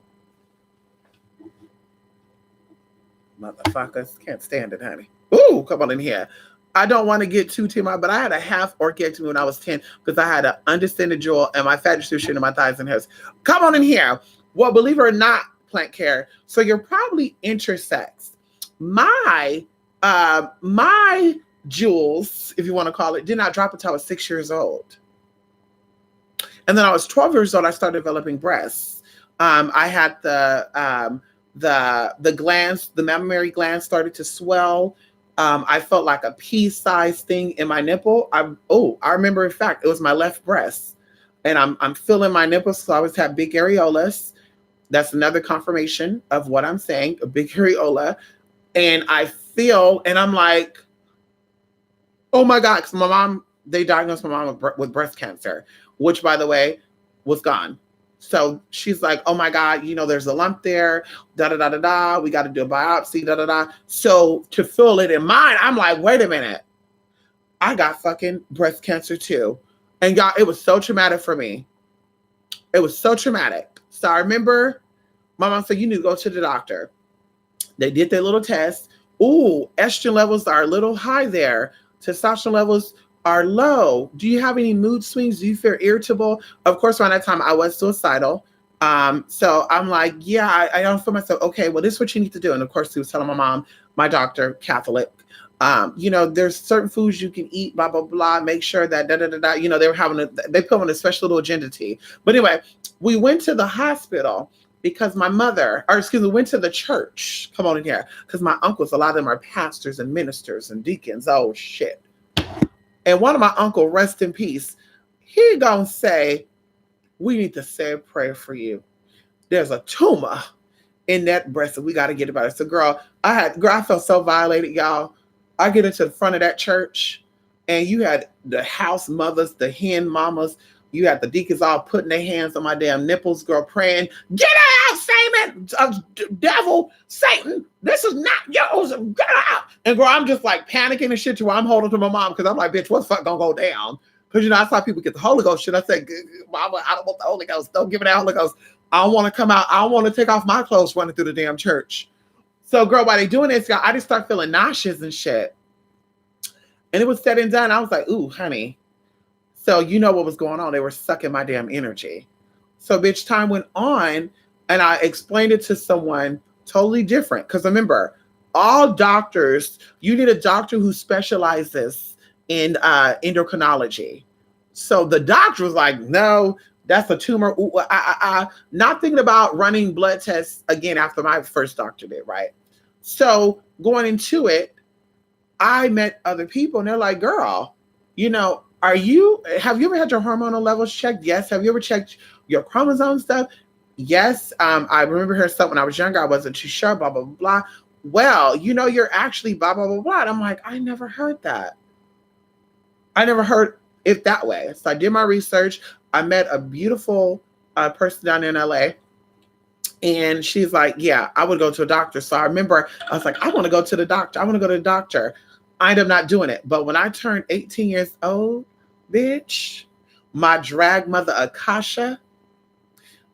Speaker 1: Motherfuckers, can't stand it, honey. Ooh, come on in here. I don't want to get too TMI, but I had a half orchiectomy when I was 10 because I had an undistended jewel and my fat tissue in my thighs and hips. Come on in here. Well, believe it or not, Plant Care. So you're probably intersex. My jewels, if you want to call it, did not drop until I was 6 years old. And then I was 12 years old, I started developing breasts. I had the glands, the mammary glands started to swell. I felt like a pea-sized thing in my nipple. I remember, in fact, it was my left breast. And I'm feeling my nipples, so I always have big areolas. That's another confirmation of what I'm saying, a big areola. And I feel, and I'm like, oh my God, because they diagnosed my mom with breast cancer, which, by the way, was gone. So she's like, oh my God, there's a lump there, da-da-da-da-da. We got to do a biopsy, da-da-da. So to feel it in mine, I'm like, wait a minute. I got fucking breast cancer too. And y'all, it was so traumatic for me. It was so traumatic. So I remember my mom said, you need to go to the doctor. They did their little test. Ooh, estrogen levels are a little high there. Testosterone levels are low. Do you have any mood swings? Do you feel irritable? Of course, around that time, I was suicidal. So I'm like, yeah, I don't feel myself. Okay, well, this is what you need to do. And of course, he was telling my mom, my doctor, Catholic, there's certain foods you can eat, blah, blah, blah. Make sure that, da-da-da-da. They put on a special little agenda tea. But anyway, we went to the hospital because we went to the church. Come on in here. Because my uncles, a lot of them are pastors and ministers and deacons. Oh, shit. And one of my uncle, rest in peace, he gonna say, we need to say a prayer for you. There's a tumor in that breast and we got to get about it. So girl, I felt so violated, y'all. I get into the front of that church and you had the house mothers, the hen mamas, You had the deacons all putting their hands on my damn nipples, girl, praying, get out, Satan, devil, Satan, this is not yours, get out. And girl, I'm just like panicking and shit to where I'm holding to my mom because I'm like, bitch, what's the fuck gonna go down? Because, you know, I saw people get the Holy Ghost shit. I said, Mama, I don't want the Holy Ghost. Don't give me that Holy Ghost. I don't want to come out. I don't want to take off my clothes running through the damn church. So, girl, while they doing this, I just start feeling nauseous and shit. And it was said and done. I was like, ooh, honey. So you know what was going on. They were sucking my damn energy. So, bitch, time went on, and I explained it to someone totally different. Because remember, all doctors, you need a doctor who specializes in endocrinology. So the doctor was like, no, that's a tumor. Ooh, not thinking about running blood tests again after my first doctor did, right? So going into it, I met other people and they're like, girl, you know, have you ever had your hormonal levels checked? Yes. Have you ever checked your chromosome stuff? Yes. I remember hearing stuff when I was younger. I wasn't too sure, blah, blah, blah, blah. Well, you know, you're actually blah, blah, blah, blah. And I'm like, I never heard that. I never heard it that way. So I did my research. I met a beautiful person down in LA. And she's like, yeah, I would go to a doctor. So I remember I was like, I want to go to the doctor. I want to go to the doctor. I ended up not doing it. But when I turned 18 years old, bitch, my drag mother, Akasha,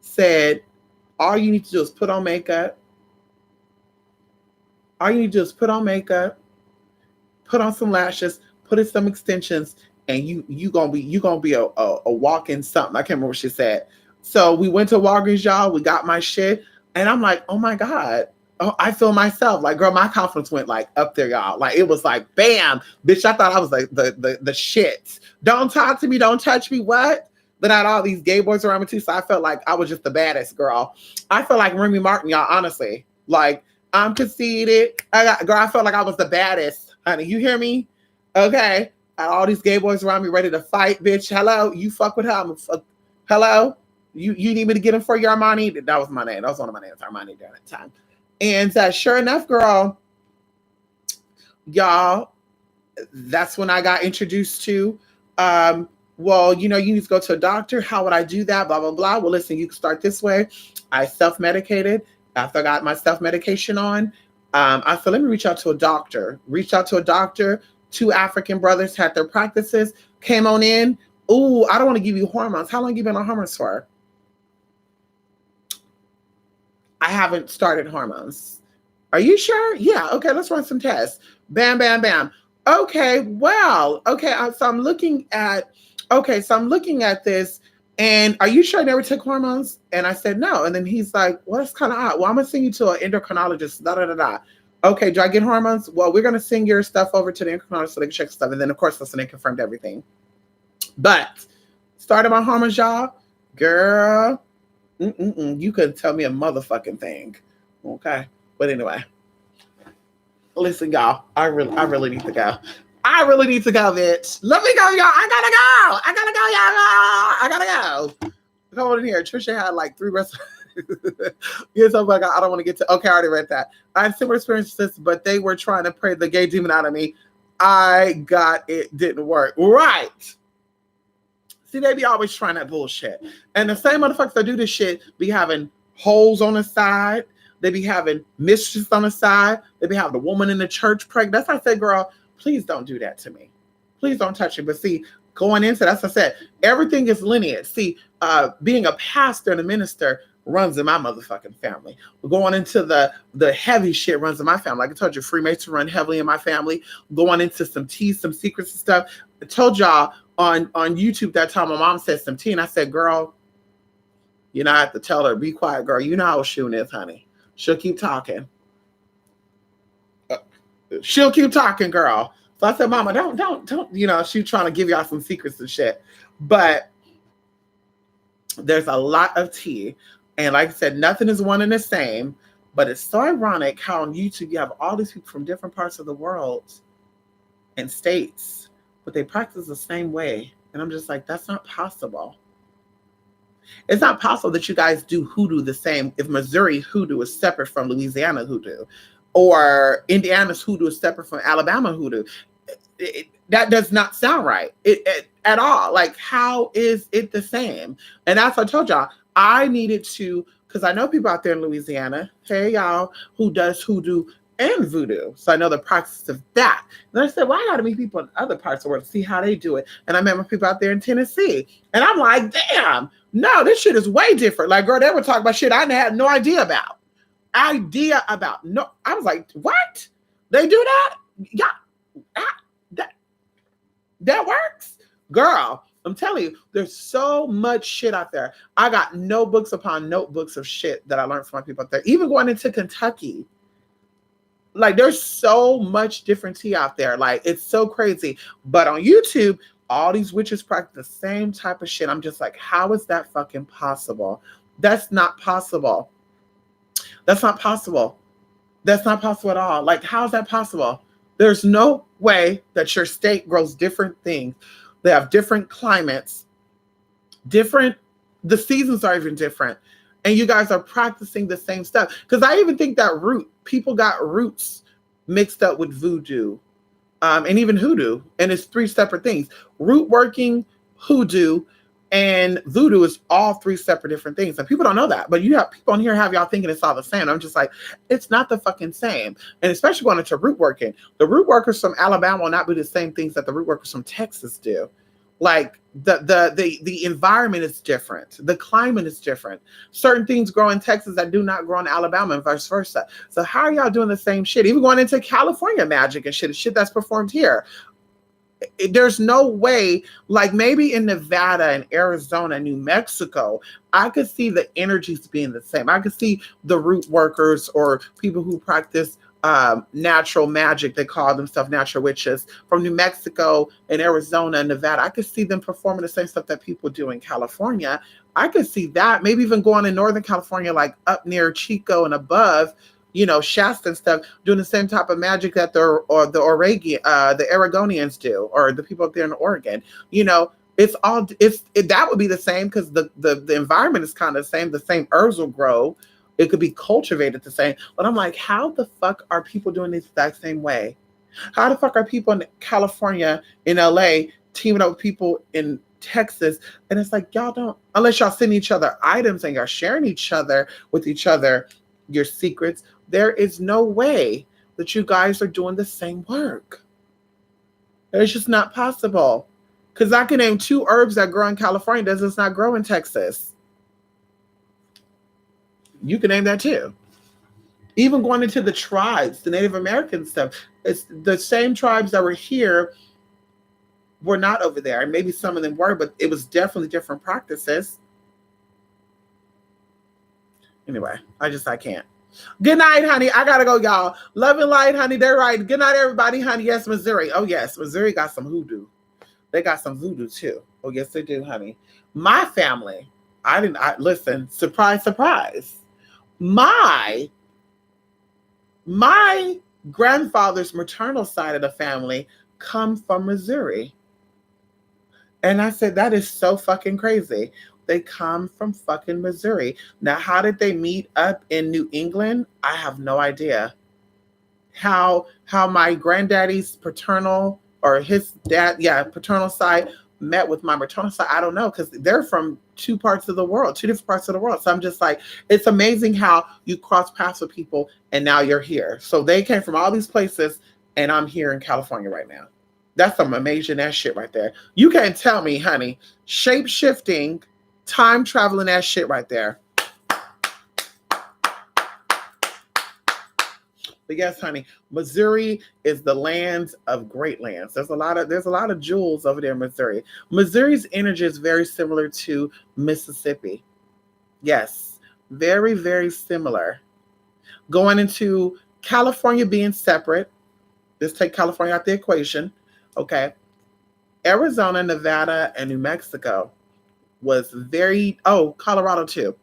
Speaker 1: said, all you need to do is put on makeup. All you need to do is put on makeup, put on some lashes, put in some extensions, and you gonna be a walking something. I can't remember what she said. So we went to Walgreens, y'all. We got my shit, and I'm like, oh my god, oh, I feel myself. Like, girl, my confidence went like up there, y'all. Like it was like, bam, bitch. I thought I was like the shit. Don't talk to me, don't touch me. What? Then I had all these gay boys around me too, so I felt like I was just the baddest girl. I felt like Remy Martin, y'all. Honestly, like I'm conceited. I felt like I was the baddest, honey. You hear me? Okay. All these gay boys around me ready to fight, bitch. Hello, you fuck with her. Hello, you need me to get him for your Armani? That was my name. That was one of my names, Armani, during that time. And sure enough, girl, y'all, that's when I got introduced to, well, you know, you need to go to a doctor. How would I do that? Blah, blah, blah. Well, listen, you can start this way. I self-medicated. After I got my self-medication on, I said, let me reach out to a doctor. Reached out to a doctor. 2 African brothers had their practices, came on in. Ooh, I don't want to give you hormones. How long have you been on hormones for? I haven't started hormones. Are you sure? Yeah. Okay, let's run some tests. Bam, bam, bam. Okay, well, okay, so I'm looking at this. And are you sure I never took hormones? And I said, no. And then he's like, well, that's kind of odd. Well, I'm going to send you to an endocrinologist, da, da, da, da. Okay, do I get hormones? Well, we're going to send your stuff over to the endocrinologist so they can check stuff. And then, of course, listen, they confirmed everything. But started my hormones, y'all. Girl, you couldn't tell me a motherfucking thing. Okay. But anyway, listen, y'all, I really need to go. I really need to go, bitch. Let me go, y'all. I gotta go. Come on in here. Trisha had like 3 restaurants. Yes, oh my God, I don't want to get to. Okay, I already read that. I had similar experiences, but they were trying to pray the gay demon out of me. I got it, didn't work. Right. See, they be always trying that bullshit. And the same motherfuckers that do this shit be having holes on the side. They be having mistresses on the side. They be having the woman in the church pregnant. That's why I said, girl, please don't do that to me. Please don't touch it. But see, going into that's what I said, everything is lineage. See, being a pastor and a minister runs in my motherfucking family. Going into the heavy shit runs in my family. Like I told you, Freemason run heavily in my family. Going into some tea, some secrets and stuff. I told y'all on YouTube that time my mom said some tea, and I said, girl, you know, I have to tell her, be quiet, girl. You know how Shun is, honey. She'll keep talking. She'll keep talking, girl. So I said, Mama, don't, you know, she's trying to give y'all some secrets and shit. But there's a lot of tea. And like I said, nothing is one and the same. But it's so ironic how on YouTube you have all these people from different parts of the world and states, but they practice the same way. And I'm just like, that's not possible. It's not possible that you guys do hoodoo the same if Missouri hoodoo is separate from Louisiana hoodoo, or Indiana's hoodoo is separate from Alabama hoodoo. that does not sound right at all. Like, how is it the same? And as I told y'all, I needed to, because I know people out there in Louisiana, hey y'all, who does hoodoo and voodoo. So I know the practice of that. And I said, well, I got to meet people in other parts of the world to see how they do it. And I met my people out there in Tennessee. And I'm like, damn, no, this shit is way different. Like, girl, they were talking about shit I had no idea about. No, I was like, what? They do that? Yeah. That works, girl. I'm telling you, there's so much shit out there. I got notebooks upon notebooks of shit that I learned from my people out there. Even going into Kentucky, like, there's so much different tea out there. Like, it's so crazy. But on YouTube, all these witches practice the same type of shit. I'm just like, how is that fucking possible? That's not possible. That's not possible. That's not possible at all. Like, how is that possible? There's no way that your state grows different things. They have different climates, the seasons are even different. And you guys are practicing the same stuff. Because I even think that people got roots mixed up with voodoo and even hoodoo. And it's 3 separate things. Root working, hoodoo, and voodoo is all 3 separate different things. And people don't know that. But you have people on here have y'all thinking it's all the same. I'm just like, it's not the fucking same. And especially going into root working. The root workers from Alabama will not do the same things that the root workers from Texas do. Like, the environment is different. The climate is different. Certain things grow in Texas that do not grow in Alabama and vice versa. So how are y'all doing the same shit? Even going into California magic and shit that's performed here. There's no way, like maybe in Nevada and Arizona, New Mexico, I could see the energies being the same. I could see the root workers or people who practice natural magic. They call themselves natural witches from New Mexico and Arizona and Nevada. I could see them performing the same stuff that people do in California. I could see that maybe even going in Northern California, like up near Chico and above, Shasta and stuff, doing the same type of magic that the Oregonians do, or the people up there in Oregon. That would be the same because the environment is kind of the same. The same herbs will grow. It could be cultivated the same. But I'm like, how the fuck are people doing this exact same way? How the fuck are people in California, in LA, teaming up with people in Texas? And it's like, y'all don't, unless y'all send each other items and y'all sharing with each other, your secrets, there is no way that you guys are doing the same work. It's just not possible. Because I can name 2 herbs that grow in California that does not grow in Texas. You can name that too. Even going into the tribes, the Native American stuff, it's the same tribes that were here were not over there. And maybe some of them were, but it was definitely different practices. Anyway, I can't. Good night, honey. I gotta go, y'all. Love and light, honey. They're right. Good night, everybody, honey. Yes, Missouri. Oh, yes. Missouri got some hoodoo. They got some voodoo, too. Oh, yes, they do, honey. My family, listen, surprise, surprise. My grandfather's maternal side of the family come from Missouri. And I said, that is so fucking crazy. They come from fucking Missouri. Now, how did they meet up in New England? I have no idea. How my granddaddy's paternal or his dad, paternal side met with my maternal side, I don't know, because they're from 2 parts of the world, 2 different parts of the world. So I'm just like, it's amazing how you cross paths with people and now you're here. So they came from all these places and I'm here in California right now. That's some amazing ass shit right there. You can't tell me, honey, shape-shifting, time traveling ass shit right there. But yes, honey, Missouri is the land of great lands. There's a lot of jewels over there in Missouri. Missouri's energy is very similar to Mississippi. Yes, very, very similar. Going into California being separate. Let's take California out the equation. Okay. Arizona, Nevada, and New Mexico was Colorado too.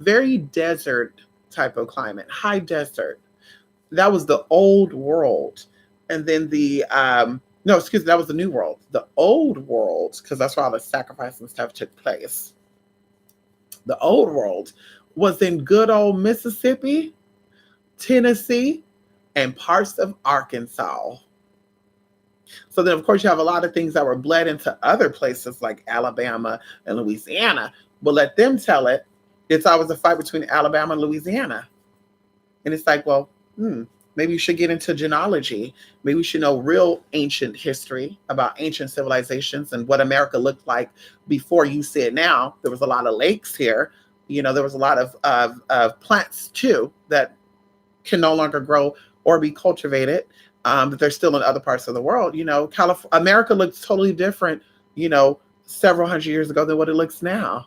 Speaker 1: Very desert type of climate, high desert. That was the old world. And then that was the new world. The old world, because that's where all the sacrifice and stuff took place. The old world was in good old Mississippi, Tennessee, and parts of Arkansas. So then, of course, you have a lot of things that were bled into other places like Alabama and Louisiana. But let them tell it. It's always a fight between Alabama and Louisiana. And it's like, well, maybe you should get into genealogy. Maybe you should know real ancient history about ancient civilizations and what America looked like before you see it now. There was a lot of lakes here. There was a lot of plants too that can no longer grow or be cultivated, but they're still in other parts of the world. America looks totally different, several hundred years ago than what it looks now.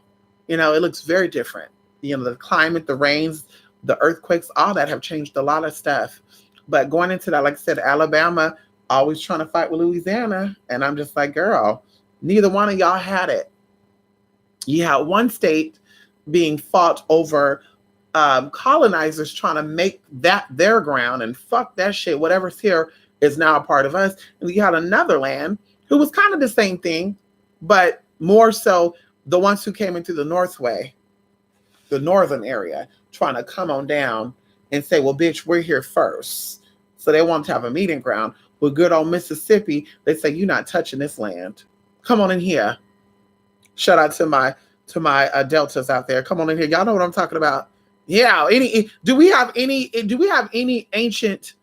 Speaker 1: It looks very different. The climate, the rains, the earthquakes, all that have changed a lot of stuff. But going into that, like I said, Alabama always trying to fight with Louisiana. And I'm just like, girl, neither one of y'all had it. You had one state being fought over colonizers trying to make that their ground, and fuck that shit. Whatever's here is now a part of us. And you had another land who was kind of the same thing, but more so the ones who came into the Northway, the northern area, trying to come on down and say, well, bitch, we're here first. So they want to have a meeting ground. With good old Mississippi, they say, you're not touching this land. Come on in here. Shout out to my deltas out there. Come on in here. Y'all know what I'm talking about. Yeah. Do we have any ancient,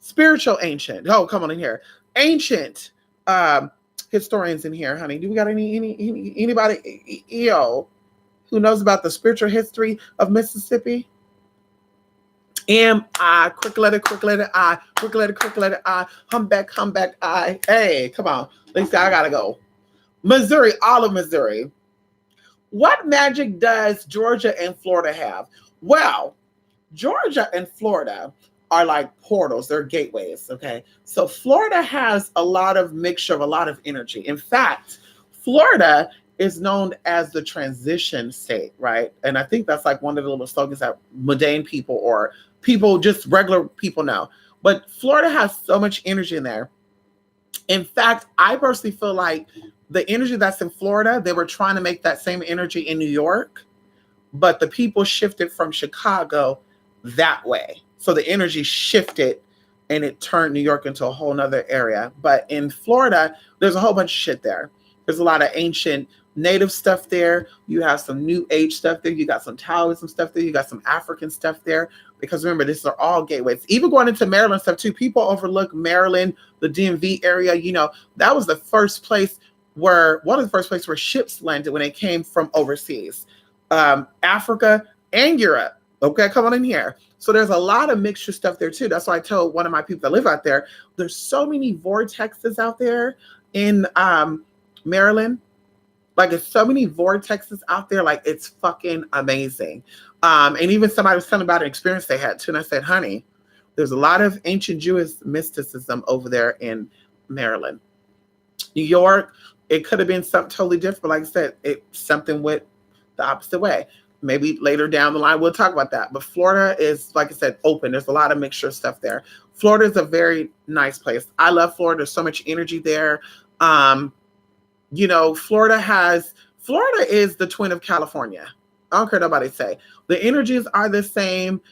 Speaker 1: spiritual ancient? Oh, come on in here. Ancient historians in here, honey. Do we got anybody who knows about the spiritual history of Mississippi? M-I, quick letter I, quick letter I, humpback I. Hey, come on. Lisa, I gotta go. Missouri, all of Missouri. What magic does Georgia and Florida have? Well, Georgia and Florida are like portals. They're gateways, okay? So Florida has a lot of mixture of a lot of energy. In fact, Florida is known as the transition state, right? And I think that's like one of the little slogans that mundane people or people, just regular people know. But Florida has so much energy in there. In fact, I personally feel like the energy that's in Florida, they were trying to make that same energy in New York, but the people shifted from Chicago that way. So the energy shifted and it turned New York into a whole nother area. But in Florida, there's a whole bunch of shit there. There's a lot of ancient native stuff there. You have some new age stuff there. You got some Taoism stuff there. You got some African stuff there. Because remember, these are all gateways. Even going into Maryland stuff too. People overlook Maryland, the DMV area. That was the first place one of the first places where ships landed when they came from overseas. Africa and Europe. Okay, come on in here. So there's a lot of mixture stuff there too. That's why I told one of my people that live out there, there's so many vortexes out there in Maryland. Like, there's so many vortexes out there. Like, it's fucking amazing. And even somebody was telling about an experience they had too. And I said, honey, there's a lot of ancient Jewish mysticism over there in Maryland. New York, it could have been something totally different. Like I said, something went the opposite way. Maybe later down the line, we'll talk about that. But Florida is, like I said, open. There's a lot of mixture stuff there. Florida is a very nice place. I love Florida. There's so much energy there. Florida is the twin of California. I don't care what nobody say. The energies are the same.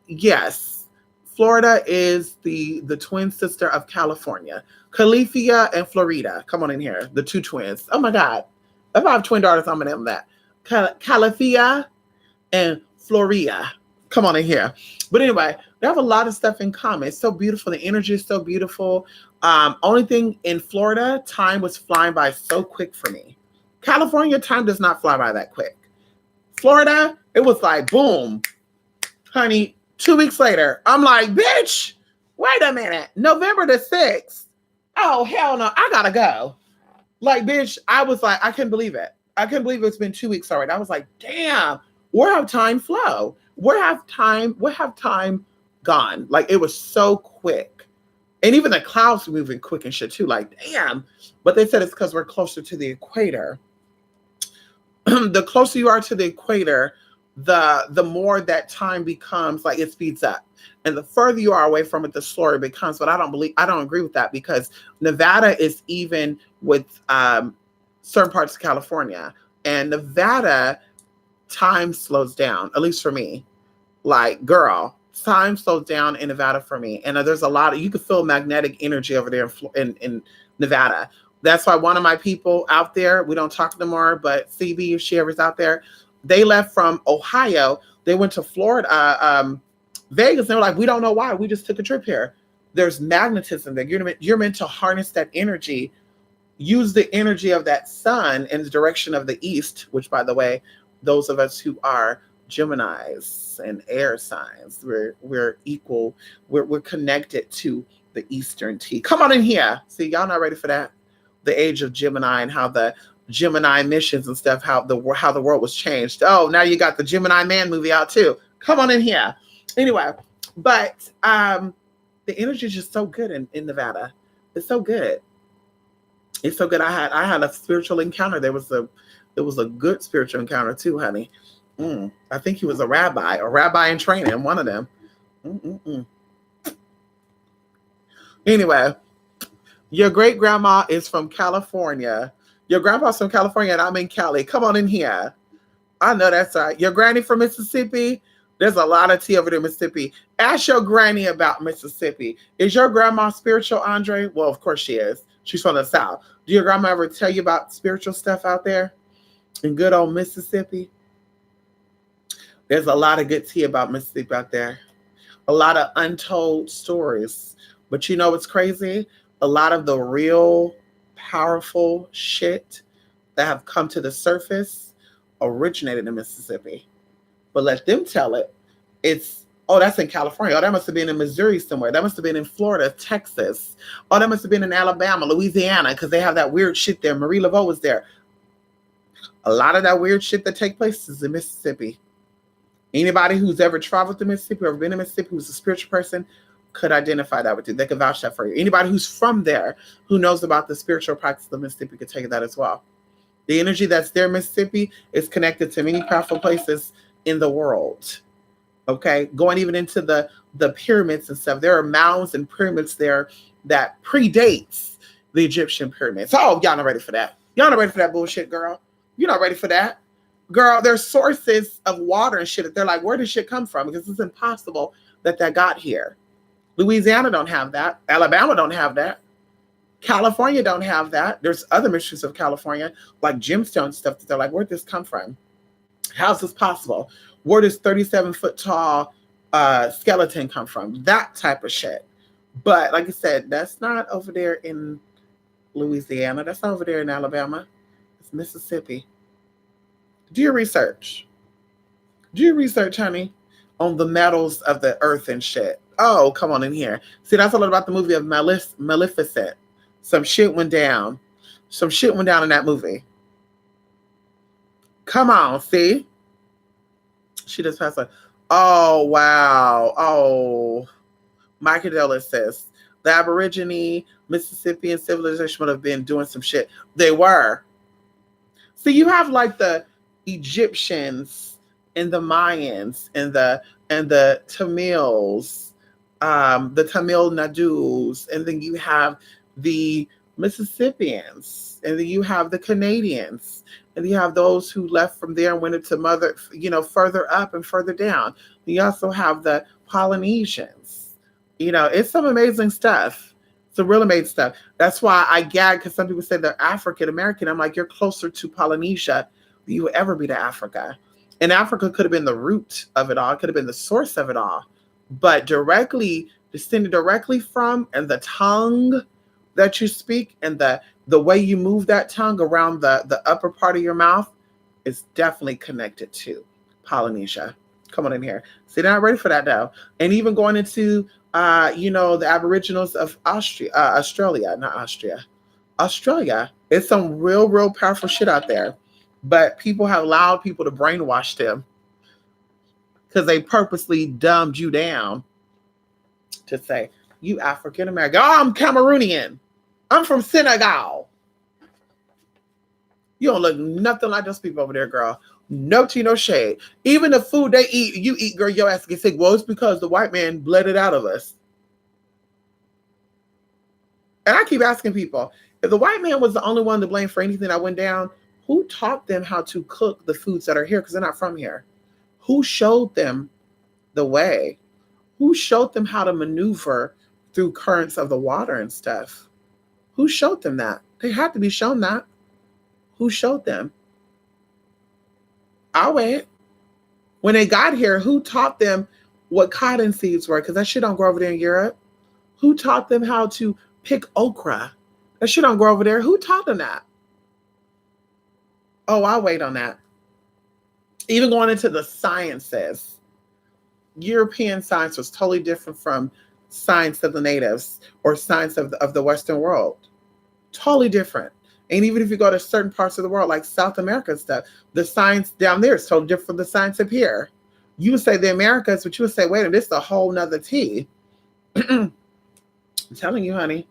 Speaker 1: Yes, Florida is the twin sister of California. Califia and Florida. Come on in here. The two twins. Oh my God. If I have twin daughters, I'm going to name them that. Califia and Florida. Come on in here. But anyway, they have a lot of stuff in common. It's so beautiful. The energy is so beautiful. Only thing in Florida, time was flying by so quick for me. California, time does not fly by that quick. Florida, it was like, boom. Honey, 2 weeks later, I'm like, bitch, wait a minute. November the 6th. Oh, hell no. I gotta go. Like, bitch, I was like, I couldn't believe it. I couldn't believe it's been 2 weeks already. I was like, damn, where have time flow? Where have time gone? Like, it was so quick. And even the clouds were moving quick and shit too. Like, damn. But they said it's because we're closer to the equator. The closer you are to the equator, the more that time becomes, like, it speeds up. And the further you are away from it, the slower it becomes. But I don't agree with that, because Nevada is even with certain parts of California. And Nevada, time slows down, at least for me. Like, girl, time slows down in Nevada for me. And there's a lot of, you can feel magnetic energy over there in Nevada. That's why one of my people out there, we don't talk anymore, but CB, if she ever's out there, they left from Ohio. They went to Florida, Vegas. And they were like, we don't know why. We just took a trip here. There's magnetism there. You're meant to harness that energy, use the energy of that sun in the direction of the east, which, by the way, those of us who are Geminis and air signs, we're equal. We're connected to the Eastern T. Come on in here. See, y'all not ready for that? The age of Gemini and how the Gemini missions and stuff, how the world was changed. Oh, now you got the Gemini Man movie out too. Come on in here. Anyway, but the energy is just so good in Nevada. It's so good. It's so good. I had a spiritual encounter. There was a good spiritual encounter too, honey. I think he was a rabbi in training, one of them. Anyway, your great grandma is from California. Your grandpa's from California and I'm in Cali. Come on in here. I know that's right. Your granny from Mississippi. There's a lot of tea over there in Mississippi. Ask your granny about Mississippi. Is your grandma spiritual, Andre? Well, of course she is. She's from the South. Do your grandma ever tell you about spiritual stuff out there in good old Mississippi? There's a lot of good tea about Mississippi out there. A lot of untold stories. But you know what's crazy? A lot of the real powerful shit that have come to the surface originated in Mississippi. But let them tell it. It's, oh, that's in California. Oh, that must have been in Missouri somewhere. That must have been in Florida, Texas. Oh, that must have been in Alabama, Louisiana, because they have that weird shit there. Marie Laveau was there. A lot of that weird shit that take place is in Mississippi. Anybody who's ever traveled to Mississippi or been to Mississippi who's a spiritual person could identify that with you. They could vouch that for you. Anybody who's from there who knows about the spiritual practice of Mississippi could tell you that as well. The energy that's there in Mississippi is connected to many powerful places in the world. Okay, going even into the pyramids and stuff. There are mounds and pyramids there that predates the Egyptian pyramids. Oh, y'all not ready for that. Y'all not ready for that bullshit, girl. You're not ready for that. Girl, there's sources of water and shit. They're like, where did shit come from? Because it's impossible that got here. Louisiana don't have that. Alabama don't have that. California don't have that. There's other mysteries of California, like gemstone stuff, that they're like, where'd this come from? How's this possible? Where does 37-foot tall skeleton come from? That type of shit. But like I said, that's not over there in Louisiana. That's not over there in Alabama. It's Mississippi. Do your research. Do your research, honey, on the metals of the earth and shit. Oh, come on in here. See, that's a lot about the movie of Maleficent. Some shit went down. Some shit went down in that movie. Come on, see? She just passed. Oh, wow. Oh, Michael says the Aborigine Mississippian civilization would have been doing some shit. They were. See, you have like the Egyptians and the Mayans and the Tamils, the Tamil Nadus, and then you have the Mississippians, and then you have the Canadians, and you have those who left from there and went into further up and further down. You also have the Polynesians. It's some amazing stuff. Some real amazing stuff. That's why I gag, because some people say they're African American. I'm like, you're closer to Polynesia than you will ever be to Africa. And Africa could have been the root of it all. It could have been the source of it all. But descended directly from, and the tongue that you speak and the way you move that tongue around the upper part of your mouth is definitely connected to Polynesia. Come on in here. See, they're not ready for that though. And even going into, the Aboriginals of Australia. It's some real, real powerful shit out there. But people have allowed people to brainwash them because they purposely dumbed you down to say, you African American. Oh, I'm Cameroonian. I'm from Senegal. You don't look nothing like those people over there, girl. No tea, no shade. Even the food they eat, you eat, girl, your ass gets sick. Well, it's because the white man bled it out of us. And I keep asking people, if the white man was the only one to blame for anything that went down, who taught them how to cook the foods that are here? Because they're not from here. Who showed them the way? Who showed them how to maneuver through currents of the water and stuff? Who showed them that? They had to be shown that. Who showed them? I'll wait. When they got here, who taught them what cotton seeds were? Because that shit don't grow over there in Europe. Who taught them how to pick okra? That shit don't grow over there. Who taught them that? Oh, I'll wait on that. Even going into the sciences, European science was totally different from science of the natives or science of the Western world. Totally different. And even if you go to certain parts of the world, like South America and stuff, the science down there is totally different from the science up here. You would say the Americas, but you would say, wait a minute, this is a whole nother tea. I'm telling you, honey.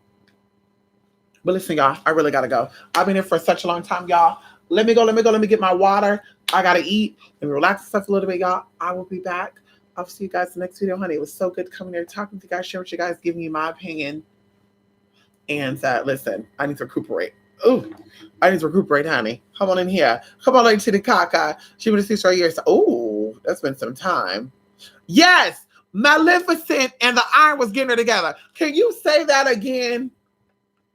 Speaker 1: But listen, y'all, I really got to go. I've been here for such a long time, y'all. Let me go. Let me get my water. I got to eat. Let me relax myself a little bit, y'all. I will be back. I'll see you guys in the next video, honey. It was so good coming here, talking to you guys, sharing with you guys, giving you my opinion. And listen, I need to recuperate. Ooh, I need to recuperate, honey. Come on in here. Come on into the caca. She would have seen right here. So, oh, that's been some time. Yes, Maleficent and the Iron was getting her together. Can you say that again?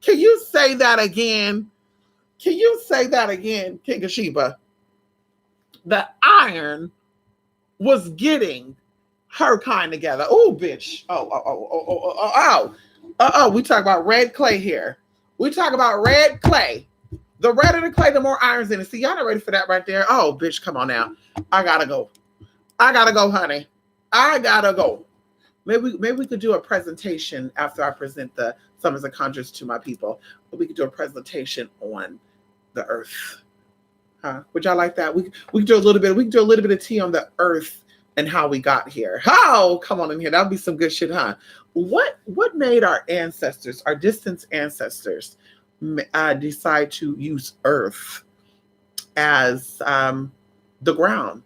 Speaker 1: Can you say that again? Can you say that again, King of Sheba? The Iron was getting her kind together. Oh, bitch. Oh. We talk about red clay here. We talk about red clay. The redder the clay, the more iron's in it. See, y'all not ready for that right there. Oh, bitch, come on now. I gotta go. I gotta go, honey. I gotta go. Maybe we could do a presentation after I present the Summons and Conjures to my people. But we could do a presentation on the earth. Huh? Would y'all like that? We could do a little bit. We could do a little bit of tea on the earth and how we got here. Oh, come on in here. That'll be some good shit, huh? What made our ancestors, our distant ancestors, decide to use earth as the ground?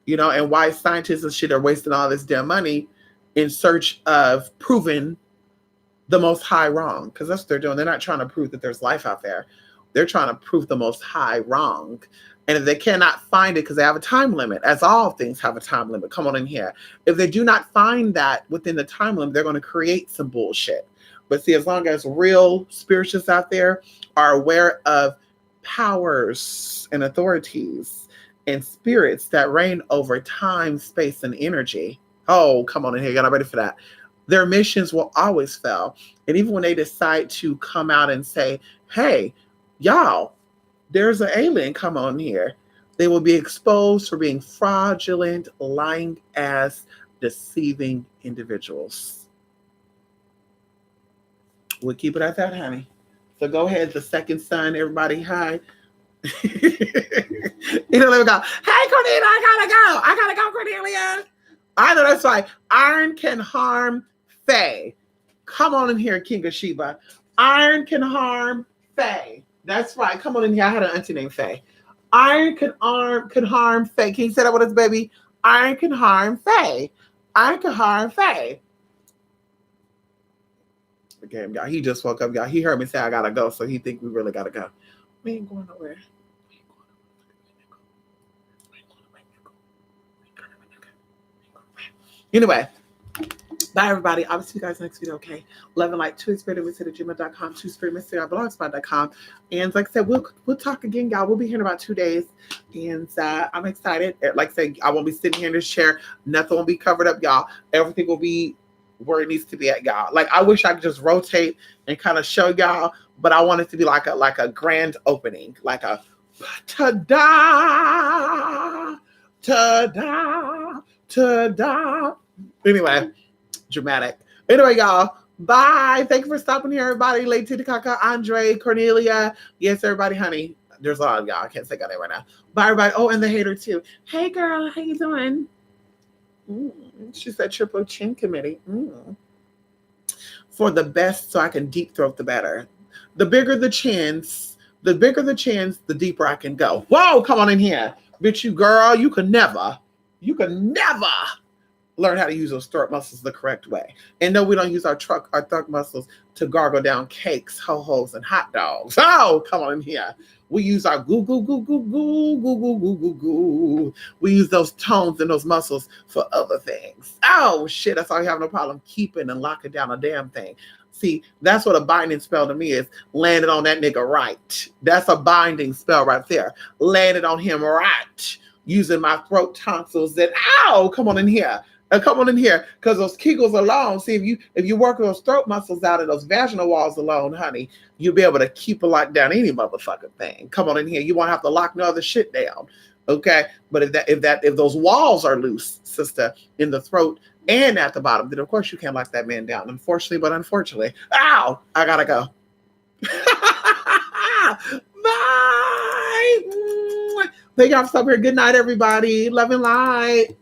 Speaker 1: You know, and why scientists and shit are wasting all this damn money in search of proving the Most High wrong? Because that's what they're doing. They're not trying to prove that there's life out there. They're trying to prove the Most High wrong. And if they cannot find it, because they have a time limit, as all things have a time limit, come on in here. If they do not find that within the time limit, they're going to create some bullshit. But see, as long as real spiritualists out there are aware of powers and authorities and spirits that reign over time, space, and energy. Oh, come on in here. You're not ready for that. Their missions will always fail. And even when they decide to come out and say, hey, y'all, there's an alien, come on here, they will be exposed for being fraudulent, lying ass, deceiving individuals. We'll keep it at that, honey. So go ahead, the second son, everybody, hi. You know, let me go. Hey, Cornelia, I gotta go, Cornelia. I know that's right. Iron can harm Faye. Come on in here, King of Sheba. Iron can harm Faye. That's right. Come on in here. I had an auntie named Faye. Iron can harm Faye. Can you say that with us, baby? Iron can harm Faye. Iron can harm Faye. Okay, y'all. He just woke up, y'all. He heard me say I gotta go, so he think we really gotta go. We ain't going nowhere. Anyway, bye everybody. I'll see you guys next video, okay? Love and light, twospiritedmystery@gmail.com, twospiritmystery@blogspot.com. And like I said, we'll talk again, y'all. We'll be here in about 2 days. And I'm excited. Like I said, I won't be sitting here in this chair. Nothing will be covered up, y'all. Everything will be where it needs to be at, y'all. Like I wish I could just rotate and kind of show y'all, but I want it to be like a grand opening, like a ta-da, ta-da, ta-da. Anyway, dramatic. Anyway, y'all, bye. Thank you for stopping here, everybody. Lady Titicaca, Andre, Cornelia. Yes, everybody, honey. There's a lot of y'all. I can't say got it right now. Bye, everybody. Oh, and the hater, too. Hey, girl. How you doing? She said triple chin committee. For the best, so I can deep throat the better. The bigger the chins, the deeper I can go. Whoa, come on in here. Bitch, you girl, you could never learn how to use those throat muscles the correct way. And no, we don't use our throat muscles to gargle down cakes, ho-hos, and hot dogs. Oh, come on in here. We use our goo, goo, goo, goo, goo, goo, goo, goo, goo, goo. We use those tones and those muscles for other things. Oh, shit. That's why we have no problem keeping and locking down a damn thing. See, that's what a binding spell to me is. Landing on that nigga right. That's a binding spell right there. Landing on him right. Using my throat tonsils that, ow, come on in here. Come on in here, because those kegels alone. See, if you work those throat muscles out of those vaginal walls alone, honey, you'll be able to keep a lock down any motherfucking thing. Come on in here. You won't have to lock no other shit down. Okay. But if those walls are loose, sister, in the throat and at the bottom, then of course you can't lock that man down. Unfortunately. Ow! I gotta go. Bye. Thank y'all for stopping here. Good night, everybody. Love and light.